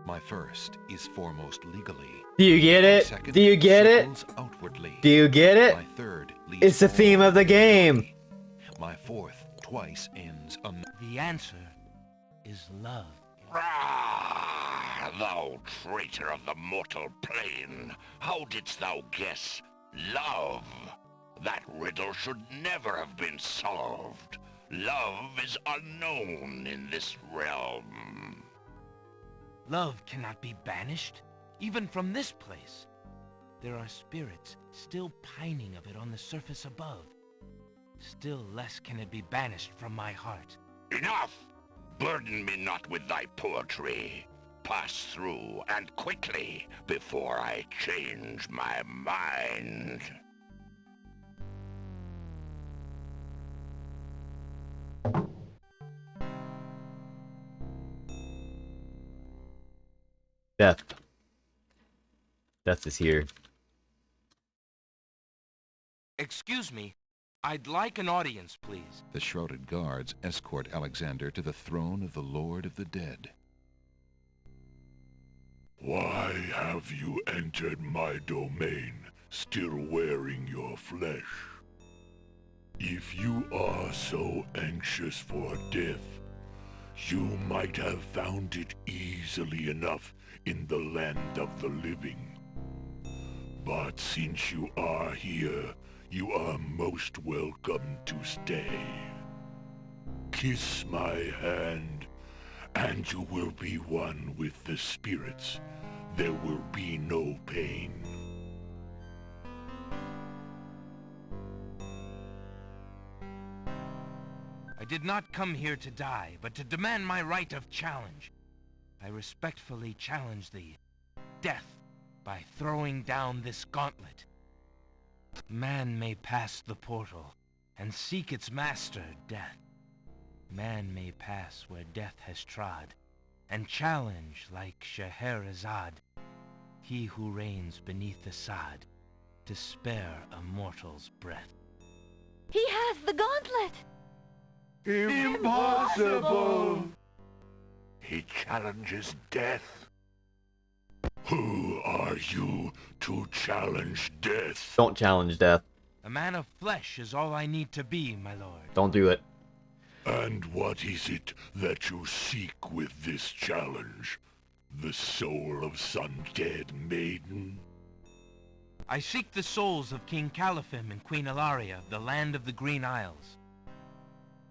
My first is foremost legally. Do you get it? Second, Do you get it? outwardly. Do you get it? My third leads It's the theme of the game. My fourth twice ends The answer is love. Ah, thou traitor of the mortal plane! How didst thou guess love? That riddle should never have been solved. Love is unknown in this realm. Love cannot be banished, even from this place. There are spirits still pining of it on the surface above. Still less can it be banished from my heart. Enough! Burden me not with thy poetry. Pass through, and quickly, before I change my mind. Death. Death is here. Excuse me, I'd like an audience, please. The shrouded guards escort Alexander to the throne of the Lord of the Dead. Why have you entered my domain, still wearing your flesh? If you are so anxious for death, you might have found it easily enough in the land of the living. But since you are here, you are most welcome to stay. Kiss my hand, and you will be one with the spirits. There will be no pain. I did not come here to die, but to demand my right of challenge. I respectfully challenge thee, death, by throwing down this gauntlet. Man may pass the portal and seek its master, death. Man may pass where death has trod, and challenge like Scheherazade, he who reigns beneath the sod, to spare a mortal's breath. He has the gauntlet! Impossible! He challenges death. Who are you to challenge death? Don't challenge death. A man of flesh is all I need to be, my lord. Don't do it. And what is it that you seek with this challenge? The soul of some dead maiden? I seek the souls of King Califim and Queen Ilaria of the land of the Green Isles.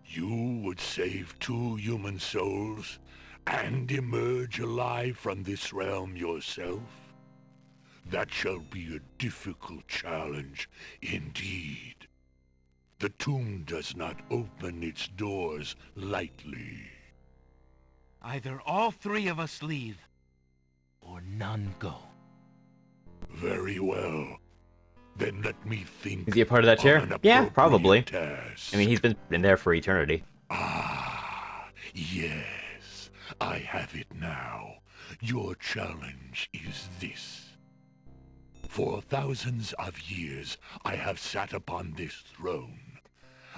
You would save 2 human souls and emerge alive from this realm yourself? That shall be a difficult challenge indeed. The tomb does not open its doors lightly. Either all 3 of us leave, or none go. Very well. Then let me think. Is he a part of that chair? Yeah, probably. Task. I mean, he's been in there for eternity. Yes, I have it now. Your challenge is this. For thousands of years, I have sat upon this throne.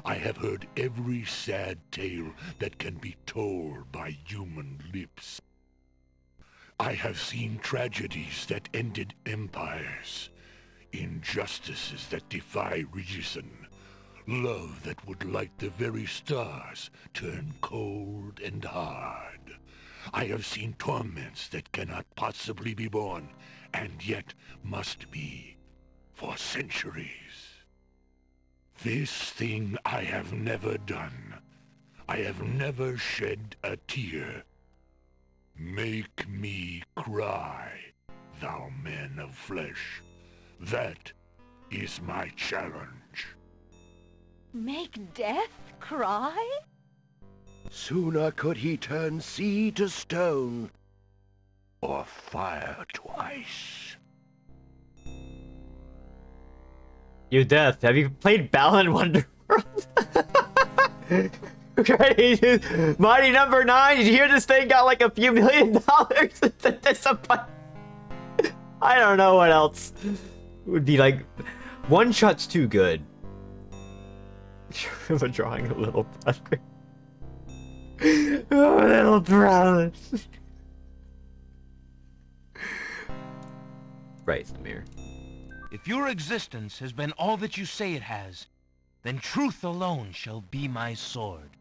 I have heard every sad tale that can be told by human lips. I have seen tragedies that ended empires, injustices that defy reason, love that would light the very stars turn cold and hard. I have seen torments that cannot possibly be borne, and yet must be, for centuries. This thing I have never done. I have never shed a tear. Make me cry, thou man of flesh. That is my challenge. Make death cry? Sooner could he turn sea to stone, or fire to ice. You Death, have you played Balan Wonderworld? Ready? Mighty number 9, did you hear this thing got like a few $1 million? I don't know what else would be like. One shot's too good. I'm drawing a little brother. Oh, little brother. Right, Samir. If your existence has been all that you say it has, then truth alone shall be my sword.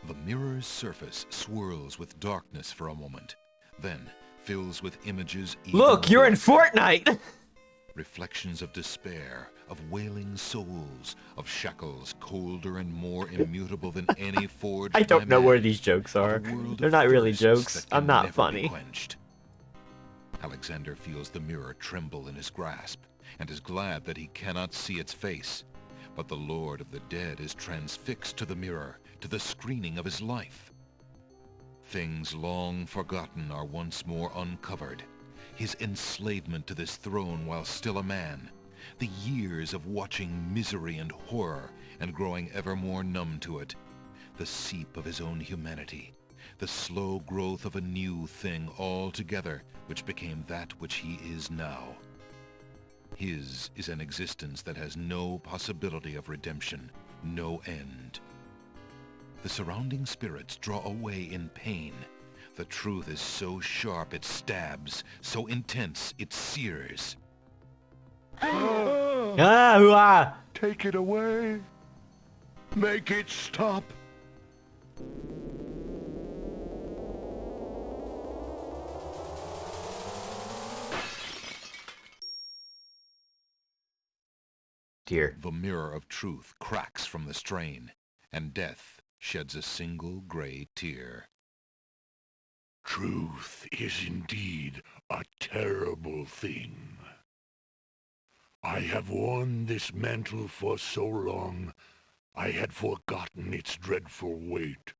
The mirror's surface swirls with darkness for a moment, then fills with images. Look, you're in Fortnite! Reflections of despair, of wailing souls, of shackles colder and more immutable than any forged I don't by know man, where these jokes are. They're not really jokes. I'm not funny. Alexander feels the mirror tremble in his grasp, and is glad that he cannot see its face. But the Lord of the Dead is transfixed to the mirror, to the screening of his life. Things long forgotten are once more uncovered. His enslavement to this throne while still a man. The years of watching misery and horror, and growing ever more numb to it. The seep of his own humanity. The slow growth of a new thing altogether, which became that which he is now. His is an existence that has no possibility of redemption, no end. The surrounding spirits draw away in pain. The truth is so sharp it stabs, so intense it sears. Take it away. Make it stop. Dear. The mirror of truth cracks from the strain, and death sheds a single gray tear. Truth is indeed a terrible thing. I have worn this mantle for so long, I had forgotten its dreadful weight.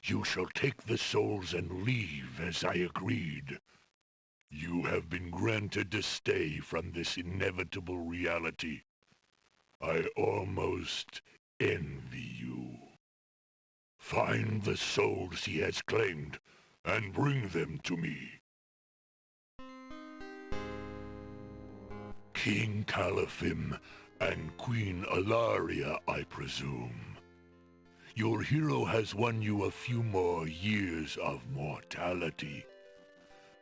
You shall take the souls and leave as I agreed. You have been granted to stay from this inevitable reality. I almost envy you. Find the souls he has claimed, and bring them to me. King Caliphim and Queen Alaria, I presume. Your hero has won you a few more years of mortality.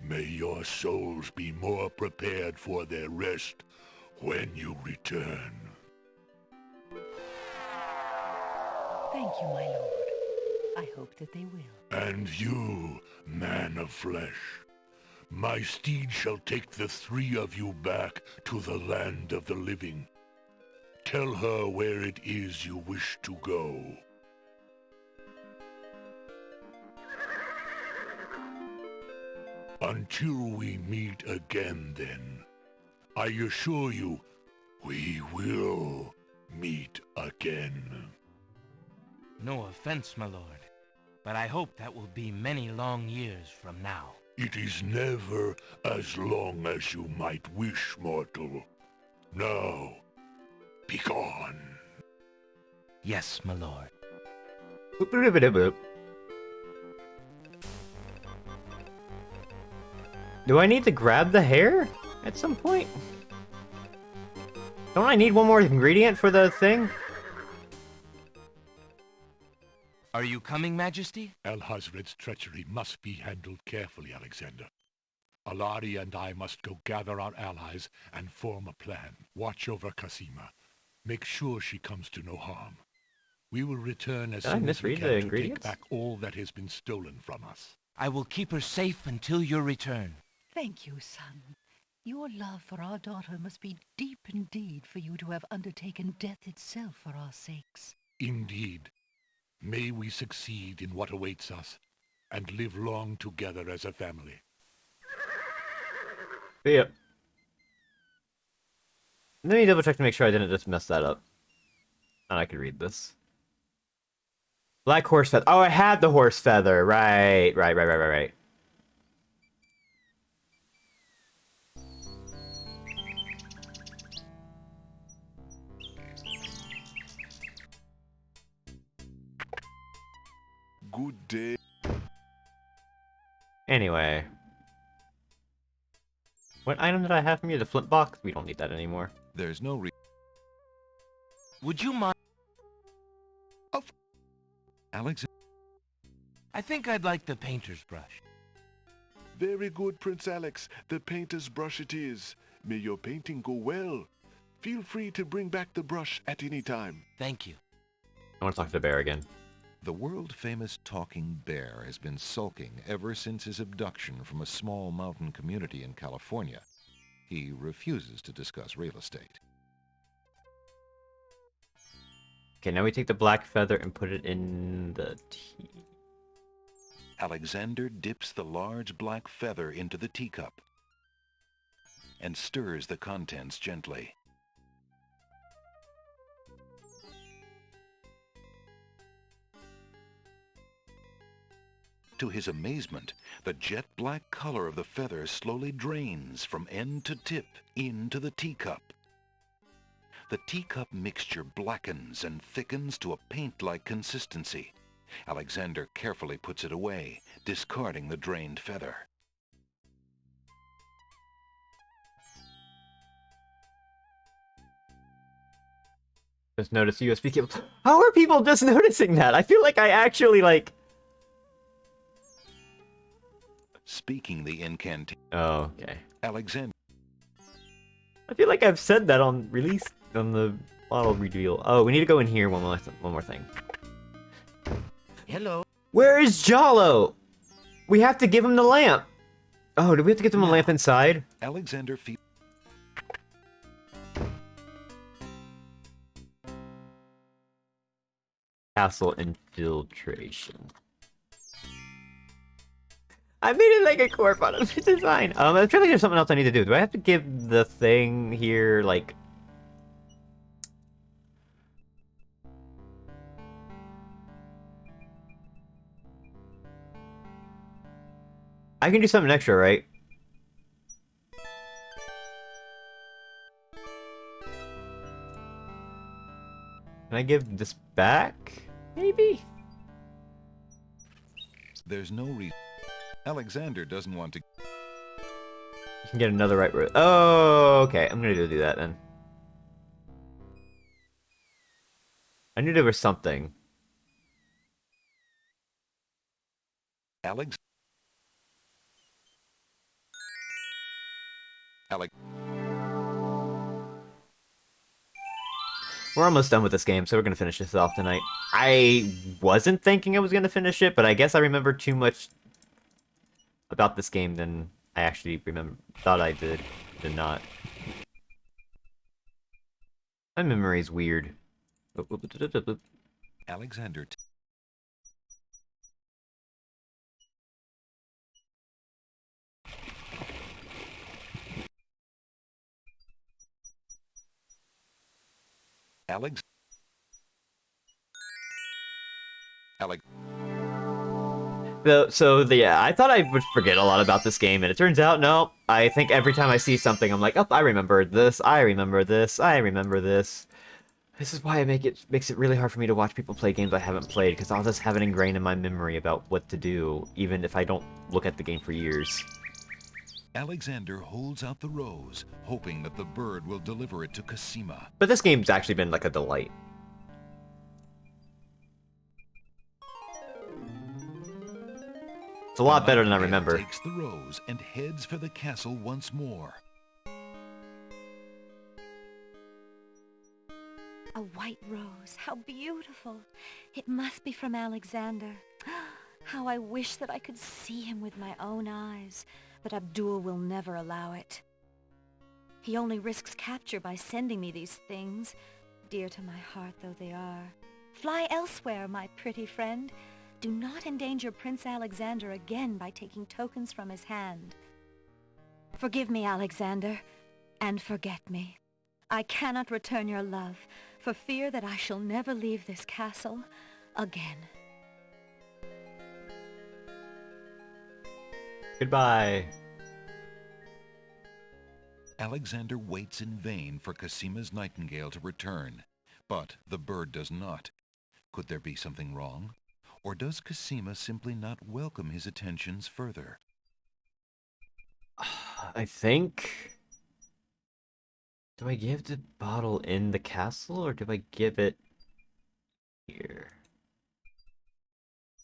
May your souls be more prepared for their rest when you return. Thank you, my lord. I hope that they will. And you, man of flesh, my steed shall take the three of you back to the land of the living. Tell her where it is you wish to go. Until we meet again, then, I assure you, we will meet again. No offense, my lord, but I hope that will be many long years from now. It is never as long as you might wish, mortal. Now, begone. Yes, my lord. Do I need to grab the hair at some point? Don't I need one more ingredient for the thing? Are you coming, Majesty? Alhazred's treachery must be handled carefully, Alexander. Alari and I must go gather our allies and form a plan. Watch over Casima. Make sure she comes to no harm. We will return as soon as we can to take back all that has been stolen from us. I will keep her safe until your return. Thank you, son. Your love for our daughter must be deep indeed for you to have undertaken death itself for our sakes. Indeed. May we succeed in what awaits us, and live long together as a family. Yeah. Let me double check to make sure I didn't just mess that up. And I can read this. Black horse feather. Oh, I had the horse feather. Right. Good day. Anyway. What item did I have from you? The flint box? We don't need that anymore. There's no Would you mind? Alex. I think I'd like the painter's brush. Very good, Prince Alex. The painter's brush it is. May your painting go well. Feel free to bring back the brush at any time. Thank you. I want to talk to the bear again. The world-famous talking bear has been sulking ever since his abduction from a small mountain community in California. He refuses to discuss real estate. Okay, now we take the black feather and put it in the tea. Alexander dips the large black feather into the teacup and stirs the contents gently. To his amazement, the jet black color of the feather slowly drains from end to tip into the teacup. The teacup mixture blackens and thickens to a paint-like consistency. Alexander carefully puts it away, discarding the drained feather. Just notice USB cable. How are people just noticing that? I feel like I actually, like... Speaking the incantation. Oh, okay. Alexander. I feel like I've said that on release, on the model reveal. Oh, we need to go in here one more thing. Hello. Where is Jalo? We have to give him the lamp. Oh, do we have to give him a lamp inside? Alexander Castle infiltration. I made it like a core part of the design. I feel like there's something else I need to do. Do I have to give the thing here, like... I can do something extra, right? Can I give this back? Maybe? There's no reason. Alexander doesn't want to. You can get another right road. Oh, okay. I'm gonna do that then. I knew there was something. Alex. We're almost done with this game, so we're gonna finish this off tonight. I wasn't thinking I was gonna finish it, but I guess I remember too much about this game than I actually thought I did not. My memory's weird. Alexander. Alex. Yeah, I thought I would forget a lot about this game, and it turns out, no. I think every time I see something, I'm like, oh, I remember this, I remember this, I remember this. This is why it makes it really hard for me to watch people play games I haven't played, because I'll just have it ingrained in my memory about what to do, even if I don't look at the game for years. Alexander holds out the rose, hoping that the bird will deliver it to Cosima. But this game's actually been like a delight. It's a lot better than I remember. Takes the rose and heads for the castle once more. A white rose. How beautiful. It must be from Alexander. How I wish that I could see him with my own eyes, but Abdul will never allow it. He only risks capture by sending me these things, dear to my heart though they are. Fly elsewhere, my pretty friend. Do not endanger Prince Alexander again by taking tokens from his hand. Forgive me, Alexander, and forget me. I cannot return your love, for fear that I shall never leave this castle again. Goodbye. Alexander waits in vain for Cosima's nightingale to return, but the bird does not. Could there be something wrong? Or does Cosima simply not welcome his attentions further? I think... Do I give the bottle in the castle, or do I give it here?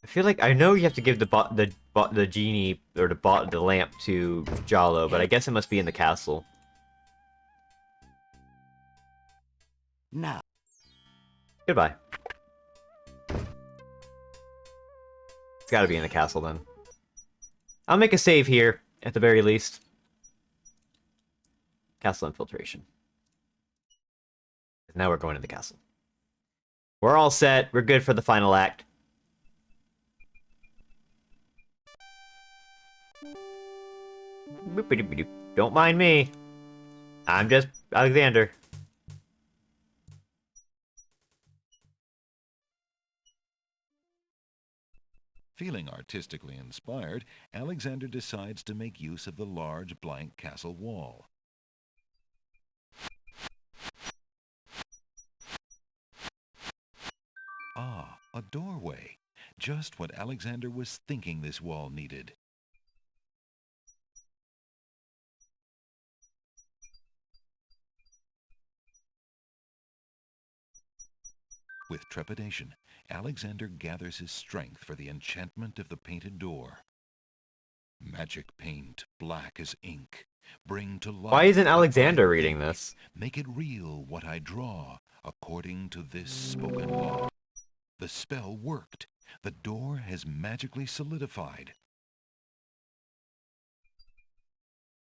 I feel like I know you have to give the genie or the lamp to Jalo, but I guess it must be in the castle. Now. Goodbye. It's gotta be in the castle then. I'll make a save here, at the very least. Castle infiltration. Now we're going to the castle. We're all set. We're good for the final act. Don't mind me. I'm just Alexander. Feeling artistically inspired, Alexander decides to make use of the large blank castle wall. Ah, a doorway. Just what Alexander was thinking this wall needed. With trepidation, Alexander gathers his strength for the enchantment of the painted door. Magic paint, black as ink. Bring to life. Why isn't what Alexander I reading think. this? Make it real what I draw, according to this spoken law. The spell worked. The door has magically solidified.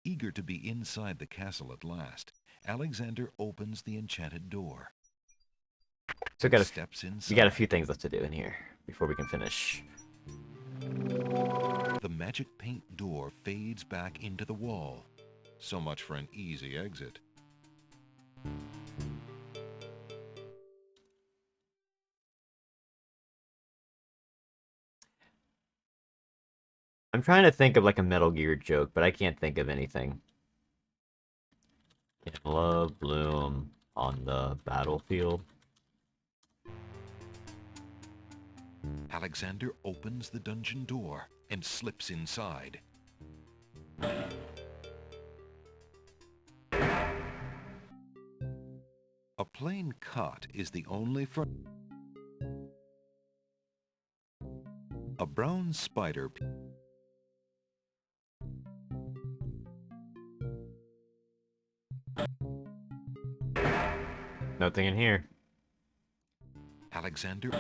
Eager to be inside the castle at last, Alexander opens the enchanted door. So Steps we inside. got a few things left to do in here before we can finish. The magic paint door fades back into the wall. So much for an easy exit. I'm trying to think of like a Metal Gear joke, but I can't think of anything. In love bloom on the battlefield. Alexander opens the dungeon door and slips inside. A plain cot is the only furniture. A brown spider. Nothing in here. Alexander.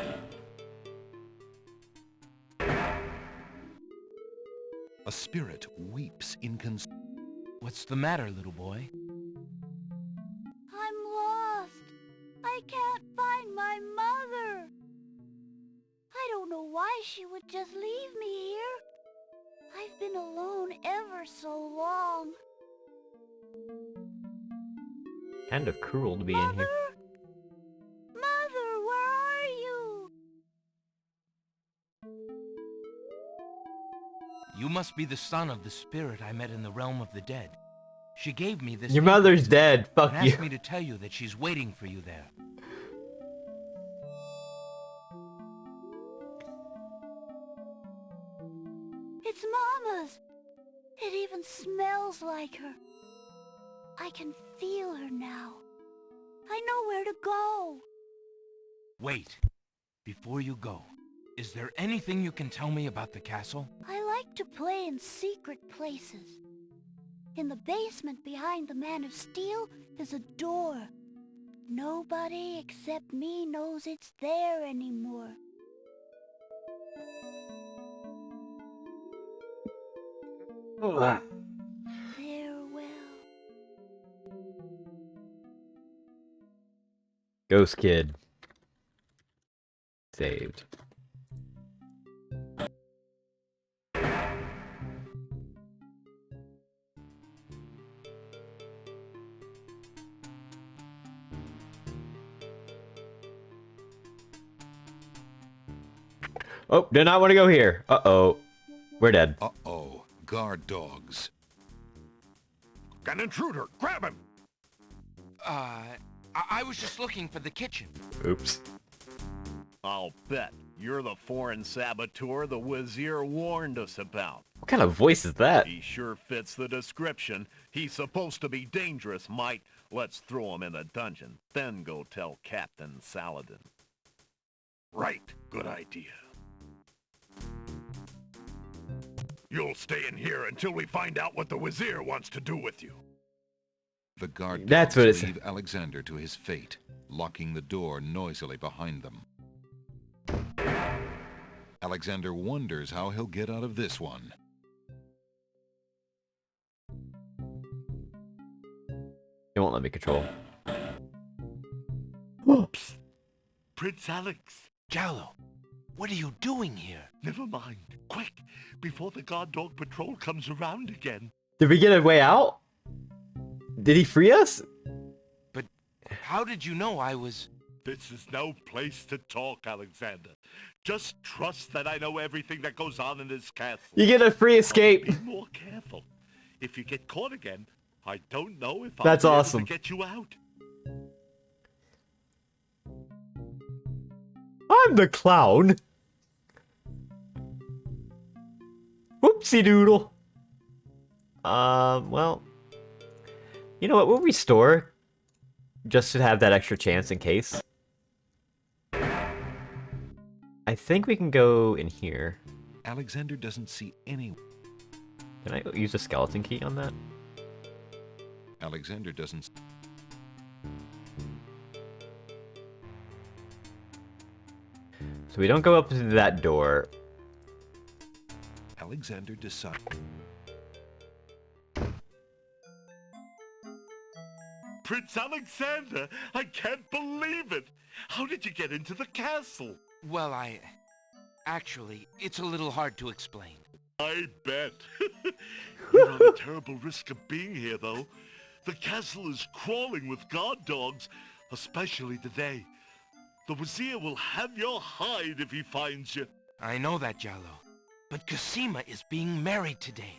A spirit weeps What's the matter, little boy? I'm lost. I can't find my mother. I don't know why she would just leave me here. I've been alone ever so long. Kind of cruel to be in here. Mother, where are you? You must be the son of the spirit I met in the realm of the dead. She gave me this. Your mother's dead. Fuck and you. asked me to tell you that she's waiting for you there. It's Mama's. It even smells like her. I can feel her now. I know where to go. Wait. Before you go, is there anything you can tell me about the castle? I like to play in secret places. In the basement behind the Man of Steel is a door. Nobody except me knows it's there anymore. Farewell. Ghost Kid. Saved. Oh, did not want to go here. Uh-oh. We're dead. Uh-oh. Guard dogs. An intruder! Grab him! I was just looking for the kitchen. Oops. I'll bet you're the foreign saboteur the Wazir warned us about. What kind of voice is that? He sure fits the description. He's supposed to be dangerous, mate. Let's throw him in a dungeon, then go tell Captain Saladin. Right. Good idea. You'll stay in here until we find out what the Wazir wants to do with you. The guard That's dogs what it's- leave Alexander to his fate, locking the door noisily behind them. Alexander wonders how he'll get out of this one. It won't let me control. Psst. Prince Alex. Jallo, what are you doing here? Never mind. Quick, before the guard dog patrol comes around again. Did we get a way out? Did he free us? But how did you know I was... This is no place to talk, Alexander. Just trust that I know everything that goes on in this castle. You get a free escape. Be more careful. If you get caught again, I don't know if I'll That's be able awesome. to get you out. I'm the clown. Whoopsie doodle. Well, you know what? We'll restore just to have that extra chance in case. I think we can go in here. Alexander doesn't see any... Can I use a skeleton key on that? Alexander doesn't... So we don't go up to that door. Alexander decides... Prince Alexander! I can't believe it! How did you get into the castle? Well, Actually, it's a little hard to explain. I bet. You're on a terrible risk of being here, though. The castle is crawling with guard dogs, especially today. The Wazir will have your hide if he finds you. I know that, Jallo. But Cassima is being married today.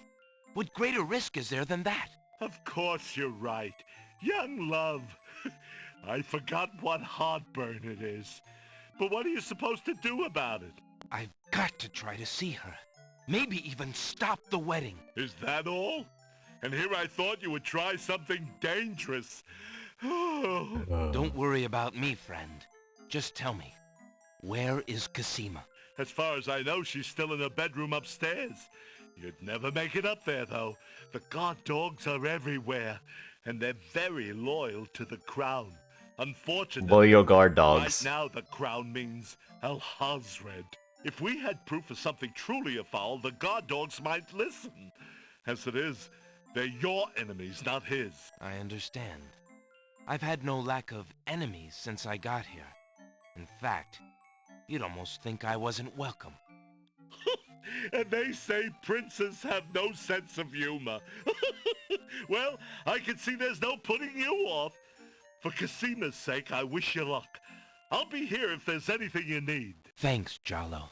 What greater risk is there than that? Of course you're right. Young love. I forgot what heartburn it is. But what are you supposed to do about it? I've got to try to see her. Maybe even stop the wedding. Is that all? And here I thought you would try something dangerous. Don't worry about me, friend. Just tell me, where is Cassima? As far as I know, she's still in her bedroom upstairs. You'd never make it up there, though. The guard dogs are everywhere, and they're very loyal to the crown. Unfortunately, Loyal guard dogs. right now the crown means Al-Hazred. If we had proof of something truly afoul, the guard dogs might listen. As it is, they're your enemies, not his. I understand. I've had no lack of enemies since I got here. In fact, you'd almost think I wasn't welcome. And they say princes have no sense of humor. Well, I can see there's no putting you off. For Cassima's sake, I wish you luck. I'll be here if there's anything you need. Thanks, Jallo.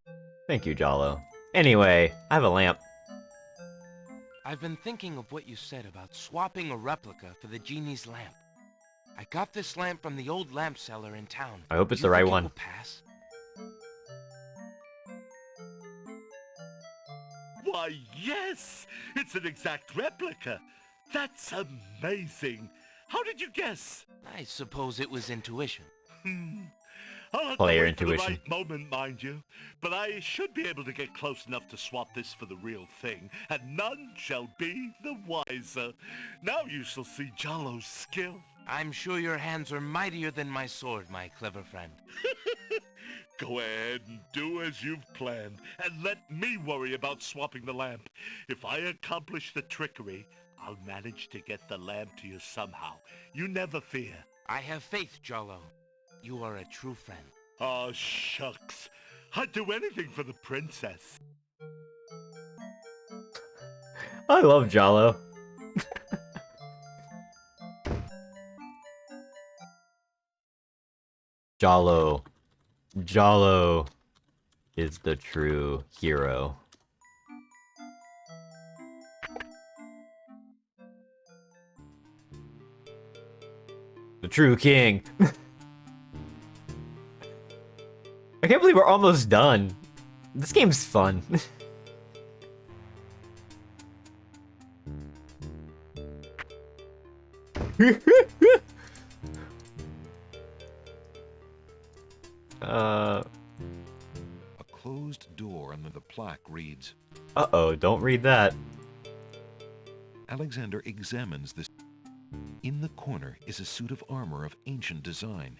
Thank you, Jallo. Anyway, I have a lamp. I've been thinking of what you said about swapping a replica for the genie's lamp. I got this lamp from the old lamp seller in town. I hope it's Do you the right think it one. will pass? Why, yes! It's an exact replica. That's amazing. How did you guess? I suppose it was intuition. I'll have Player to wait for the intuition. right moment, mind you. But I should be able to get close enough to swap this for the real thing, and none shall be the wiser. Now you shall see Jallo's skill. I'm sure your hands are mightier than my sword, my clever friend. Go ahead and do as you've planned, and let me worry about swapping the lamp. If I accomplish the trickery, I'll manage to get the lamp to you somehow. You never fear. I have faith, Jallo. You are a true friend. Oh, shucks. I'd do anything for the princess. I love Jallo. Jallo. Jallo is the true hero. The true king. I can't believe we're almost done. This game's fun. A closed door under the plaque reads, Uh-oh, don't read that. Alexander examines this. In the corner is a suit of armor of ancient design.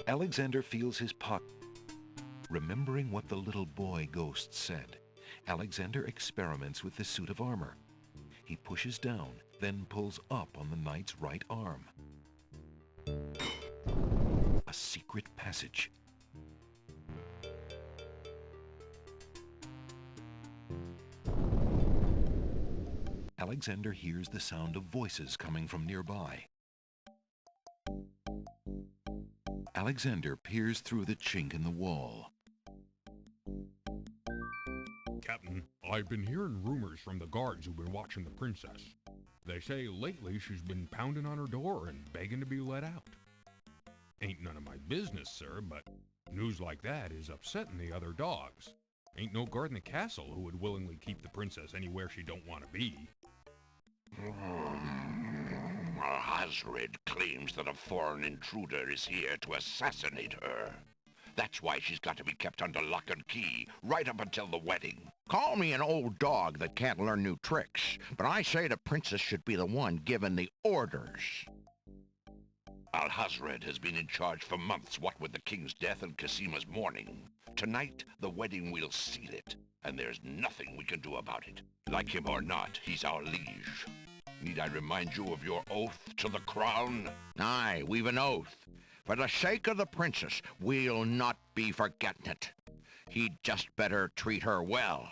Alexander feels his pocket. Remembering what the little boy ghost said, Alexander experiments with the suit of armor. He pushes down, then pulls up on the knight's right arm. A secret passage. Alexander hears the sound of voices coming from nearby. Alexander peers through the chink in the wall. Captain, I've been hearing rumors from the guards who've been watching the princess. They say lately she's been pounding on her door and begging to be let out. Ain't none of my business, sir, but news like that is upsetting the other dogs. Ain't no guard in the castle who would willingly keep the princess anywhere she don't want to be. Hazred claims that a foreign intruder is here to assassinate her. That's why she's got to be kept under lock and key, right up until the wedding. Call me an old dog that can't learn new tricks, but I say the princess should be the one given the orders. Alhazred has been in charge for months, what with the king's death and Casima's mourning. Tonight, the wedding will seal it, and there's nothing we can do about it. Like him or not, he's our liege. Need I remind you of your oath to the crown? Aye, we've an oath. For the sake of the princess, we'll not be forgetting it. He'd just better treat her well.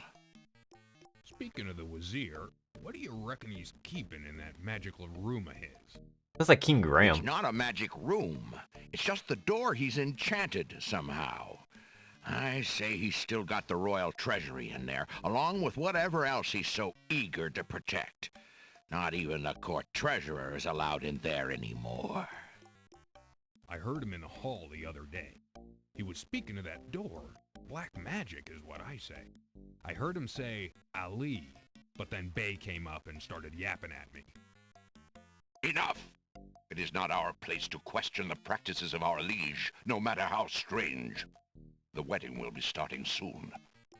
Speaking of the Wazir, what do you reckon he's keeping in that magical room of his? That's like King Graham. It's not a magic room. It's just the door he's enchanted somehow. I say he's still got the royal treasury in there, along with whatever else he's so eager to protect. Not even the court treasurer is allowed in there anymore. I heard him in the hall the other day. He was speaking of that door. Black magic is what I say. I heard him say, Ali, but then Bay came up and started yapping at me. Enough! It is not our place to question the practices of our liege, no matter how strange. The wedding will be starting soon.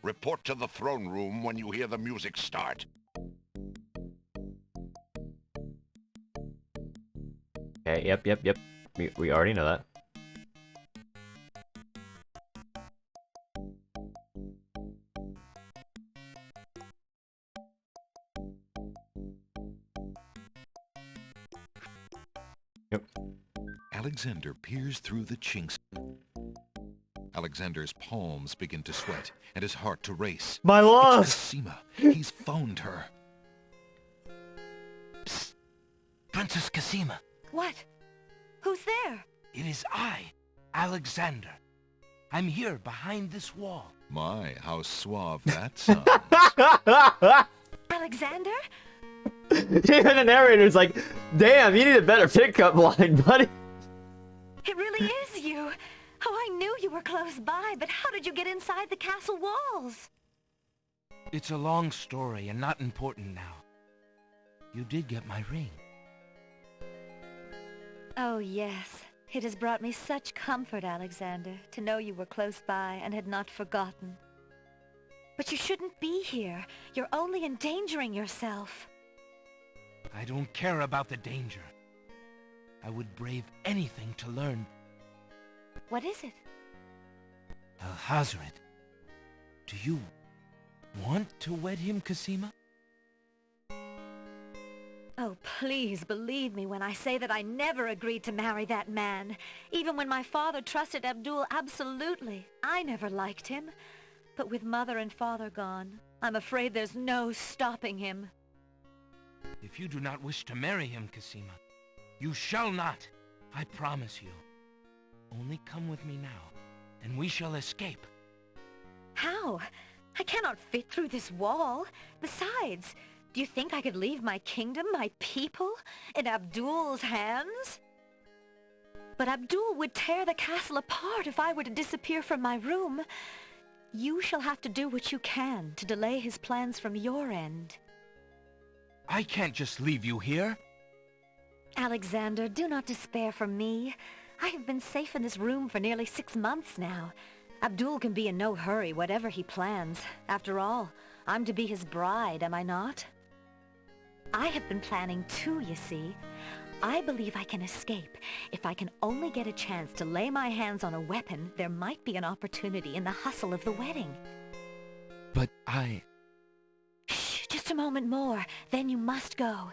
Report to the throne room when you hear the music start. Okay, yep. We already know that. Yep. Alexander peers through the chinks. Alexander's palms begin to sweat and his heart to race. My love! It's Casima. He's found her. Psst. Princess Casima. What? Who's there? It is I, Alexander. I'm here behind this wall. My, how suave that sounds. Alexander? Even the narrator's like, damn, you need a better pickup line, buddy. It really is you. Oh, I knew you were close by, but how did you get inside the castle walls? It's a long story and not important now. You did get my ring. Oh, yes. It has brought me such comfort, Alexander, to know you were close by and had not forgotten. But you shouldn't be here. You're only endangering yourself. I don't care about the danger. I would brave anything to learn. What is it? Alhazred, do you want to wed him, Casima? Oh, please believe me when I say that I never agreed to marry that man. Even when my father trusted Abdul absolutely, I never liked him. But with mother and father gone, I'm afraid there's no stopping him. If you do not wish to marry him, Casima, you shall not. I promise you. Only come with me now, and we shall escape. How? I cannot fit through this wall. Besides, do you think I could leave my kingdom, my people, in Abdul's hands? But Abdul would tear the castle apart if I were to disappear from my room. You shall have to do what you can to delay his plans from your end. I can't just leave you here. Alexander, do not despair for me. I have been safe in this room for nearly 6 months now. Abdul can be in no hurry, whatever he plans. After all, I'm to be his bride, am I not? I have been planning too, you see. I believe I can escape. If I can only get a chance to lay my hands on a weapon, there might be an opportunity in the hustle of the wedding. But I... Shh, just a moment more, then you must go.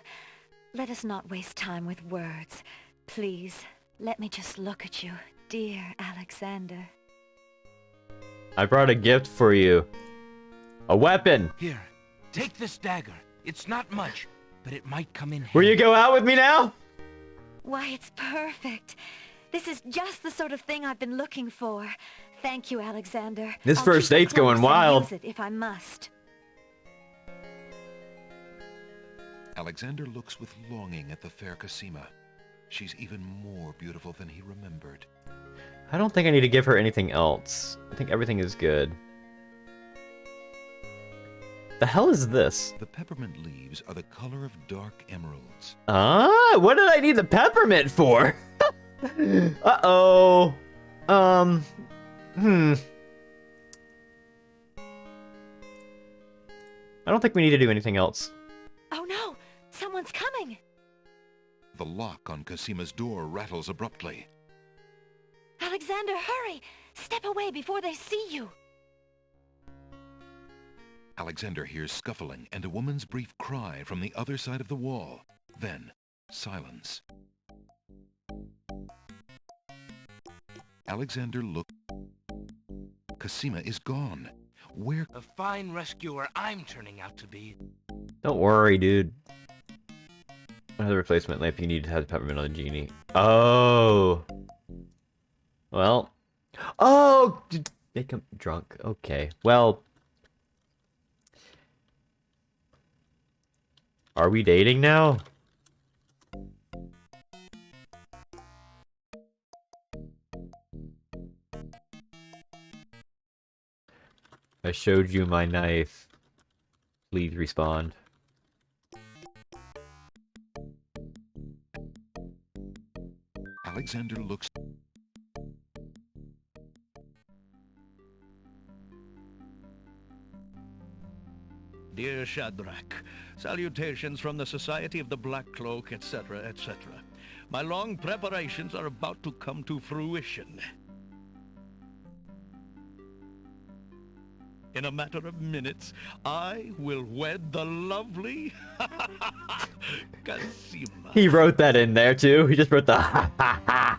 Let us not waste time with words. Please, let me just look at you, dear Alexander. I brought a gift for you. A weapon. Here, take this dagger. It's not much, but it might come in handy. Will you go out with me now? Why, it's perfect. This is just the sort of thing I've been looking for. Thank you, Alexander. This I'll first keep it date's going close and wild. use it if I must. Alexander looks with longing at the fair Casima. She's even more beautiful than he remembered. I don't think I need to give her anything else. I think everything is good. The hell is this? The peppermint leaves are the color of dark emeralds. Ah, what did I need the peppermint for? Uh-oh. I don't think we need to do anything else. Oh no! Someone's coming! The lock on Casima's door rattles abruptly. Alexander, hurry! Step away before they see you! Alexander hears scuffling and a woman's brief cry from the other side of the wall. Then, silence. Alexander looks. Casima is gone. Where? A fine rescuer I'm turning out to be. Don't worry, dude. Another replacement lamp you need to have peppermint on the genie. Oh. Well. Oh! Make him drunk. Okay. Well. Are we dating now? I showed you my knife. Please respond. Alexander looks. Dear Shadrach, salutations from the Society of the Black Cloak, etc., etc. My long preparations are about to come to fruition. In a matter of minutes, I will wed the lovely Casima. He wrote that in there too. He just wrote the ha ha ha.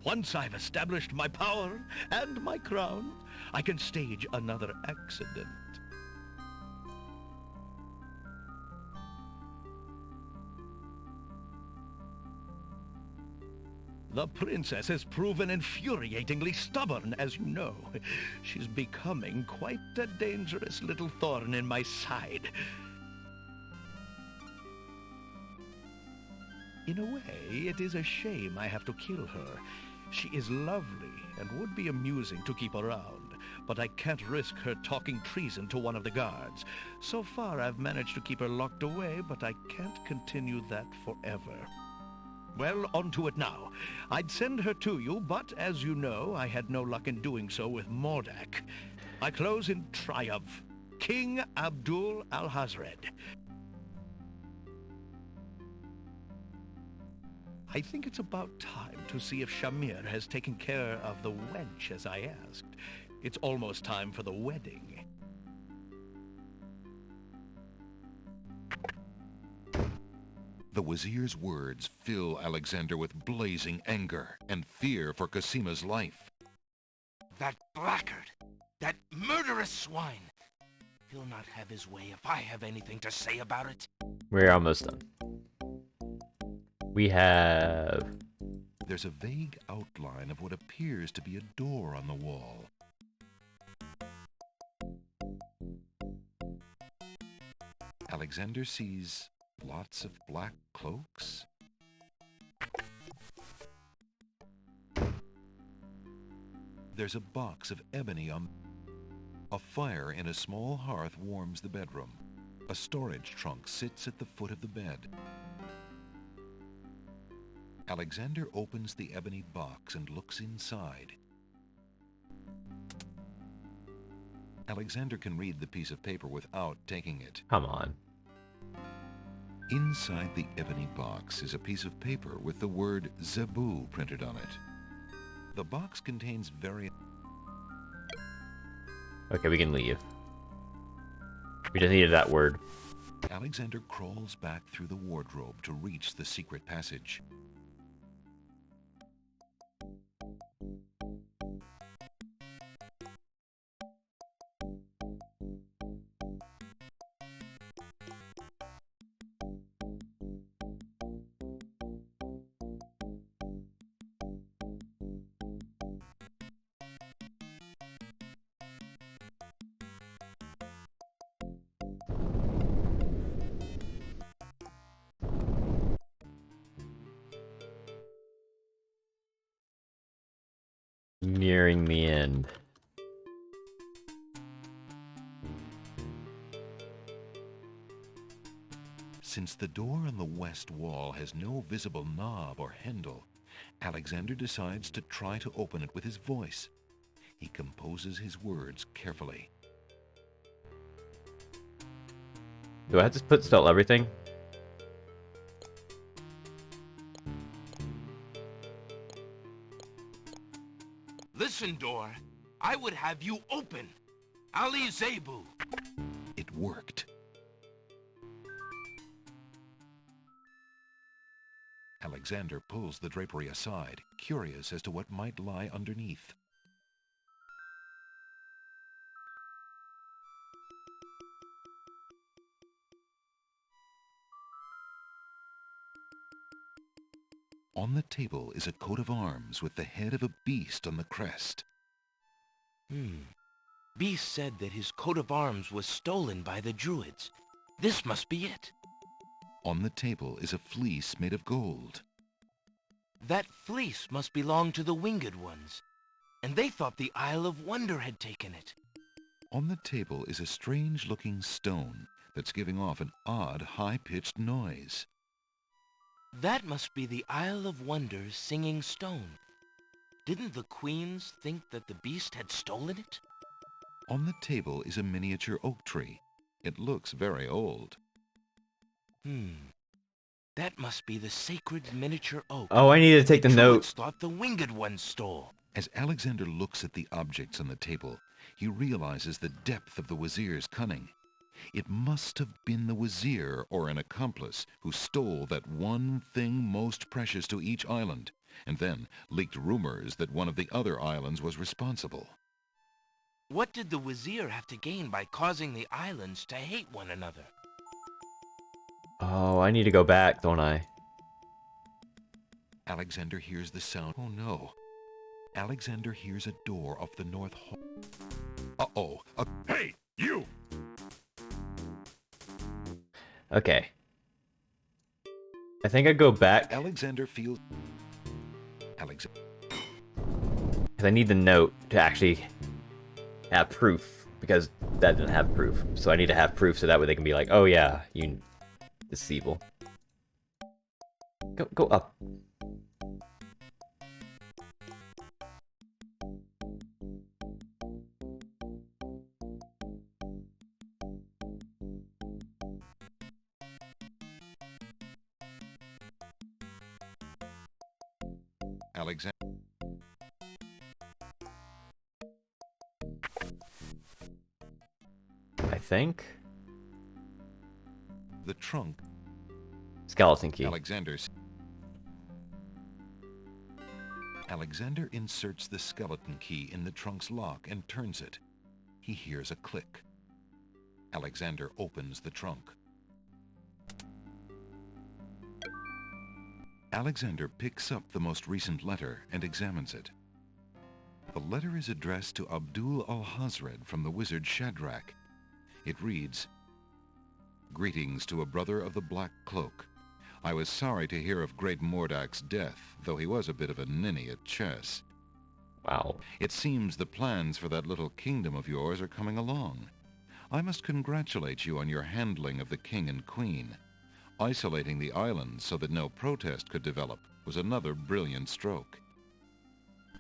Once I've established my power and my crown, I can stage another accident. The princess has proven infuriatingly stubborn, as you know. She's becoming quite a dangerous little thorn in my side. In a way, it is a shame I have to kill her. She is lovely and would be amusing to keep around, but I can't risk her talking treason to one of the guards. So far, I've managed to keep her locked away, but I can't continue that forever. Well, on to it now. I'd send her to you, but as you know, I had no luck in doing so with Mordak. I close in triumph. King Abdul al-Hazred. I think it's about time to see if Shamir has taken care of the wench as I asked. It's almost time for the wedding. The Wazir's words fill Alexander with blazing anger and fear for Casima's life. That blackguard! That murderous swine! He'll not have his way if I have anything to say about it. We're almost done. We have... There's a vague outline of what appears to be a door on the wall. Alexander sees lots of black cloaks. There's a box of ebony on... A fire in a small hearth warms the bedroom. A storage trunk sits at the foot of the bed. Alexander opens the ebony box and looks inside. Alexander can read the piece of paper without taking it. Come on. Inside the ebony box is a piece of paper with the word Zebu printed on it. The box contains various... Okay, we can leave. We just needed that word. Alexander crawls back through the wardrobe to reach the secret passage. Nearing the end. Since the door on the west wall has no visible knob or handle, Alexander decides to try to open it with his voice. He composes his words carefully. Do I have to spell everything? Listen, door. I would have you open. Ali Zebu. It worked. Alexander pulls the drapery aside, curious as to what might lie underneath. On the table is a coat of arms with the head of a beast on the crest. Beast said that his coat of arms was stolen by the Druids. This must be it. On the table is a fleece made of gold. That fleece must belong to the Winged Ones, and they thought the Isle of Wonder had taken it. On the table is a strange-looking stone that's giving off an odd, high-pitched noise. That must be the Isle of Wonder's singing stone. Didn't the queens think that the beast had stolen it? On the table is a miniature oak tree. It looks very old. That must be the sacred miniature oak. Oh, I need to take the Druids note. thought the Winged Ones stole. As Alexander looks at the objects on the table, he realizes the depth of the Wazir's cunning. It must have been the Wazir or an accomplice who stole that one thing most precious to each island, and then leaked rumors that one of the other islands was responsible. What did the Wazir have to gain by causing the islands to hate one another? Oh, I need to go back, don't I? Alexander hears the sound. Oh no. Alexander hears a door off the north hall. Uh-oh. Hey, you! Okay. I think I'd go back. Alexander feels... Alexander... Because I need the note to actually have proof. Because that didn't have proof. So I need to have proof so that way they can be like, oh yeah, this is evil. Go up. Alexander... I think. The trunk. Skeleton key. Alexander inserts the skeleton key in the trunk's lock and turns it. He hears a click. Alexander opens the trunk. Alexander picks up the most recent letter and examines it. The letter is addressed to Abdul al-Hazred from the wizard Shadrach. It reads, "Greetings to a brother of the Black Cloak. I was sorry to hear of great Mordak's death, though he was a bit of a ninny at chess. Wow. It seems the plans for that little kingdom of yours are coming along. I must congratulate you on your handling of the king and queen. Isolating the islands so that no protest could develop was another brilliant stroke.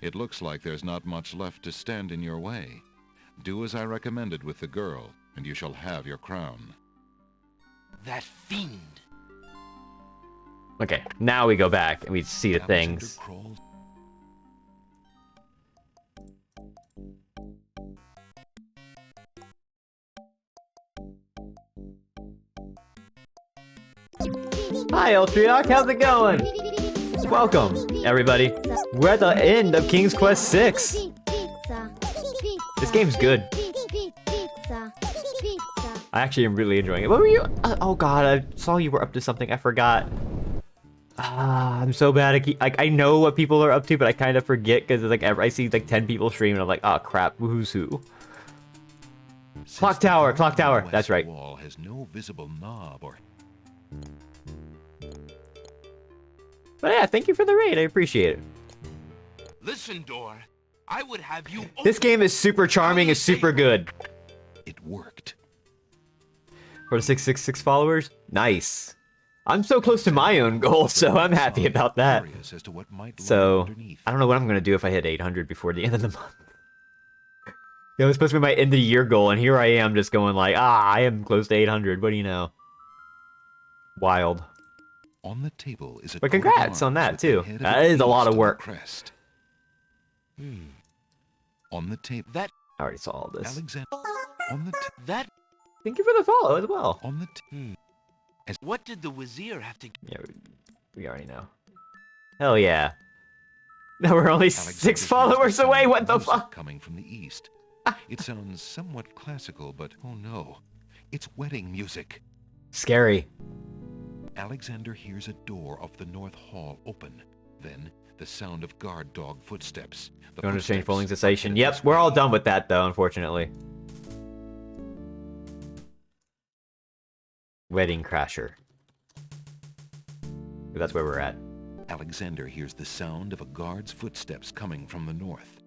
It looks like there's not much left to stand in your way. Do as I recommended with the girl, and you shall have your crown." That fiend. Okay, now we go back and we see the things. Hi, Eltriok, how's it going? Welcome, everybody. We're at the end of King's Quest VI. This game's good. I actually am really enjoying it. What were you? Oh god, I saw you were up to something. I forgot. I'm so bad at I know what people are up to, but I kind of forget because like I see like 10 people stream and I'm like, oh crap, who's who? Clock tower. That's right. Wall has no visible knob or... But yeah, thank you for the raid. I appreciate it. Listen, door. I would have you. This game is super charming. It's super good. It worked. For the 666 followers, nice. I'm so close to my own goal, so I'm happy about that. Curious as to what might lie So, underneath. I don't know what I'm going to do if I hit 800 before the end of the month. It was supposed to be my end of the year goal, and here I am just going like, I am close to 800. What do you know? Wild. On the table is a But coat of congrats on arms that, with the too. head of That a is a lot beast of on the work. crest. On the table. That I already saw all this. Alexander. On the that. Thank you for the follow as well. On the What did the Wazir have to? Yeah, we already know. Hell yeah. Now we're only 6 followers away. What the music fuck? Coming from the east. It sounds somewhat classical, but oh no, it's wedding music. Scary. Alexander hears a door of the north hall open. Then the sound of guard dog footsteps. The Going to change footsteps polling are cessation. headed Yep, this we're way. all done with that though, unfortunately. Wedding Crasher. That's where we're at. Alexander hears the sound of a guard's footsteps coming from the north.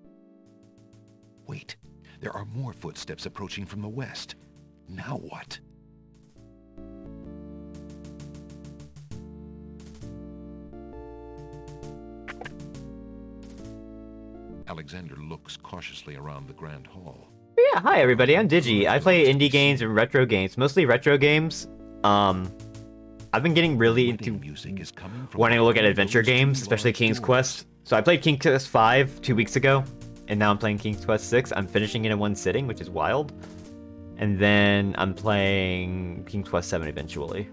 Wait, there are more footsteps approaching from the west. Now what? Alexander looks cautiously around the grand hall. Yeah, hi everybody, I'm Digi. I play indie games and retro games, mostly retro games. I've been getting really into wanting to look at adventure games, especially King's Quest. So I played King's Quest 5 2 weeks ago, and now I'm playing King's Quest 6. I'm finishing it in one sitting, which is wild. And then I'm playing King's Quest 7 eventually.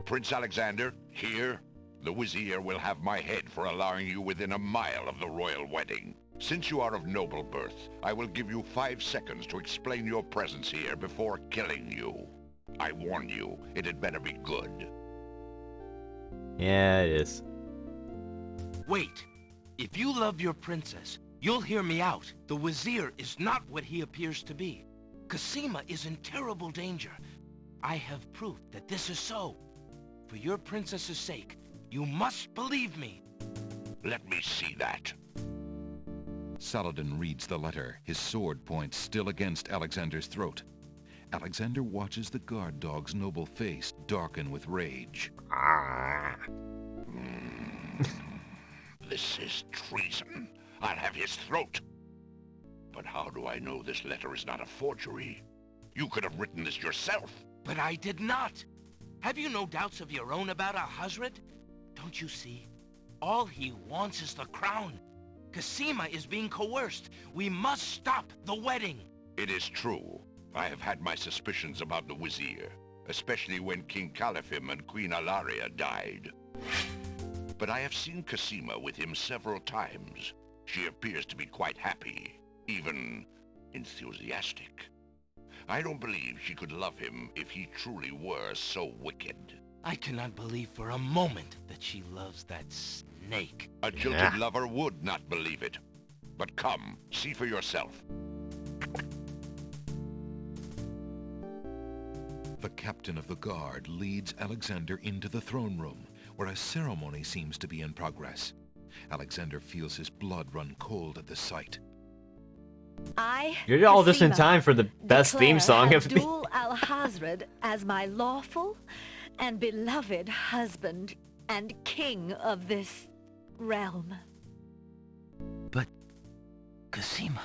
Prince Alexander, here. The Wazir will have my head for allowing you within a mile of the royal wedding. Since you are of noble birth, I will give you 5 seconds to explain your presence here before killing you. I warn you, it had better be good. Yeah, it is. Wait. If you love your princess, you'll hear me out. The Wazir is not what he appears to be. Casima is in terrible danger. I have proof that this is so. For your princess's sake, you must believe me. Let me see that. Saladin reads the letter, his sword point still against Alexander's throat. Alexander watches the guard dog's noble face darken with rage. This is treason. I'll have his throat. But how do I know this letter is not a forgery? You could have written this yourself. But I did not. Have you no doubts of your own about Alhazred? Don't you see? All he wants is the crown. Casima is being coerced. We must stop the wedding. It is true. I have had my suspicions about the Wazir, especially when King Califim and Queen Alaria died. But I have seen Casima with him several times. She appears to be quite happy, even enthusiastic. I don't believe she could love him if he truly were so wicked. I cannot believe for a moment that she loves that snake. A jilted lover would not believe it. But come, see for yourself. The captain of the guard leads Alexander into the throne room, where a ceremony seems to be in progress. Alexander feels his blood run cold at the sight. You're all just in time for the best theme song of the... Abdul Alhazred as my lawful and beloved husband and king of this realm. But, Casima,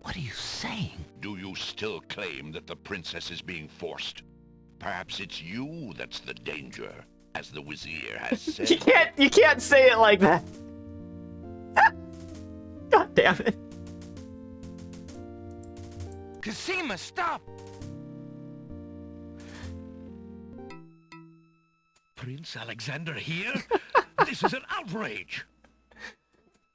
what are you saying? Do you still claim that the princess is being forced? Perhaps it's you that's the danger, as the Wazir has said. You can't say it like that. God damn it. Casima, stop! Prince Alexander here? This is an outrage!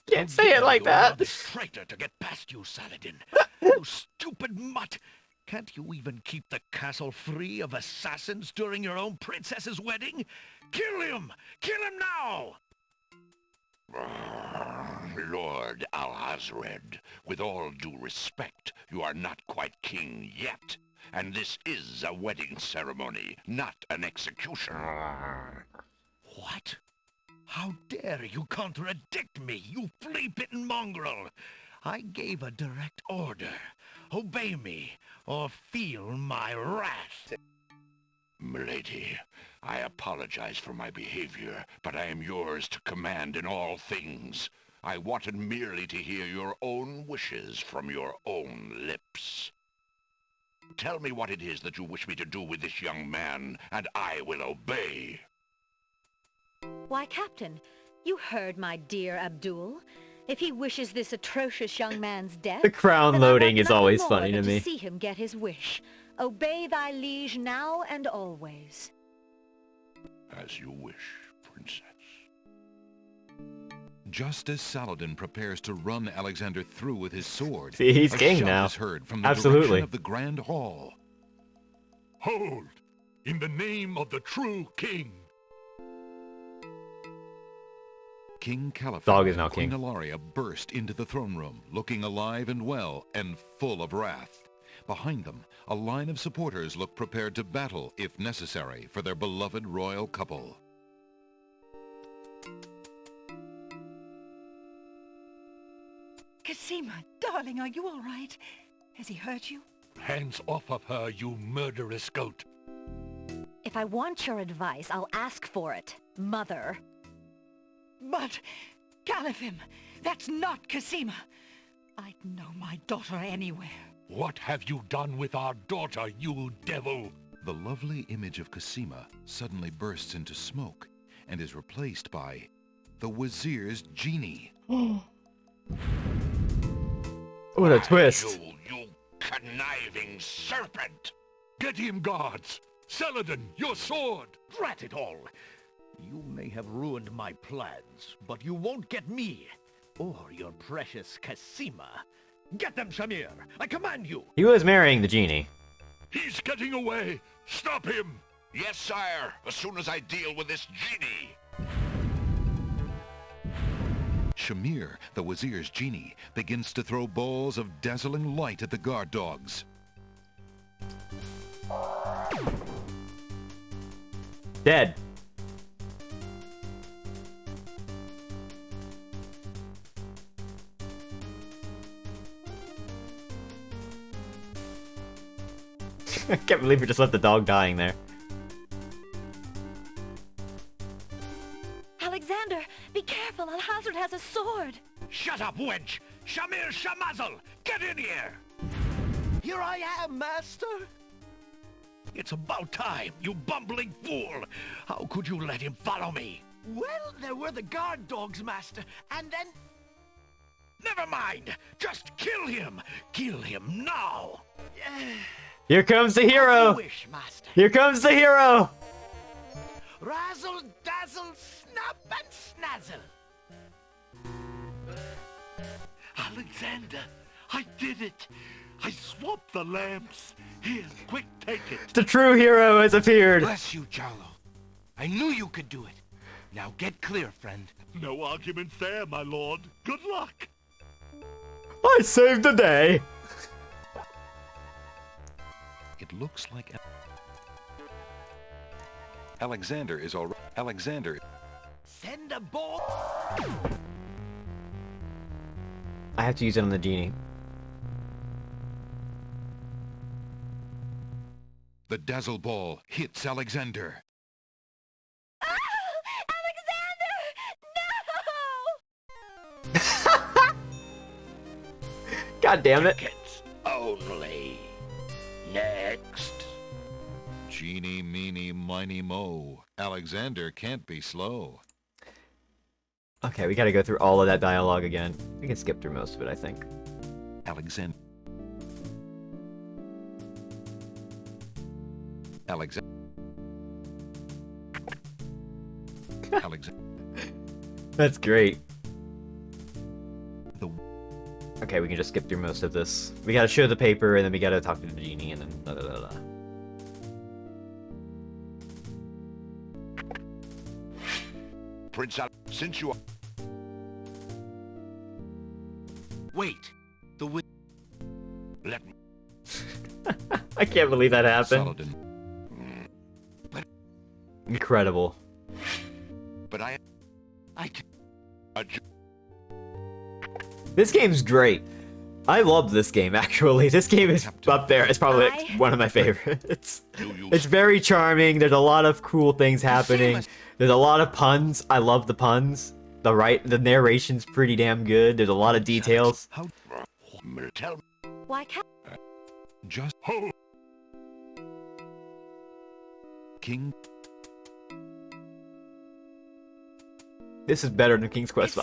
Can't say it like You allow that. this traitor to get past you, Saladin. You stupid mutt! Can't you even keep the castle free of assassins during your own princess's wedding? Kill him! Kill him now! Lord Alhazred, with all due respect, you are not quite king yet. And this is a wedding ceremony, not an execution. What? How dare you contradict me, you flea-bitten mongrel! I gave a direct order. Obey me, or feel my wrath. milady. I apologize for my behavior, but I am yours to command in all things. I wanted merely to hear your own wishes from your own lips. Tell me what it is that you wish me to do with this young man, and I will obey. Why, Captain, you heard my dear Abdul. If he wishes this atrocious young man's death, The crown then I loading want is nothing always more funny than to me. see him get his wish. Obey thy liege now and always. As you wish, Princess. Just as Saladin prepares to run Alexander through with his sword, See, he's a king shout now. is heard from the Absolutely. direction of the Grand Hall. Hold! In the name of the true king! King Caliphate Dog is now and Queen king. Ilaria burst into the throne room, looking alive and well, and full of wrath. Behind them, a line of supporters look prepared to battle, if necessary, for their beloved royal couple. Cosima, darling, are you all right? Has he hurt you? Hands off of her, you murderous goat! If I want your advice, I'll ask for it, Mother. But, Caliphem, that's not Cosima. I'd know my daughter anywhere. What have you done with our daughter, you devil? The lovely image of Cosima suddenly bursts into smoke and is replaced by the Wazir's genie. What a twist. You conniving serpent! Get him, guards! Saladin, your sword! Drat it all! You may have ruined my plans, but you won't get me, or your precious Cosima. Get them, Shamir! I command you! He was marrying the genie. He's getting away! Stop him! Yes, sire, as soon as I deal with this genie. Shamir, the Wazir's genie, begins to throw balls of dazzling light at the guard dogs. Dead. I can't believe we just left the dog dying there. Alexander, be careful. Al-Hazard has a sword. Shut up, wench! Shamir Shamazel! Get in here! Here I am, master. It's about time, you bumbling fool! How could you let him follow me? Well, there were the guard dogs, master, and then... Never mind! Just kill him! Kill him now! Here comes the hero! Wish, master. Here comes the hero! Razzle, dazzle, snap and snazzle. Alexander, I did it. I swapped the lamps. Here, quick, take it. The true hero has appeared! Bless you, Jarlo. I knew you could do it. Now get clear, friend. No arguments there, my lord. Good luck. I saved the day! It looks like Alexander is already... Alexander... Send a ball. I have to use it on the genie. The dazzle ball hits Alexander. God damn it. Tickets only. Next. Genie, meeny, miny, mo. Alexander can't be slow. Okay, we gotta go through all of that dialogue again. We can skip through most of it, I think. Alexander. Alexander. That's great. Okay, we can just skip through most of this. We gotta show the paper, and then we gotta talk to the genie, and then blah, blah, blah, blah. Prince since you are... Wait. The Let me... I can't believe that happened. Saladin. Incredible. But I can... This game's great. I love this game, actually. This game is up there. It's probably one of my favorites. It's very charming. There's a lot of cool things happening. There's a lot of puns. I love the puns. The narration's pretty damn good. There's a lot of details. Why can't... Just... King... This is better than King's Quest V.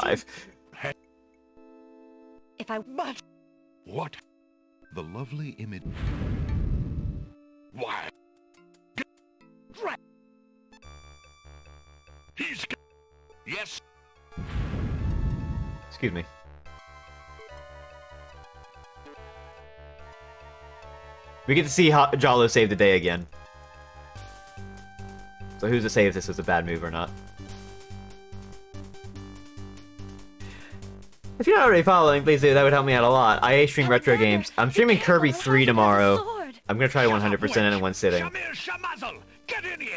If I... What? The lovely image... Why? He's... Yes. Excuse me. We get to see how Jalo save the day again. So who's to say if this was a bad move or not? If you're not already following, please do. That would help me out a lot. I stream retro games. I'm streaming Kirby 3 tomorrow. I'm gonna try 100% in one sitting.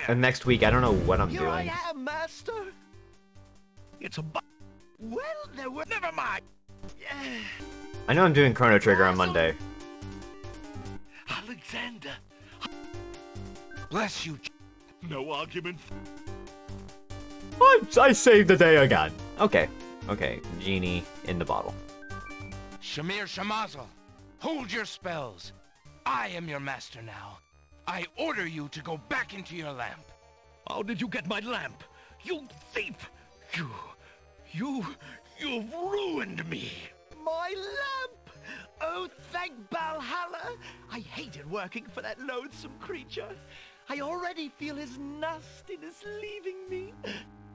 And next week, I don't know what I'm doing. I am, Master. It's a well, there were never mind. I know I'm doing Chrono Trigger on Monday. Alexander. Bless you. No argument. I saved the day again. Okay. Okay. Genie in the bottle. Shamir Shamazel, hold your spells. I am your master now. I order you to go back into your lamp. How did you get my lamp? You thief! You've ruined me! My lamp! Oh, thank Valhalla! I hated working for that loathsome creature. I already feel his nastiness leaving me.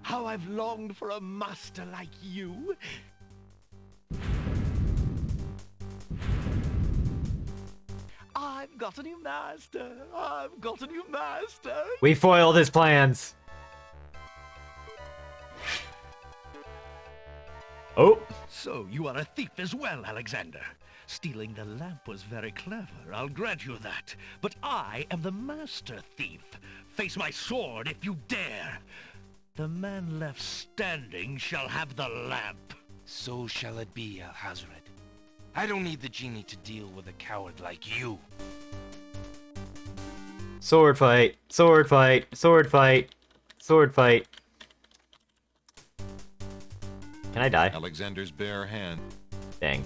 How I've longed for a master like you. I've got a new master. I've got a new master. We foiled his plans. Oh. So you are a thief as well, Alexander. Stealing the lamp was very clever, I'll grant you that. But I am the master thief. Face my sword if you dare. The man left standing shall have the lamp. So shall it be, Alhazred. I don't need the genie to deal with a coward like you. Sword fight. Sword fight. Sword fight. Sword fight. Can I die? Alexander's bare hand. Dang.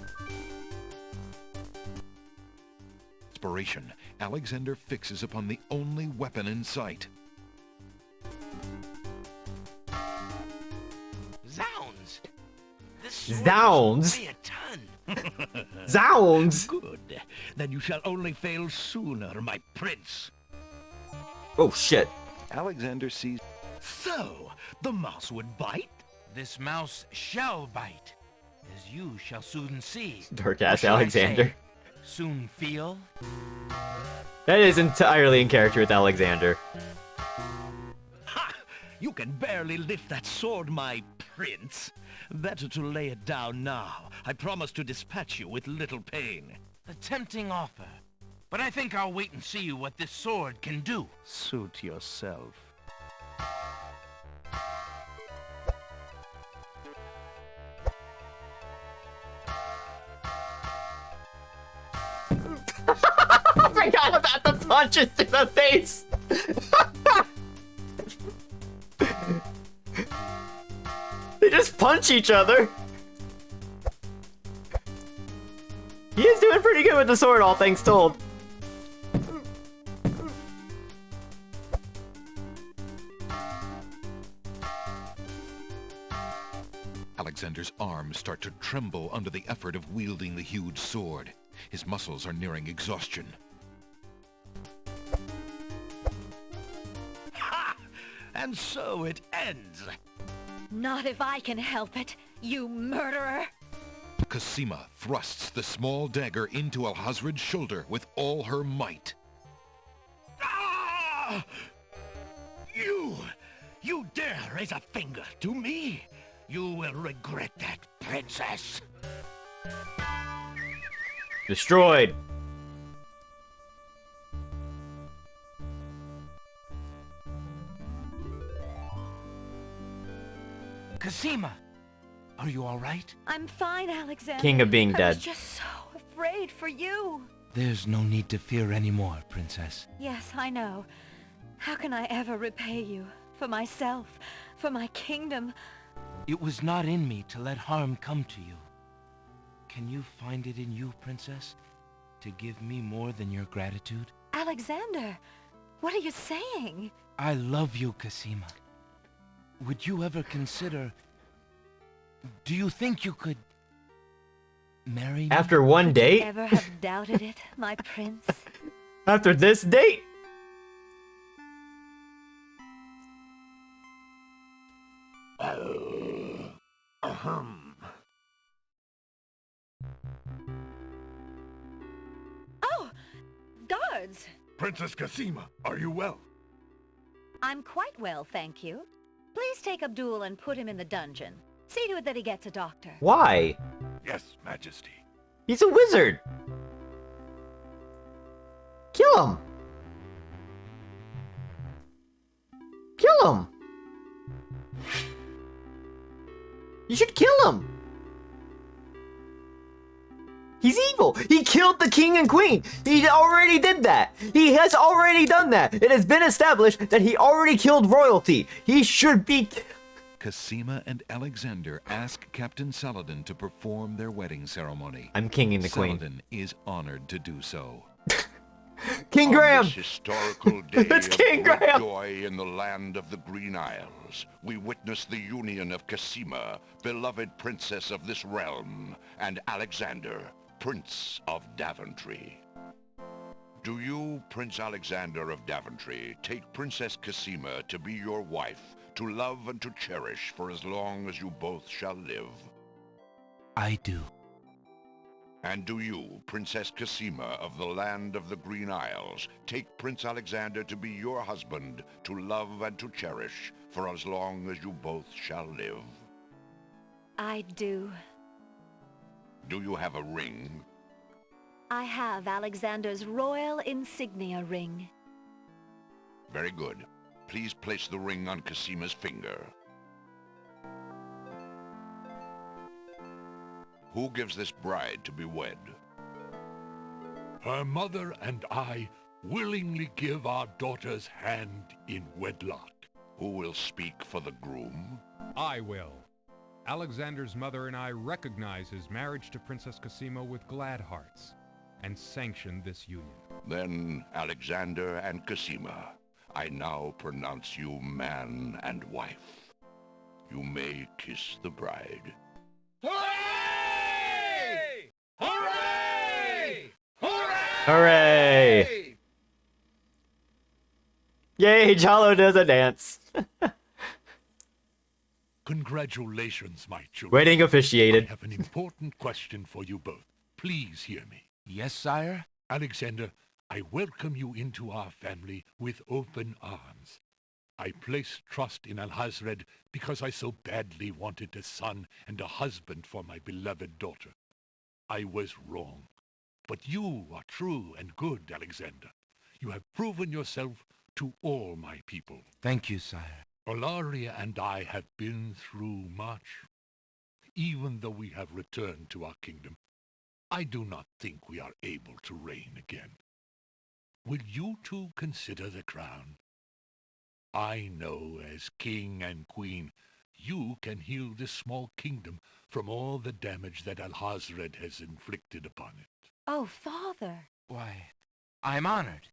Inspiration. Alexander fixes upon the only weapon in sight. Zounds! Zounds! Weigh a ton. Zounds! Good. Then you shall only fail sooner, my prince. Oh, shit. Alexander sees... So, the mouse would bite? This mouse shall bite, as you shall soon see. Dark-ass Alexander. Soon feel? That is entirely in character with Alexander. Ha! You can barely lift that sword, my prince. Better to lay it down now. I promise to dispatch you with little pain. A tempting offer. But I think I'll wait and see what this sword can do. Suit yourself. I forgot about the punches to the face! They just punch each other! He is doing pretty good with the sword, all things told. Alexander's arms start to tremble under the effort of wielding the huge sword. His muscles are nearing exhaustion. Ha! And so it ends. Not if I can help it, you murderer! Cosima thrusts the small dagger into Alhazred's shoulder with all her might. Ah! You dare raise a finger to me? You will regret that, princess. Destroyed. Cosima, Are you all right? I'm fine, Alexander. King of being I dead. was just so afraid for you. There's no need to fear anymore, Princess. Yes, I know. How can I ever repay you? For myself, for my kingdom. It was not in me to let harm come to you. Can you find it in you, Princess, to give me more than your gratitude? Alexander, what are you saying? I love you, Cassima. Would you ever consider... Do you think you could... marry me? After one Could date? you ever have doubted it, my prince? After this date? Oh, guards! Princess Cassima, are you well? I'm quite well, thank you. Please take Abdul and put him in the dungeon. See to it that he gets a doctor. Why? Yes, Majesty. He's a wizard. Kill him. Kill him. You should kill him. He's evil. He killed the king and queen. He already did that. He has already done that. It has been established that he already killed royalty. He should be... Cassima and Alexander ask Captain Saladin to perform their wedding ceremony. I'm kinging the queen. Saladin is honored to do so. King Graham! On this historical day It's King of great Graham! joy in the land of the Green Isles, we witness the union of Cassima, beloved princess of this realm, and Alexander, Prince of Daventry. Do you, Prince Alexander of Daventry, take Princess Cassima to be your wife, to love and to cherish for as long as you both shall live? I do. And do you, Princess Cassima of the land of the Green Isles, take Prince Alexander to be your husband, to love and to cherish for as long as you both shall live? I do. Do you have a ring? I have Alexander's royal insignia ring. Very good. Please place the ring on Cassima's finger. Who gives this bride to be wed? Her mother and I willingly give our daughter's hand in wedlock. Who will speak for the groom? I will. Alexander's mother and I recognize his marriage to Princess Cassima with glad hearts, and sanction this union. Then, Alexander and Cassima, I now pronounce you man and wife. You may kiss the bride. Hooray! Hooray! Hooray! Yay, Jalo does a dance. Congratulations, my children. Wedding officiated. I have an important question for you both. Please hear me. Yes, sire? Alexander, I welcome you into our family with open arms. I place trust in Alhazred because I so badly wanted a son and a husband for my beloved daughter. I was wrong. But you are true and good, Alexander. You have proven yourself to all my people. Thank you, sire. Olaria and I have been through much. Even though we have returned to our kingdom, I do not think we are able to reign again. Will you two consider the crown? I know as king and queen, you can heal this small kingdom from all the damage that Alhazred has inflicted upon it. Oh, Father. Why, I'm honored.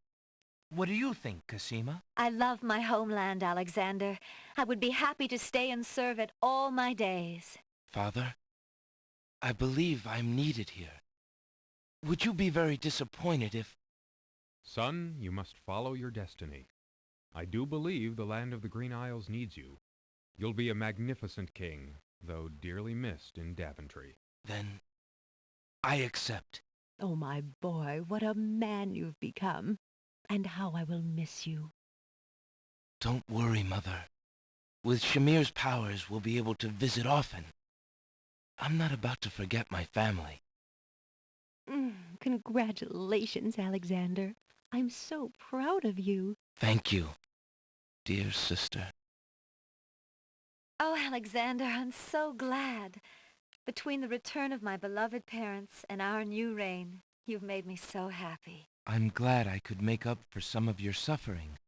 What do you think, Cassima? I love my homeland, Alexander. I would be happy to stay and serve it all my days. Father, I believe I'm needed here. Would you be very disappointed if... Son, you must follow your destiny. I do believe the land of the Green Isles needs you. You'll be a magnificent king, though dearly missed in Daventry. Then, I accept. Oh, my boy, what a man you've become. And how I will miss you. Don't worry, Mother. With Shamir's powers, we'll be able to visit often. I'm not about to forget my family. Congratulations, Alexander. I'm so proud of you. Thank you, dear sister. Oh, Alexander, I'm so glad. Between the return of my beloved parents and our new reign, you've made me so happy. I'm glad I could make up for some of your suffering,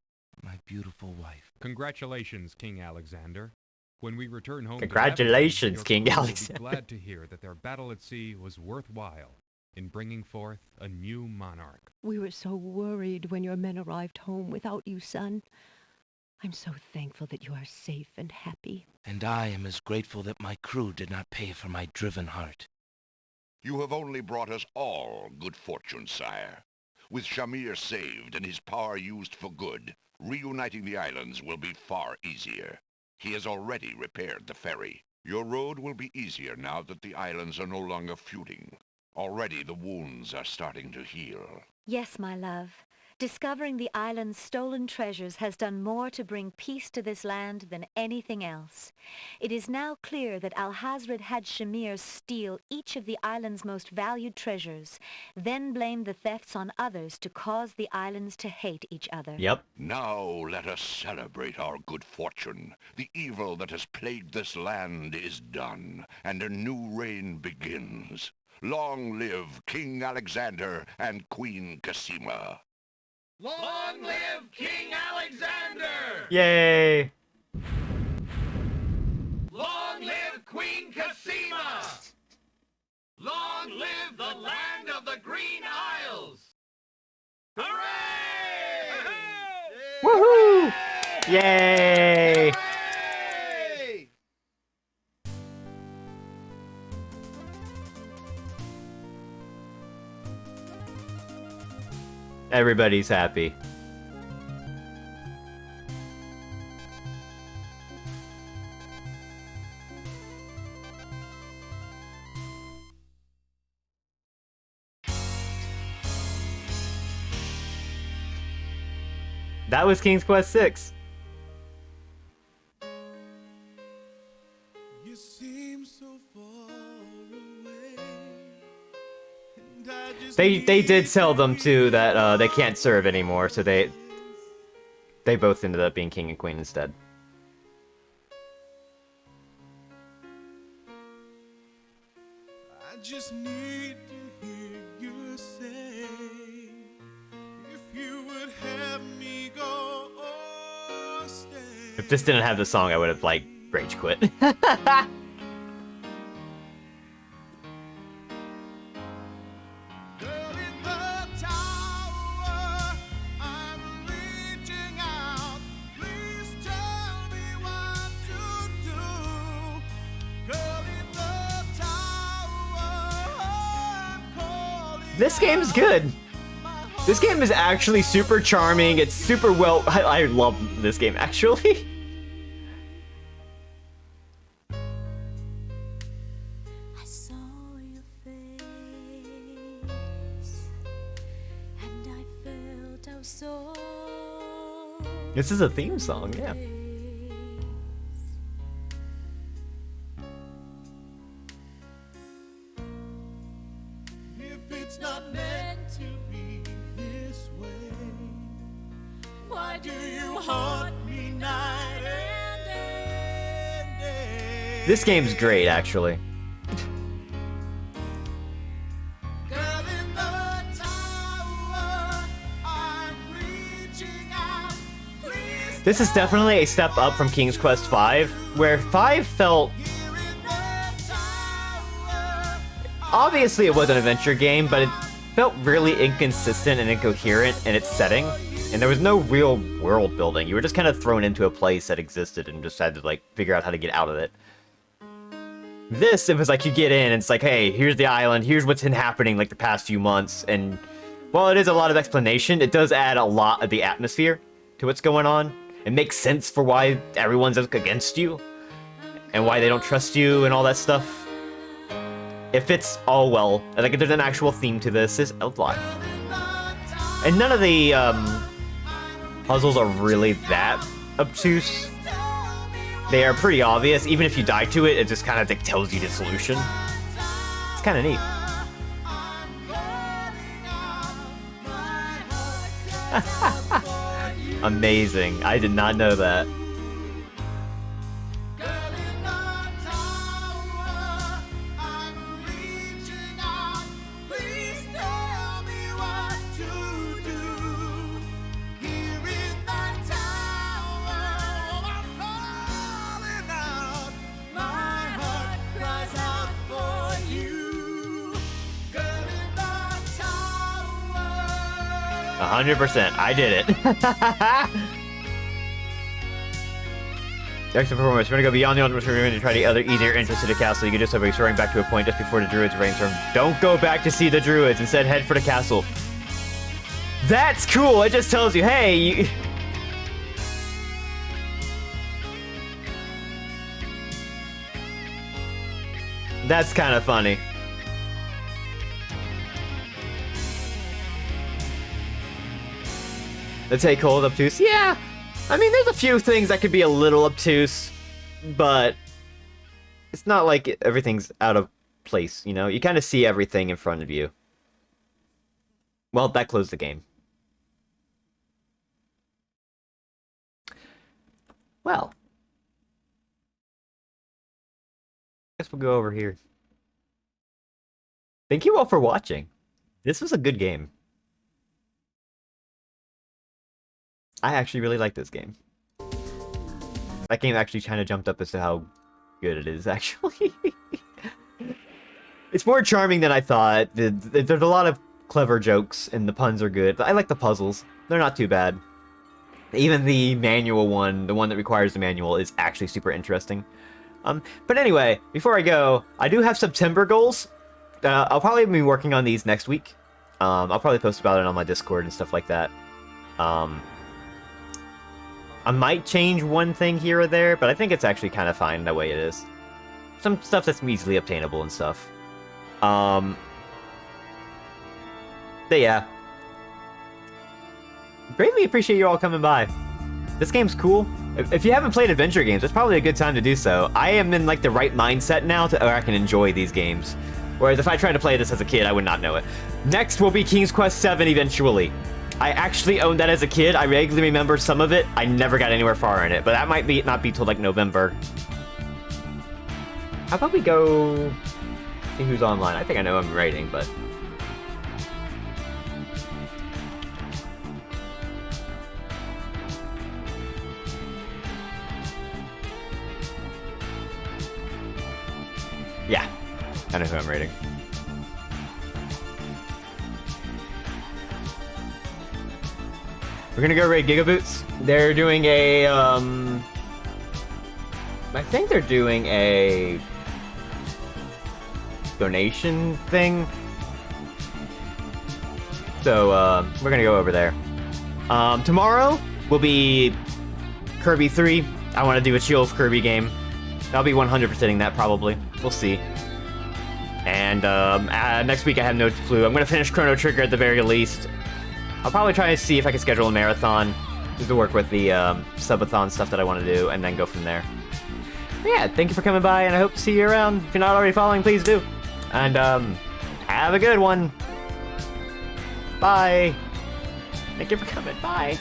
my beautiful wife. Congratulations, King Alexander. When we return home Congratulations, to King King Alexander. will be glad to hear that their battle at sea was worthwhile in bringing forth a new monarch. We were so worried when your men arrived home without you, son. I'm so thankful that you are safe and happy. And I am as grateful that my crew did not pay for my driven heart. You have only brought us all good fortune, sire. With Shamir saved and his power used for good, reuniting the islands will be far easier. He has already repaired the ferry. Your road will be easier now that the islands are no longer feuding. Already the wounds are starting to heal. Yes, my love. Discovering the island's stolen treasures has done more to bring peace to this land than anything else. It is now clear that Alhazred had Shamir steal each of the island's most valued treasures, then blame the thefts on others to cause the islands to hate each other. Yep. Now let us celebrate our good fortune. The evil that has plagued this land is done, and a new reign begins. Long live King Alexander and Queen Cassima. Long live King Alexander! Yay! Long live Queen Cassima! Long live the land of the Green Isles! Hooray! Woohoo! Yay! Everybody's happy. That was King's Quest 6. You seem so far away, and I just They did tell them too that they can't serve anymore, so they both ended up being king and queen instead. I just need to hear you say, if you would have me go or stay. If this didn't have the song, I would have like rage quit. This game's good. This game is actually super charming. It's super well. I love this game actually. I saw your face, and I felt how so. This is a theme song, yeah. If it's not meant to be this way, why do you haunt me night and day? This game's great actually. Girl in the tower, I'm reaching out. Please This is definitely a step up from King's Quest V, where 5 felt... Obviously it was an adventure game, but it felt really inconsistent and incoherent in its setting, and there was no real world building. You were just kind of thrown into a place that existed and just had to like figure out how to get out of it. This, it was like you get in and it's like, hey, here's the island, here's what's been happening like the past few months, and while it is a lot of explanation, it does add a lot of the atmosphere to what's going on. It makes sense for why everyone's against you, and why they don't trust you and all that stuff. It fits all well. Like, there's an actual theme to this. There's a lot. And none of the puzzles are really that obtuse. They are pretty obvious. Even if you die to it, it just kind of like tells you the solution. It's kind of neat. Amazing. I did not know that. 100%. I did it. Next performance, we're gonna go beyond the ultimate room to try the other easier entrance to the castle. You can just be soaring back to a point just before the druids' rainstorm. Don't go back to see the druids. Instead, head for the castle. That's cool. It just tells you, hey, That's kind of funny. The take hold obtuse. Yeah. I mean, there's a few things that could be a little obtuse, but it's not like everything's out of place, you know? You kind of see everything in front of you. Well, that closed the game. Well. Guess we'll go over here. Thank you all for watching. This was a good game. I actually really like this game. That game actually kind of jumped up as to how good it is, actually. It's more charming than I thought. There's a lot of clever jokes, and the puns are good. I like the puzzles. They're not too bad. Even the manual one, the one that requires the manual, is actually super interesting. But anyway, before I go, I do have September goals. I'll probably be working on these next week. I'll probably post about it on my Discord and stuff like that. I might change one thing here or there, but I think it's actually kind of fine the way it is. Some stuff that's easily obtainable and stuff. But yeah. Greatly appreciate you all coming by. This game's cool. If you haven't played adventure games, it's probably a good time to do so. I am in like the right mindset now to where I can enjoy these games. Whereas if I tried to play this as a kid, I would not know it. Next will be King's Quest VII eventually. I actually owned that as a kid. I vaguely remember some of it. I never got anywhere far in it, but that might not be till like November. How about we go see who's online? I think I know I'm rating, but... Yeah, I know who I'm rating. We're gonna go raid Gigaboots. They're doing a, I think they're doing a donation thing. So, we're gonna go over there. Tomorrow will be Kirby 3. I want to do a chill Kirby game. I'll be 100%ing that probably. We'll see. And next week I have no clue. I'm gonna finish Chrono Trigger at the very least. I'll probably try to see if I can schedule a marathon to work with the subathon stuff that I want to do, and then go from there. But yeah, thank you for coming by, and I hope to see you around. If you're not already following, please do. And have a good one. Bye. Thank you for coming. Bye.